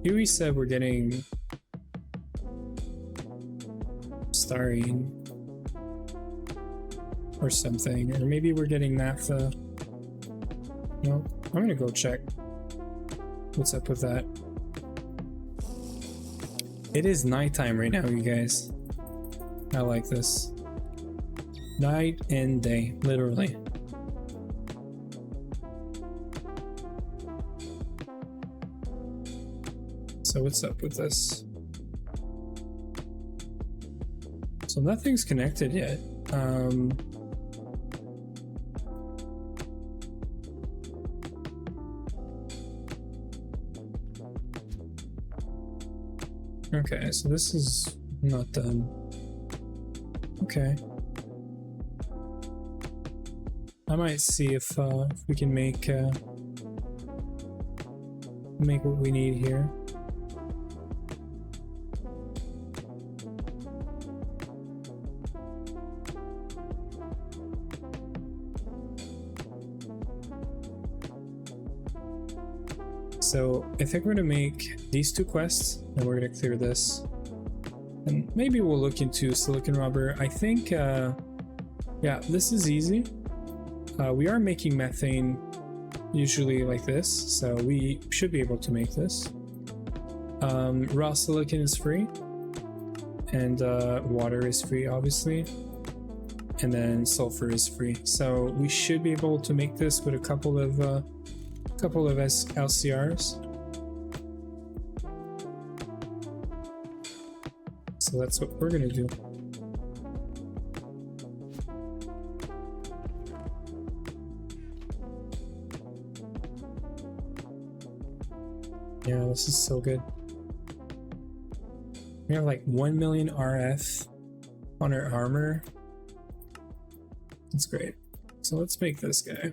Huey said we're getting styrene or something, or maybe we're getting naphtha. No, I'm gonna go check what's up with that. It is nighttime right now, you guys. I like this. Night and day, literally. So what's up with this? So nothing's connected yet. Okay, so this is not done. Okay. I might see if we can make what we need here. So I think we're gonna make these 2 quests, and we're gonna clear this. And maybe we'll look into silicon rubber. I think, yeah, this is easy. We are making methane usually like this, so we should be able to make this. Raw silicon is free, and water is free, obviously. And then sulfur is free. So we should be able to make this with a couple of LCRs. So that's what we're gonna do. Yeah, this is so good. We have like 1 million RF on our armor. That's great. So let's make this guy.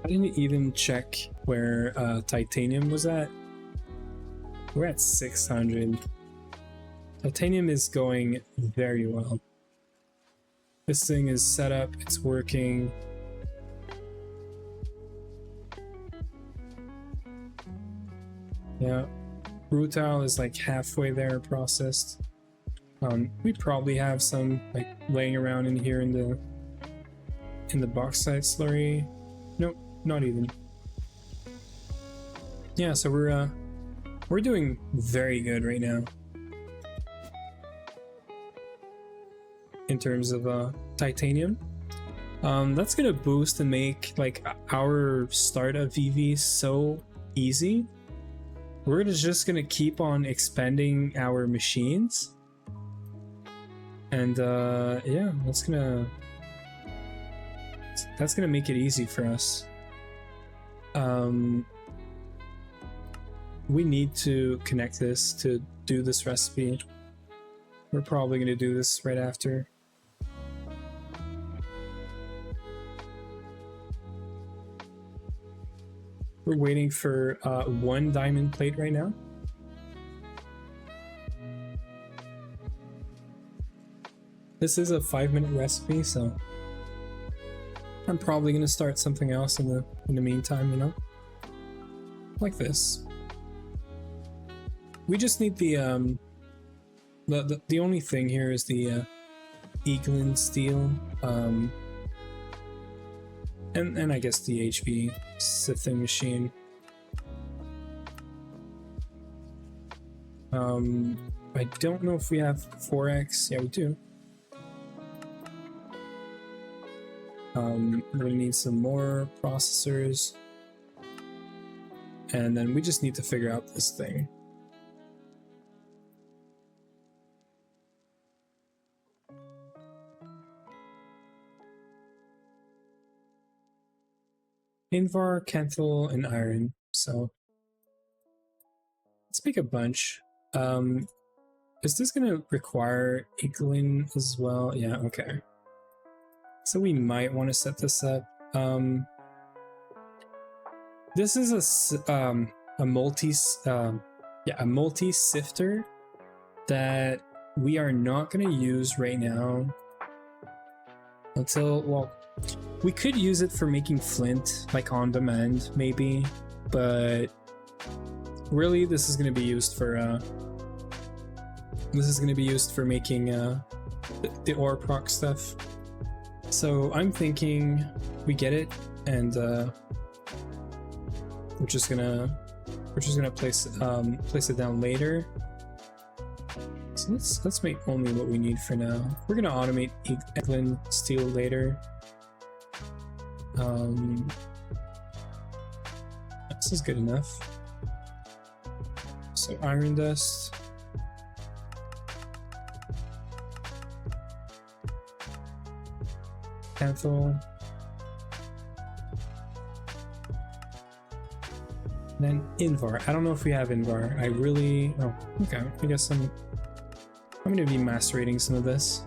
I didn't even check where titanium was at. We're at 600. Titanium is going very well. This thing is set up, it's working. Yeah, rutile is like halfway there processed. We probably have some like laying around in here in the bauxite slurry. Nope, not even. Yeah, so we're doing very good right now in terms of titanium. That's gonna boost and make like our start of VV so easy. We're just gonna keep on expanding our machines, and yeah, that's gonna make it easy for us. We need to connect this to do this recipe. We're probably gonna do this right after. We're waiting for 1 diamond plate right now. This is a 5-minute recipe, so I'm probably gonna start something else in the meantime, you know, like this. We just need the only thing here is the Eaglin steel, and I guess the HV sifting machine. I don't know if we have 4x. Yeah, we do. We're gonna need some more processors, and then we just need to figure out this thing. Invar, Kenthal, and iron. So let's make a bunch. Is this gonna require Iglin as well? Yeah, okay. So we might want to set this up. This is a multi sifter that we are not going to use right now until, well, we could use it for making flint, like on demand, maybe, but really this is going to be used for making the ore proc stuff. So I'm thinking we get it, and we're just gonna place it down later. So let's make only what we need for now. We're gonna automate Eglin steel later. This is good enough. So iron dust. Cancel. Then Invar. I don't know if we have Invar. I really... Oh, okay. I guess I'm going to be macerating some of this.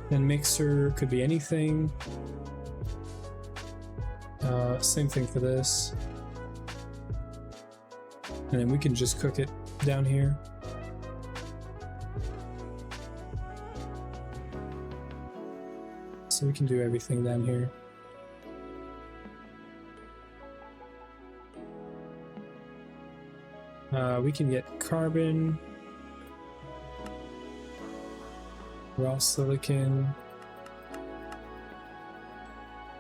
Then mixer could be anything. Same thing for this. And then we can just cook it down here. So we can do everything down here. We can get carbon, raw silicon,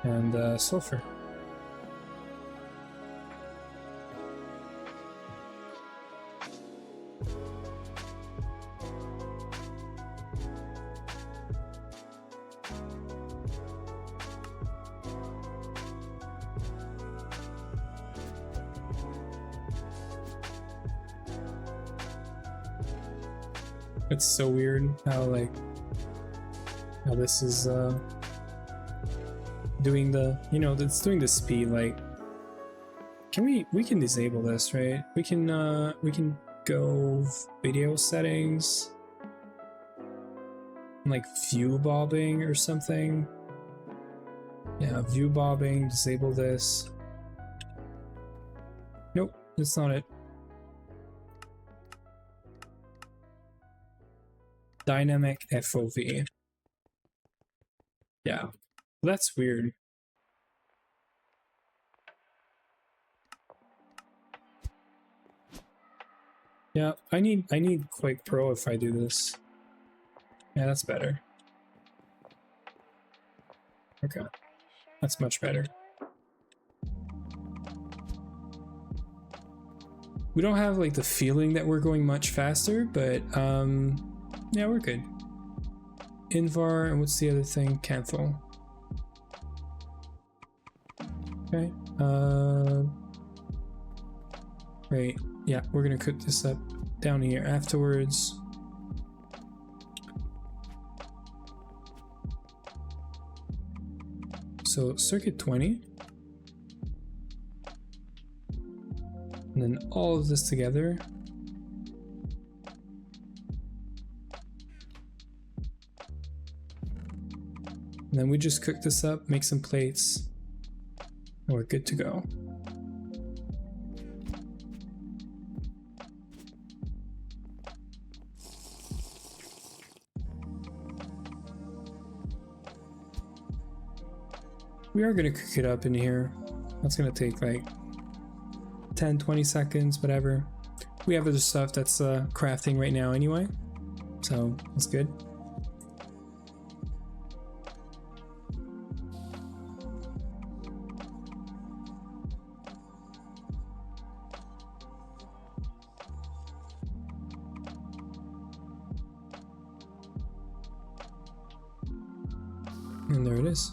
and sulfur. It's so weird how this is doing the, you know, it's doing the speed. Like, we can disable this, right? We can go video settings, like view bobbing or something. Yeah, view bobbing, disable this. Nope, that's not it. Dynamic FOV. Yeah, that's weird. Yeah, I need Quake Pro if I do this. Yeah, that's better. Okay, that's much better. We don't have like the feeling that we're going much faster, but yeah, we're good. Invar, and what's the other thing? Cancel. Okay. Right. Yeah, we're gonna cook this up down here afterwards. So circuit 20. And then all of this together. And then we just cook this up, make some plates, and we're good to go. We are gonna cook it up in here. That's gonna take like 10-20 seconds, whatever. We have other stuff that's crafting right now anyway, so that's good. And there it is.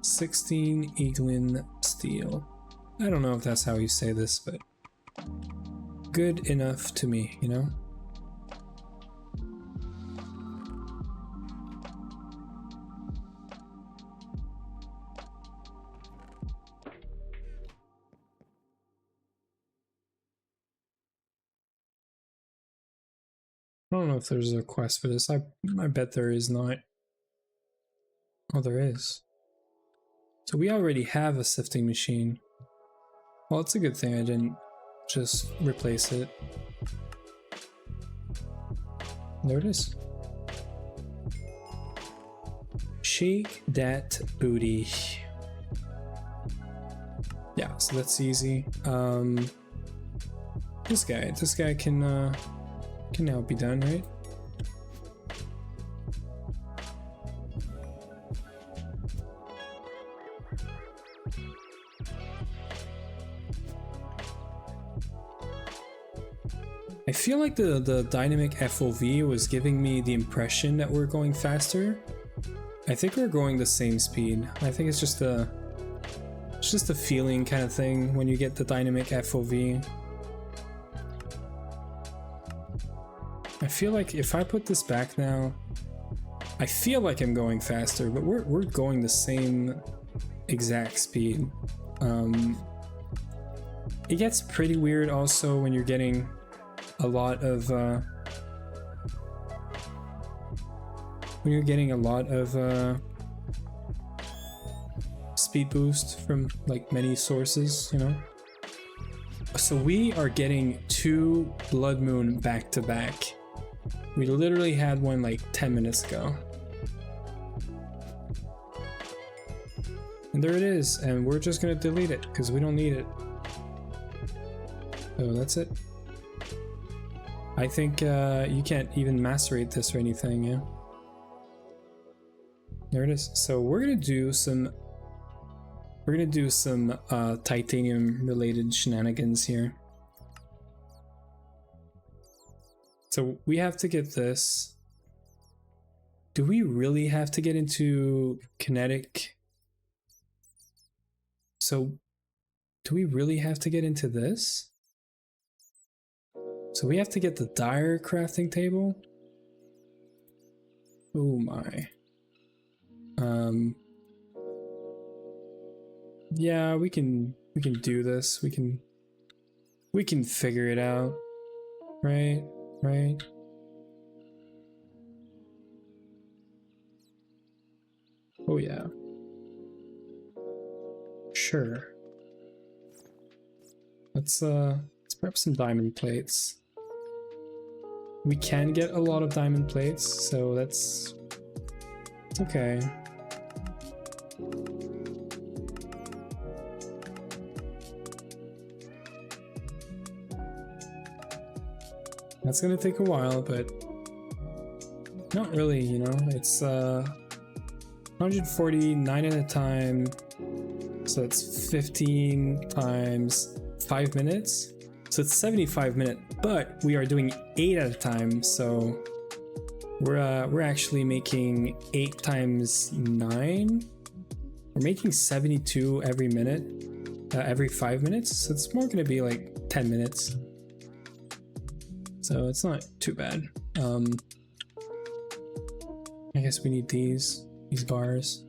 16 Eglin steel. I don't know if that's how you say this, but good enough to me, you know? I don't know if there's a quest for this. I bet there is not. Oh, there is. So we already have a sifting machine. Well, it's a good thing I didn't just replace it. There it is. Shake that booty. Yeah, so that's easy. This guy can now be done, right? I feel like the dynamic FOV was giving me the impression that we're going faster. I think we're going the same speed. I think it's just a feeling kind of thing when you get the dynamic FOV. I feel like if I put this back now, I feel like I'm going faster, but we're going the same exact speed. It gets pretty weird also when you're getting a lot of speed boost from like many sources, you know. So we are getting 2 Blood Moon back to back. We literally had one like 10 minutes ago. And there it is, and we're just gonna delete it because we don't need it. So that's it. I think you can't even macerate this or anything, yeah. There it is. So we're gonna do some titanium related shenanigans here. So we have to get this. Do we really have to get into kinetic? So do we really have to get into this? So we have to get the dire crafting table. Oh my. Yeah, we can do this. We can figure it out. Right? Right? Oh yeah. Sure. Let's prep some diamond plates. We can get a lot of diamond plates, so it's okay. That's gonna take a while, but not really, you know. It's 149 at a time, so it's 15 times 5 minutes. So it's 75 minutes, but we are doing 8 at a time, so we're actually making 8 times 9. We're making 72 every minute, every 5 minutes, so it's more gonna be like 10 minutes. So it's not too bad. I guess we need these bars.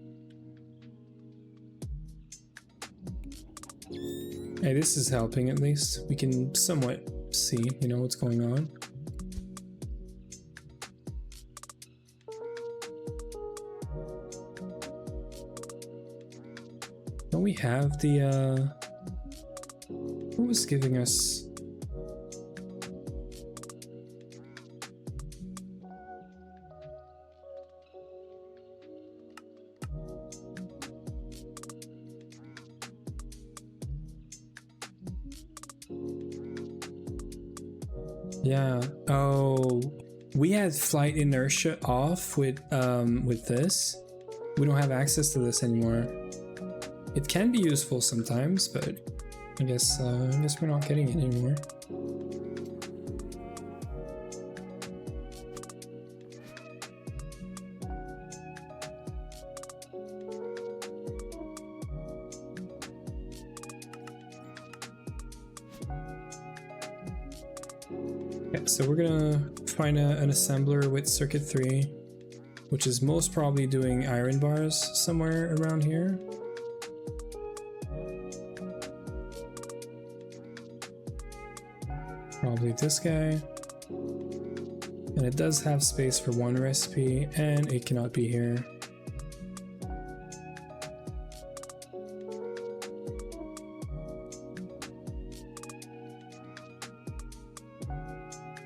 Hey, this is helping at least. We can somewhat see, you know, what's going on. Don't we have the, what was giving us? Yeah. Oh, we had flight inertia off with this. We don't have access to this anymore. It can be useful sometimes, but I guess we're not getting it anymore. So we're gonna find an assembler with circuit 3, which is most probably doing iron bars somewhere around here. Probably this guy. And it does have space for 1 recipe, and it cannot be here.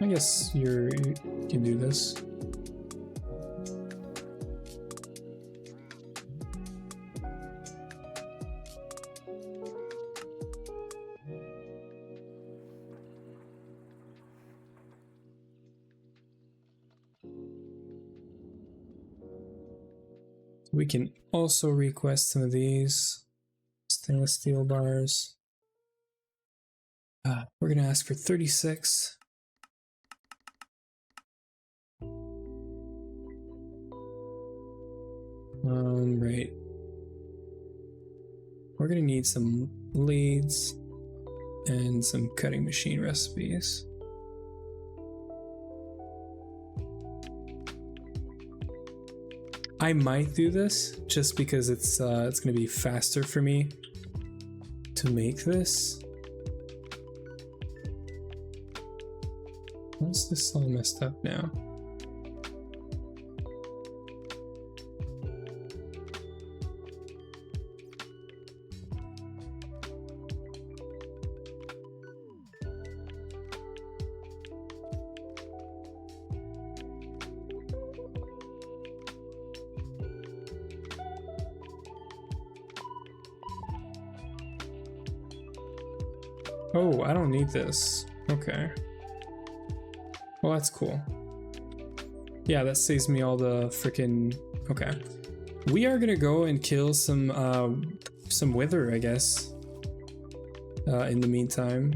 I guess you can do this. We can also request some of these stainless steel bars. We're gonna ask for 36. Right. We're gonna need some lathes and some cutting machine recipes. I might do this just because it's gonna be faster for me to make this. Why's this all messed up now? Oh, I don't need this. Okay. Well, that's cool. Yeah, that saves me all the freaking... Okay. We are gonna go and kill some wither, I guess. In the meantime.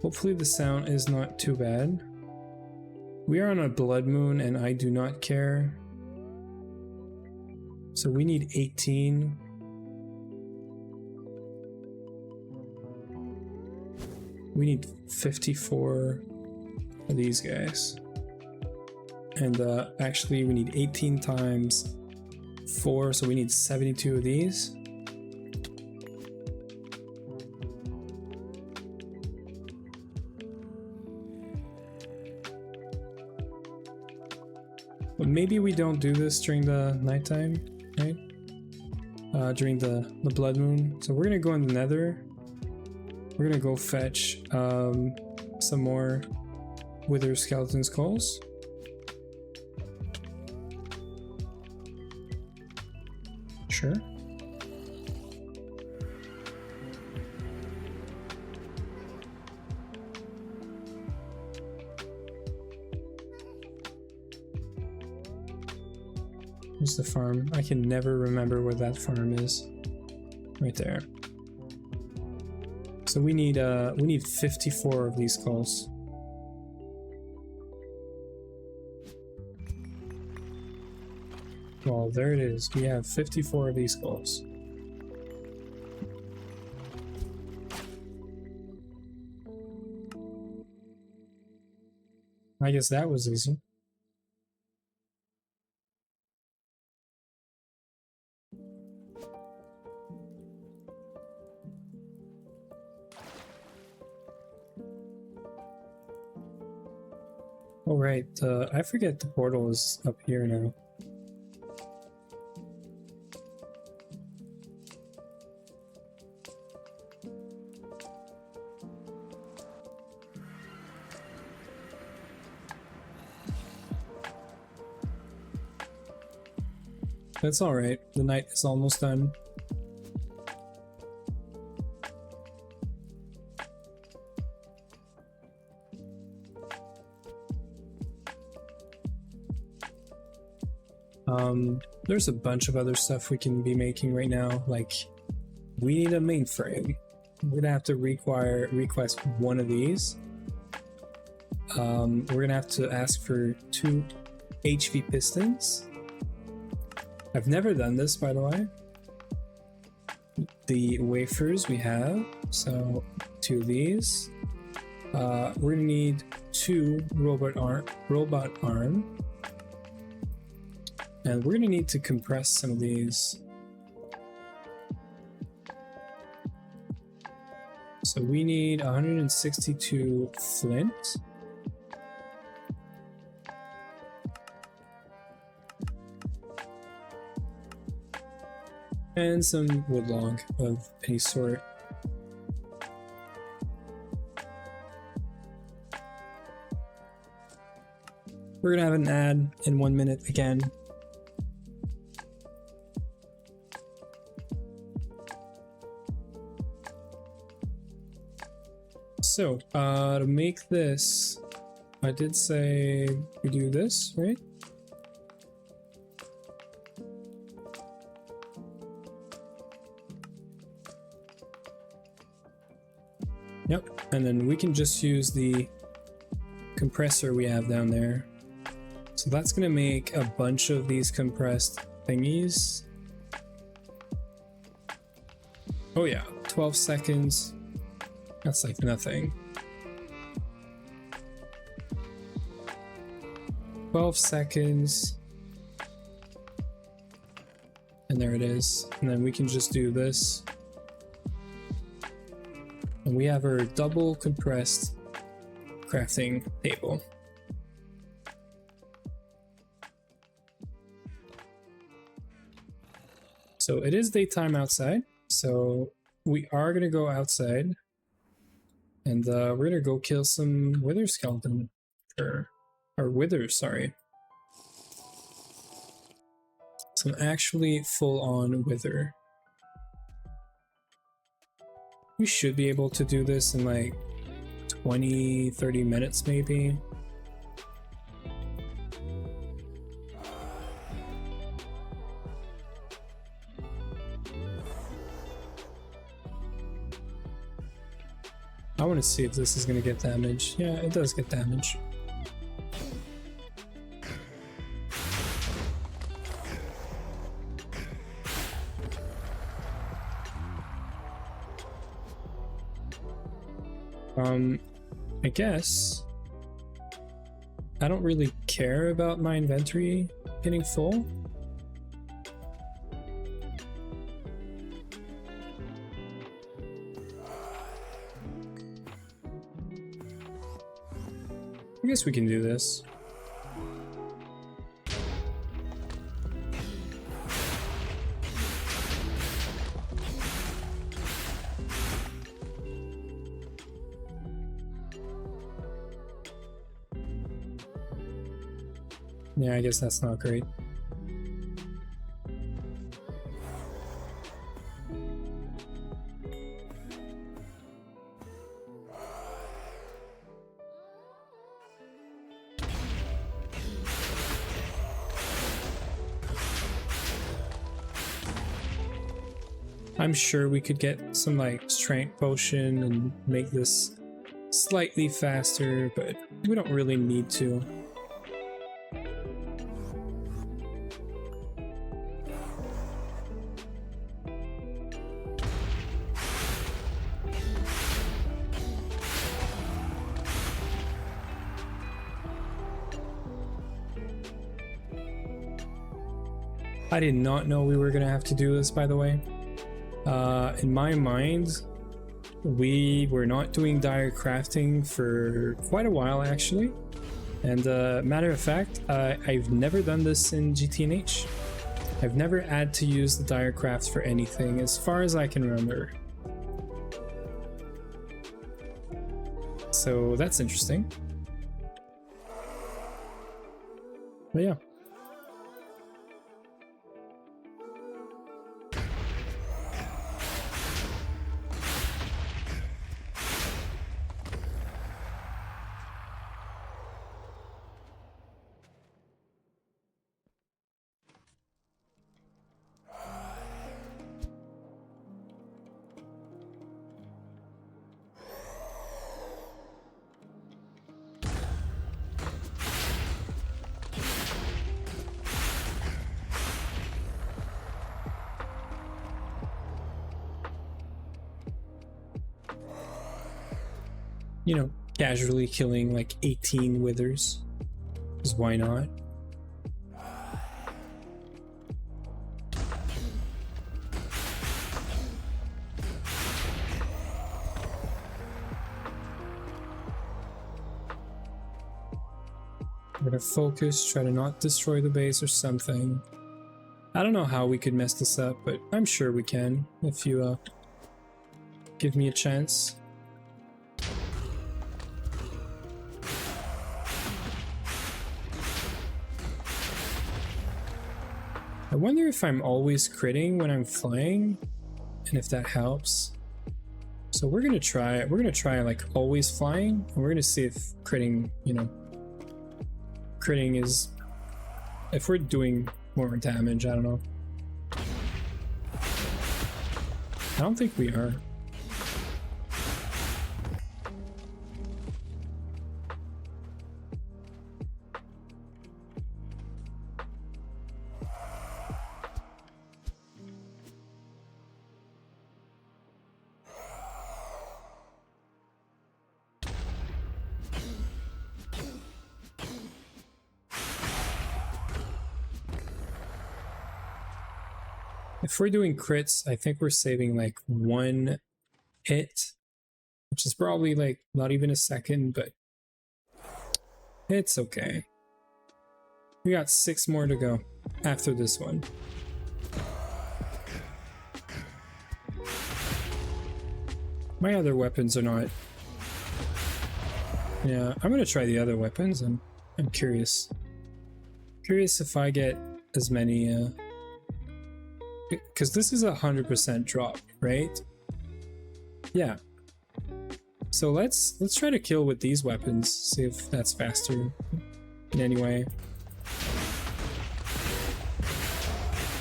Hopefully the sound is not too bad. We are on a blood moon and I do not care. So we need 18. We need 54 of these guys. And actually we need 18 times 4, so we need 72 of these. But maybe we don't do this during the nighttime, right? During the blood moon. So we're gonna go in the nether. We're gonna go fetch some more wither skeleton skulls. Sure. Where's the farm? I can never remember where that farm is. Right there. So we need 54 of these skulls. Well, there it is. We have 54 of these skulls. I guess that was easy. Oh right, I forget the portal is up here now. That's alright, the night is almost done. There's a bunch of other stuff we can be making right now, like we need a mainframe. We're gonna have to request one of these. We're gonna have to ask for 2 HV pistons. I've never done this, by the way. The wafers we have, so 2 of these. We're gonna need 2 robot arm. And we're gonna need to compress some of these. So we need 162 flint. And some wood log of any sort. we're gonna have an ad in 1 minute again. So, to make this, I did say we do this, right? Yep, and then we can just use the compressor we have down there. So that's gonna make a bunch of these compressed thingies. Oh yeah, 12 seconds. That's like nothing. 12 seconds. And there it is. And then we can just do this. And we have our double compressed crafting table. So it is daytime outside. So we are gonna go outside. And we're gonna go kill some wither skeleton. Or withers, sorry. Some actually full-on wither. We should be able to do this in like 20-30 minutes maybe. I want to see if this is going to get damage. Yeah, it does get damage. I guess I don't really care about my inventory getting full. I guess we can do this. Yeah, I guess that's not great. I'm sure we could get some like strength potion and make this slightly faster, but we don't really need to. I did not know we were gonna have to do this, by the way. In my mind, we were not doing dire crafting for quite a while actually. And matter of fact, I've never done this in GTNH. I've never had to use the dire craft for anything as far as I can remember. So that's interesting. But yeah. You know, casually killing like 18 withers. Because why not? We're gonna focus, try to not destroy the base or something. I don't know how we could mess this up, but I'm sure we can if you give me a chance. I wonder if I'm always critting when I'm flying, and if that helps. So we're gonna try like always flying, and we're gonna see if critting, you know, critting is, if we're doing more damage. I don't know. I don't think we are. If we're doing crits, I think we're saving like 1 hit, which is probably like not even a second, but it's okay. We got 6 more to go after this one. My other weapons are not. Yeah, I'm gonna try the other weapons. I'm curious. Curious if I get as many. Because this is 100% drop, right? Yeah. So let's try to kill with these weapons. See if that's faster in any way.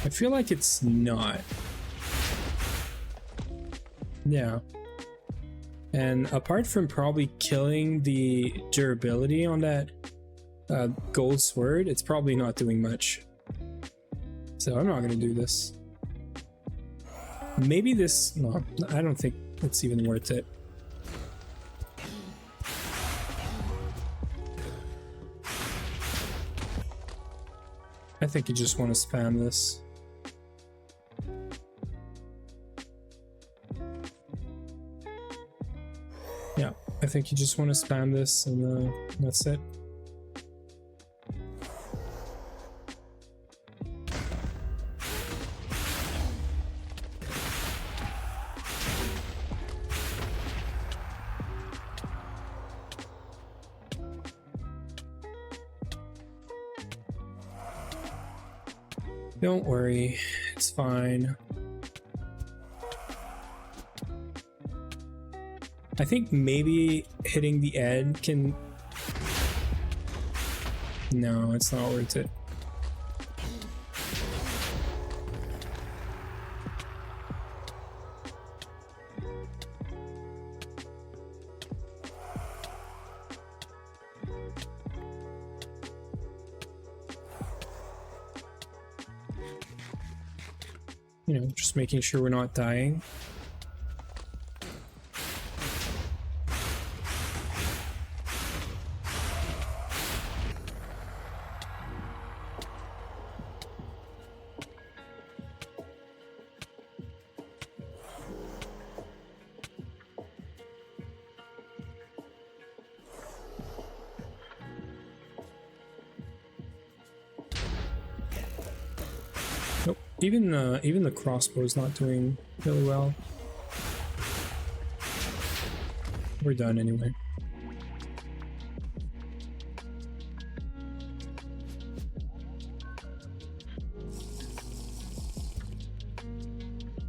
I feel like it's not. Yeah. And apart from probably killing the durability on that gold sword, it's probably not doing much. So I'm not gonna do this. Maybe this, no, I don't think it's even worth it. I think you just want to spam this. Yeah, I think you just want to spam this and that's it. Don't worry, it's fine. I think maybe hitting the end can... No, it's not worth it. You know, just making sure we're not dying. Nope. Even the crossbow is not doing really well. We're done anyway.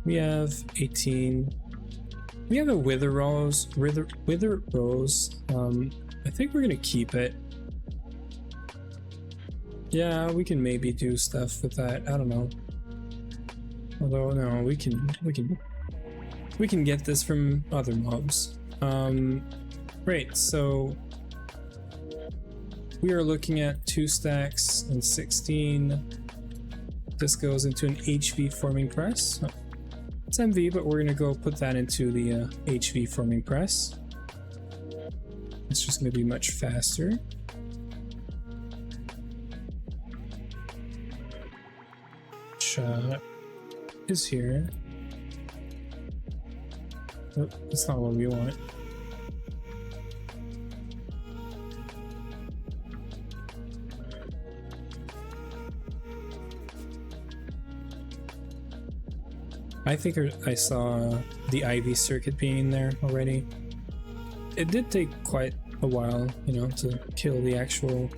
We have 18. We have a wither rose. Wither rose. I think we're gonna keep it. Yeah, we can maybe do stuff with that. I don't know. Although no, we can get this from other mobs. Right, so we are looking at 2 stacks and 16. This goes into an HV forming press. It's MV, but we're gonna go put that into the HV forming press. It's just gonna be much faster. Shot is here. Nope, that's not what we want. I think I saw the IV circuit being there already. It did take quite a while, you know, to kill the actual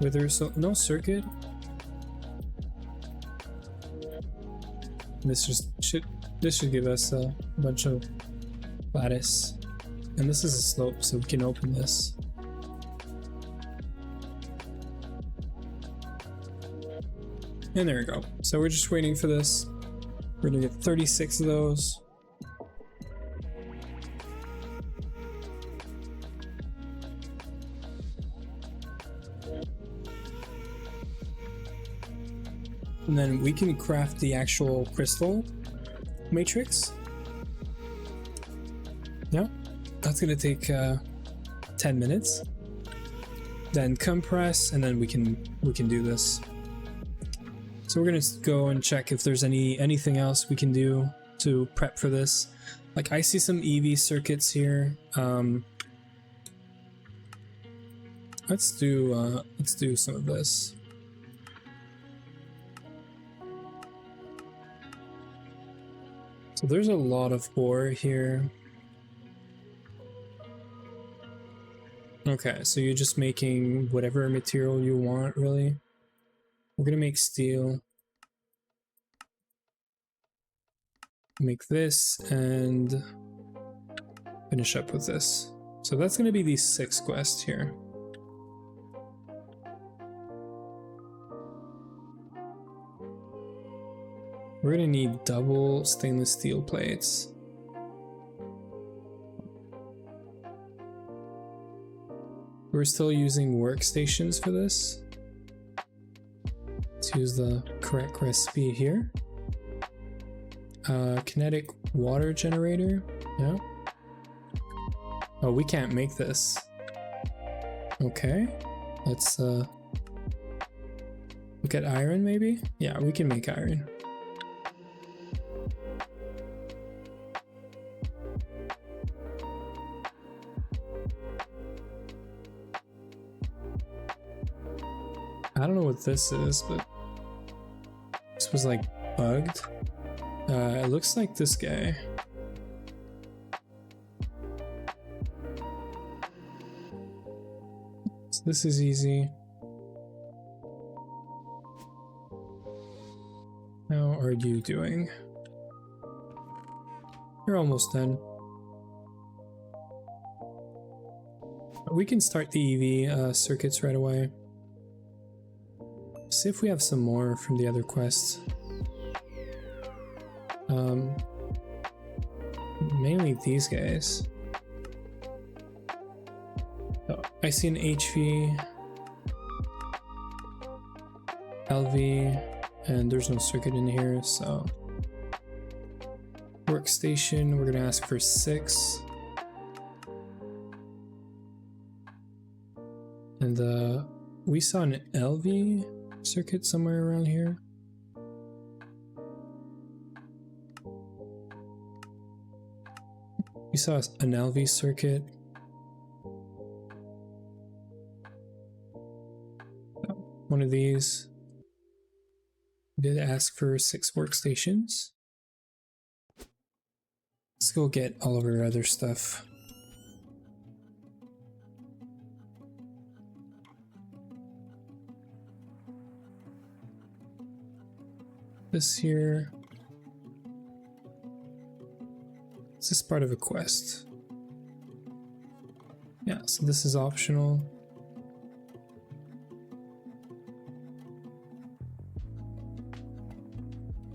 wither, so no circuit. This should give us a bunch of lattice. And this is a slope, so we can open this. And there we go. So we're just waiting for this. We're gonna get 36 of those. And then we can craft the actual crystal matrix. Yeah, that's gonna take 10 minutes. Then compress, and then we can do this. So we're gonna go and check if there's anything else we can do to prep for this. Like I see some EV circuits here. Let's do some of this. So there's a lot of ore here. Okay, so you're just making whatever material you want, really. We're gonna make steel. Make this and finish up with this. So that's gonna be these 6 quests here. We're gonna need double stainless steel plates. We're still using workstations for this. Let's use the correct recipe here. Kinetic water generator, yeah. Oh, we can't make this. Okay, let's look at iron maybe? Yeah, we can make iron. I don't know what this is, but this was like bugged. It looks like this guy. So this is easy. How are you doing? You're almost done. We can start the EV circuits right away. See if we have some more from the other quests. Mainly these guys. Oh, I see an HV, LV, and there's no circuit in here, so workstation, we're gonna ask for 6. And we saw an LV circuit somewhere around here. We saw an LV circuit. One of these. Did ask for 6 workstations. Let's go get all of our other stuff. This here. Is this part of a quest? Yeah, so this is optional.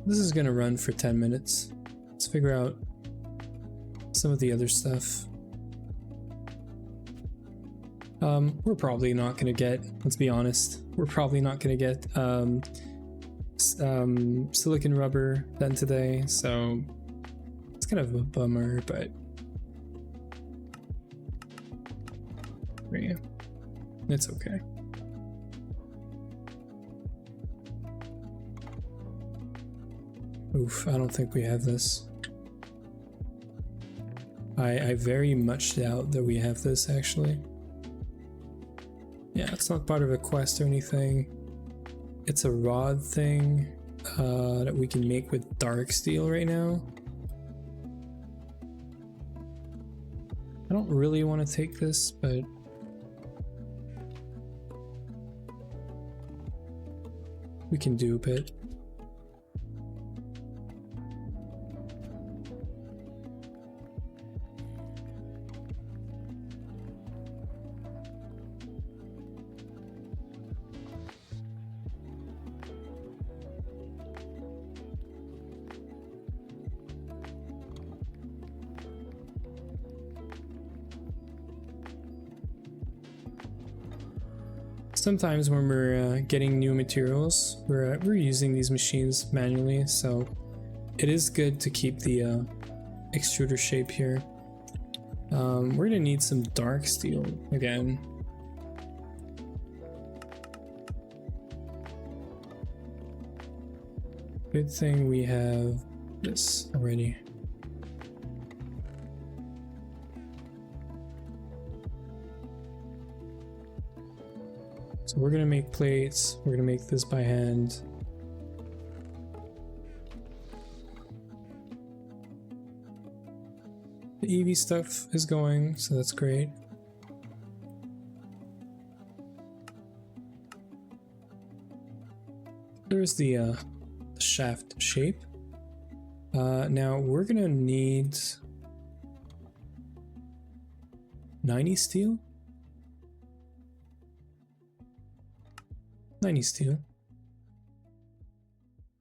This is gonna run for 10 minutes. Let's figure out some of the other stuff. We're probably not gonna get, let's be honest, we're probably not gonna get silicon rubber done today, so it's kind of a bummer, but yeah, it's okay. Oof, I don't think we have this. I very much doubt that we have this, actually. Yeah, it's not part of a quest or anything. It's a rod thing that we can make with dark steel right now. I don't really want to take this, but we can dupe it. sometimes when we're getting new materials, we're using these machines manually, so it is good to keep the extruder shape here. We're gonna need some dark steel again. Good thing we have this already. So we're gonna make plates, we're gonna make this by hand. The EV stuff is going, so that's great. There's the shaft shape. Now we're gonna need 90 steel. 90 steel.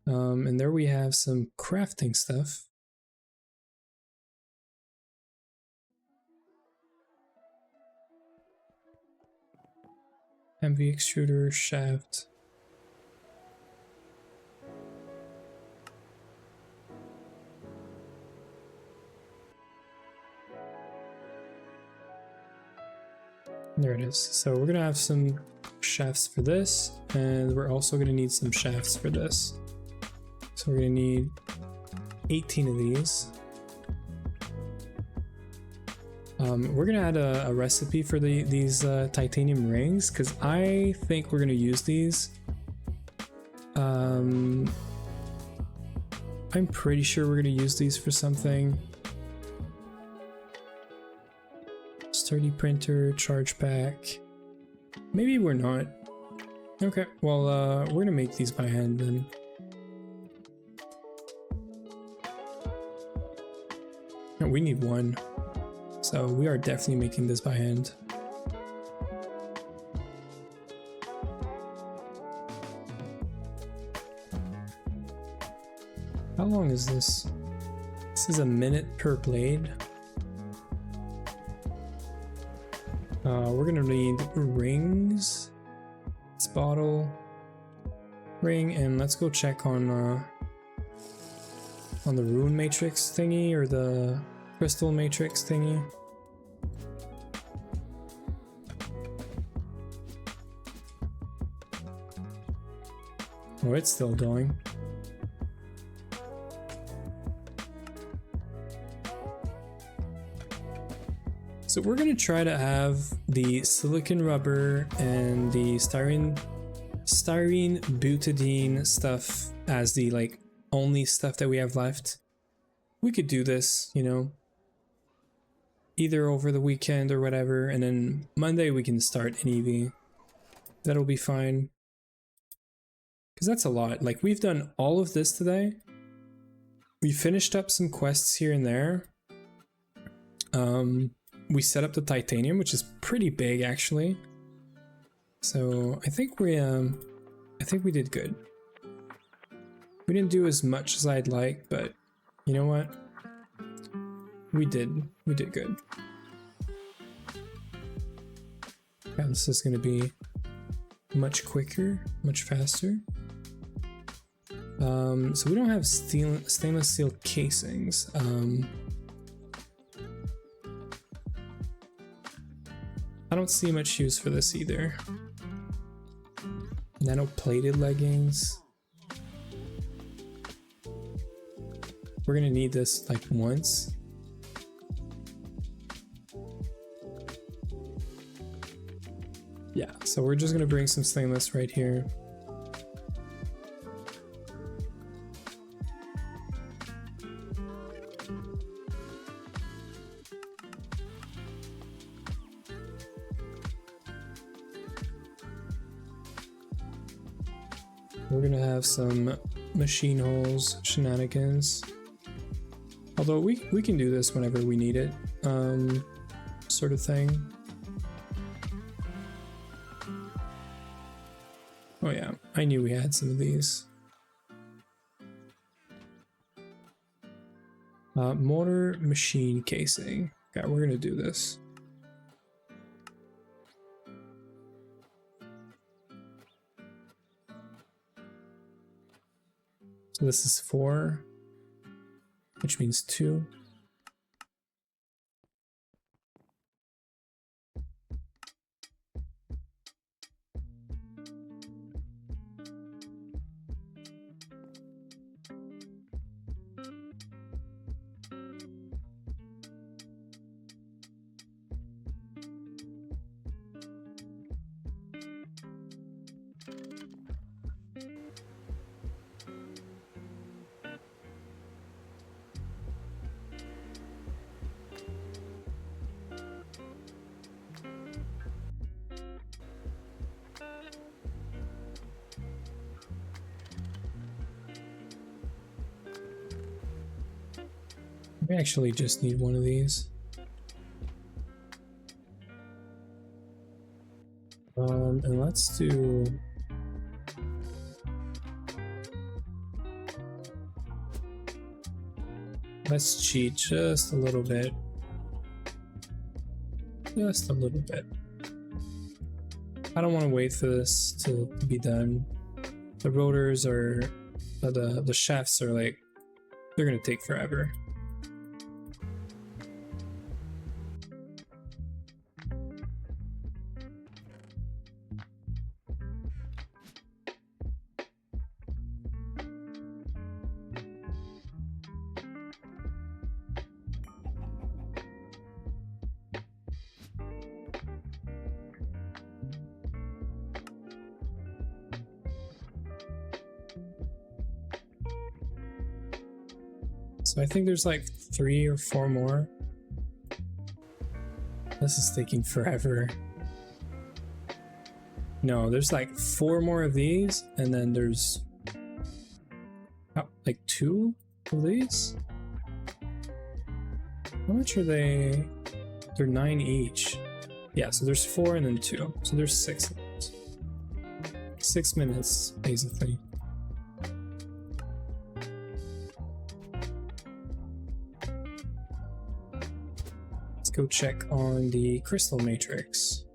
And there we have some crafting stuff. MV extruder, shaft. There it is. So we're gonna have some shafts for this, and we're also gonna need some shafts for this. So we're gonna need 18 of these. We're gonna add a recipe for these titanium rings, because I think we're gonna use these. I'm pretty sure we're gonna use these for something. Sturdy printer, charge pack. Maybe we're not. Okay, well, we're gonna make these by hand then. Oh, we need one. So we are definitely making this by hand. How long is this? This is a minute per blade. We're gonna need rings. This bottle, ring, and let's go check on the rune matrix thingy or the crystal matrix thingy. Oh, it's still going. So we're gonna try to have the silicon rubber and the styrene butadiene stuff as the like only stuff that we have left. We could do this, you know, either over the weekend or whatever, and then Monday we can start an EV. That'll be fine. Because that's a lot. Like, we've done all of this today. We finished up some quests here and there. We set up the titanium, which is pretty big actually. So I think we did good. We didn't do as much as I'd like, but you know what? We did good. Yeah, this is gonna be much quicker, much faster. So we don't have stainless steel casings. I don't see much use for this either. Nano plated leggings. We're gonna need this like once. Yeah, so we're just gonna bring some stainless right here. We're gonna have some machine holes shenanigans. Although we can do this whenever we need it, sort of thing. Oh yeah, I knew we had some of these. Motor machine casing. Okay, we're gonna do this. So this is 4, which means 2. We actually just need one of these. And let's do... Let's cheat just a little bit. Just a little bit. I don't want to wait for this to be done. The rotors are... the shafts are like... They're gonna take forever. So I think there's like 3 or 4 more. This is taking forever. No, there's like 4 more of these, and then there's like 2 of these. How much are they? They're 9 each. Yeah, so there's 4 and then 2. So there's 6 of those. 6 minutes, basically. Go check on the crystal matrix.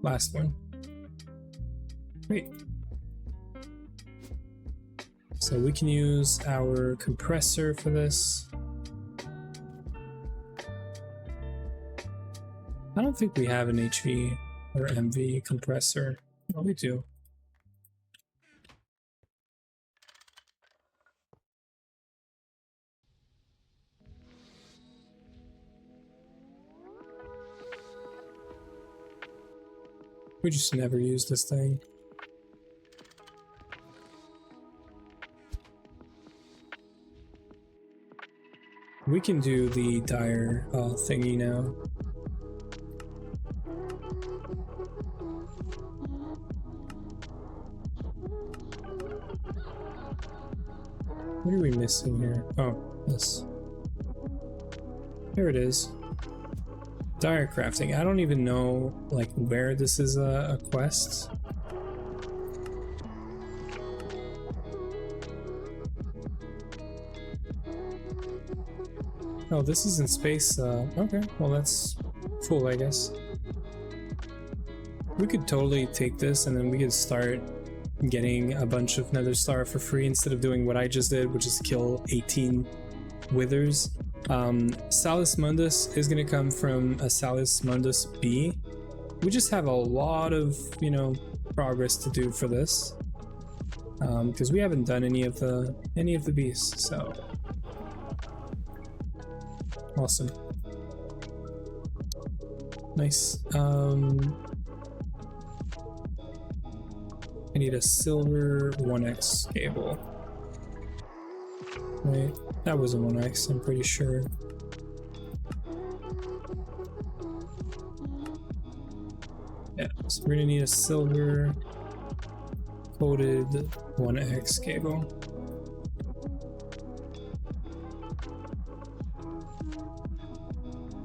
Last one. Great. So we can use our compressor for this. I don't think we have an HV or MV compressor. Oh, we do. We just never use this thing. We can do the dire thingy now. What are we missing here? Oh, this. Here it is. Dire crafting. I don't even know like where this is a quest. Oh, this is in space. Okay, well that's cool, I guess. We could totally take this and then we could start getting a bunch of nether star for free instead of doing what I just did, which is kill 18 withers. Salus Mundus is going to come from a Salus Mundus B. We just have a lot of, you know, progress to do for this, because we haven't done any of the beasts. So awesome, nice. I need a silver 1x cable. Right, that was a 1x, I'm pretty sure. Yeah, so we're gonna need a silver coated 1x cable.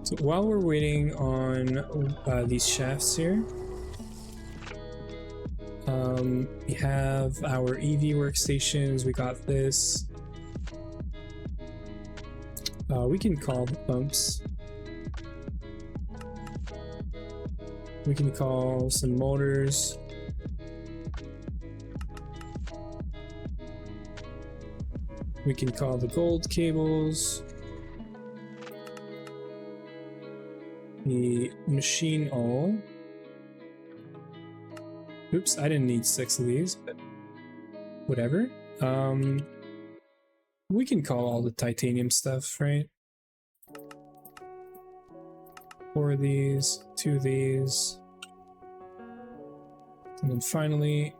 So while we're waiting on these shafts here, we have our EV workstations. We got this. We can call the pumps. We can call some motors. We can call the gold cables. The machine all. Oops, I didn't need 6 of these, but whatever. We can call all the titanium stuff, right? 4 of these, 2 of these, and then finally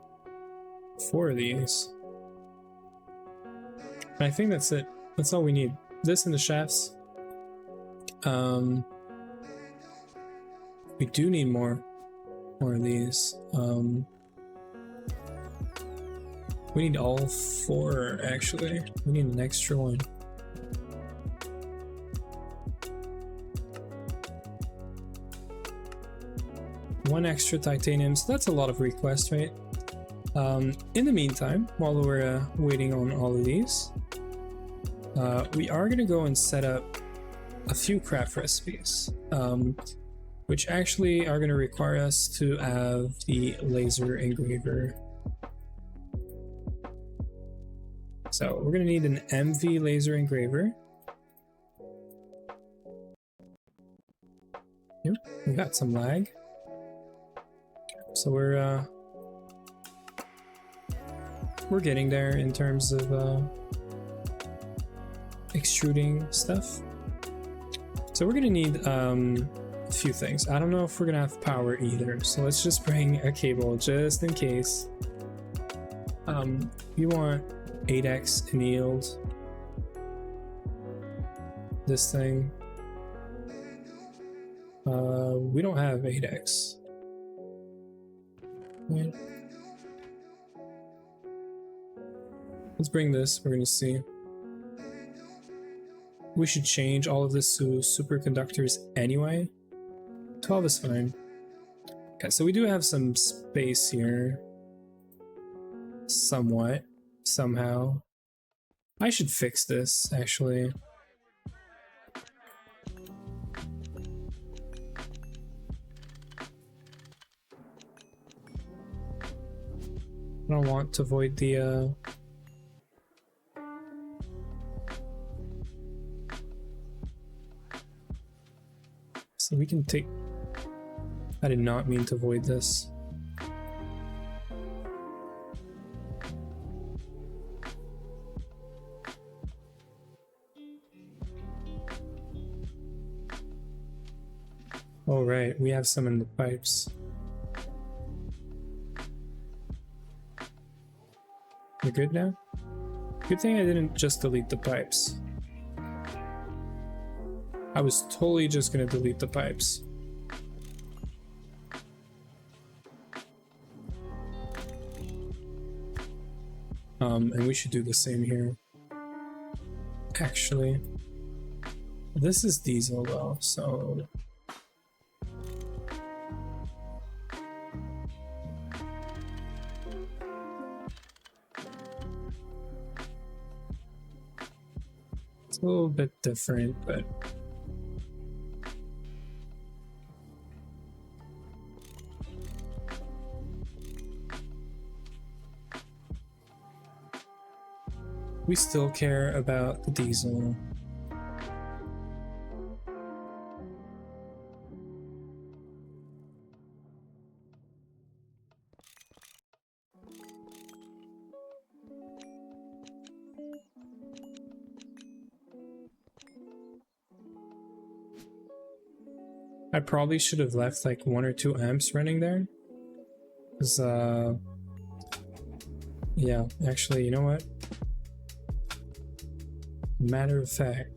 4 of these. And I think that's it. That's all we need. This and the shafts. We do need more of these. We need all 4 actually. We need an extra one. One extra titanium, so that's a lot of requests, right? In the meantime, while we're waiting on all of these, we are gonna go and set up a few craft recipes, which actually are gonna require us to have the laser engraver. So we're gonna need an MV laser engraver. Yep, we got some lag. So we're getting there in terms of extruding stuff. So we're gonna need a few things. I don't know if we're gonna have power either, so let's just bring a cable just in case. You want 8x annealed. This thing. We don't have 8x. Right. Let's bring this, we're gonna see. We should change all of this to superconductors anyway. 12 is fine. Okay, so we do have some space here. Somewhat. Somehow. I should fix this, actually. I don't want to void the so we can take. I did not mean to void this. All right, we have some in the pipes. We're good now? Good thing I didn't just delete the pipes. I was totally just gonna delete the pipes. And we should do the same here. Actually, this is diesel though, so it's a little bit different, but we still care about the diesel. I probably should have left like 1 or 2 amps running there. 'Cause, yeah, actually, you know what? Matter of fact,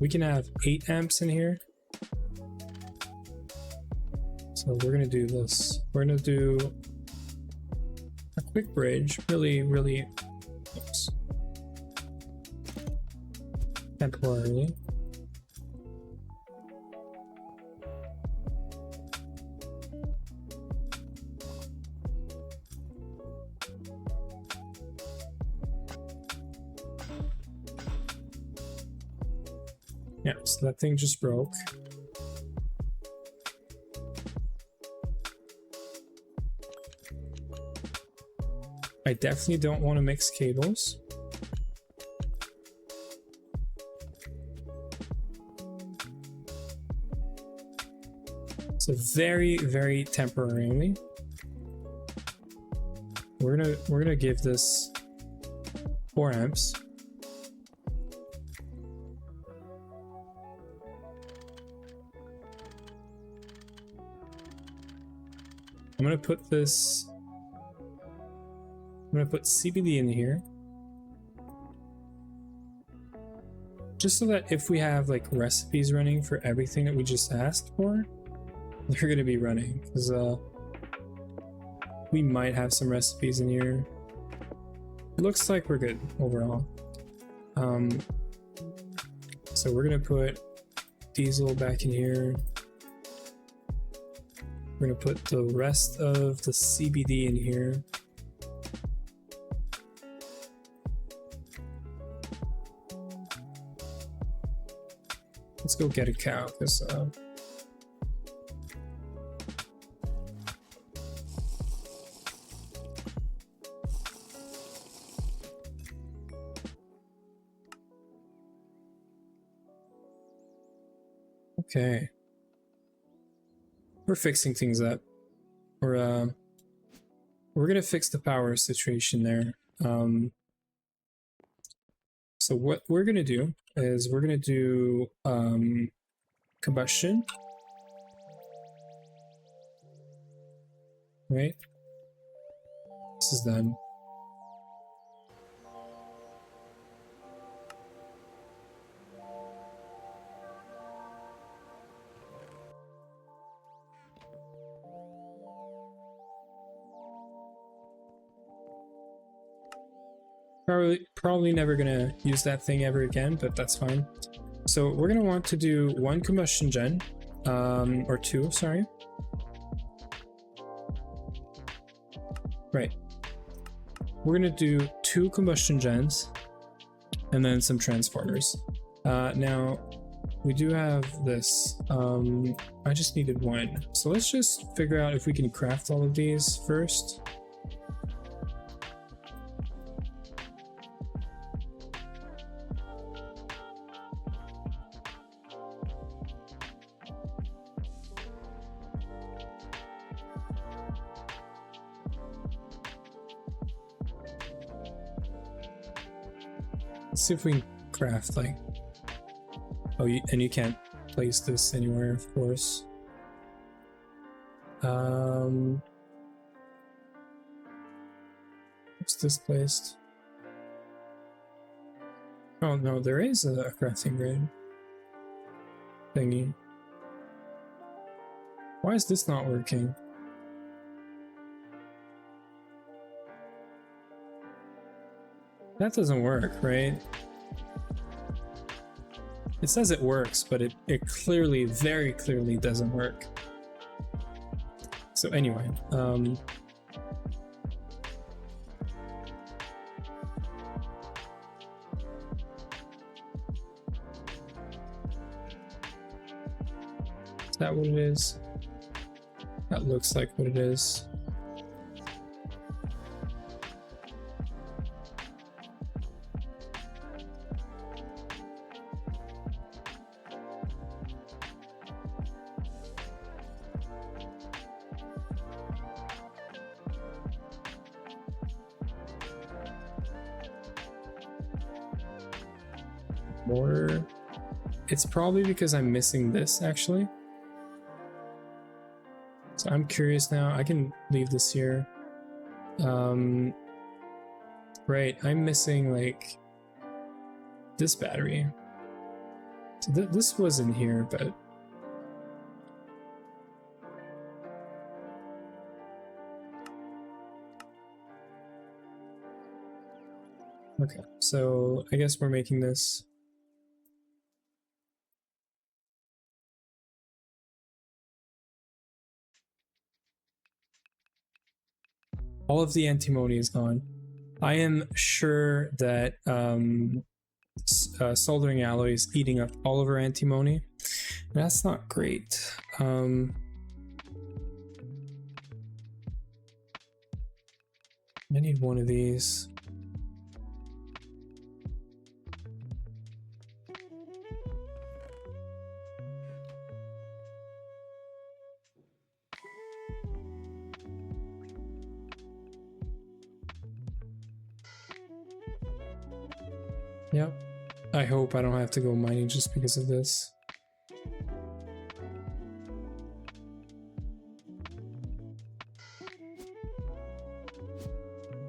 we can have 8 amps in here. So we're gonna do this. We're gonna do a quick bridge, really, oops, temporarily. Yeah, so that thing just broke. I definitely don't want to mix cables. So very, very temporarily, we're gonna give this 4 amps. I'm gonna put this. I'm gonna put CBD in here, just so that if we have like recipes running for everything that we just asked for, they're gonna be running, because we might have some recipes in here. It looks like we're good overall. So we're gonna put diesel back in here. We're gonna put the rest of the CBD in here. Let's go get a cow, because okay. We're fixing things up. We're gonna fix the power situation there. So what we're gonna do is we're gonna do combustion. Right? This is done. Probably never gonna use that thing ever again, but that's fine. So we're gonna want to do 1 combustion gen, or 2, sorry. Right. We're gonna do 2 combustion gens, and then some transformers. Now, we do have this. I just needed 1. So let's just figure out if we can craft all of these first. Let's see if we can craft, like... Oh, and you can't place this anywhere, of course. What's this placed? Oh no, there is a crafting grid thingy. Why is this not working? That doesn't work, right? It says it works, but it clearly, very clearly doesn't work. So anyway, is that what it is? That looks like what it is. Mortar. It's probably because I'm missing this, actually. So I'm curious now. I can leave this here. Right, I'm missing like this battery. So this was in here, but okay. So I guess we're making this. All of the antimony is gone. I am sure that soldering alloy is eating up all of our antimony. That's not great. I need one of these. Yep. I hope I don't have to go mining just because of this.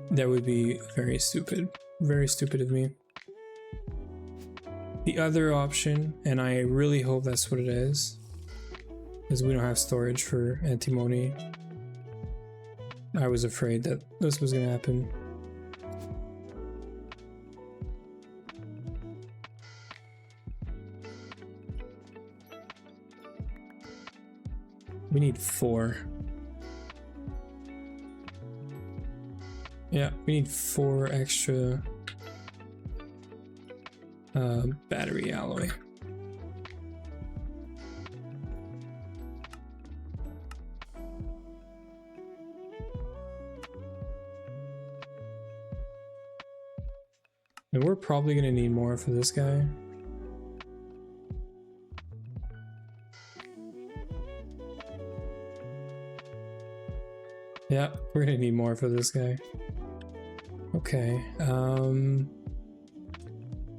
That would be very stupid. Very stupid of me. The other option, and I really hope that's what it is we don't have storage for antimony. I was afraid that this was gonna happen. We need 4. Yeah, we need 4 extra battery alloy. And we're probably gonna need more for this guy. Yeah, we're gonna need more for this guy. Okay,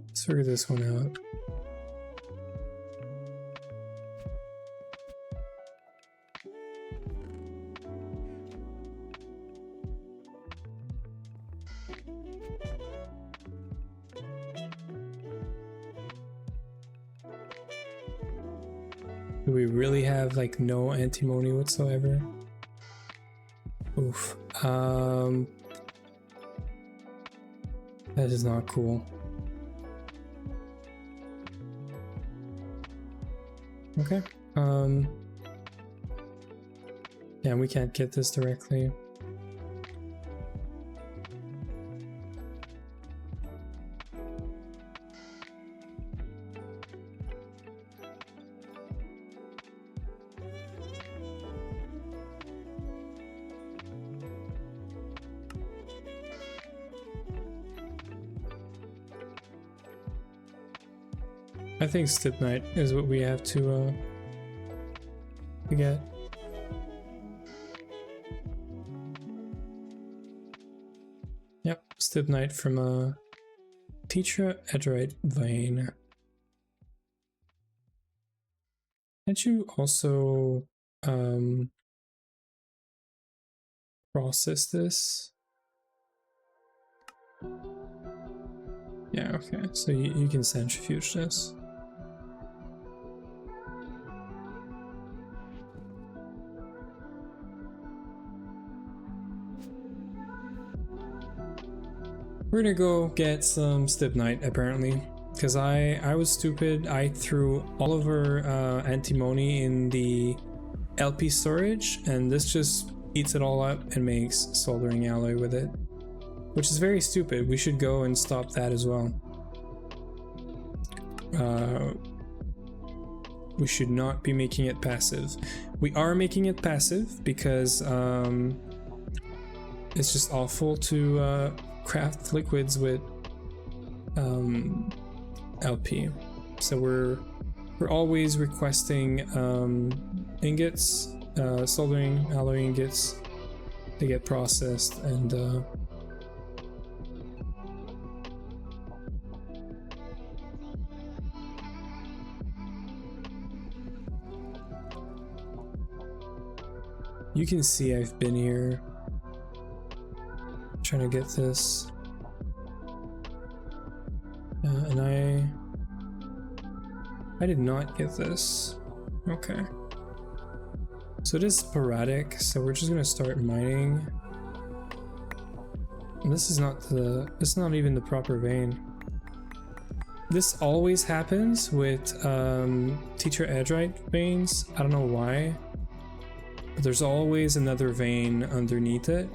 let's figure this one out. Do we really have like no antimony whatsoever? Oof. That is not cool. Okay. Yeah, we can't get this directly. I think stibnite is what we have to get. Yep, stibnite from a tetrahedrite vein. Can't you also process this? Yeah, okay, so you can centrifuge this. We're gonna go get some stibnite apparently, because I was stupid. I threw all of our antimony in the LP storage, and this just eats it all up and makes soldering alloy with it, which is very stupid. We should go and stop that as well. We should not be making it passive. We are making it passive because it's just awful to craft liquids with LP. So we're always requesting ingots, soldering alloy ingots to get processed, and you can see I've been here trying to get this, and I did not get this. Okay, so it is sporadic, so we're just gonna start mining. And this is not even the proper vein. This always happens with tetrahedrite veins. I don't know why, but there's always another vein underneath it.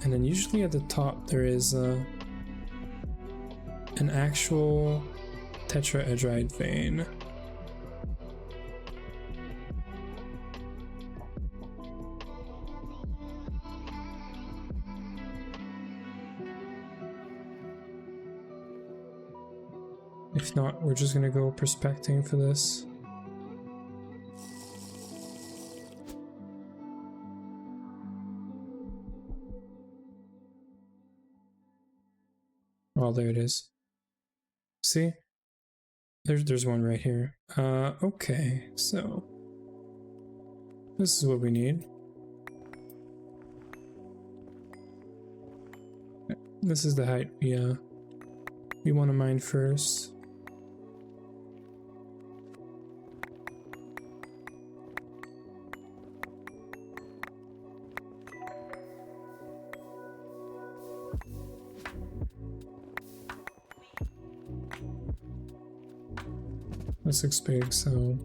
And then usually at the top there is an actual tetrahedrite vein. If not, we're just gonna go prospecting for this. Oh, there it is. See? There's one right here. Okay, so this is what we need. This is the height we want to mine first. This looks big, so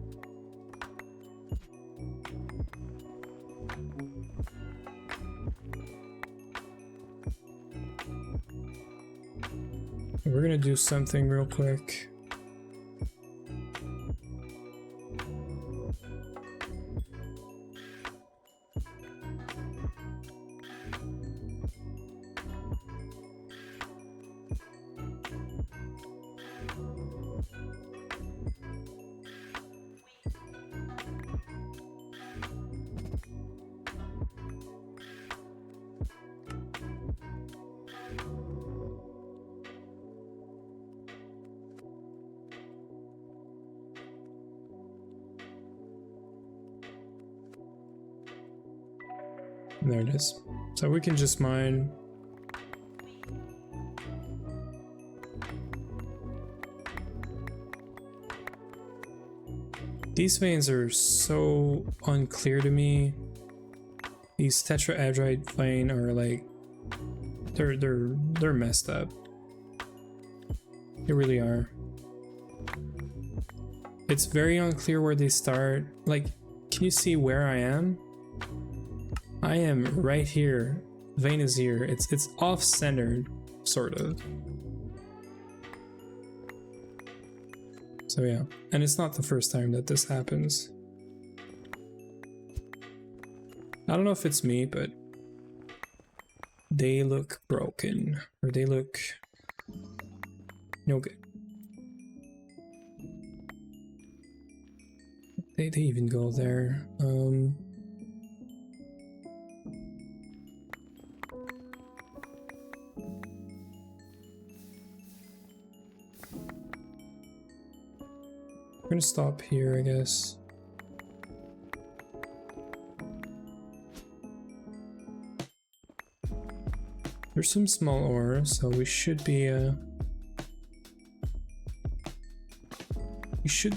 we're gonna do something real quick. There it is. So we can just mine. These veins are so unclear to me. These tetrahedrite vein are like they're messed up. They really are. It's very unclear where they start. Like, can you see where I am? I am right here. Vein is here. It's off-centered, sort of. So yeah, and it's not the first time that this happens. I don't know if it's me, but they look broken, or they look no good. They even go there. We're gonna stop here, I guess. There's some small ore, so we should be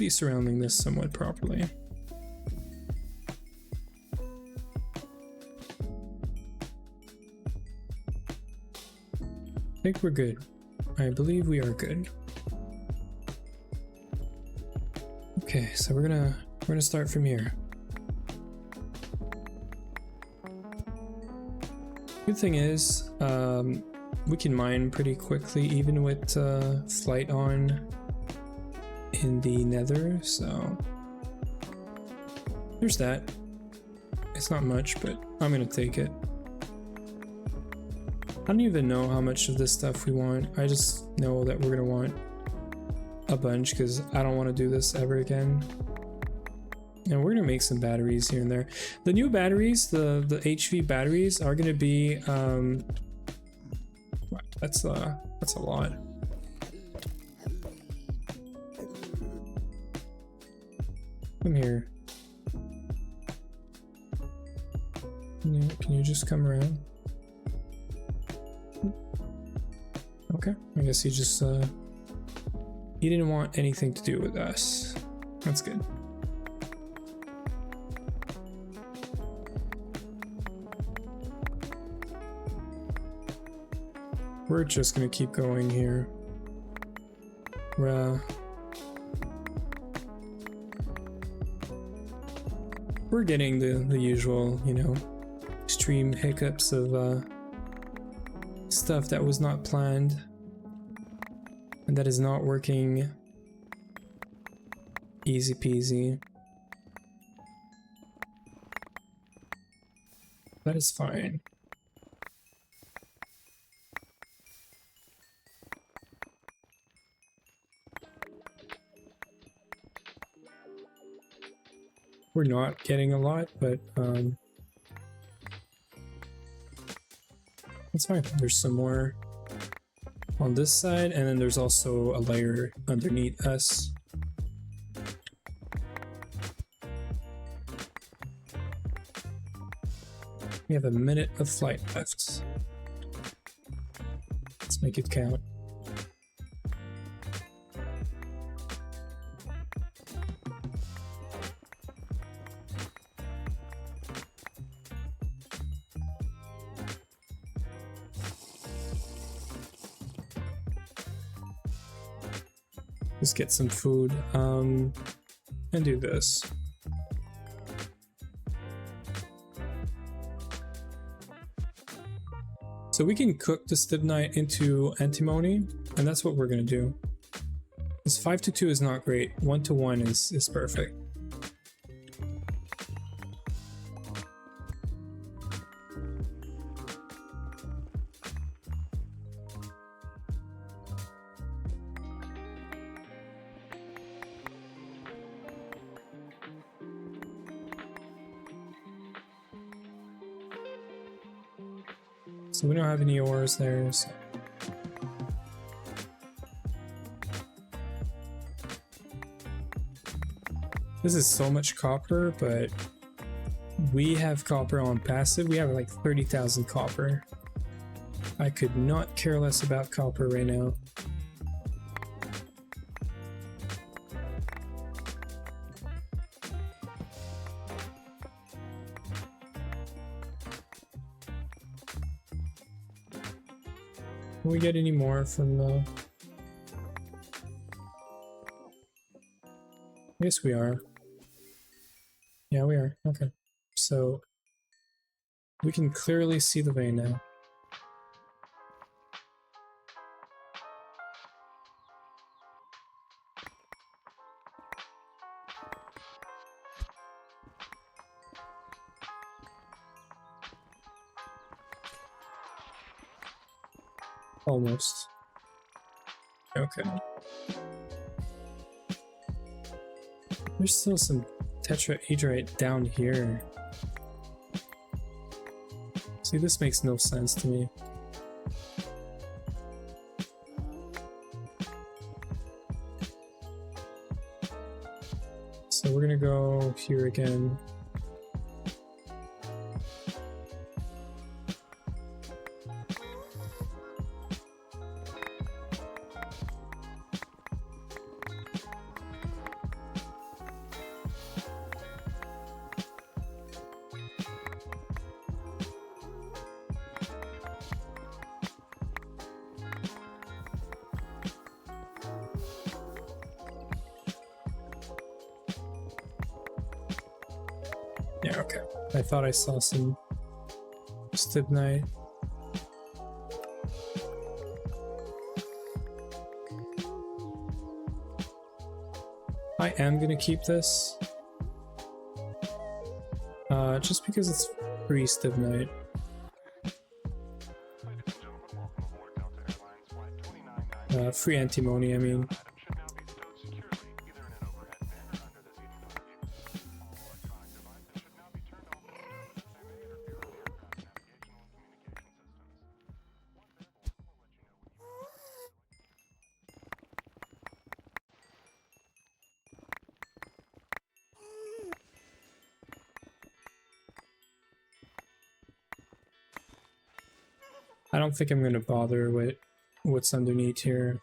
surrounding this somewhat properly. I think we're good. I believe we are good. Okay, so we're gonna start from here. Good thing is, we can mine pretty quickly even with flight on in the nether, so there's that. It's not much, but I'm gonna take it. I don't even know how much of this stuff we want. I just know that we're gonna want a bunch because I don't want to do this ever again. And we're gonna make some batteries here and there. The new batteries, the HV batteries, are gonna be that's a lot. Come here. Can you just come around? Okay, I guess he just he didn't want anything to do with us. That's good. We're just gonna keep going here. We're getting the usual, you know, extreme hiccups of stuff that was not planned and that is not working easy peasy. That is fine. We're not getting a lot, but that's fine. There's some more on this side, and then there's also a layer underneath us. We have a minute of flight left. Let's make it count. Let's get some food, and do this. So we can cook the stibnite into antimony, and that's what we're gonna do. This 5-2 is not great. 1-1 is perfect. So we don't have any ores there, so. This is so much copper, but we have copper on passive. We have like 30,000 copper. I could not care less about copper right now. Can we get any more from the... Yes, we are. Yeah, we are. Okay. So we can clearly see the vein now. Almost. Okay. There's still some tetrahedrite down here. See, this makes no sense to me. So we're gonna go here again. Yeah, okay. I thought I saw some stibnite. I am gonna keep this. Just because it's free stibnite. Free antimony, I mean. I don't think I'm gonna bother with what's underneath here.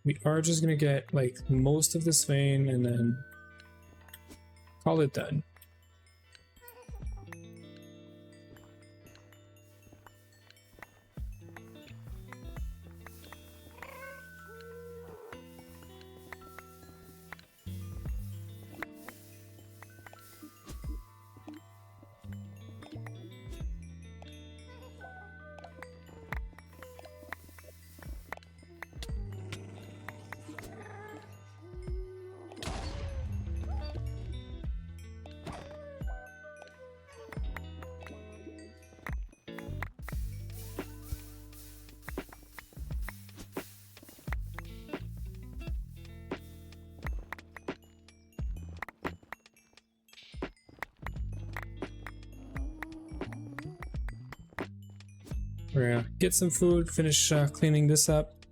We are just gonna get like most of this vein and then call it done. We're gonna get some food, finish cleaning this up,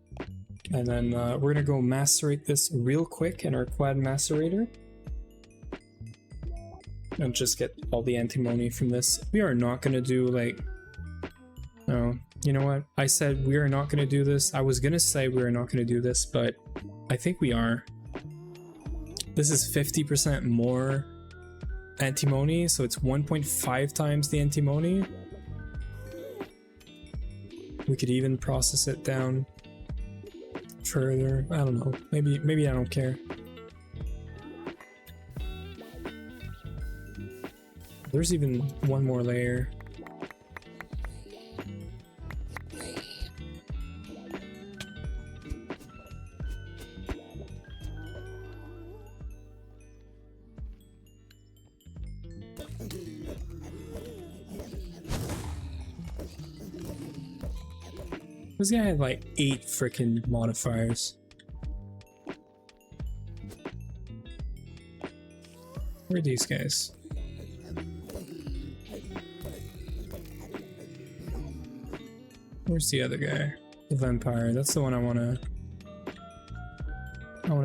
and then we're gonna go macerate this real quick in our quad macerator. And just get all the antimony from this. We are not gonna do like... No, you know what? I said we are not gonna do this. I was gonna say we are not gonna do this, but I think we are. This is 50% more antimony, so it's 1.5 times the antimony. We could even process it down further. I don't know. Maybe I don't care. There's even one more layer. This guy had like 8 freaking modifiers. Where are these guys? Where's the other guy? The vampire. That's the one I wanna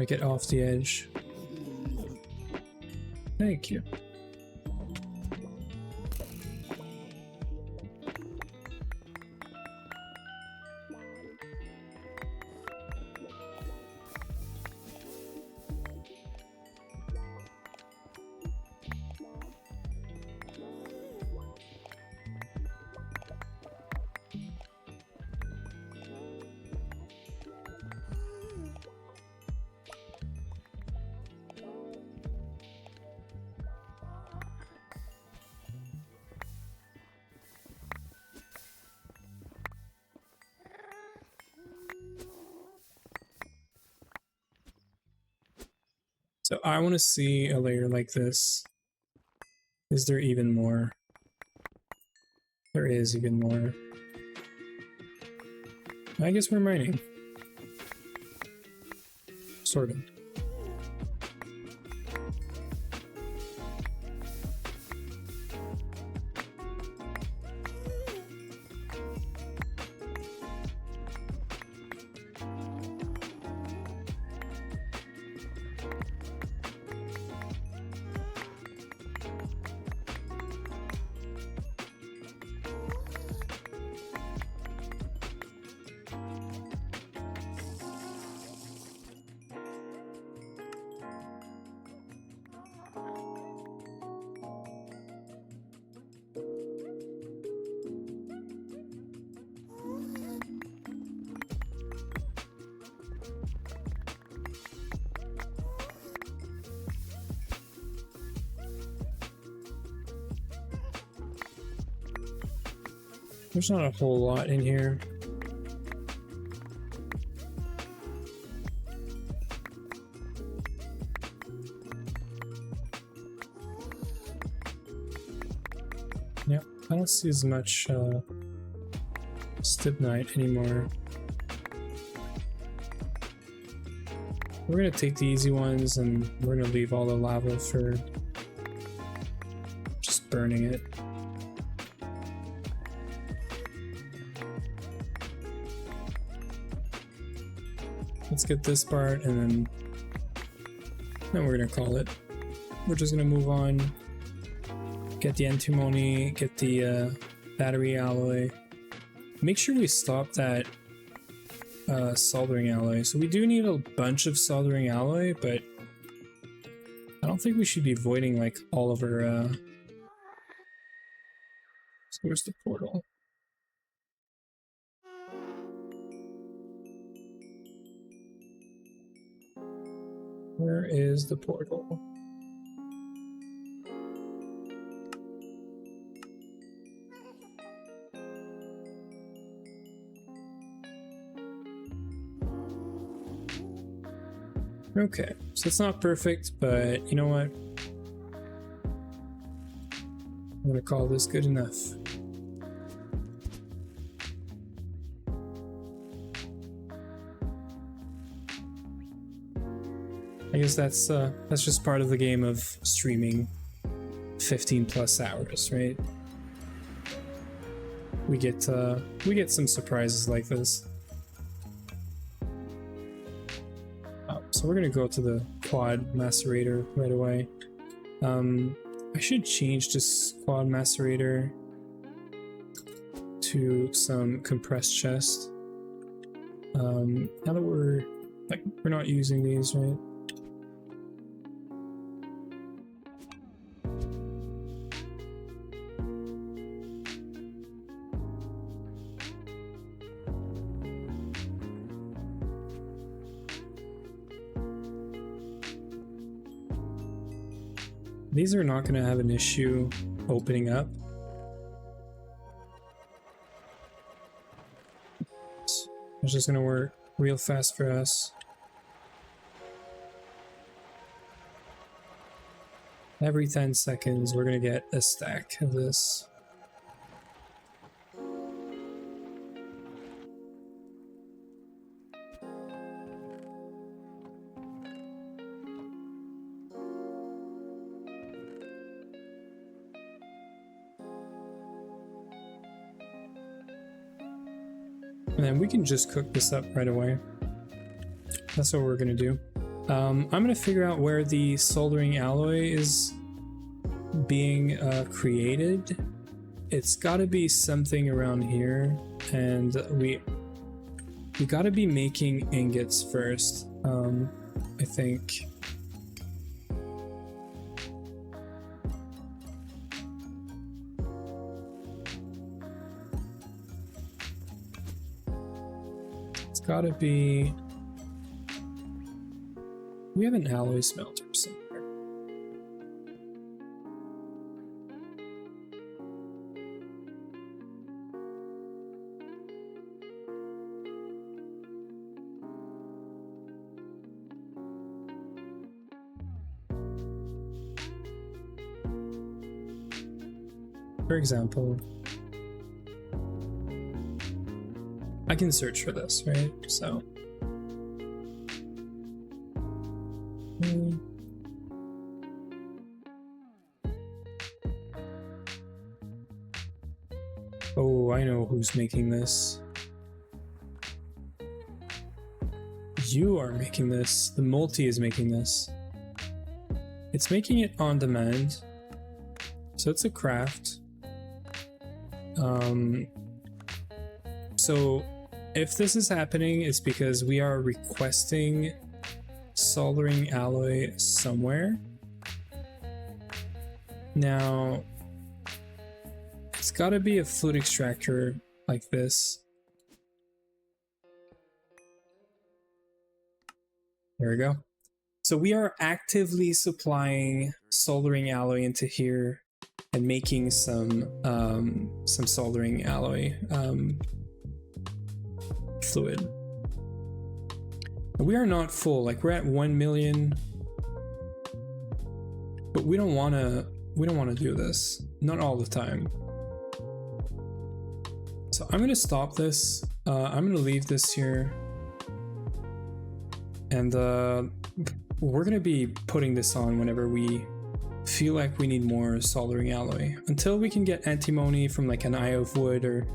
get off the edge. Thank you. So I want to see a layer like this. Is there even more? There is even more. I guess we're mining. Sort of. There's not a whole lot in here. Yep, I don't see as much stibnite anymore. We're gonna take the easy ones and we're gonna leave all the lava for just burning it. Let's get this part and then we're gonna call it. We're just gonna move on, get the antimony, get the battery alloy. Make sure we stop that soldering alloy. So we do need a bunch of soldering alloy, but I don't think we should be voiding like all of our So where's the portal? Where is the portal? Okay, so it's not perfect, but you know what? I'm gonna call this good enough. I guess that's just part of the game of streaming 15 plus hours, right? we get some surprises like this. So we're gonna go to the quad macerator right away. I should change this quad macerator to some compressed chest. Now that we're not using these, right? These are not going to have an issue opening up. It's just going to work real fast for us. Every 10 seconds, we're going to get a stack of this. And then we can just cook this up right away. That's what we're gonna do. I'm gonna figure out where the soldering alloy is being created. It's gotta be something around here, and we gotta be making ingots first. I think. Gotta be. We have an alloy smelter somewhere. For example, I can search for this, right? So. Oh, I know who's making this. You are making this. The multi is making this. It's making it on demand. So it's a craft. So if this is happening, it's because we are requesting soldering alloy somewhere. Now, it's gotta be a fluid extractor like this. There we go. So we are actively supplying soldering alloy into here and making some soldering alloy fluid. We are not full, like we're at 1 million, but we don't want to do this, not all the time. So I'm gonna stop this. I'm gonna leave this here, and we're gonna be putting this on whenever we feel like we need more soldering alloy, until we can get antimony from like an eye of wood or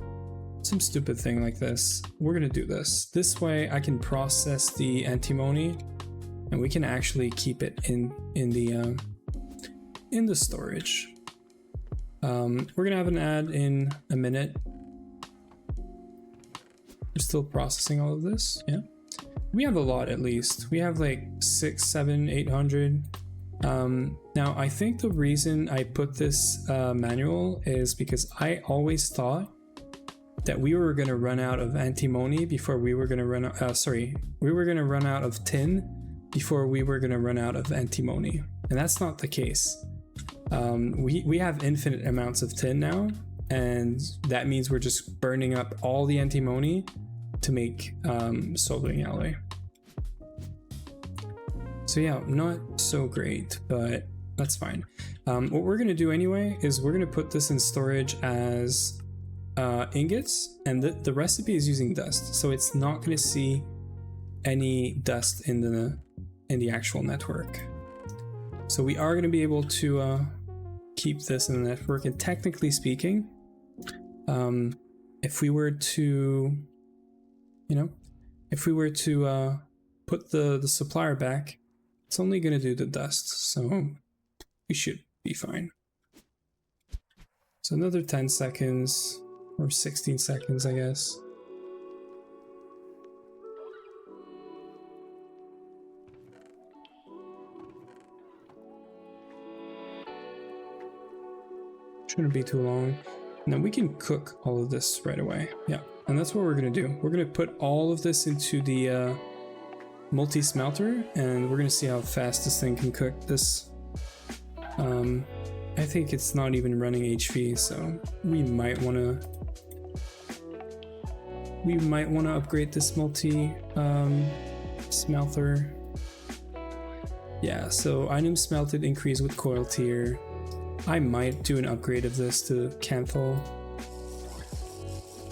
some stupid thing like this. We're gonna do this. This way I can process the antimony and we can actually keep it in the storage. We're gonna have an ad in a minute. We're still processing all of this. Yeah, we have a lot. At least we have like 600, 700, 800. Now I think the reason I put this manual is because I always thought that we were going to run out of antimony before we were going to run out, we were going to run out of tin before we were going to run out of antimony. And that's not the case. We have infinite amounts of tin now, and that means we're just burning up all the antimony to make soldering alloy. So yeah, not so great, but that's fine. What we're going to do anyway is we're going to put this in storage as ingots, and the recipe is using dust, so it's not going to see any dust in the actual network. So we are going to be able to keep this in the network, and technically speaking, if we were to, you know, if we were to put the supplier back, it's only going to do the dust, so we should be fine. So another 10 seconds, or 16 seconds, I guess. Shouldn't be too long. And then we can cook all of this right away. Yeah, and that's what we're gonna do. We're gonna put all of this into the multi-smelter, and we're gonna see how fast this thing can cook this. I think it's not even running HV, so we might wanna upgrade this multi smelter. Yeah, so item smelted increase with coil tier. I might do an upgrade of this to Canthal.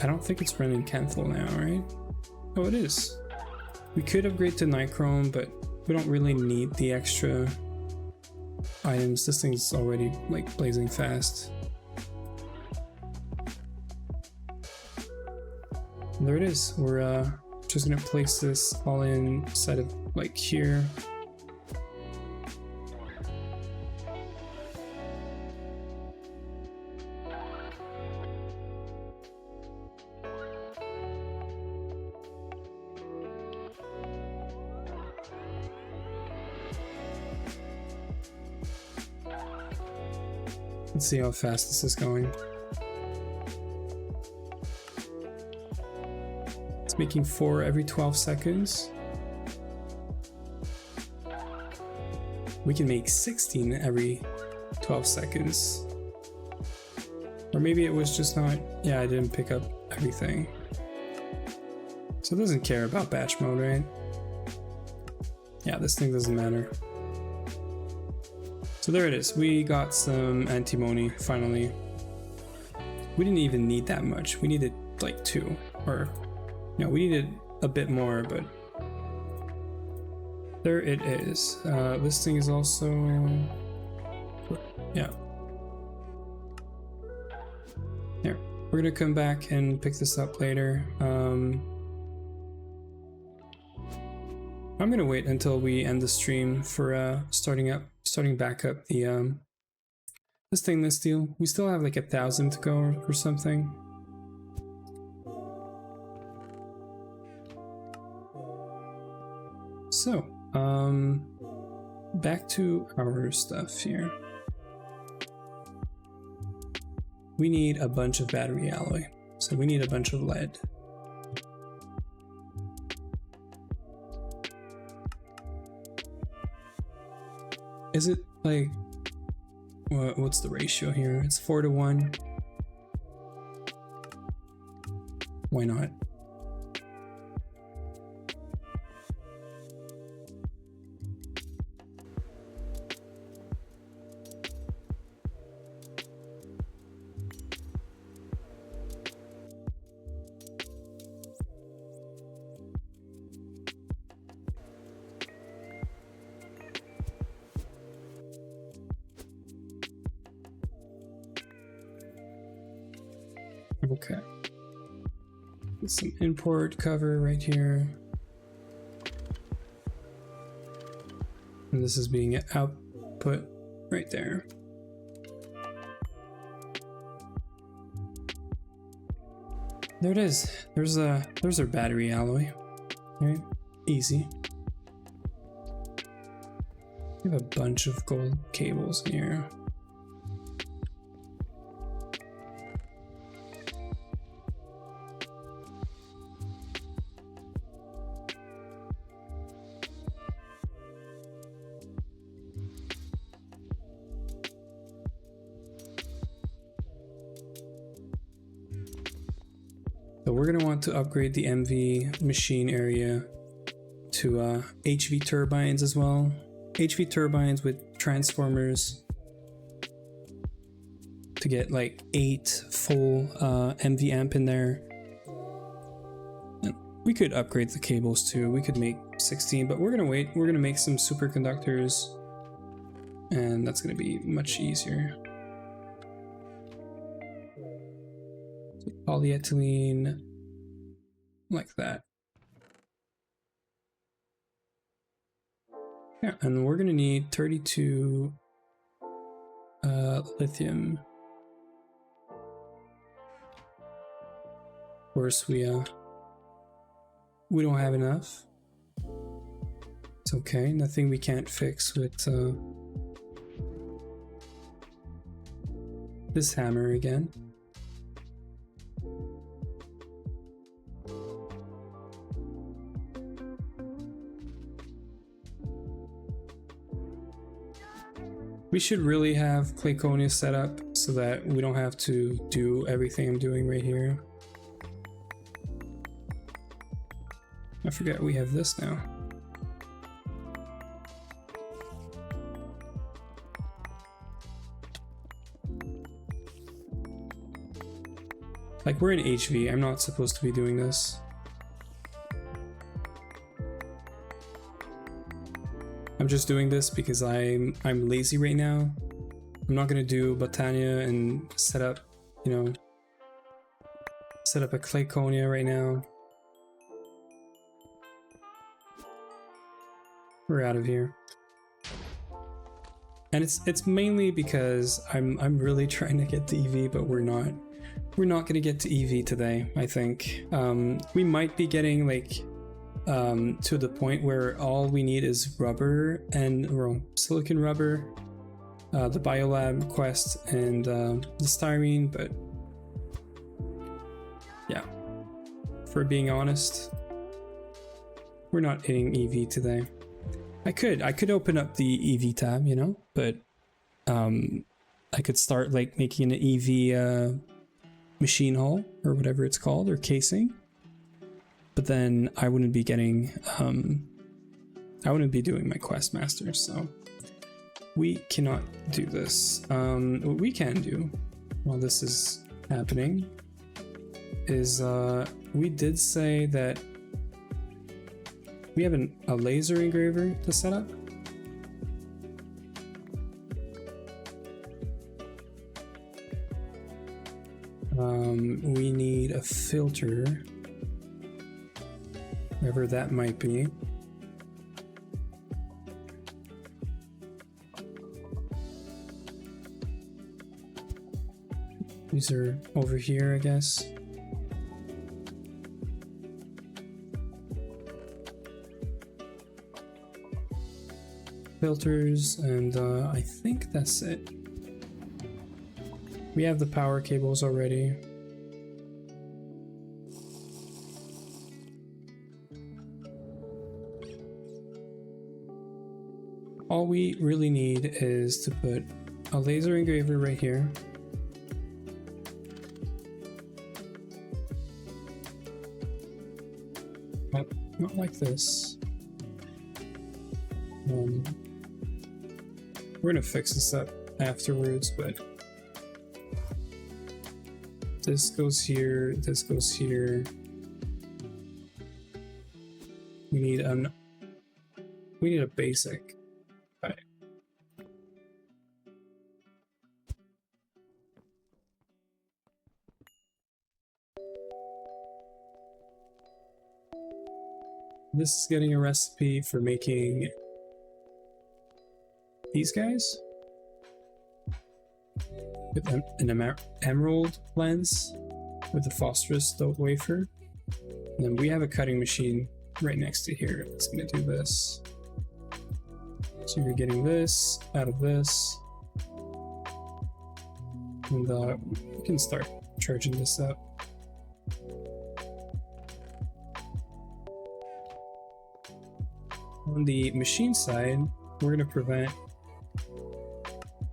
I don't think it's running Canthal now, right? Oh, it is. We could upgrade to Nichrome, but we don't really need the extra items. This thing's already like blazing fast. And there it is. We're just gonna place this all inside of like here. Let's see how fast this is going. It's making 4 every 12 seconds. We can make 16 every 12 seconds. Or maybe it was just not... Yeah, I didn't pick up everything. So it doesn't care about batch mode, right? Yeah, this thing doesn't matter. So there it is, we got some antimony finally. We didn't even need that much, we needed like 2, or no, we needed a bit more, but there it is. This thing is also, yeah. Here, we're gonna come back and pick this up later. I'm gonna wait until we end the stream for starting back up the this stainless steel. We still have like 1,000 to go or something. So back to our stuff here. We need a bunch of battery alloy, so we need a bunch of lead. Is it like, what's the ratio here? It's 4:1. Why not? Okay. Get some import cover right here. And this is being output right there. There it is. There's our battery alloy. Right? Easy. We have a bunch of gold cables in here. So we're going to want to upgrade the MV machine area to HV turbines as well. HV turbines with transformers to get like 8 full MV amp in there. And we could upgrade the cables too. We could make 16, but we're going to wait. We're going to make some superconductors, and that's going to be much easier. polyethylene, like that. Yeah, and we're gonna need 32 lithium. Of course, we don't have enough. It's okay, nothing we can't fix with this hammer again. We should really have Clayconia set up so that we don't have to do everything I'm doing right here. I forget we have this now. Like, we're in HV, I'm not supposed to be doing this. I'm just doing this because I'm lazy right now. I'm not gonna do Botania and set up, you know, set up a Clayconia right now. We're out of here. And it's mainly because I'm really trying to get to EV, but we're not gonna get to EV today, I think. We might be getting like to the point where all we need is rubber and silicon rubber, the biolab quest, and the styrene. But yeah, for being honest, we're not hitting EV today. I could open up the EV tab, you know, but I could start like making an EV machine hull or whatever it's called, or casing. But then I wouldn't be getting, I wouldn't be doing my quest master, so we cannot do this. What we can do while this is happening is we did say that we have a laser engraver to set up. We need a filter, wherever that might be. These are over here, I guess. Filters, and I think that's it. We have the power cables already. All we really need is to put a laser engraver right here. But not like this. We're gonna fix this up afterwards, but this goes here, this goes here. We need a basic. Right. This is getting a recipe for making these guys with an emerald lens with a phosphorus doped wafer. And then we have a cutting machine right next to here. It's going to do this. So you're getting this out of this, and we can start charging this up. On the machine side, we're going to prevent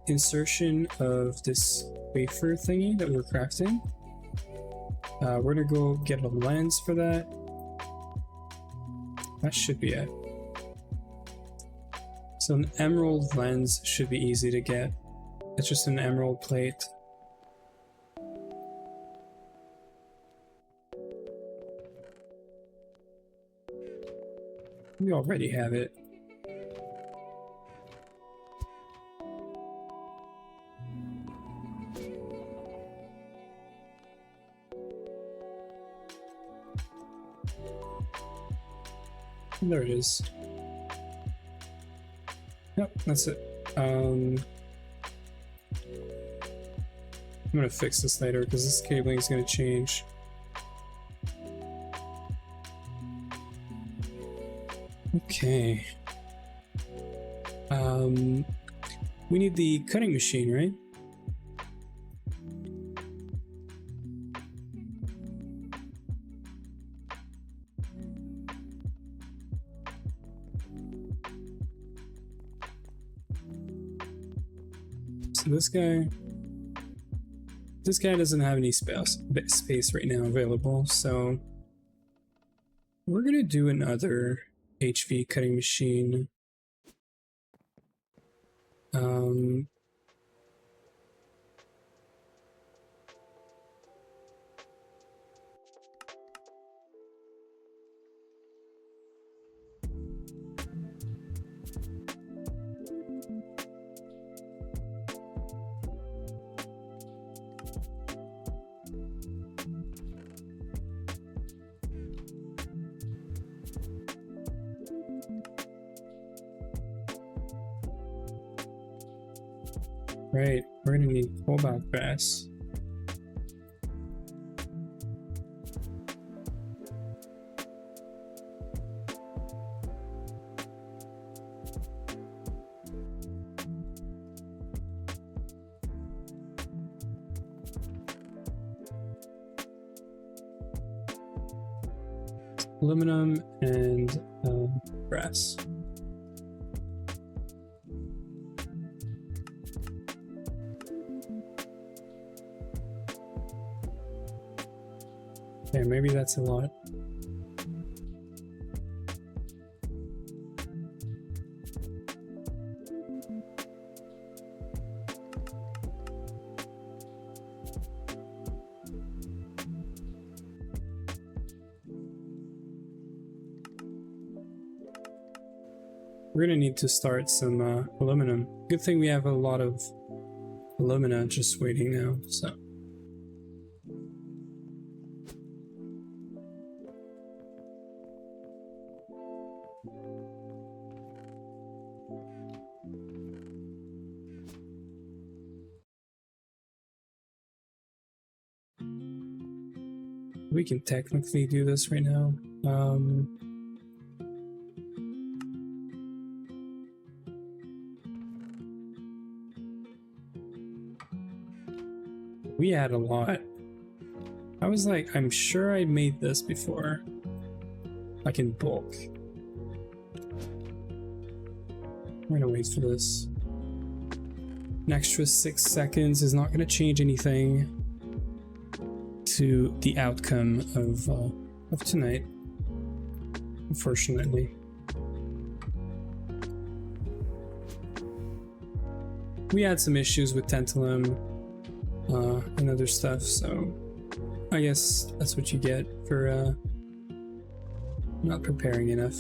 insertion of this wafer thingy that we're crafting. We're going to go get a lens for that. That should be it. So an emerald lens should be easy to get. It's just an emerald plate. We already have it. There it is. Yep, that's it. I'm gonna fix this later because this cabling is gonna change. Okay. We need the cutting machine, right? So this guy doesn't have any space right now available, so we're gonna do another HV cutting machine. Right, we're gonna need cobalt brass. Aluminum and brass. Okay, maybe that's a lot. We're gonna need to start some aluminum. Good thing we have a lot of alumina just waiting now, so. We can technically do this right now. We had a lot. I was like, I'm sure I made this before. Like in bulk. We're gonna wait for this. An extra 6 seconds is not gonna change anything to the outcome of tonight, unfortunately. We had some issues with tantalum and other stuff, so I guess that's what you get for not preparing enough.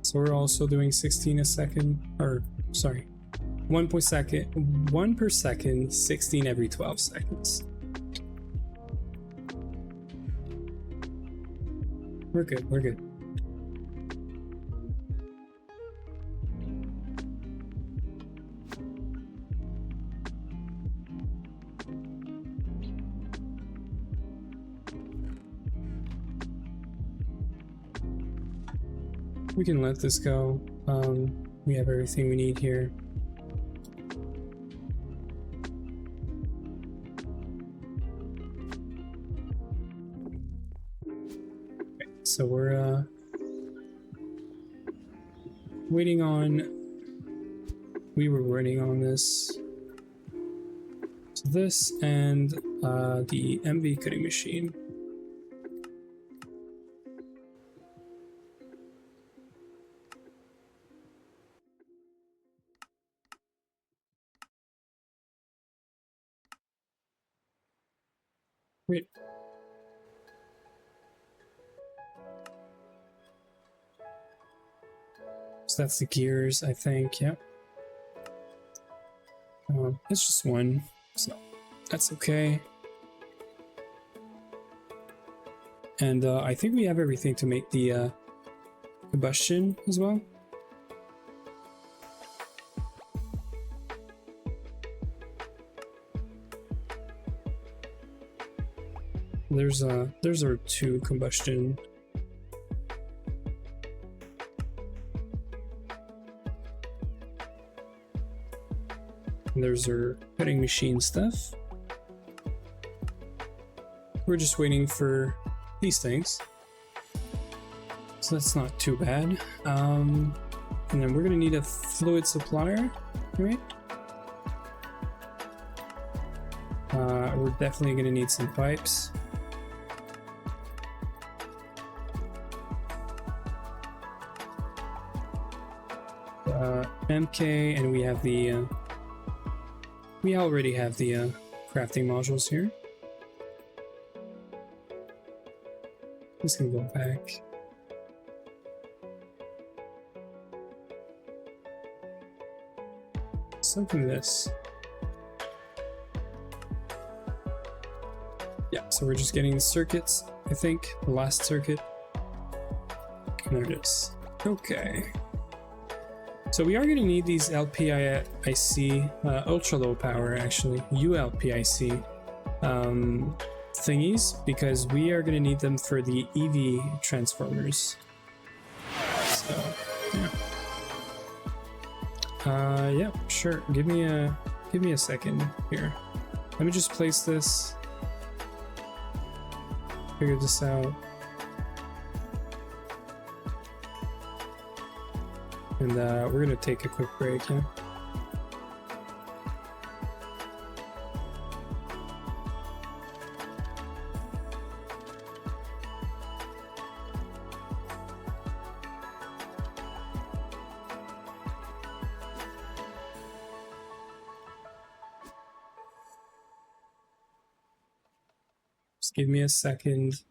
So we're also doing 16 a second, or sorry, 1 per second, 16 every 12 seconds. We're good, we're good. We can let this go. We have everything we need here. Okay, so we're we were waiting on this. So this and the MV cutting machine. Wait. So that's the gears, I think. Yep. It's just one, so that's okay. And I think we have everything to make the combustion as well. There's our 2 combustion. And there's our cutting machine stuff. We're just waiting for these things. So that's not too bad. And then we're gonna need a fluid supplier, right? We're definitely gonna need some pipes. MK, and we have the we already have the crafting modules here. Just gonna go back. Something this. Yeah, so we're just getting the circuits, I think. The last circuit. And there it is. Okay. So we are going to need these LPIC, ultra low power actually, ULPIC thingies, because we are going to need them for the EV transformers. So, yeah. Yeah, sure. Give me a second here. Let me just place this. Figure this out. And we're gonna take a quick break, yeah? Just give me a second.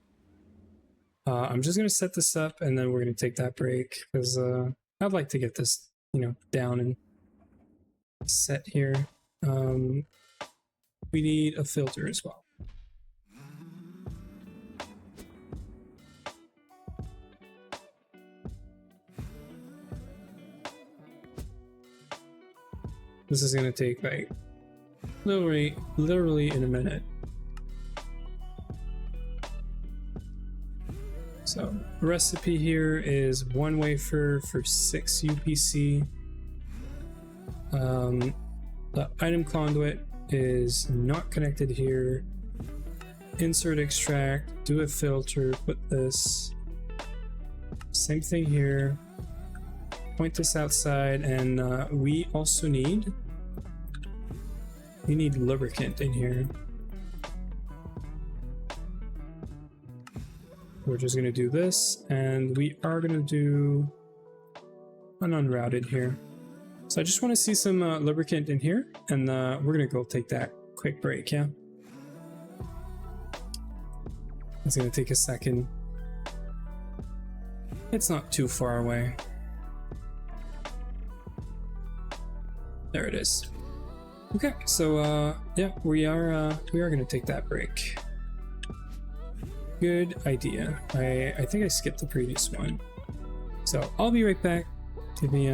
I'm just gonna set this up and then we're gonna take that break because I'd like to get this, down and set here. We need a filter as well. This is gonna take like literally in a minute. So the recipe here is 1 wafer for 6 UPC. The item conduit is not connected here. Insert extract, do a filter, put this. Same thing here. Point this outside, and we also need lubricant in here. We're just gonna do this, and we are gonna do an unrouted here. So I just want to see some lubricant in here, and we're gonna go take that quick break, yeah? It's gonna take a second. It's not too far away. There it is. Okay, so yeah, we are gonna take that break. Good idea. I think I skipped the previous one. So I'll be right back. Give me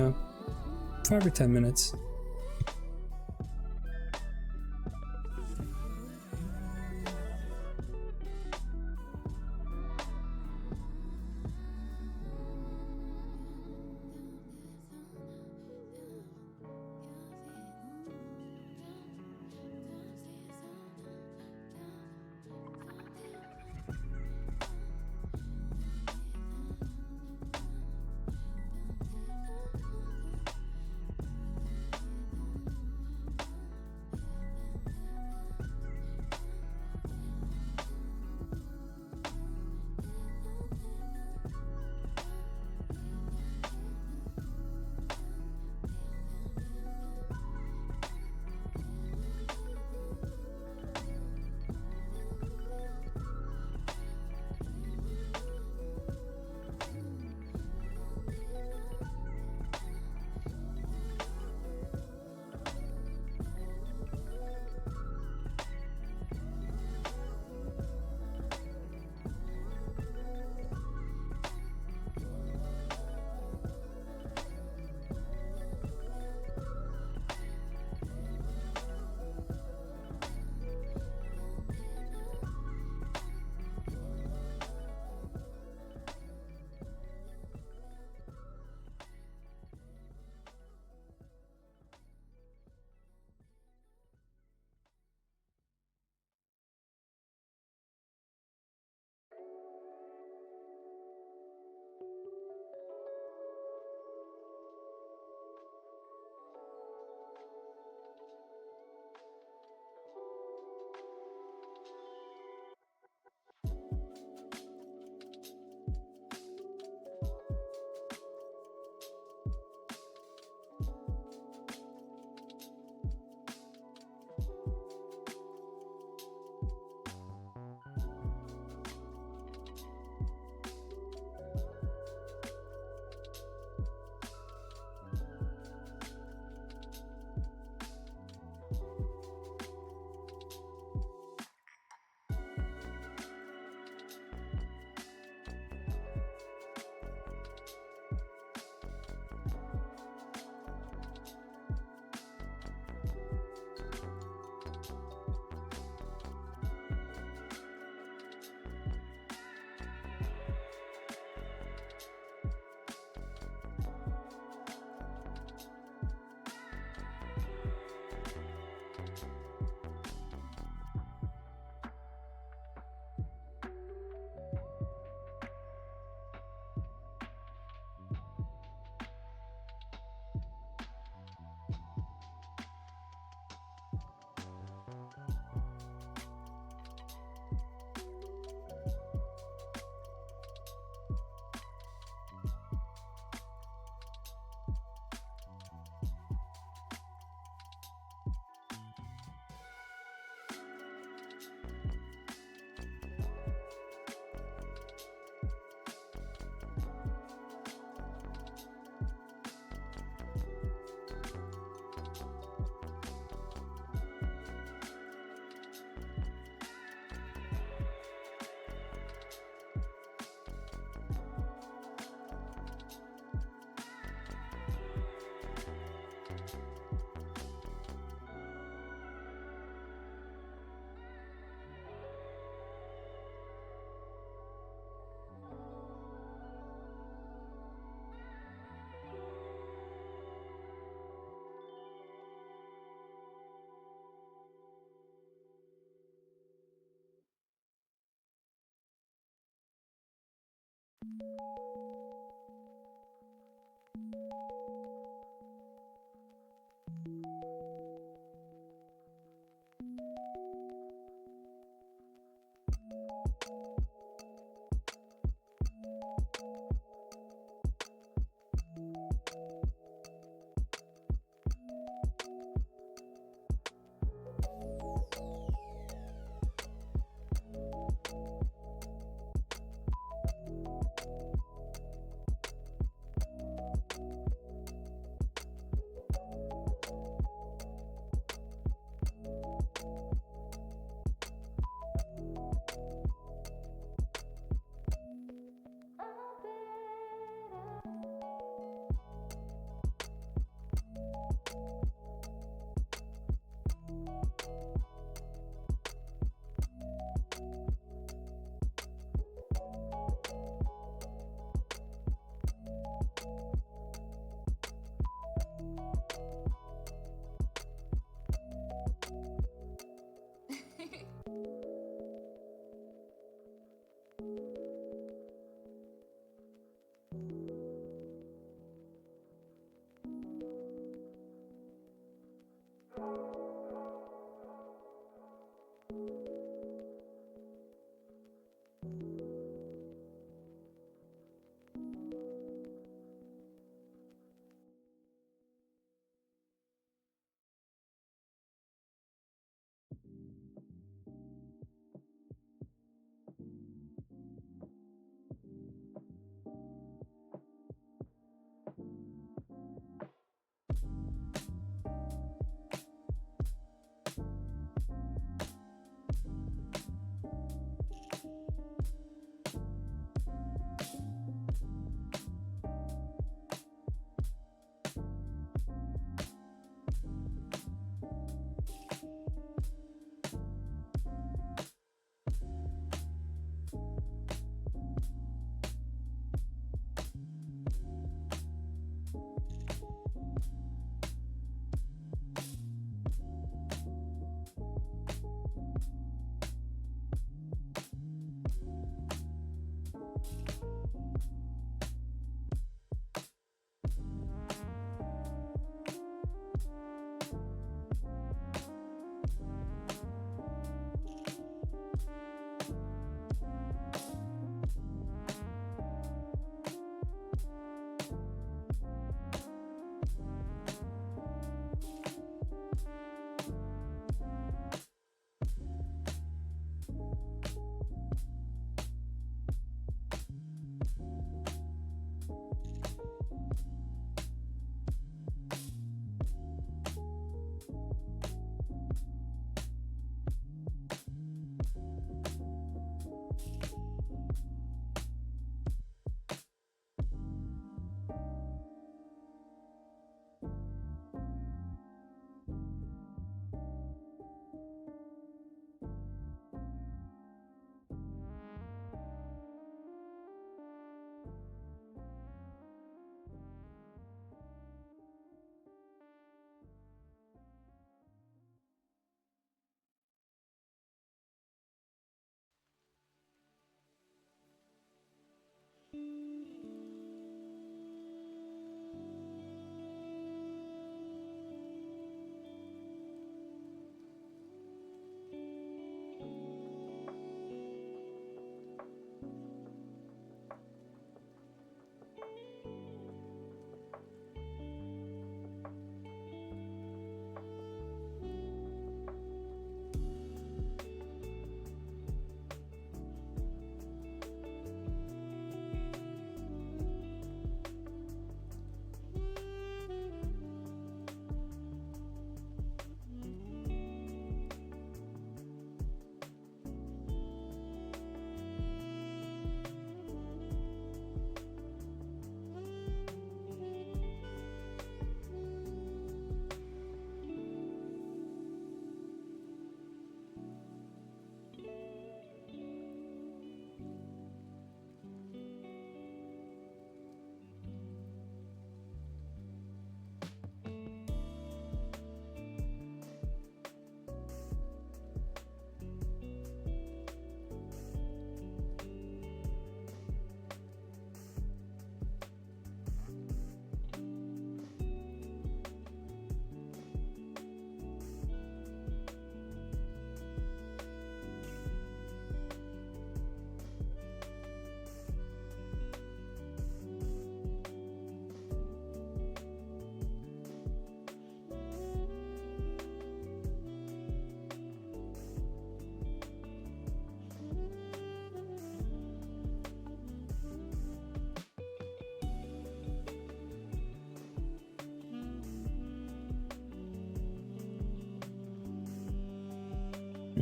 5 or 10 minutes.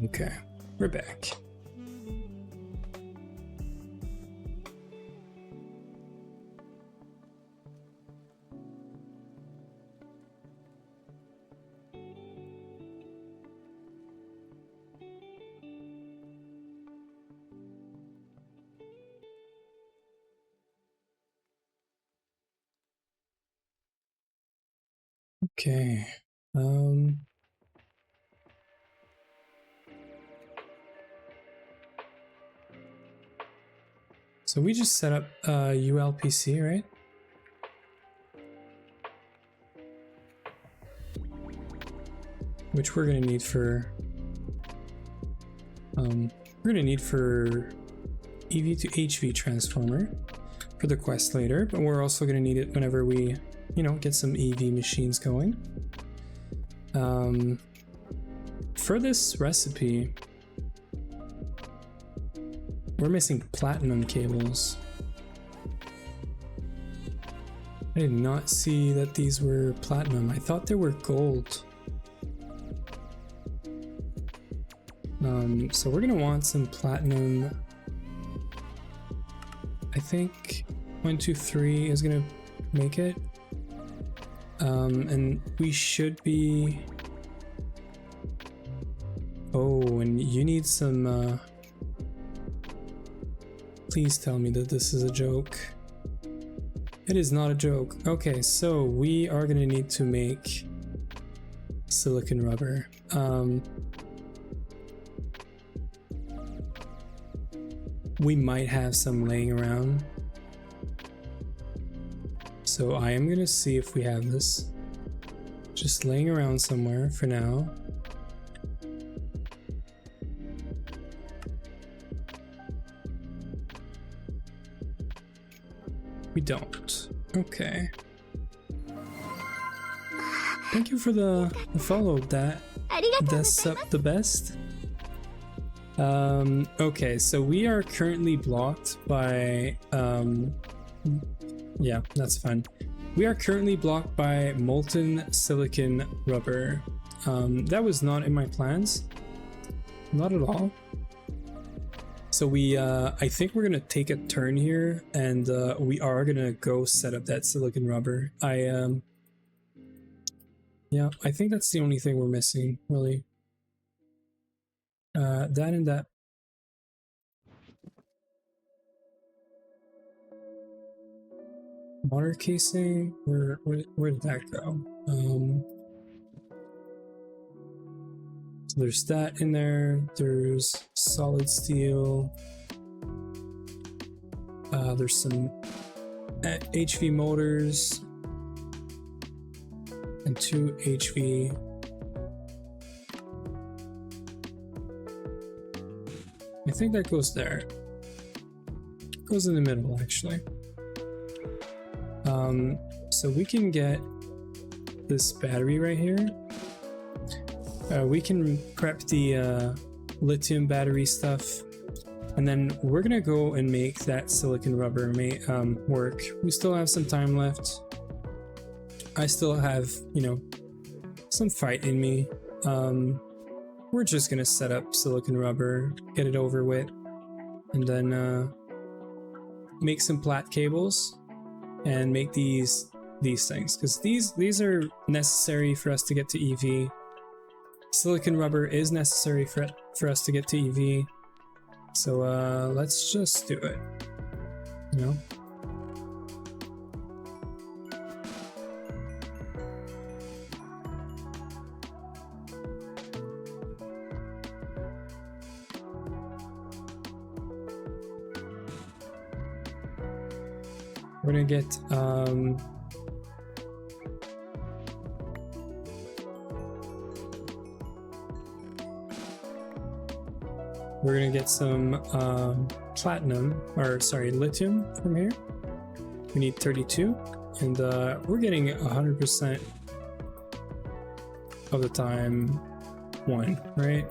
Okay, we're back. Okay. So we just set up ULPC, right? Which we're gonna need for EV to HV transformer for the quest later, but we're also gonna need it whenever we, you know, get some EV machines going. For this recipe, we're missing platinum cables. I did not see that these were platinum. I thought they were gold. So we're gonna want some platinum. I think 1, 2, 3 is gonna make it. And we should be... Oh, and you need some... Please tell me that this is a joke. It is not a joke. Okay, so we are gonna need to make silicon rubber. We might have some laying around. So I am gonna see if we have this. Just laying around somewhere for now. We don't. Okay. Thank you for the follow, that that's up the best. Okay, so we are currently blocked by yeah, that's fine. We are currently blocked by molten silicon rubber. That was not in my plans. Not at all. So we I think we're gonna take a turn here, and we are gonna go set up that silicon rubber. Yeah, I think that's the only thing we're missing, really. That and that. Water casing, where did that go? So there's that in there. There's solid steel. There's some HV motors and 2 HV. I think that goes there. Goes in the middle, actually. So we can get this battery right here. We can prep the lithium battery stuff, and then we're gonna go and make that silicon rubber work. We still have some time left. I still have, you know, some fight in me. We're just gonna set up silicon rubber, get it over with, and then make some plat cables and make these things, because these are necessary for us to get to EV. Silicon rubber is necessary for us to get to EV. So let's just do it, you know? We're gonna get some platinum, or sorry, lithium from here. We need 32, and we're getting 100% of the time 1, right?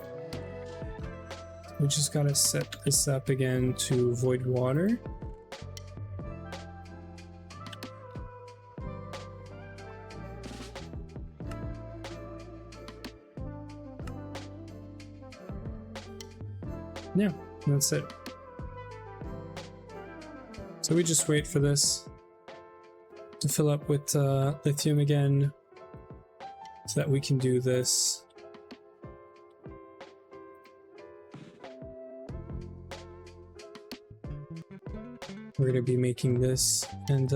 We just gotta set this up again to void water. yeah, that's it. So we just wait for this to fill up with lithium again so that we can do this. We're going to be making this, and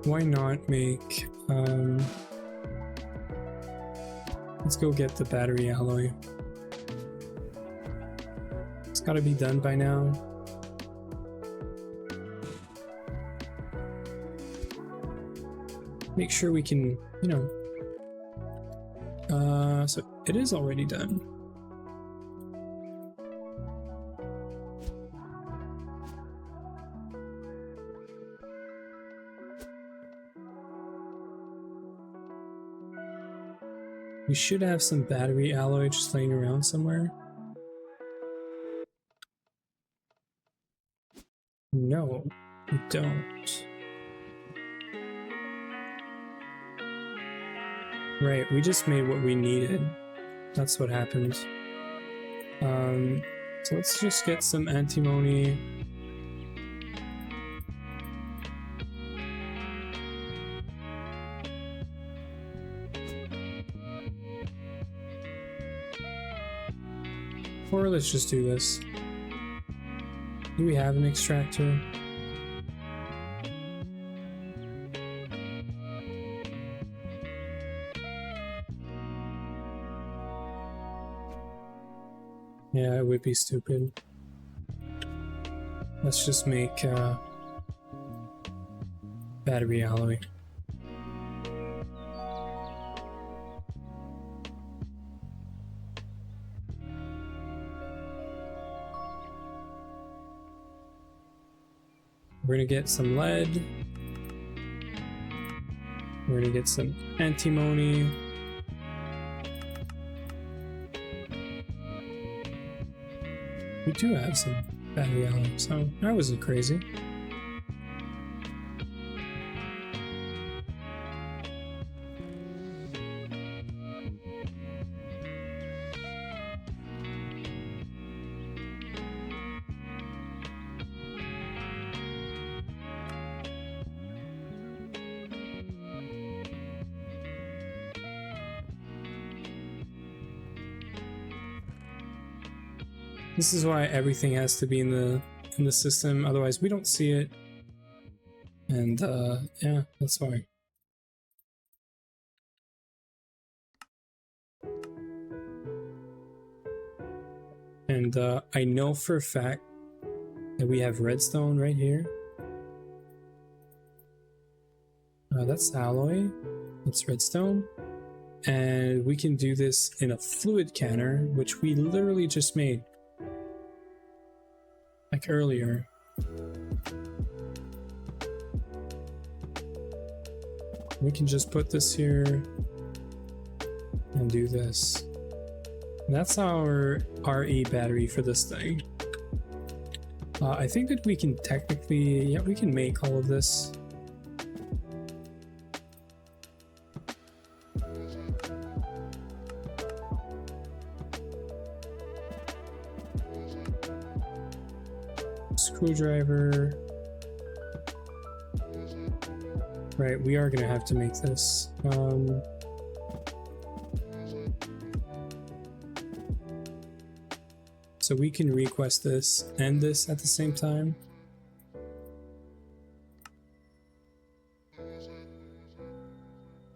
why not make let's go get the battery alloy. It's got to be done by now. Make sure we can, you know, so it is already done. We should have some battery alloy just laying around somewhere. No, we don't. Right, we just made what we needed. That's what happened. So let's just get some antimony. Or let's just do this. Do we have an extractor? Yeah, it would be stupid. Let's just make battery alloy. We're gonna get some lead. We're gonna get some antimony. We do have some battery alloy, so that wasn't crazy. This is why everything has to be in the system, otherwise we don't see it. And yeah, that's why. And I know for a fact that we have redstone right here. That's alloy, that's redstone. And we can do this in a fluid canner, which we literally just made. Like earlier. We can just put this here and do this. That's our RE battery for this thing. I think that we can technically, yeah, we can make all of this. Screwdriver. Right, we are gonna have to make this. So we can request this and this at the same time.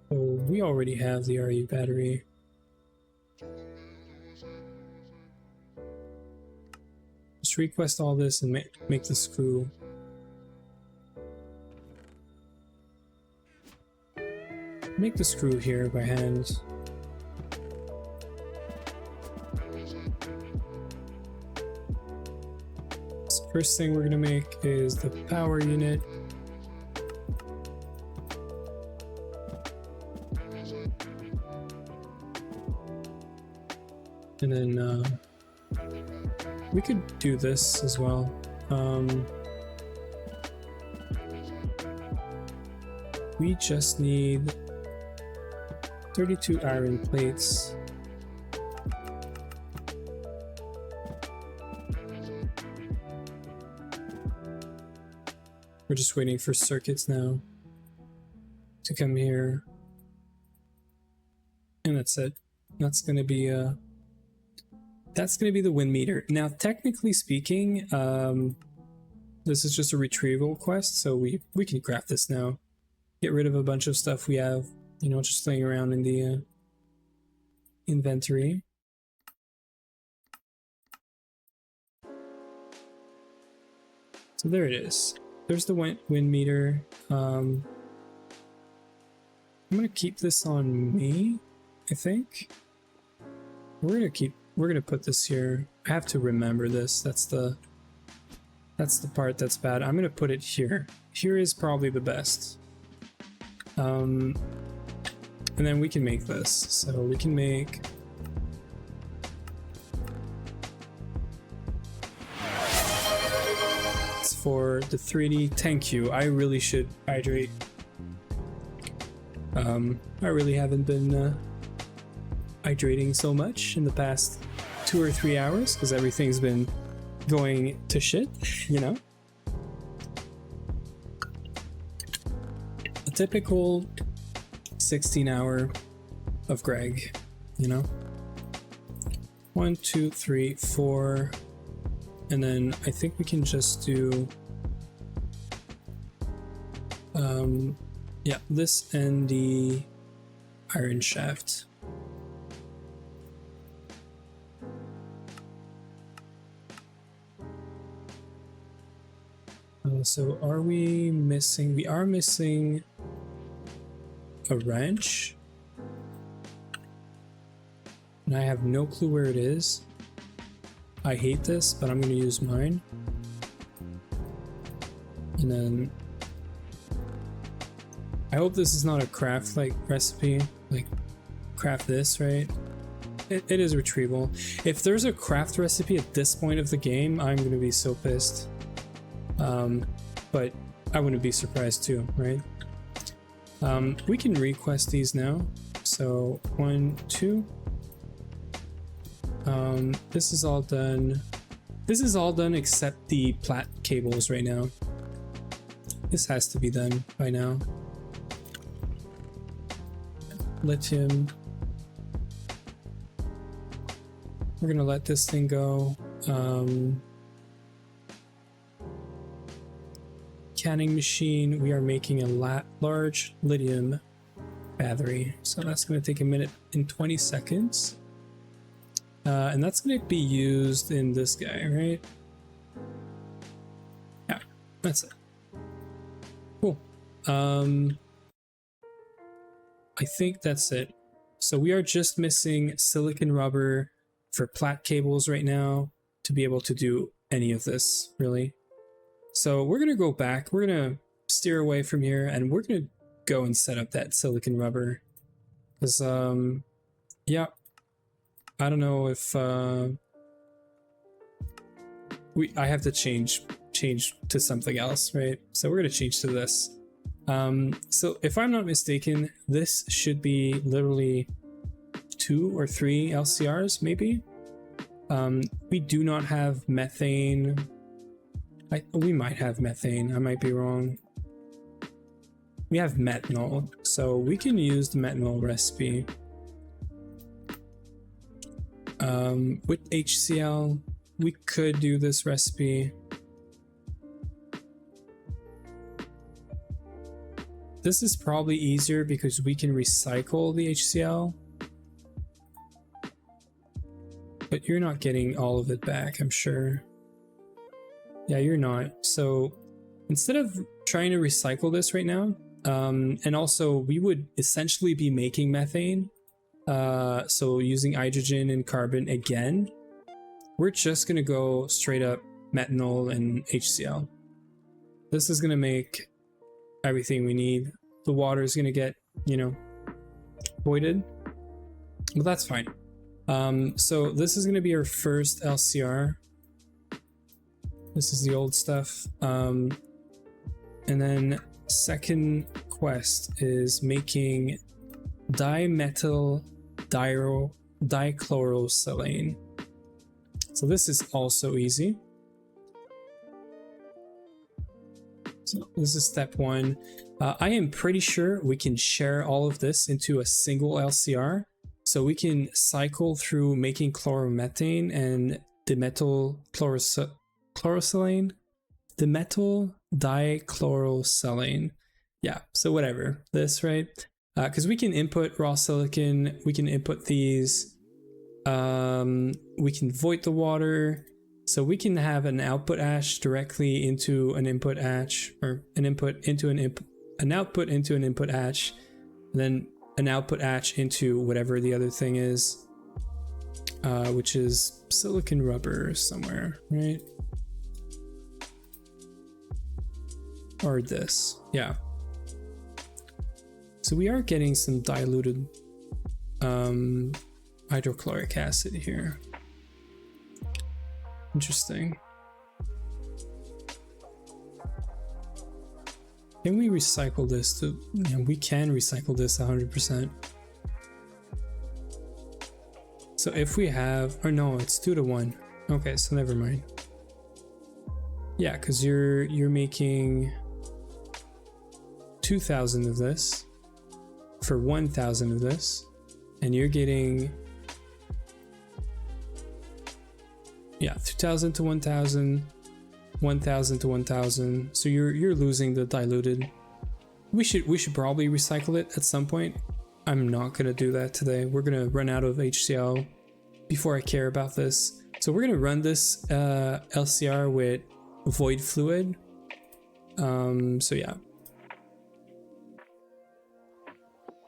So we already have the RE battery. Just request all this and make the screw. Make the screw here by hand. So first thing we're gonna make is the power unit. And then we could do this as well. We just need 32 iron plates. We're just waiting for circuits now to come here. And that's it. That's gonna be the wind meter. Now, technically speaking, this is just a retrieval quest, so we can craft this now. Get rid of a bunch of stuff we have, you know, just laying around in the inventory. So there it is. There's the wind meter. I'm gonna keep this on me, I think. We're gonna put this here. I have to remember this. That's the part that's bad. I'm gonna put it here. Here is probably the best. And then we can make this. So we can make it's for the 3D. Thank you. I really should hydrate. I really haven't been hydrating so much in the past 2 or 3 hours because everything's been going to shit, you know? A typical 16-hour of Greg, you know? 1, 2, 3, 4, and then I think we can just do yeah, this and the iron shaft. So are we missing? We are missing a wrench. And I have no clue where it is. I hate this, but I'm going to use mine. And then I hope this is not a craft like recipe, like craft this, right? It is retrieval. If there's a craft recipe at this point of the game, I'm going to be so pissed. But I wouldn't be surprised too, right? We can request these now. So 1, 2. This is all done. This is all done except the plat cables right now. This has to be done by now. Lithium. We're gonna let this thing go. Canning machine, we are making a large lithium battery, so that's going to take 1 minute and 20 seconds, and that's going to be used in this guy, right? Yeah, that's it. Cool. I think that's it. So we are just missing silicon rubber for plat cables right now to be able to do any of this, really. So we're going to go back, we're going to steer away from here, and we're going to go and set up that silicon rubber. Because, yeah, I don't know if, I have to change to something else, right? So we're going to change to this. So if I'm not mistaken, this should be literally 2 or 3 LCRs, maybe. We do not have methane. We might have methane, I might be wrong. We have methanol, so we can use the methanol recipe. With HCl, we could do this recipe. This is probably easier because we can recycle the HCl. But you're not getting all of it back, I'm sure. Yeah, you're not. So instead of trying to recycle this right now, and also we would essentially be making methane, so using hydrogen and carbon again, we're just going to go straight up methanol and HCl. This is going to make everything we need. The water is going to get, you know, voided, but that's fine. So this is going to be our first LCR. This is the old stuff. And then second quest is making dimethyl dichlorosilane. So this is also easy. So this is step one. I am pretty sure we can share all of this into a single LCR. So we can cycle through making chloromethane and dimethyl chlorosilane, dimethyl dichlorosilane. Yeah, so whatever, this, right? Because we can input raw silicon, we can input these, we can void the water, so we can have an output ash directly into an input ash, or an input into an output into an input ash, and then an output ash into whatever the other thing is, which is silicon rubber somewhere, right? Or this, yeah. So we are getting some diluted hydrochloric acid here. Interesting. Can we recycle this to, yeah, we can recycle this 100%. So if we have, or no, it's 2-to-1. Okay, so never mind. Yeah, because you're making 2,000 of this for 1,000 of this, and you're getting, yeah, 2,000 to 1,000, 1,000 to 1,000. So you're losing the diluted. We should probably recycle it at some point. I'm not gonna do that today. We're gonna run out of HCl before I care about this. So we're gonna run this LCR with void fluid. So yeah.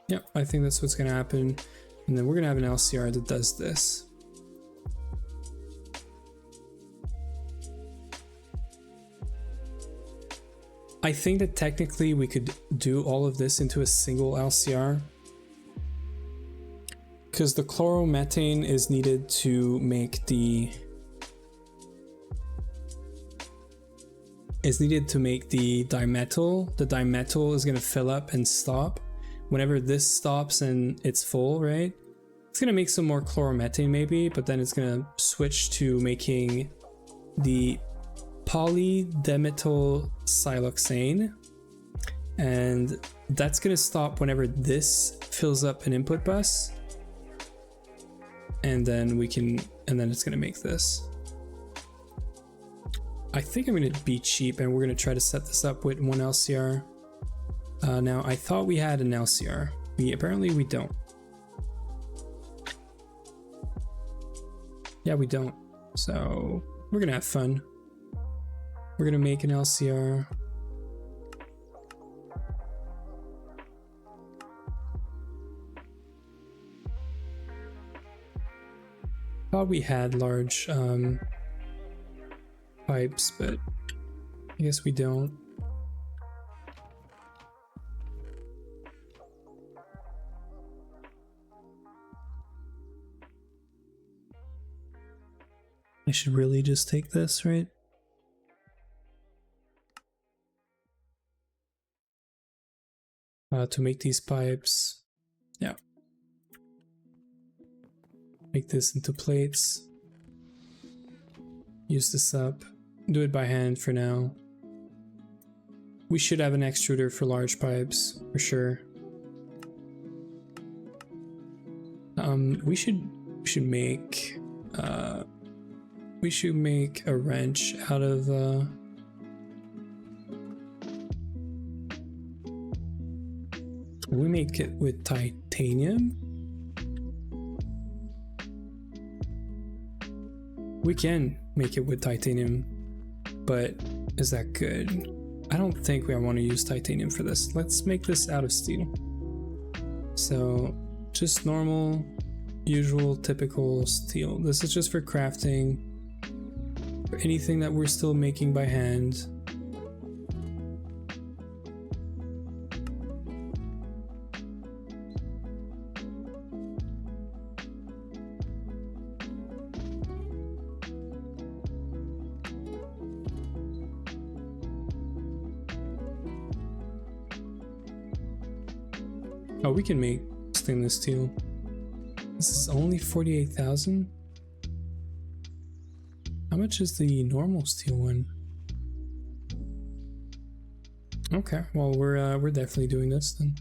Yep, I think that's what's gonna happen. And then we're gonna have an LCR that does this. I think that technically we could do all of this into a single LCR, because the chloromethane is needed to make the dimethyl. The dimethyl is going to fill up and stop. Whenever this stops and it's full, right? It's going to make some more chloromethane maybe, but then it's going to switch to making the polydimethyl siloxane, and that's going to stop whenever this fills up an input bus, and then it's going to make this. I think I'm going to be cheap and we're going to try to set this up with one LCR. Now I thought we had an LCR. Apparently we don't. Yeah, we don't. So we're going to have fun. We're going to make an LCR. Thought we had large pipes, but I guess we don't. I should really just take this, right? To make these pipes, yeah. Make this into plates. Use this up. Do it by hand for now. We should have an extruder for large pipes, for sure. We should make a wrench out of we make it with titanium. We can make it with titanium, but is that good? I don't think we want to use titanium for this. Let's make this out of steel. So just normal, usual, typical steel. This is just for crafting, for anything that we're still making by hand. Oh, we can make stainless steel. This is only 48,000. How much is the normal steel one? Okay, well we're definitely doing this then.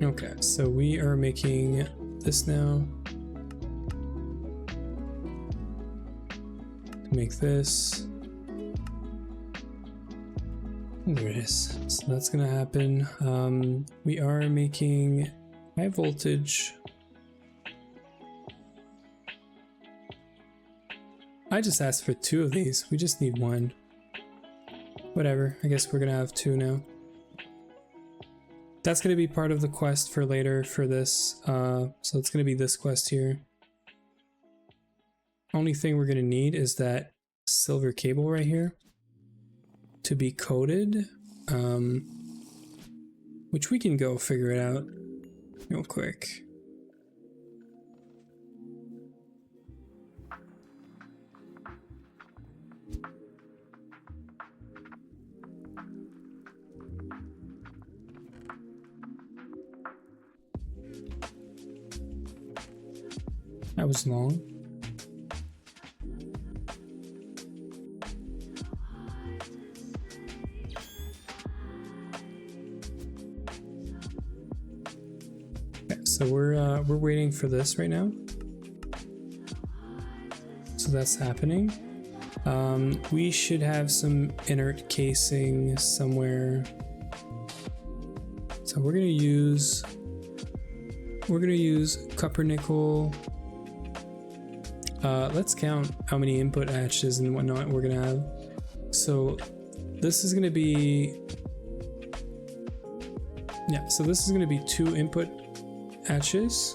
Okay, so we are making this now. Make this. There it is. So that's gonna happen. We are making high voltage. I just asked for 2 of these. We just need 1. Whatever. I guess we're gonna have 2 now. That's going to be part of the quest for later for this, so it's going to be this quest here. Only thing we're going to need is that silver cable right here to be coated, which we can go figure it out real quick. That was long. Okay, so we're waiting for this right now. So that's happening. We should have some inert casing somewhere. So we're gonna use copper nickel. Let's count how many input hatches and whatnot we're gonna have. So this is gonna be, yeah, so this is gonna be 2 input hatches.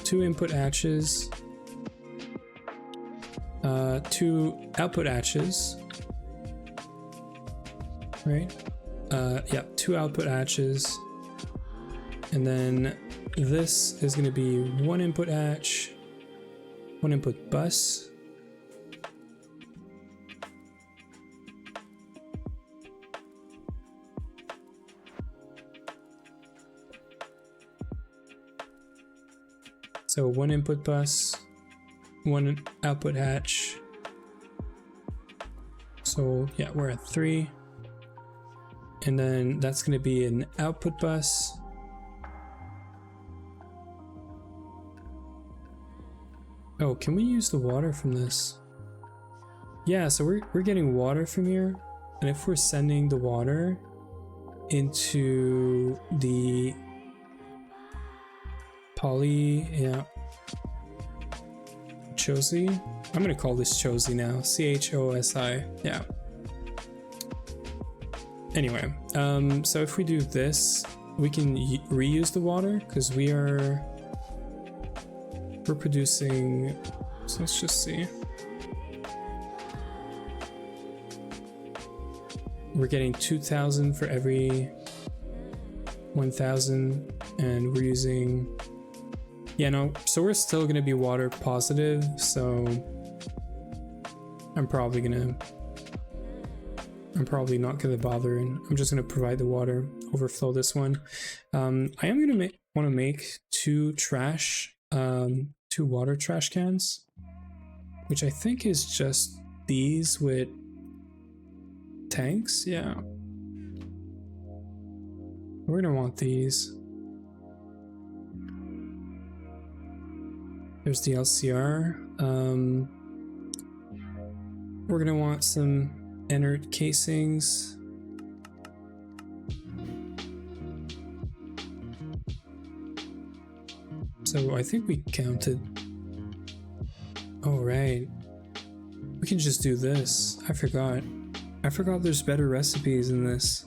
2 input hatches, 2 output hatches, right? Yeah, 2 output hatches, and then this is going to be 1 input hatch, 1 input bus, so 1 input bus, 1 output hatch. So yeah, we're at 3, and then that's going to be an output bus. Oh, can we use the water from this? Yeah, so we're getting water from here, and if we're sending the water into the Chosi. I'm gonna call this Chosi now. CHOSI. Yeah. Anyway, so if we do this, we can reuse the water because we're producing. So let's just see. We're getting 2,000 for every 1,000, and we're using. Yeah, no, so we're still gonna be water positive, so I'm probably not gonna bother, and I'm just gonna provide the water, overflow this one. I am gonna want to make 2 water trash cans, which I think is just these with tanks. Yeah, we're gonna want these. There's the LCR. We're gonna want some inert casings. So I think we counted. Oh, right. We can just do this. I forgot there's better recipes in this.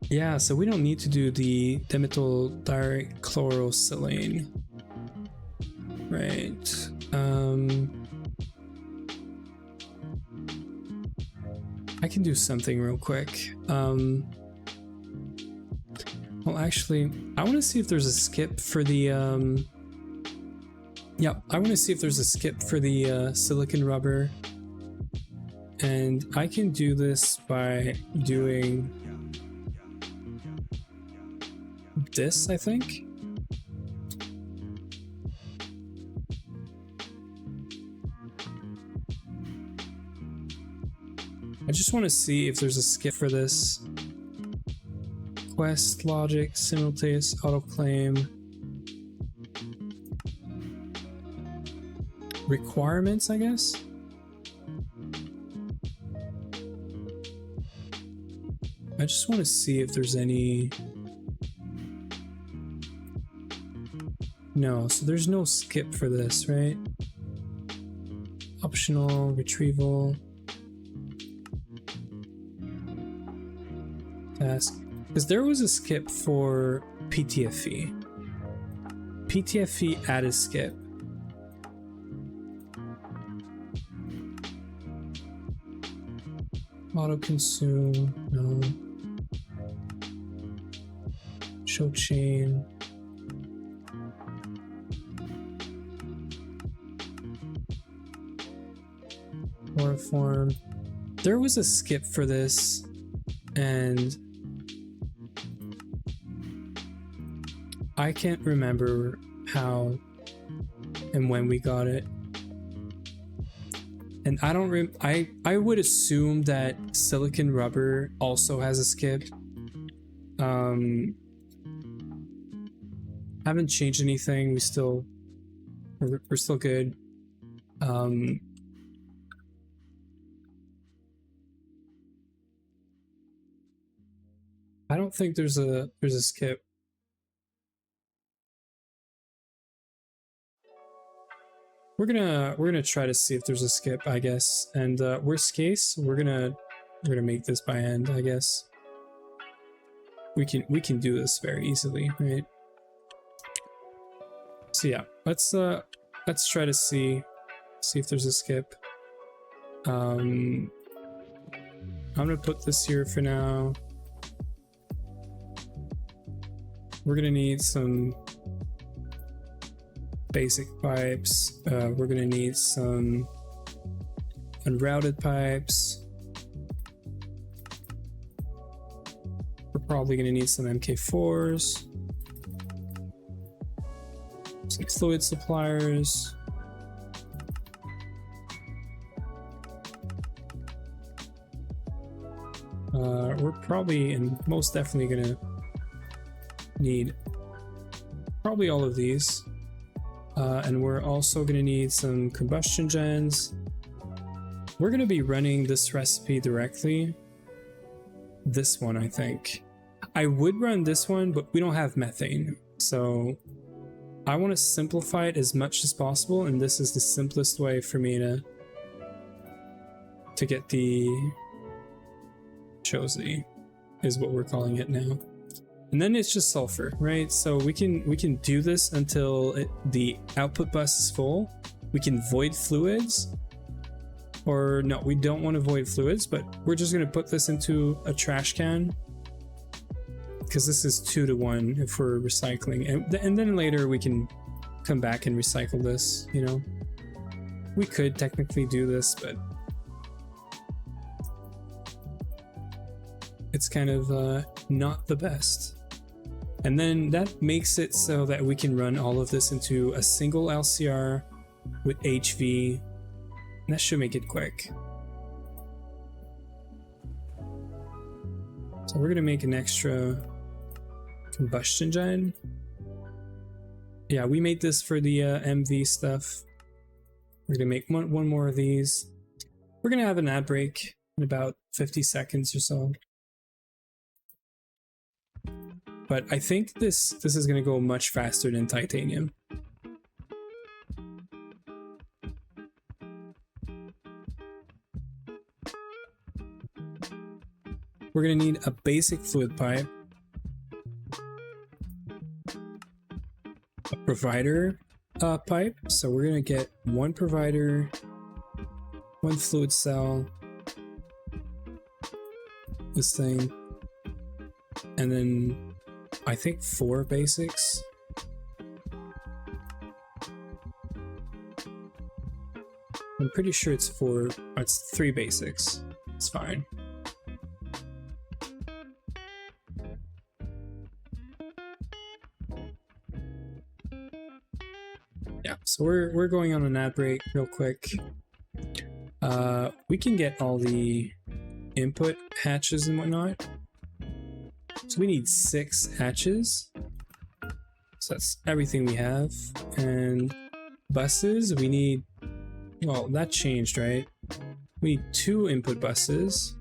Yeah, so we don't need to do the dimethyl dichlorosilane. Right. I can do something real quick. Well, actually, I want to see if there's a skip for the, yeah, I want to see if there's a skip for the silicon rubber. And I can do this by doing this, I think. I just want to see if there's a skip for this. Quest logic, simultaneous autoclaim. Requirements, I guess. I just want to see if there's any. No, so there's no skip for this, right? Optional retrieval. Task. Because there was a skip for PTFE. PTFE added skip. Auto consume, no. Show chain. Chloroform. There was a skip for this, and I can't remember how and when we got it. And I don't I would assume that silicon rubber also has a skip. Haven't changed anything. We're still good. I don't think there's a skip. We're gonna try to see if there's a skip, I guess. And worst case, we're gonna make this by hand, I guess. We can do this very easily, right? So yeah, let's try to see if there's a skip. I'm gonna put this here for now. We're gonna need some basic pipes. We're gonna need some unrouted pipes. We're probably gonna need some MK4s, some fluid suppliers. We're probably and most definitely gonna need probably all of these. And we're also going to need some combustion gens. We're going to be running this recipe directly. This one, I think. I would run this one, but we don't have methane. So I want to simplify it as much as possible. And this is the simplest way for me to get the Chosy, is what we're calling it now. And then it's just sulfur, right? So we can do this until the output bus is full. We can void fluids, or no, we don't want to void fluids, but we're just going to put this into a trash can because this is 2-to-1 if we're recycling, and then later we can come back and recycle this. You know, we could technically do this, but it's kind of not the best. And then that makes it so that we can run all of this into a single LCR with HV. And that should make it quick. So we're gonna make an extra combustion gen. Yeah, we made this for the MV stuff. We're gonna make one more of these. We're gonna have an ad break in about 50 seconds or so. But I think this is going to go much faster than titanium. We're going to need a basic fluid pipe. provider pipe. So we're gonna get one provider, one fluid cell, this thing, and then I think 4 basics. I'm pretty sure it's 4, it's 3 basics. It's fine. Yeah, so we're going on an ad break real quick. We can get all the input hatches and whatnot. So we need 6 hatches. So that's everything we have. And buses, we need, well, that changed, right? We need 2 input buses.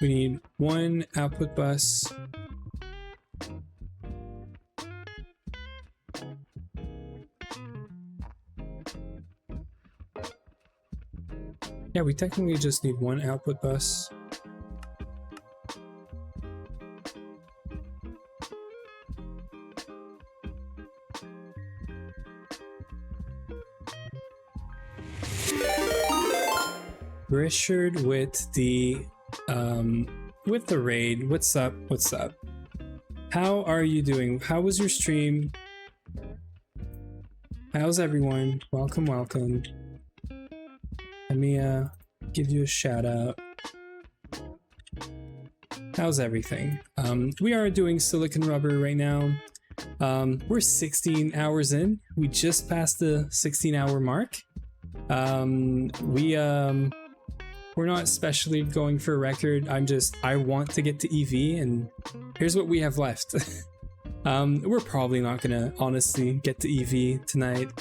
We need 1 output bus. Yeah, we technically just need 1 output bus. Richard with the raid. What's up? What's up? How are you doing? How was your stream? How's everyone? Welcome, welcome. Let me give you a shout out. How's everything? We are doing silicon rubber right now. We're 16 hours in. We just passed the 16-hour mark. We're not especially going for a record. I want to get to EV, and here's what we have left. We're probably not gonna honestly get to EV tonight.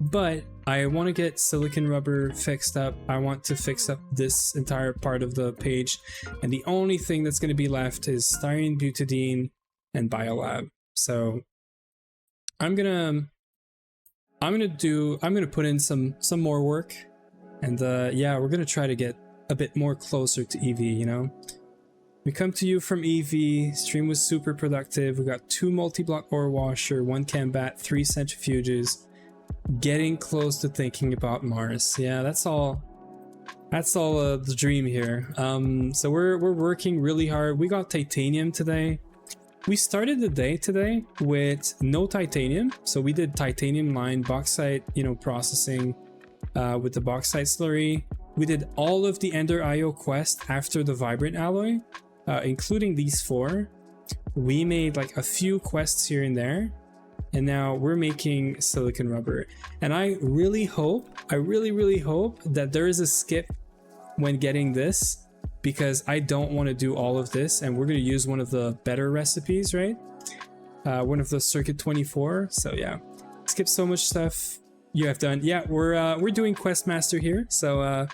But I want to get silicon rubber fixed up. I want to fix up this entire part of the page, and the only thing that's going to be left is styrene, butadiene, and biolab. So I'm gonna put in some more work, and yeah, we're gonna try to get a bit more closer to EV. You know, we come to you from EV. Stream was super productive. We got 2 multi-block ore washer, 1 cambat, 3 centrifuges. Getting close to thinking about Mars. Yeah, that's all the dream here. So we're working really hard. We got titanium today. We started the day today with no titanium, so we did titanium line bauxite, processing with the bauxite slurry. We did all of the Ender IO quest after the vibrant alloy, including these 4. We made like a few quests here and there. And now we're making silicon rubber. And I really hope that there is a skip when getting this, because I don't want to do all of this, and we're going to use one of the better recipes, right? One of the circuit 24. So yeah, skip so much stuff you have done. Yeah, we're doing Questmaster here. So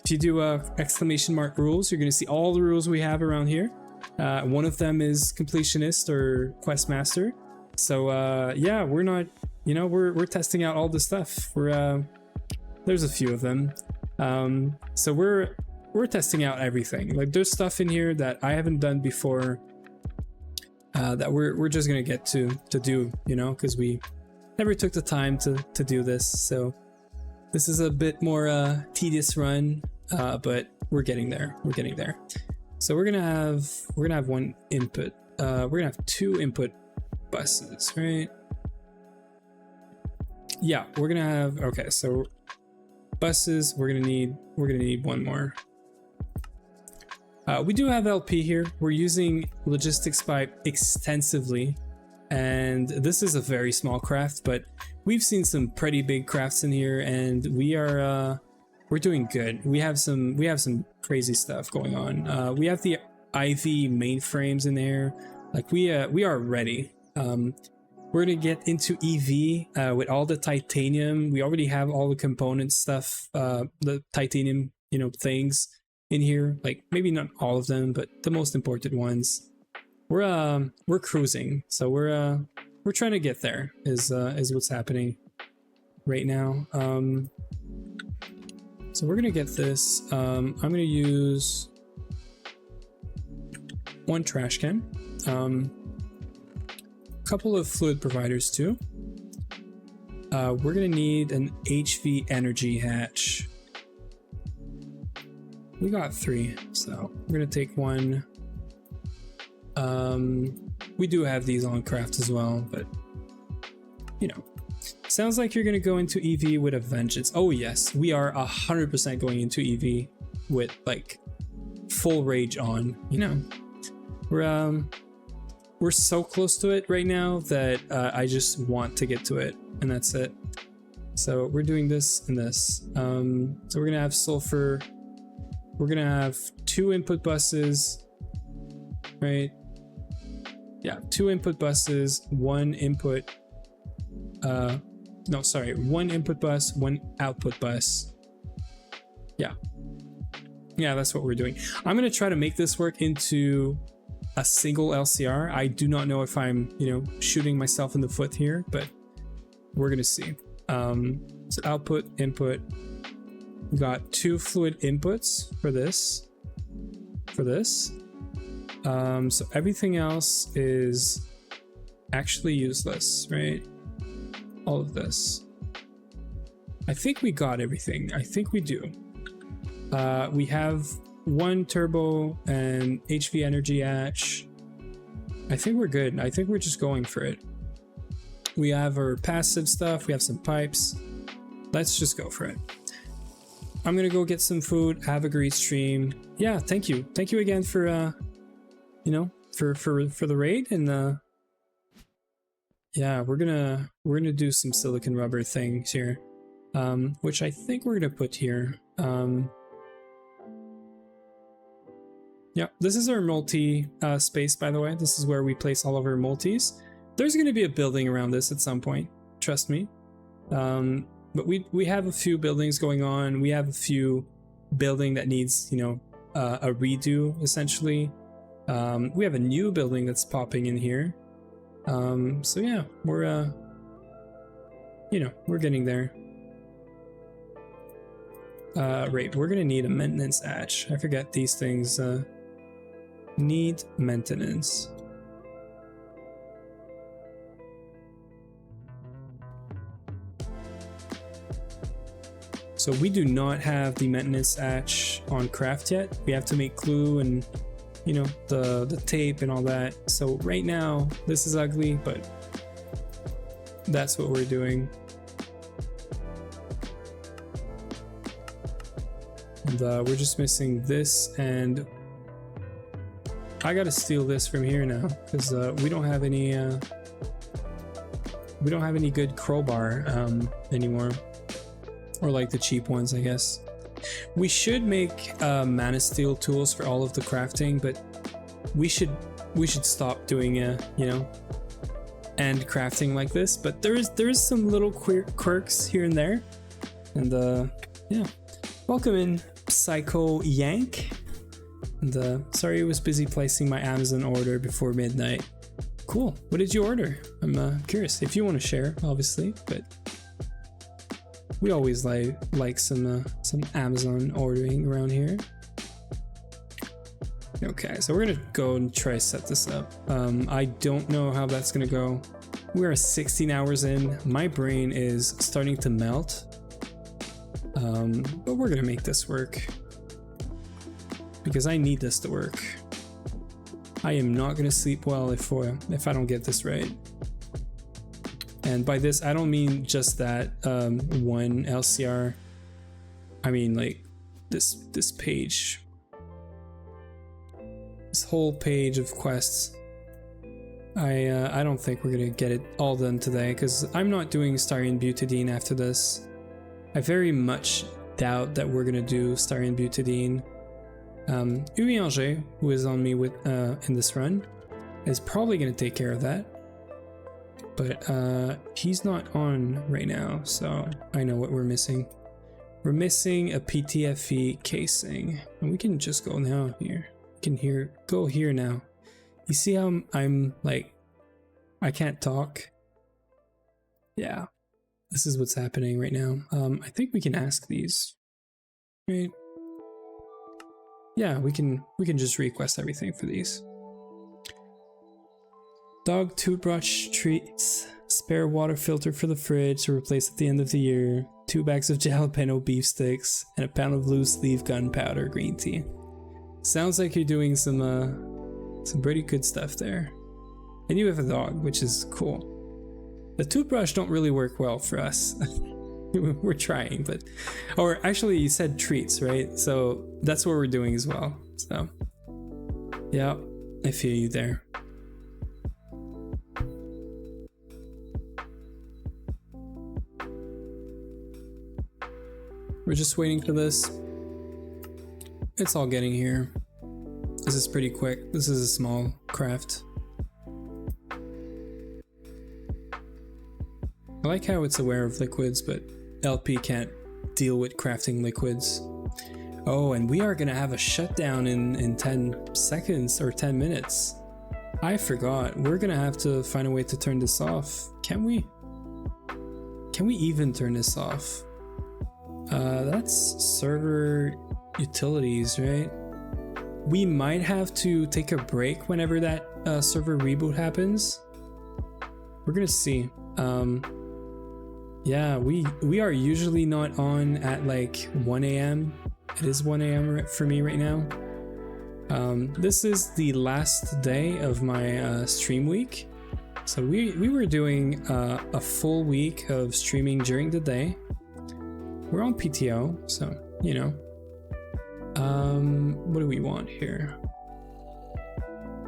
if you do ! rules, you're going to see all the rules we have around here. One of them is completionist or Questmaster. So yeah, we're not, we're testing out all the stuff. There's a few of them. So we're testing out everything. Like there's stuff in here that I haven't done before, that we're just gonna get to do, because we never took the time to do this. So this is a bit more tedious run, but we're getting there. So we're gonna have 1 input. We're gonna have 2 input buses, right? Yeah, we're gonna have, okay, so buses, we're gonna need 1 more. We do have LP here. We're using logistics pipe extensively, and this is a very small craft, but we've seen some pretty big crafts in here, and we're doing good. We have some crazy stuff going on. We have the IV mainframes in there. Like we are ready. We're gonna get into EV with all the titanium. We already have all the component stuff, the titanium, things in here. Like maybe not all of them, but the most important ones. We're cruising, so we're trying to get there. Is what's happening right now. So we're gonna get this. I'm gonna use 1 trash can. couple of fluid providers too. We're gonna need an HV energy hatch. We got 3, so we're gonna take 1. We do have these on craft as well, but you know, sounds like you're gonna go into EV with a vengeance. Oh yes, we are 100% going into EV with like full rage on. You know, we're so close to it right now that I just want to get to it, and that's it. So we're doing this and this. So we're gonna have sulfur. We're gonna have 2 input buses, right? Yeah, 2 input buses, 1 input. No, sorry, 1 input bus, 1 output bus. Yeah, that's what we're doing. I'm gonna try to make this work into a single LCR. I do not know if I'm, you know, shooting myself in the foot here, but we're gonna see. So output, input. We got 2 fluid inputs for this. So everything else is actually useless, right? All of this. I think we got everything. I think we do. We have 1 turbo and HV energy hatch. I think we're good. I think we're just going for it. We have our passive stuff. We have some pipes. Let's just go for it. I'm gonna go get some food, have a great stream. Yeah, thank you again for you know, for the raid. And yeah, we're gonna do some silicon rubber things here, which I think we're gonna put here. Yeah, this is our multi space, by the way. This is where we place all of our multis. There's gonna be a building around this at some point, trust me. But we have a few buildings going on. We have a few building that needs, you know, a redo essentially. We have a new building that's popping in here. So yeah, we're you know, we're getting there. Right, we're gonna need a maintenance hatch. I forget these things need maintenance. So we do not have the maintenance hatch on craft yet. We have to make glue and, you know, the tape and all that. So right now this is ugly, but that's what we're doing. And we're just missing this, and I gotta steal this from here now because we don't have any good crowbar anymore, or like the cheap ones, I guess. We should make mana steel tools for all of the crafting, but we should stop doing you know, end crafting like this. But there is some little quirks here and there, and yeah, welcome in Psycho Yank. And sorry, I was busy placing my Amazon order before midnight. Cool. What did you order? I'm curious if you want to share, obviously, but we always like some Amazon ordering around here. Okay, so we're gonna go and try to set this up. I don't know how that's gonna go. We are 16 hours in. My brain is starting to melt. But we're gonna make this work because I need this to work. I am not gonna sleep well if I don't get this right. And by this, I don't mean just that one LCR. I mean like this page, this whole page of quests. I don't think we're gonna get it all done today because I'm not doing styrene butadiene after this. I very much doubt that we're gonna do styrene butadiene. Uyanger, who is on me with in this run, is probably gonna take care of that. But he's not on right now, so I know what we're missing. We're missing a PTFE casing, and we can just go now here. We can go here now. You see how I'm like, I can't talk? Yeah, this is what's happening right now. I think we can ask these, right? Yeah, we can just request everything for these. Dog toothbrush treats. Spare water filter for the fridge to replace at the end of the year. 2 bags of jalapeno beef sticks. And a pound of loose leaf gunpowder green tea. Sounds like you're doing some pretty good stuff there. And you have a dog, which is cool. The toothbrush don't really work well for us. We're trying, but... Or actually, you said treats, right? So that's what we're doing as well. So, yeah, I feel you there. We're just waiting for this. It's all getting here. This is pretty quick. This is a small craft. I like how it's aware of liquids, but LP can't deal with crafting liquids. Oh, and we are gonna have a shutdown in 10 seconds or 10 minutes. I forgot. We're gonna have to find a way to turn this off. Can we? Can we even turn this off? That's server utilities, right? We might have to take a break whenever that server reboot happens. We're gonna see. Yeah, we are usually not on at like 1 a.m. It is 1 a.m. for me right now. This is the last day of my stream week. So we were doing a full week of streaming during the day. We're on PTO, so, you know. What do we want here?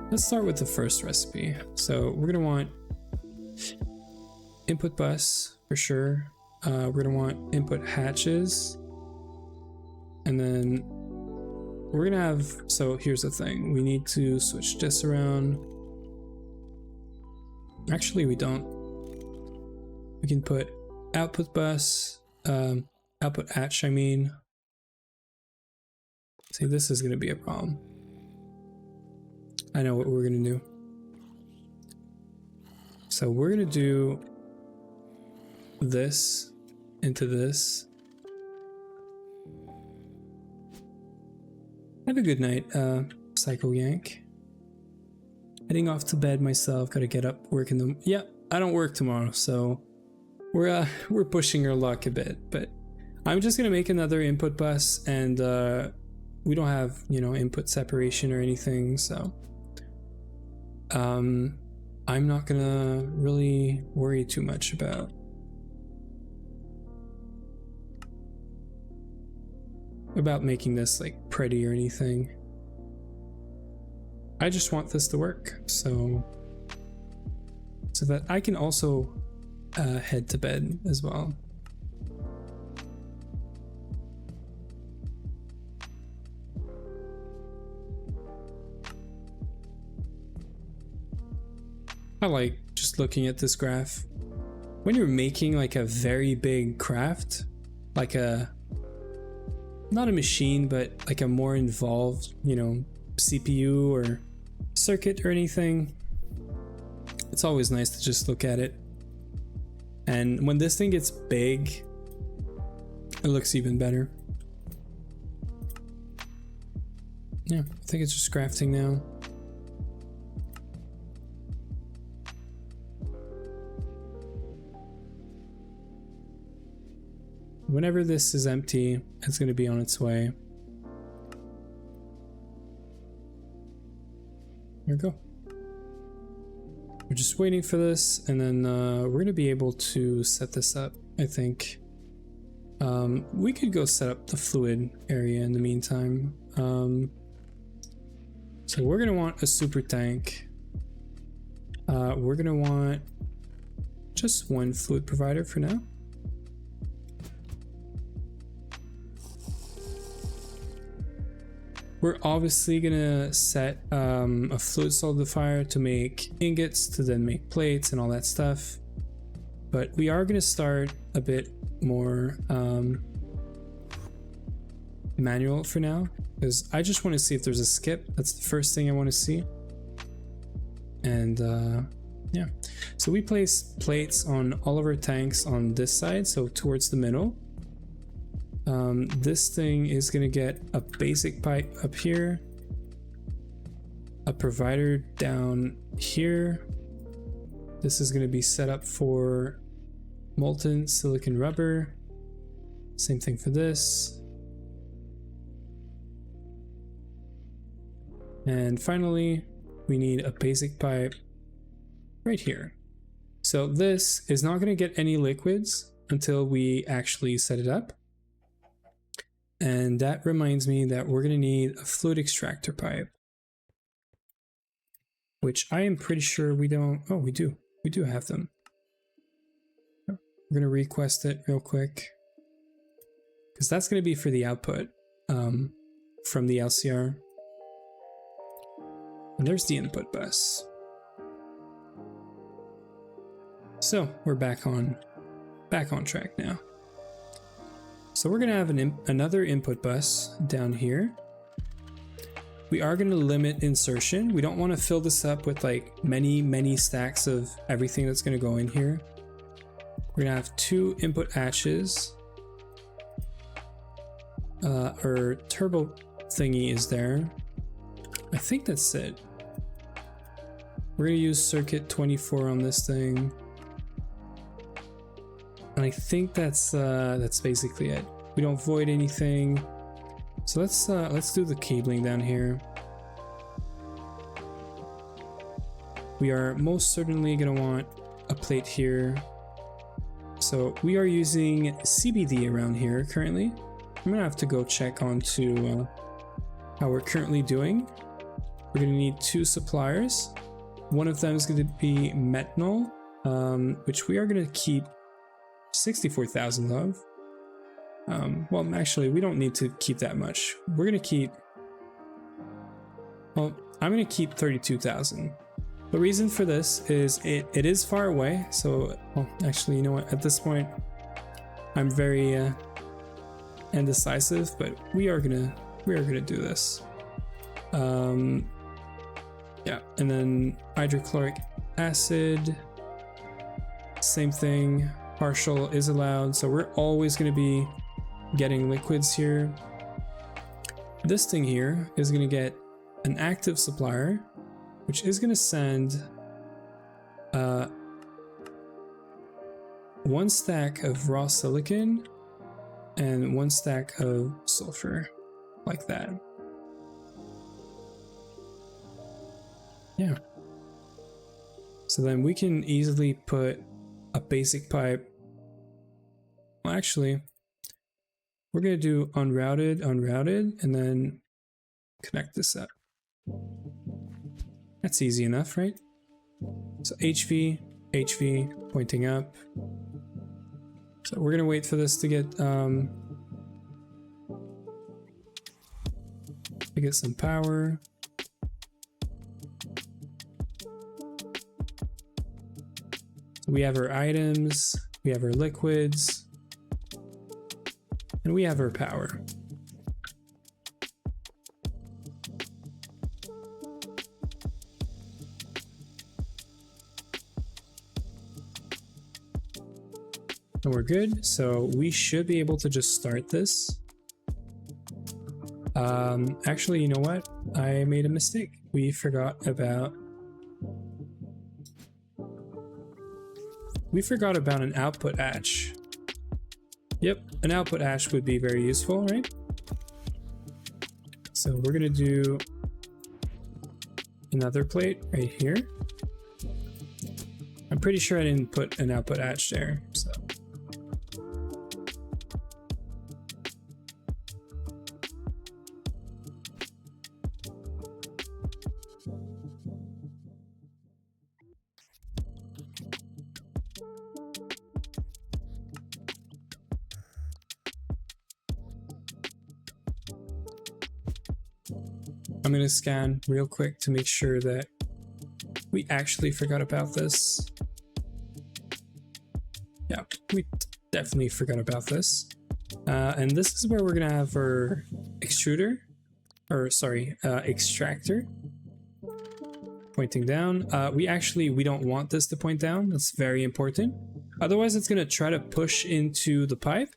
Let's start with the first recipe. So we're gonna want input bus for sure. We're gonna want input hatches. And then we're gonna have, so here's the thing. We need to switch this around. Actually, we don't. We can put output bus, output hatch, I mean. See, this is gonna be a problem. I know what we're gonna do. So we're gonna do this into this. Have a good night, Psycho Yank. Heading off to bed myself. Gotta get up, work in the. Yeah, I don't work tomorrow, so we're pushing our luck a bit. But I'm just gonna make another input bus, and we don't have, you know, input separation or anything, so I'm not gonna really worry too much about making this like pretty or anything. I just want this to work, so that I can also head to bed as well. I like just looking at this graph. When you're making like a very big craft, like not a machine, but like a more involved, you know, CPU or circuit or anything, it's always nice to just look at it. And when this thing gets big, it looks even better. Yeah, I think it's just crafting now. Whenever this is empty, it's going to be on its way. There we go. We're just waiting for this, and then we're going to be able to set this up, I think. We could go set up the fluid area in the meantime. So we're going to want a super tank. We're going to want just one fluid provider for now. We're obviously gonna set a fluid solidifier to make ingots, to then make plates and all that stuff. But we are gonna start a bit more manual for now, because I just want to see if there's a skip. That's the first thing I want to see. And yeah, so we place plates on all of our tanks on this side, so towards the middle. This thing is going to get a basic pipe up here, a provider down here, This is going to be set up for molten silicon rubber. Same thing for this. And finally, we need a basic pipe right here. So this is not going to get any liquids until we actually set it up. And that reminds me that we're going to need a fluid extractor pipe, which I am pretty sure we don't. Oh, we do. We do have them. We're going to request it real quick, because that's going to be for the output from the LCR. And there's the input bus. So we're back on track now. So we're gonna have another input bus down here. We are gonna limit insertion. We don't want to fill this up with like many stacks of everything that's gonna go in here. We're gonna have 2 input hatches. Our turbo thingy is there. I think that's it. We're gonna use circuit 24 on this thing. And I think that's basically it. We don't void anything. So let's do the cabling down here. We are most certainly gonna want a plate here. So we are using CBD around here currently. I'm gonna have to go check onto how we're currently doing. We're gonna need 2 suppliers. One of them is gonna be methanol, which we are gonna keep 64,000 of. Well, actually, we don't need to keep that much. We're gonna keep, well, I'm gonna keep 32,000. The reason for this is it is far away. So, well, actually, you know what? At this point, I'm very indecisive, but we are gonna do this. Yeah, and then hydrochloric acid, same thing. Partial is allowed, so we're always going to be getting liquids here. This thing here is going to get an active supplier, which is going to send 1 stack of raw silicon and 1 stack of sulfur, like that. Yeah. So then we can easily put a basic pipe. Well, actually, we're going to do unrouted, and then connect this up. That's easy enough, right? So HV, pointing up. So we're going to wait for this to get some power. We have our items, we have our liquids, and we have our power. And we're good, so we should be able to just start this. Actually, you know what? I made a mistake. We forgot about an output hatch. Yep, an output hatch would be very useful, right? So we're gonna do another plate right here. I'm pretty sure I didn't put an output hatch there, so. I'm going to scan real quick to make sure that we actually forgot about this. Yeah, we definitely forgot about this. And this is where we're going to have our extruder, or sorry, extractor pointing down. We don't want this to point down. That's very important. Otherwise, it's going to try to push into the pipe.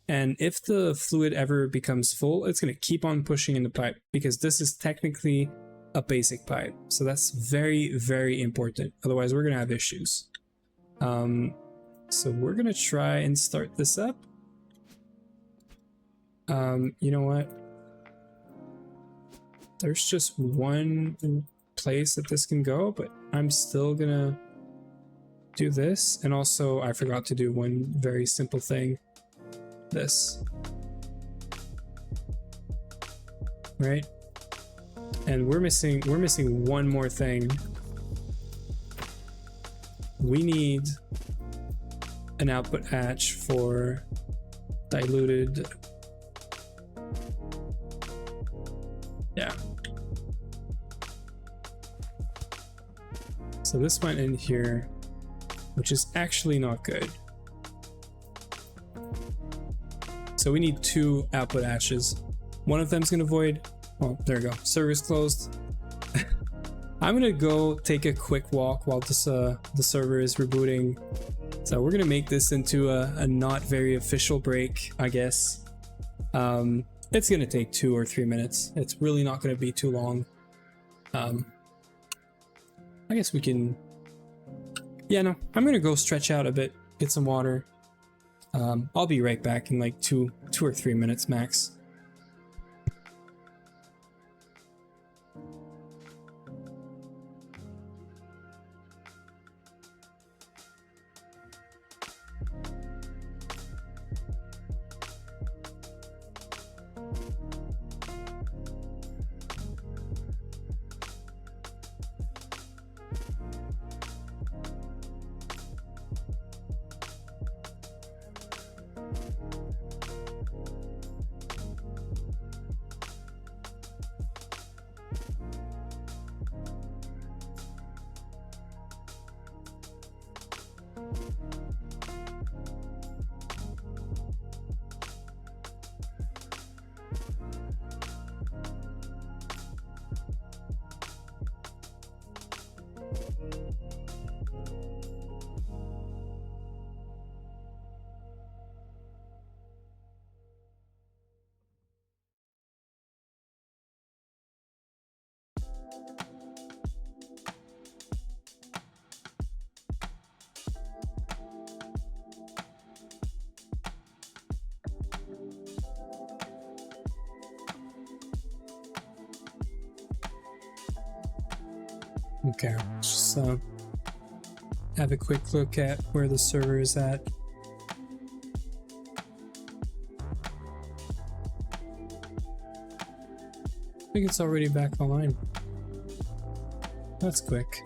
And if the fluid ever becomes full, it's going to keep on pushing in the pipe, because this is technically a basic pipe. So that's very, very important. Otherwise, we're going to have issues. So we're gonna try and start this up. You know what? There's just one place that this can go, but I'm still gonna do this. And also I forgot to do one very simple thing. This. Right? And we're missing one more thing. We need an output hatch for diluted. Yeah. So this went in here, which is actually not good. So we need 2 output hatches. One of them's gonna void. Oh, there we go. Server's closed. I'm gonna go take a quick walk while this the server is rebooting. So we're gonna make this into a not very official break, I guess. It's gonna take 2 or 3 minutes. It's really not gonna be too long. I guess we can. Yeah, no, I'm gonna go stretch out a bit, get some water. I'll be right back in like 2 or 3 minutes max. Okay, just have a quick look at where the server is at. I think it's already back online. That's quick.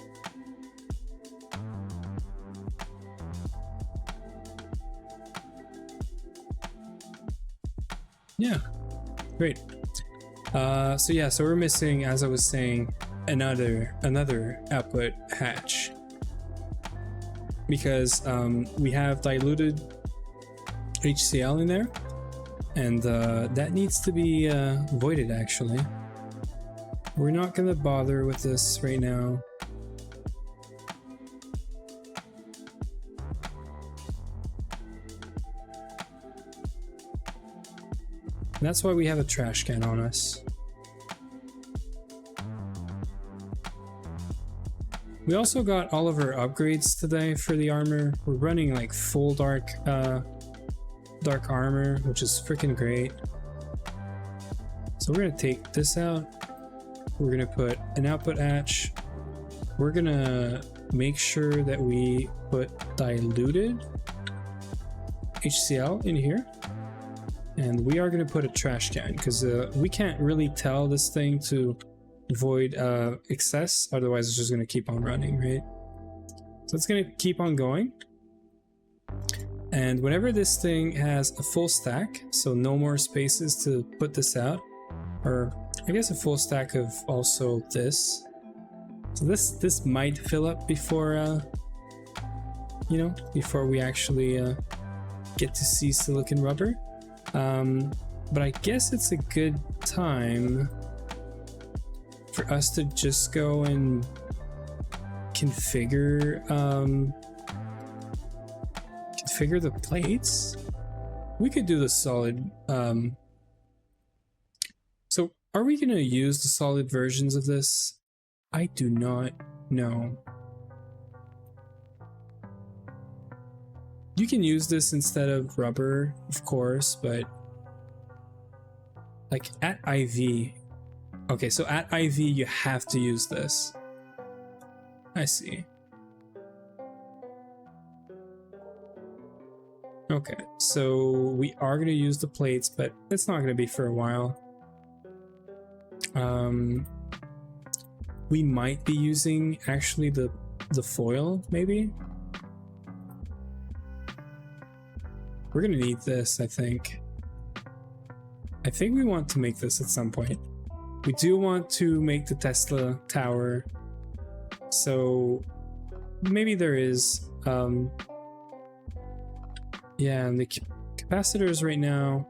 Yeah, great. So yeah, so we're missing, as I was saying, another output hatch, because we have diluted HCl in there, and that needs to be voided. Actually, we're not gonna bother with this right now. And that's why we have a trash can on us. We also got all of our upgrades today for the armor. We're running like full dark armor, which is freaking great. So we're gonna take this out. We're gonna put an output hatch. We're gonna make sure that we put diluted HCl in here. And we are gonna put a trash can, because we can't really tell this thing to void excess, otherwise it's just going to keep on running, right? So it's going to keep on going, and whenever this thing has a full stack, so no more spaces to put this out, or I guess a full stack of also this, so this might fill up before you know, before we actually get to see silicon rubber, but I guess it's a good time for us to just go and configure the plates. We could do the solid. So are we going to use the solid versions of this? I do not know. You can use this instead of rubber, of course, but like at IV. Okay, so at IV you have to use this. I see. Okay, so we are going to use the plates, but it's not going to be for a while. We might be using actually the foil, maybe. We're going to need this, I think. I think we want to make this at some point. We do want to make the Tesla tower, so maybe there is. Yeah, and the capacitors right now,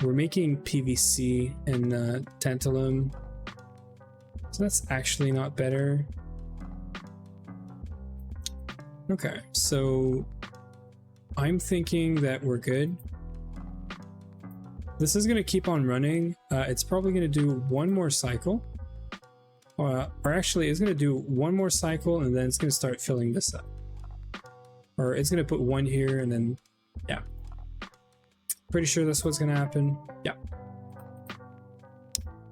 we're making PVC and tantalum, so that's actually not better. Okay, so I'm thinking that we're good. This is going to keep on running. It's probably going to do one more cycle. Or actually, it's going to do one more cycle and then it's going to start filling this up. Or it's going to put one here and then, yeah. Pretty sure that's what's going to happen. Yeah.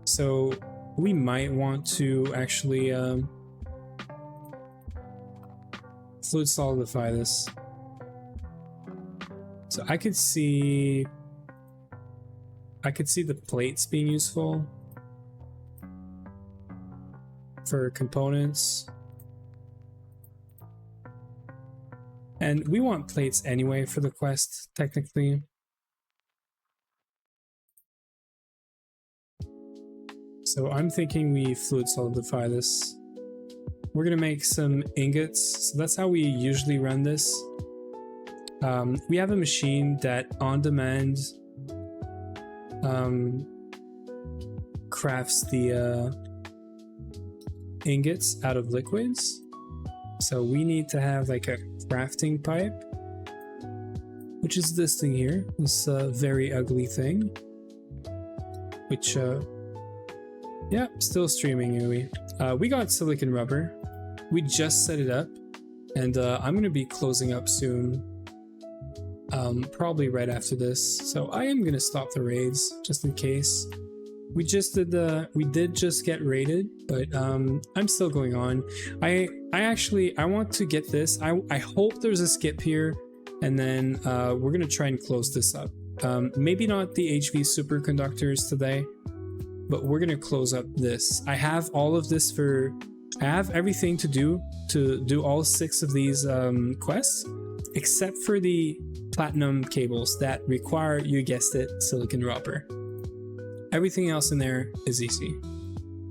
So we might want to actually fluid solidify this. So I could see the plates being useful for components. And we want plates anyway for the quest, technically. So I'm thinking we fluid solidify this. We're gonna make some ingots. So that's how we usually run this. We have a machine that on demand crafts the ingots out of liquids. So we need to have like a crafting pipe, which is this thing here, this very ugly thing, which yeah, still streaming. We got silicon rubber. We just set it up, and I'm gonna be closing up soon, probably right after this, so I am gonna stop the raids just in case. We did just get raided, but I'm still going on. I want to get this. I hope there's a skip here, and then we're gonna try and close this up. Maybe not the HV superconductors today, but we're gonna close up this. I have all of this I have everything to do all 6 of these quests, except for the platinum cables that require, you guessed it, silicon rubber. Everything else in there is easy.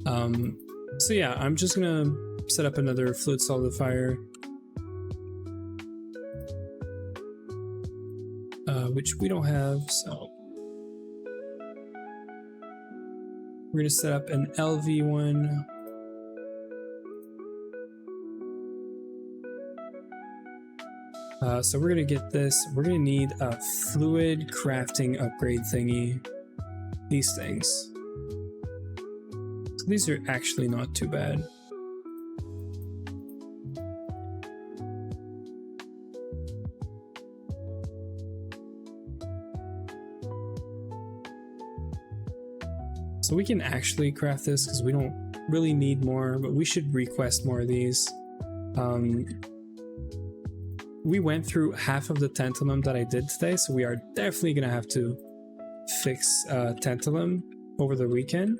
So yeah, I'm just gonna set up another fluid solidifier, which we don't have, so we're gonna set up an LV one. So we're gonna get this. We're gonna need a fluid crafting upgrade thingy. These things. So these are actually not too bad. So we can actually craft this because we don't really need more, but we should request more of these. We went through half of the tantalum that I did today, so we are definitely gonna have to fix tantalum over the weekend.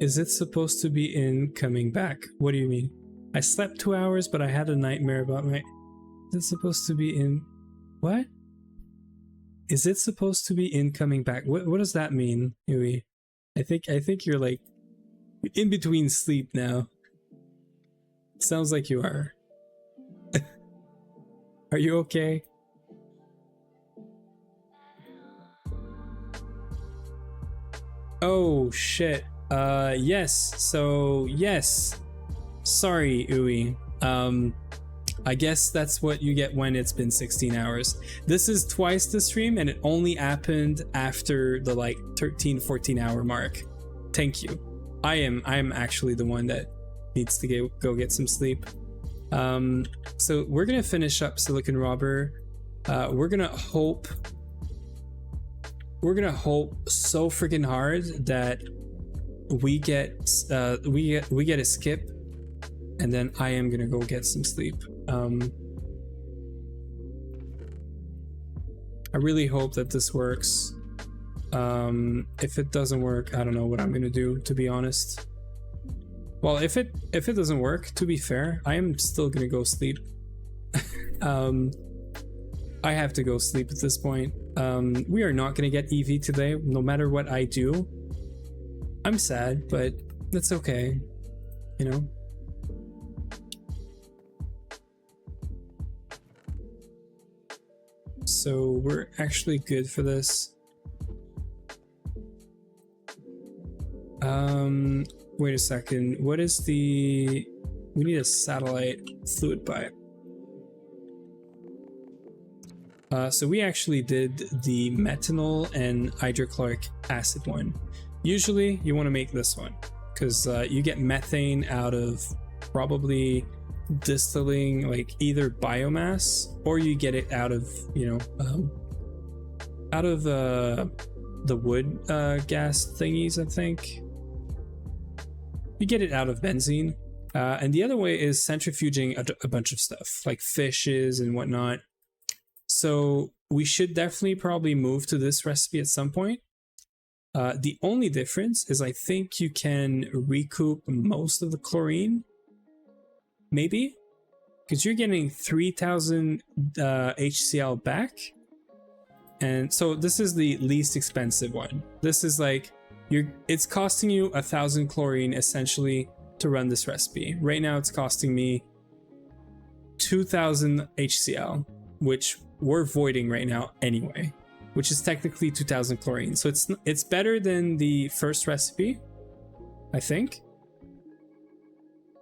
Is it supposed to be in coming back? What do you mean? I slept 2 hours, but I had a nightmare about my... Is it supposed to be in... What? Is it supposed to be in coming back? What does that mean, Yui? I think you're like in between sleep now. Sounds like you are. Are you okay? Oh shit. Yes. So yes. Sorry, Ui. I guess that's what you get when it's been 16 hours. This is twice the stream, and it only happened after the like 13-14 hour mark. Thank you. I am actually the one that needs to go get some sleep. So we're gonna finish up Silicon Robber. We're gonna hope so freaking hard that we get a skip, and then I am gonna go get some sleep. I really hope that this works. If it doesn't work, I don't know what I'm gonna do, to be honest. Well, if it doesn't work, to be fair, I am still gonna go sleep. I have to go sleep at this point. We are not gonna get EV today, no matter what I do. I'm sad, but that's okay, you know? So we're actually good for this. Wait a second. What is the... We need a satellite fluid pipe. So we actually did the methanol and hydrochloric acid one. Usually you want to make this one because you get methane out of probably distilling like either biomass, or you get it out of, you know, out of the wood gas thingies, I think. You get it out of benzene. And the other way is centrifuging a bunch of stuff like fishes and whatnot. So we should definitely probably move to this recipe at some point. The only difference is I think you can recoup most of the chlorine, maybe, because you're getting 3000 HCl back. And so this is the least expensive one. This is like, it's costing you 1000 chlorine essentially to run this recipe. Right now it's costing me 2000 HCl, which we're voiding right now anyway, which is technically 2000 chlorine. So it's better than the first recipe, I think.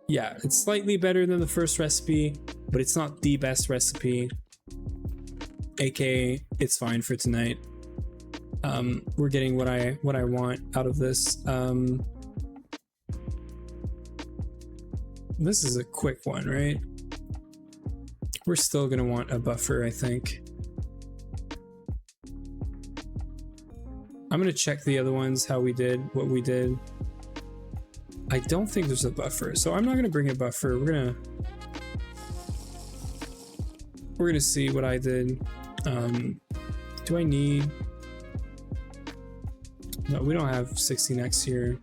Yeah, it's slightly better than the first recipe, but it's not the best recipe. AKA, it's fine for tonight. We're getting what I want out of this. This is a quick one, right? We're still gonna want a buffer, I think. I'm gonna check the other ones, how we did, what we did. I don't think there's a buffer, so I'm not gonna bring a buffer. We're gonna see what I did. Do I need... No, we don't have 16x here.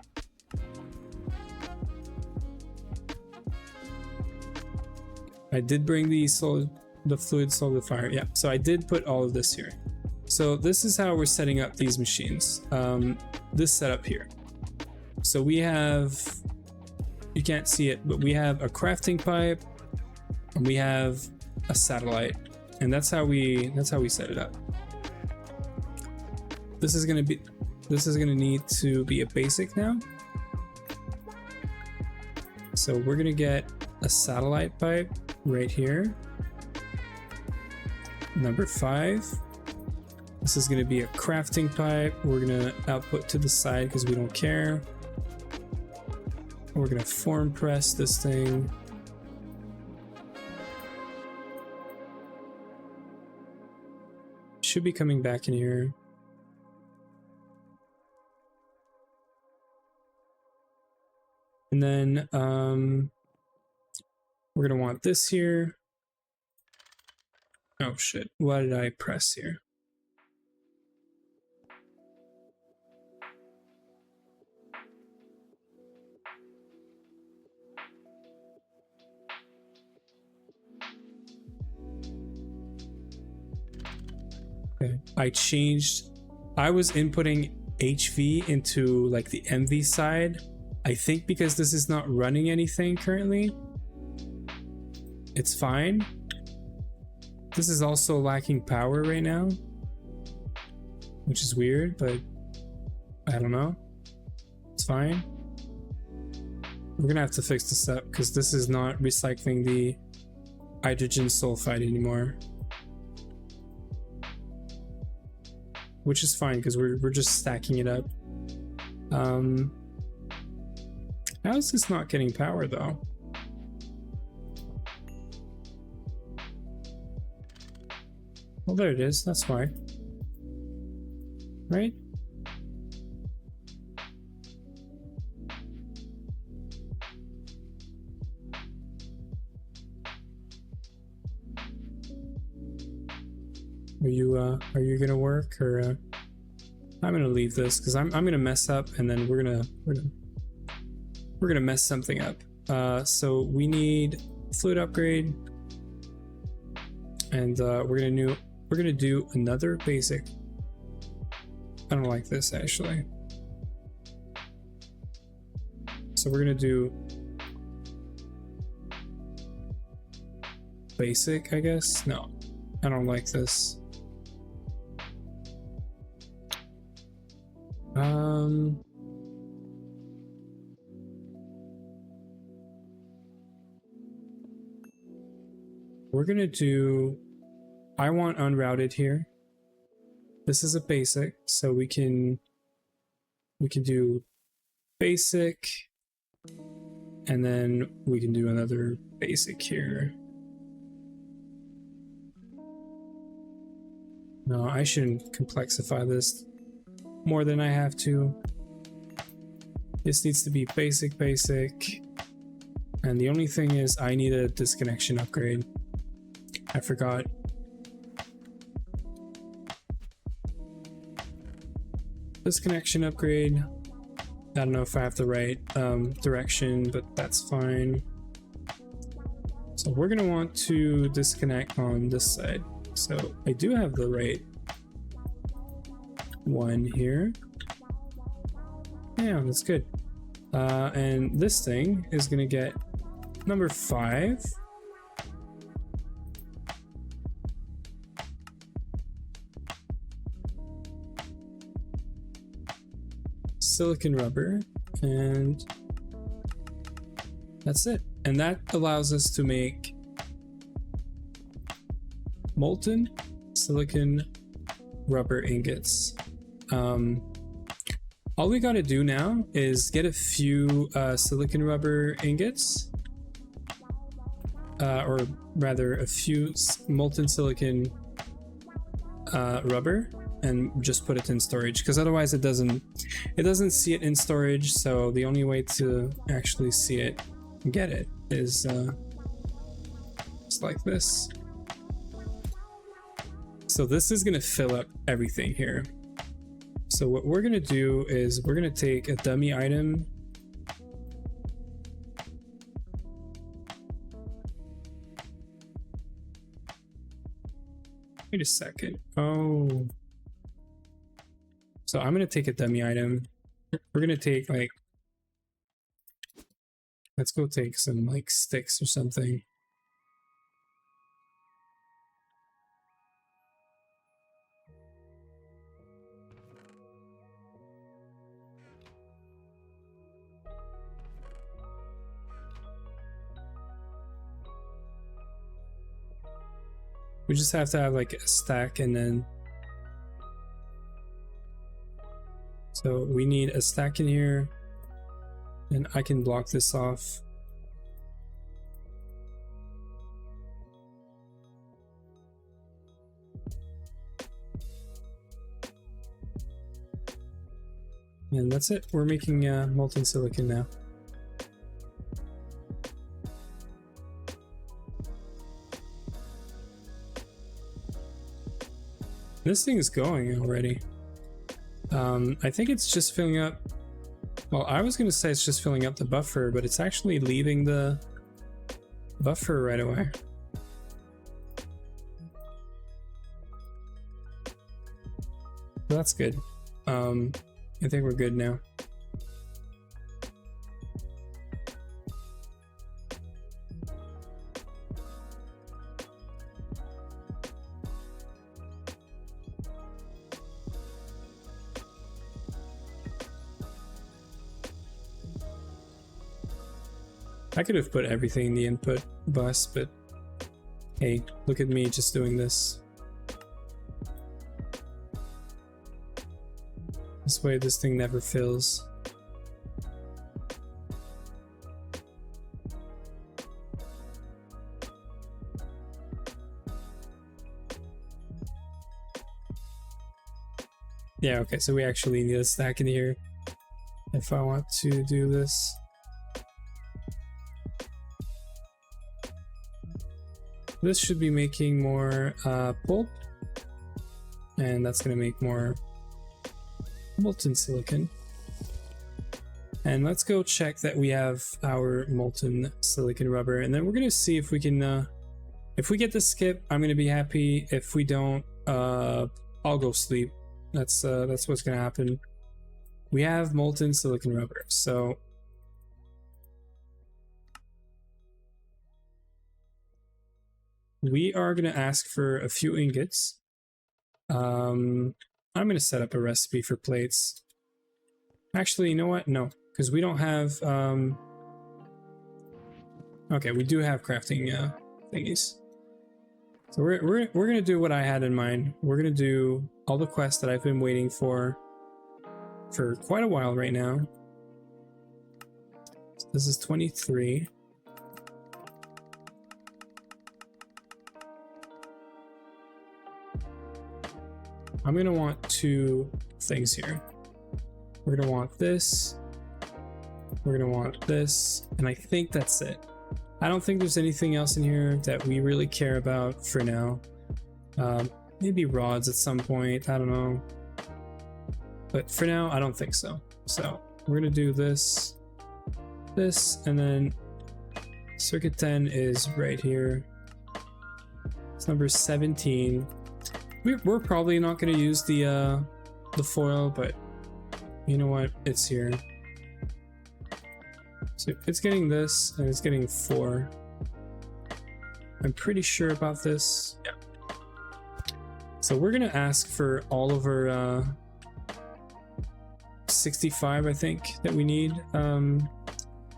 I did bring the fluid solidifier. Yeah, so I did put all of this here. So this is how we're setting up these machines. This setup here. So we have, you can't see it, but we have a crafting pipe and we have a satellite, and that's how we set it up. This is gonna need to be a basic now. So we're gonna get a satellite pipe right here. Number 5. This is gonna be a crafting pipe. We're gonna output to the side because we don't care. We're gonna form press this thing. Should be coming back in here. And then we're gonna want this here. Oh shit, what did I press here? Okay, I was inputting HV into like the MV side. I think because this is not running anything currently, it's fine. This is also lacking power right now, which is weird, but I don't know. It's fine. We're gonna have to fix this up because this is not recycling hydrogen sulfide anymore. Which is fine because we're just stacking it up. How is this not getting power though? Well, there it is. That's why. Right? Are you gonna work, or I'm gonna leave this because I'm gonna mess up, and then we're gonna mess something up. So we need fluid upgrade, and we're gonna do another basic. I don't like this actually. So we're gonna do basic, I guess. No, I don't like this. We're gonna do, I want unrouted here. This is a basic, so we can do basic, and then we can do another basic here. No, I shouldn't complexify this more than I have to. This needs to be basic, and the only thing is I need a disconnection upgrade. I forgot. Disconnection upgrade. I don't know if I have the right direction, but that's fine. So we're gonna want to disconnect on this side. So I do have the right one here. Yeah, that's good. And this thing is gonna get number 5. Silicon rubber, and that's it. And that allows us to make molten silicon rubber ingots. All we gotta do now is get a few silicon rubber ingots, or rather a few molten silicon rubber, and just put it in storage, because otherwise it doesn't see it in storage. So the only way to actually see it and get it is just like this. So this is gonna fill up everything here. So what we're gonna do is we're gonna take a dummy item. Wait a second. Oh. So I'm gonna take a dummy item. We're gonna take, like, let's go take some like sticks or something. We just have to have like a stack, and then so we need a stack in here, and I can block this off. And that's it. We're making molten silicon now. This thing is going already. I think it's just filling up. Well, I was gonna say it's just filling up the buffer, but it's actually leaving the buffer right away. That's good. I think we're good now. I could have put everything in the input bus, but Hey, look at me just doing this. This way this thing never fills. Yeah, okay, so we actually need a stack in here if I want to do this. This should be making more pulp, and that's going to make more molten silicon. And let's go check that we have our molten silicon rubber, and then we're going to see if we can, if we get the skip, I'm going to be happy. If we don't, I'll go sleep. That's what's going to happen. We have molten silicon rubber, so we are going to ask for a few ingots. I'm going to set up a recipe for plates. Actually, you know what? No, because we don't have... Okay, we do have crafting thingies. So we're going to do what I had in mind. We're going to do all the quests that I've been waiting for quite a while right now. So this is 23. I'm going to want two things here. We're going to want this. We're going to want this. And I think that's it. I don't think there's anything else in here that we really care about for now. Maybe rods at some point. I don't know. But for now, I don't think so. So we're going to do this, and then circuit 10 is right here. It's number 17. We're probably not going to use the foil, but you know what? It's here. So it's getting this, and it's getting 4. I'm pretty sure about this. Yeah. So we're going to ask for all of our 65, I think, that we need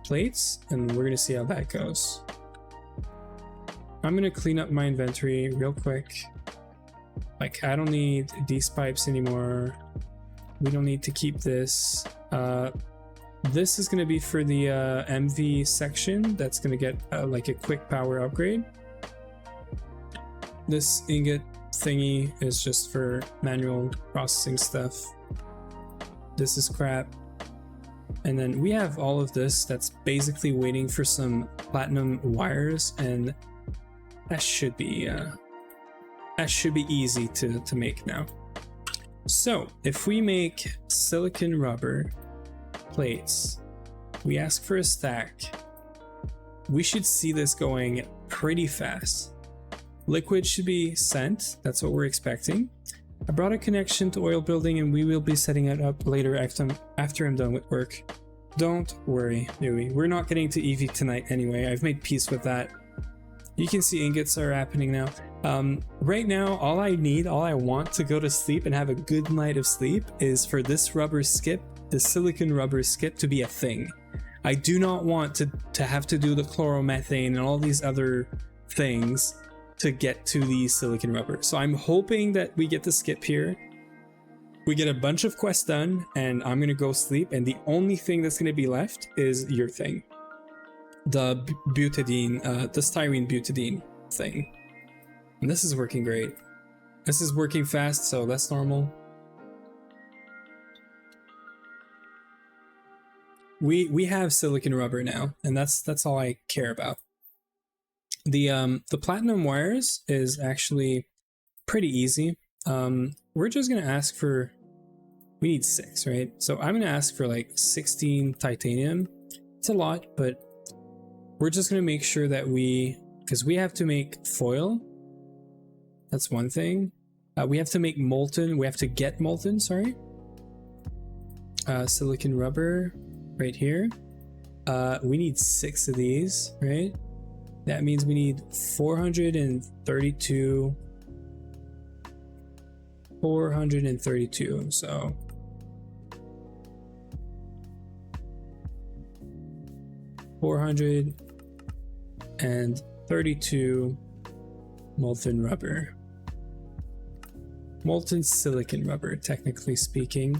plates, and we're going to see how that goes. I'm going to clean up my inventory real quick. Like, I don't need these pipes anymore. We don't need to keep this. This is going to be for the MV section. That's going to get like a quick power upgrade. This ingot thingy is just for manual processing stuff. This is crap. And then we have all of this that's basically waiting for some platinum wires, and that should be easy to make now. So if we make silicon rubber plates, we ask for a stack, we should see this going pretty fast. Liquid should be sent, that's what we're expecting. I brought a connection to oil building, and we will be setting it up later after I'm done with work. Don't worry, Nui, we're not getting to EV tonight anyway. I've made peace with that. You can see ingots are happening now. Right now, all I want to go to sleep and have a good night of sleep is for this rubber skip, the silicon rubber skip, to be a thing. I do not want to have to do the chloromethane and all these other things to get to the silicon rubber. So I'm hoping that we get the skip here. We get a bunch of quests done, and I'm gonna go sleep, and the only thing that's gonna be left is your thing. The butadiene, the styrene butadiene thing. And this is working great. This is working fast, so that's normal. We have silicon rubber now, and that's all I care about. The platinum wires is actually pretty easy. We're just gonna ask for, we need 6, right? So I'm gonna ask for like 16 titanium. It's a lot, but we're just gonna make sure that because we have to make foil. That's one thing. We have to make molten. We have to get molten. Sorry. Silicon rubber, right here. We need 6 of these, right? That means we need 432. 432. So 432 molten rubber. Molten silicon rubber, technically speaking.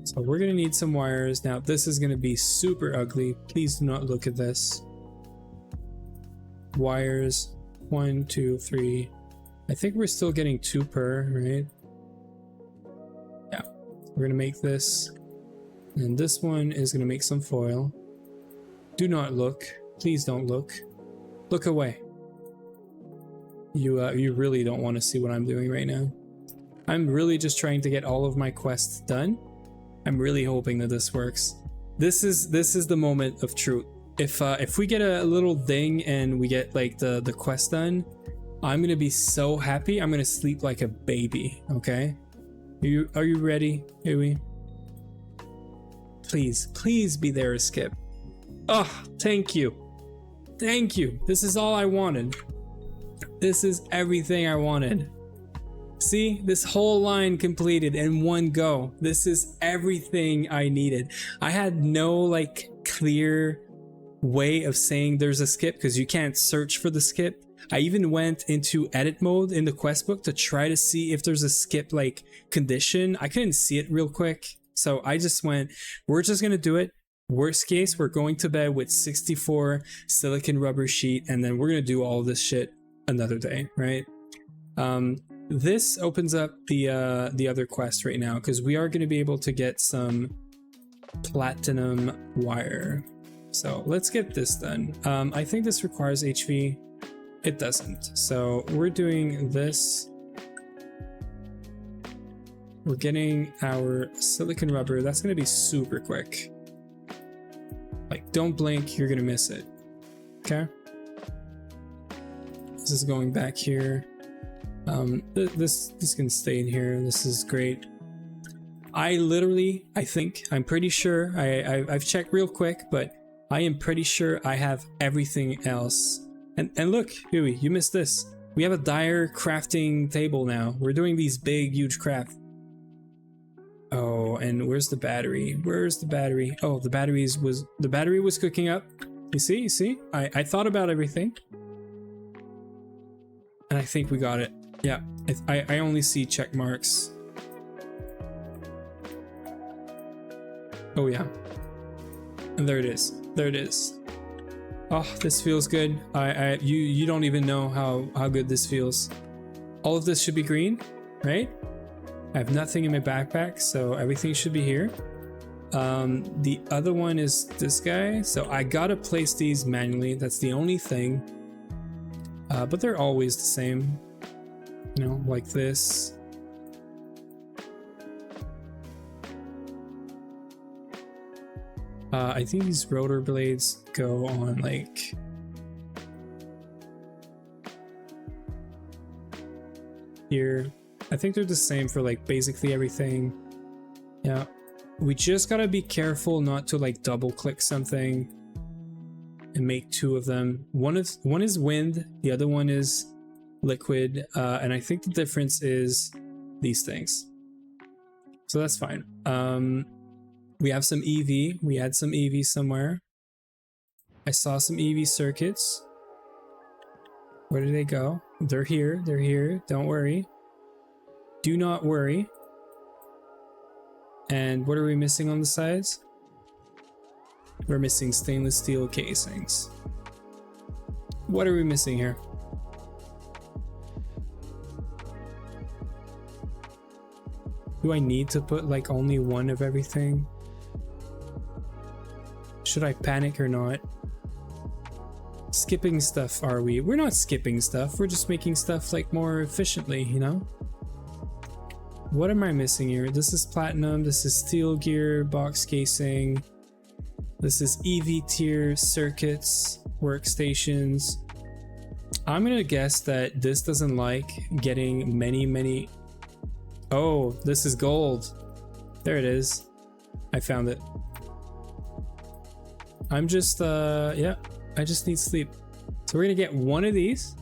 So we're gonna need some wires. Now this is gonna be super ugly. Please do not look at this. Wires, 1, 2, 3. I think we're still getting 2 per, right? Yeah, we're gonna make this. And this one is gonna make some foil. Do not look, please don't look. Look away. You really don't want to see what I'm doing right now. I'm really just trying to get all of my quests done. I'm really hoping that this works. This is the moment of truth. If we get a little ding and we get like the quest done, I'm gonna be so happy. I'm gonna sleep like a baby. Okay? Are you ready, Huey? Please be there, Skip. Oh, thank you. Thank you. This is all I wanted. This is everything I wanted. See, this whole line completed in one go. This is everything I needed. I had no like clear way of saying there's a skip because you can't search for the skip. I even went into edit mode in the quest book to try to see if there's a skip like condition. I couldn't see it real quick. So I just went, we're just gonna do it. Worst case, we're going to bed with 64 silicon rubber sheet, and then we're gonna do all of this shit another day, right? This opens up the other quest right now because we are going to be able to get some platinum wire. So let's get this done. I think this requires HV. It doesn't. So we're doing this. We're getting our silicon rubber. That's going to be super quick. Like, don't blink, you're going to miss it. Okay? This is going back here. This can stay in here. This is great. I'm pretty sure, I've checked real quick, but I am pretty sure I have everything else. And look, Huey, you missed this. We have a dire crafting table now. We're doing these big, huge craft. Oh, and where's the battery? Where's the battery? Oh, the battery was cooking up. You see? I thought about everything. And I think we got it. Yeah, I only see check marks. Oh yeah. And there it is. There it is. Oh, this feels good. You don't even know how good this feels. All of this should be green, right? I have nothing in my backpack, so everything should be here. The other one is this guy, so I gotta place these manually. That's the only thing. But they're always the same, you know, like this. I think these rotor blades go on like here. I think they're the same for like basically everything. Yeah, we just gotta be careful not to like double click something and make two of them. One is wind, the other one is liquid, and I think the difference is these things. So that's fine. We have some EV. We had some EV somewhere. I saw some EV circuits. Where did they go? They're here. They're here. Don't worry. Do not worry. And what are we missing on the sides? We're missing stainless steel casings. What are we missing here? Do I need to put like only one of everything? Should I panic or not? Skipping stuff, are we? We're not skipping stuff. We're just making stuff like more efficiently, you know? What am I missing here? This is platinum. This is steel gear, box casing. This is EV tier circuits, workstations. I'm gonna guess that this doesn't like getting many. Oh, this is gold. There it is. I found it. I'm just, yeah, I just need sleep. So we're gonna get one of these.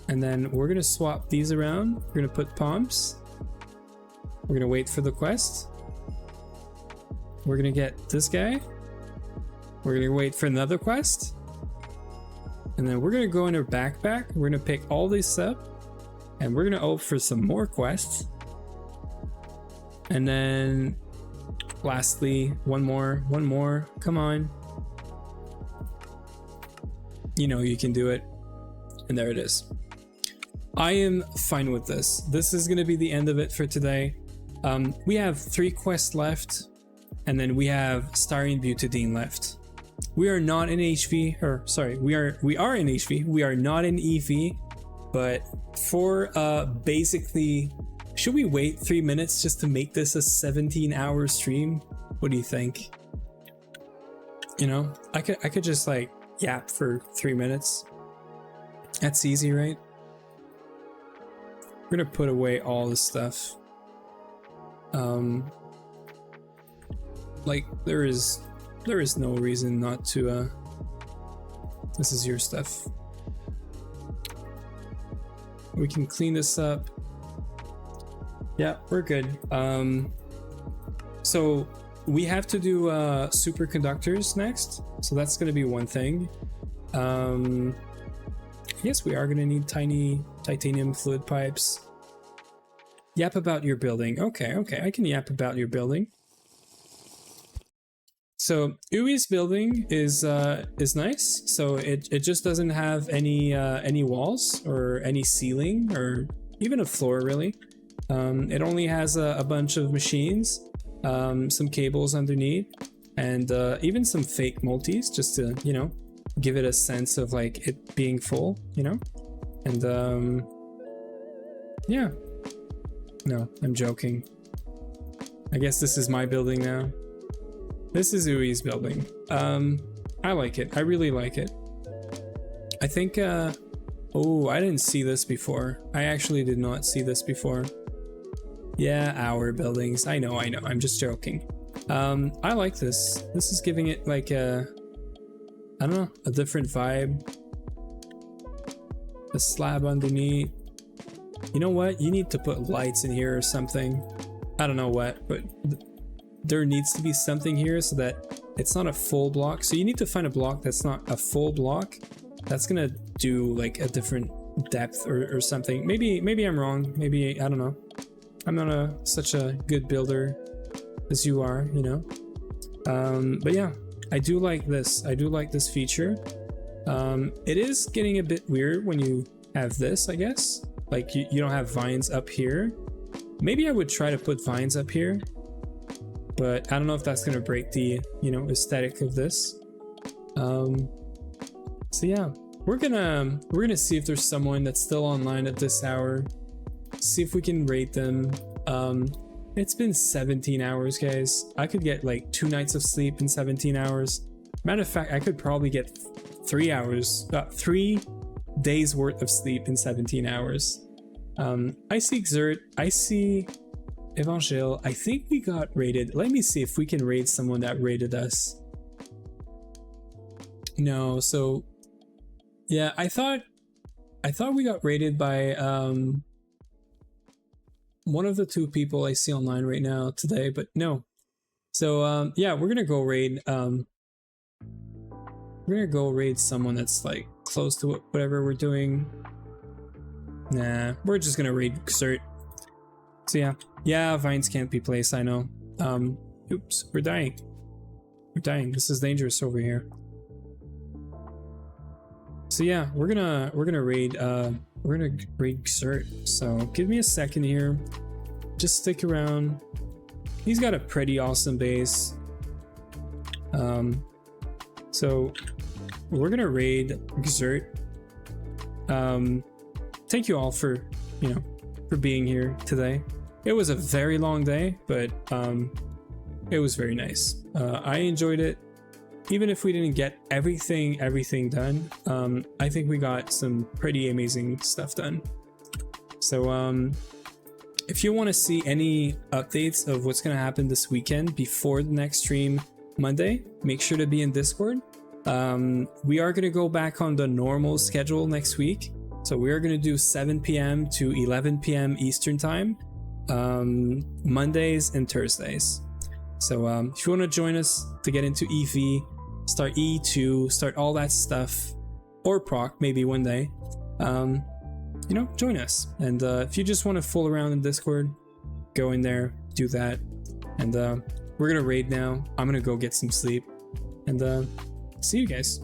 And then we're gonna swap these around. We're gonna put pumps. We're gonna wait for the quest. We're gonna get this guy. We're gonna wait for another quest. And then we're gonna go in our backpack. We're gonna pick all this up. And we're gonna opt for some more quests. And then lastly, one more. Come on. You know you can do it. And there it is. I am fine with this. This is gonna be the end of it for today. We have 3 quests left, and then we have Styrene Butadiene left. We are not in HV, or sorry, we are in HV. We are not in EV, but for basically, should we wait 3 minutes just to make this a 17-hour stream? What do you think? You know, I could just like yap for 3 minutes. That's easy, right? We're gonna put away all this stuff. Like there is no reason not to. This is your stuff. We can clean this up. Yeah, we're good. So we have to do superconductors next. So that's gonna be one thing. I guess we are gonna need tiny titanium fluid pipes. Yap about your building. Okay, I can yap about your building. So Ui's building is nice. So it just doesn't have any walls or any ceiling or even a floor really. It only has a bunch of machines, some cables underneath, and even some fake multis just to, you know, give it a sense of like it being full, you know. And yeah. No, I'm joking. I guess this is my building now. This is Ui's building. I like it. I really like it. I think, oh, I didn't see this before. I actually did not see this before. Yeah, our buildings. I know. I'm just joking. I like this. This is giving it like a, I don't know, a different vibe. A slab underneath. You know what? You need to put lights in here or something. I don't know what, but there needs to be something here so that it's not a full block. So you need to find a block that's not a full block. That's gonna do like a different depth or something. Maybe I'm wrong. Maybe, I don't know. I'm not such a good builder as you are, you know. But yeah, I do like this. I do like this feature. It is getting a bit weird when you have this, I guess. Like you don't have vines up here. Maybe I would try to put vines up here, but I don't know if that's gonna break the, you know, aesthetic of this. So yeah, we're gonna see if there's someone that's still online at this hour. See if we can rate them. It's been 17 hours, guys. I could get like 2 nights of sleep in 17 hours. Matter of fact, I could probably get 3 days worth of sleep in 17 hours. I see Xert, I see Evangel. I think we got rated. Let me see if we can raid someone that rated us. No, so yeah, I thought we got rated by one of the 2 people I see online right now today, but no. So yeah, we're gonna go raid someone that's like close to whatever we're doing. Nah, we're just gonna raid Xert. So yeah, vines can't be placed, I know. Oops, we're dying. This is dangerous over here. So yeah, we're gonna raid Xert. So give me a second here. Just stick around. He's got a pretty awesome base. So we're gonna raid Xert. Thank you all for, you know, for being here today. It was a very long day, but it was very nice. I enjoyed it. Even if we didn't get everything done, I think we got some pretty amazing stuff done. So if you want to see any updates of what's going to happen this weekend before the next stream Monday, make sure to be in Discord. We are going to go back on the normal schedule next week. So we are going to do 7 p.m. to 11 p.m. Eastern time, Mondays and Thursdays. So if you want to join us to get into EV, start E2, start all that stuff, or proc maybe one day, you know, join us. And if you just want to fool around in Discord, go in there, do that. And we're gonna raid now. I'm gonna go get some sleep, and see you guys.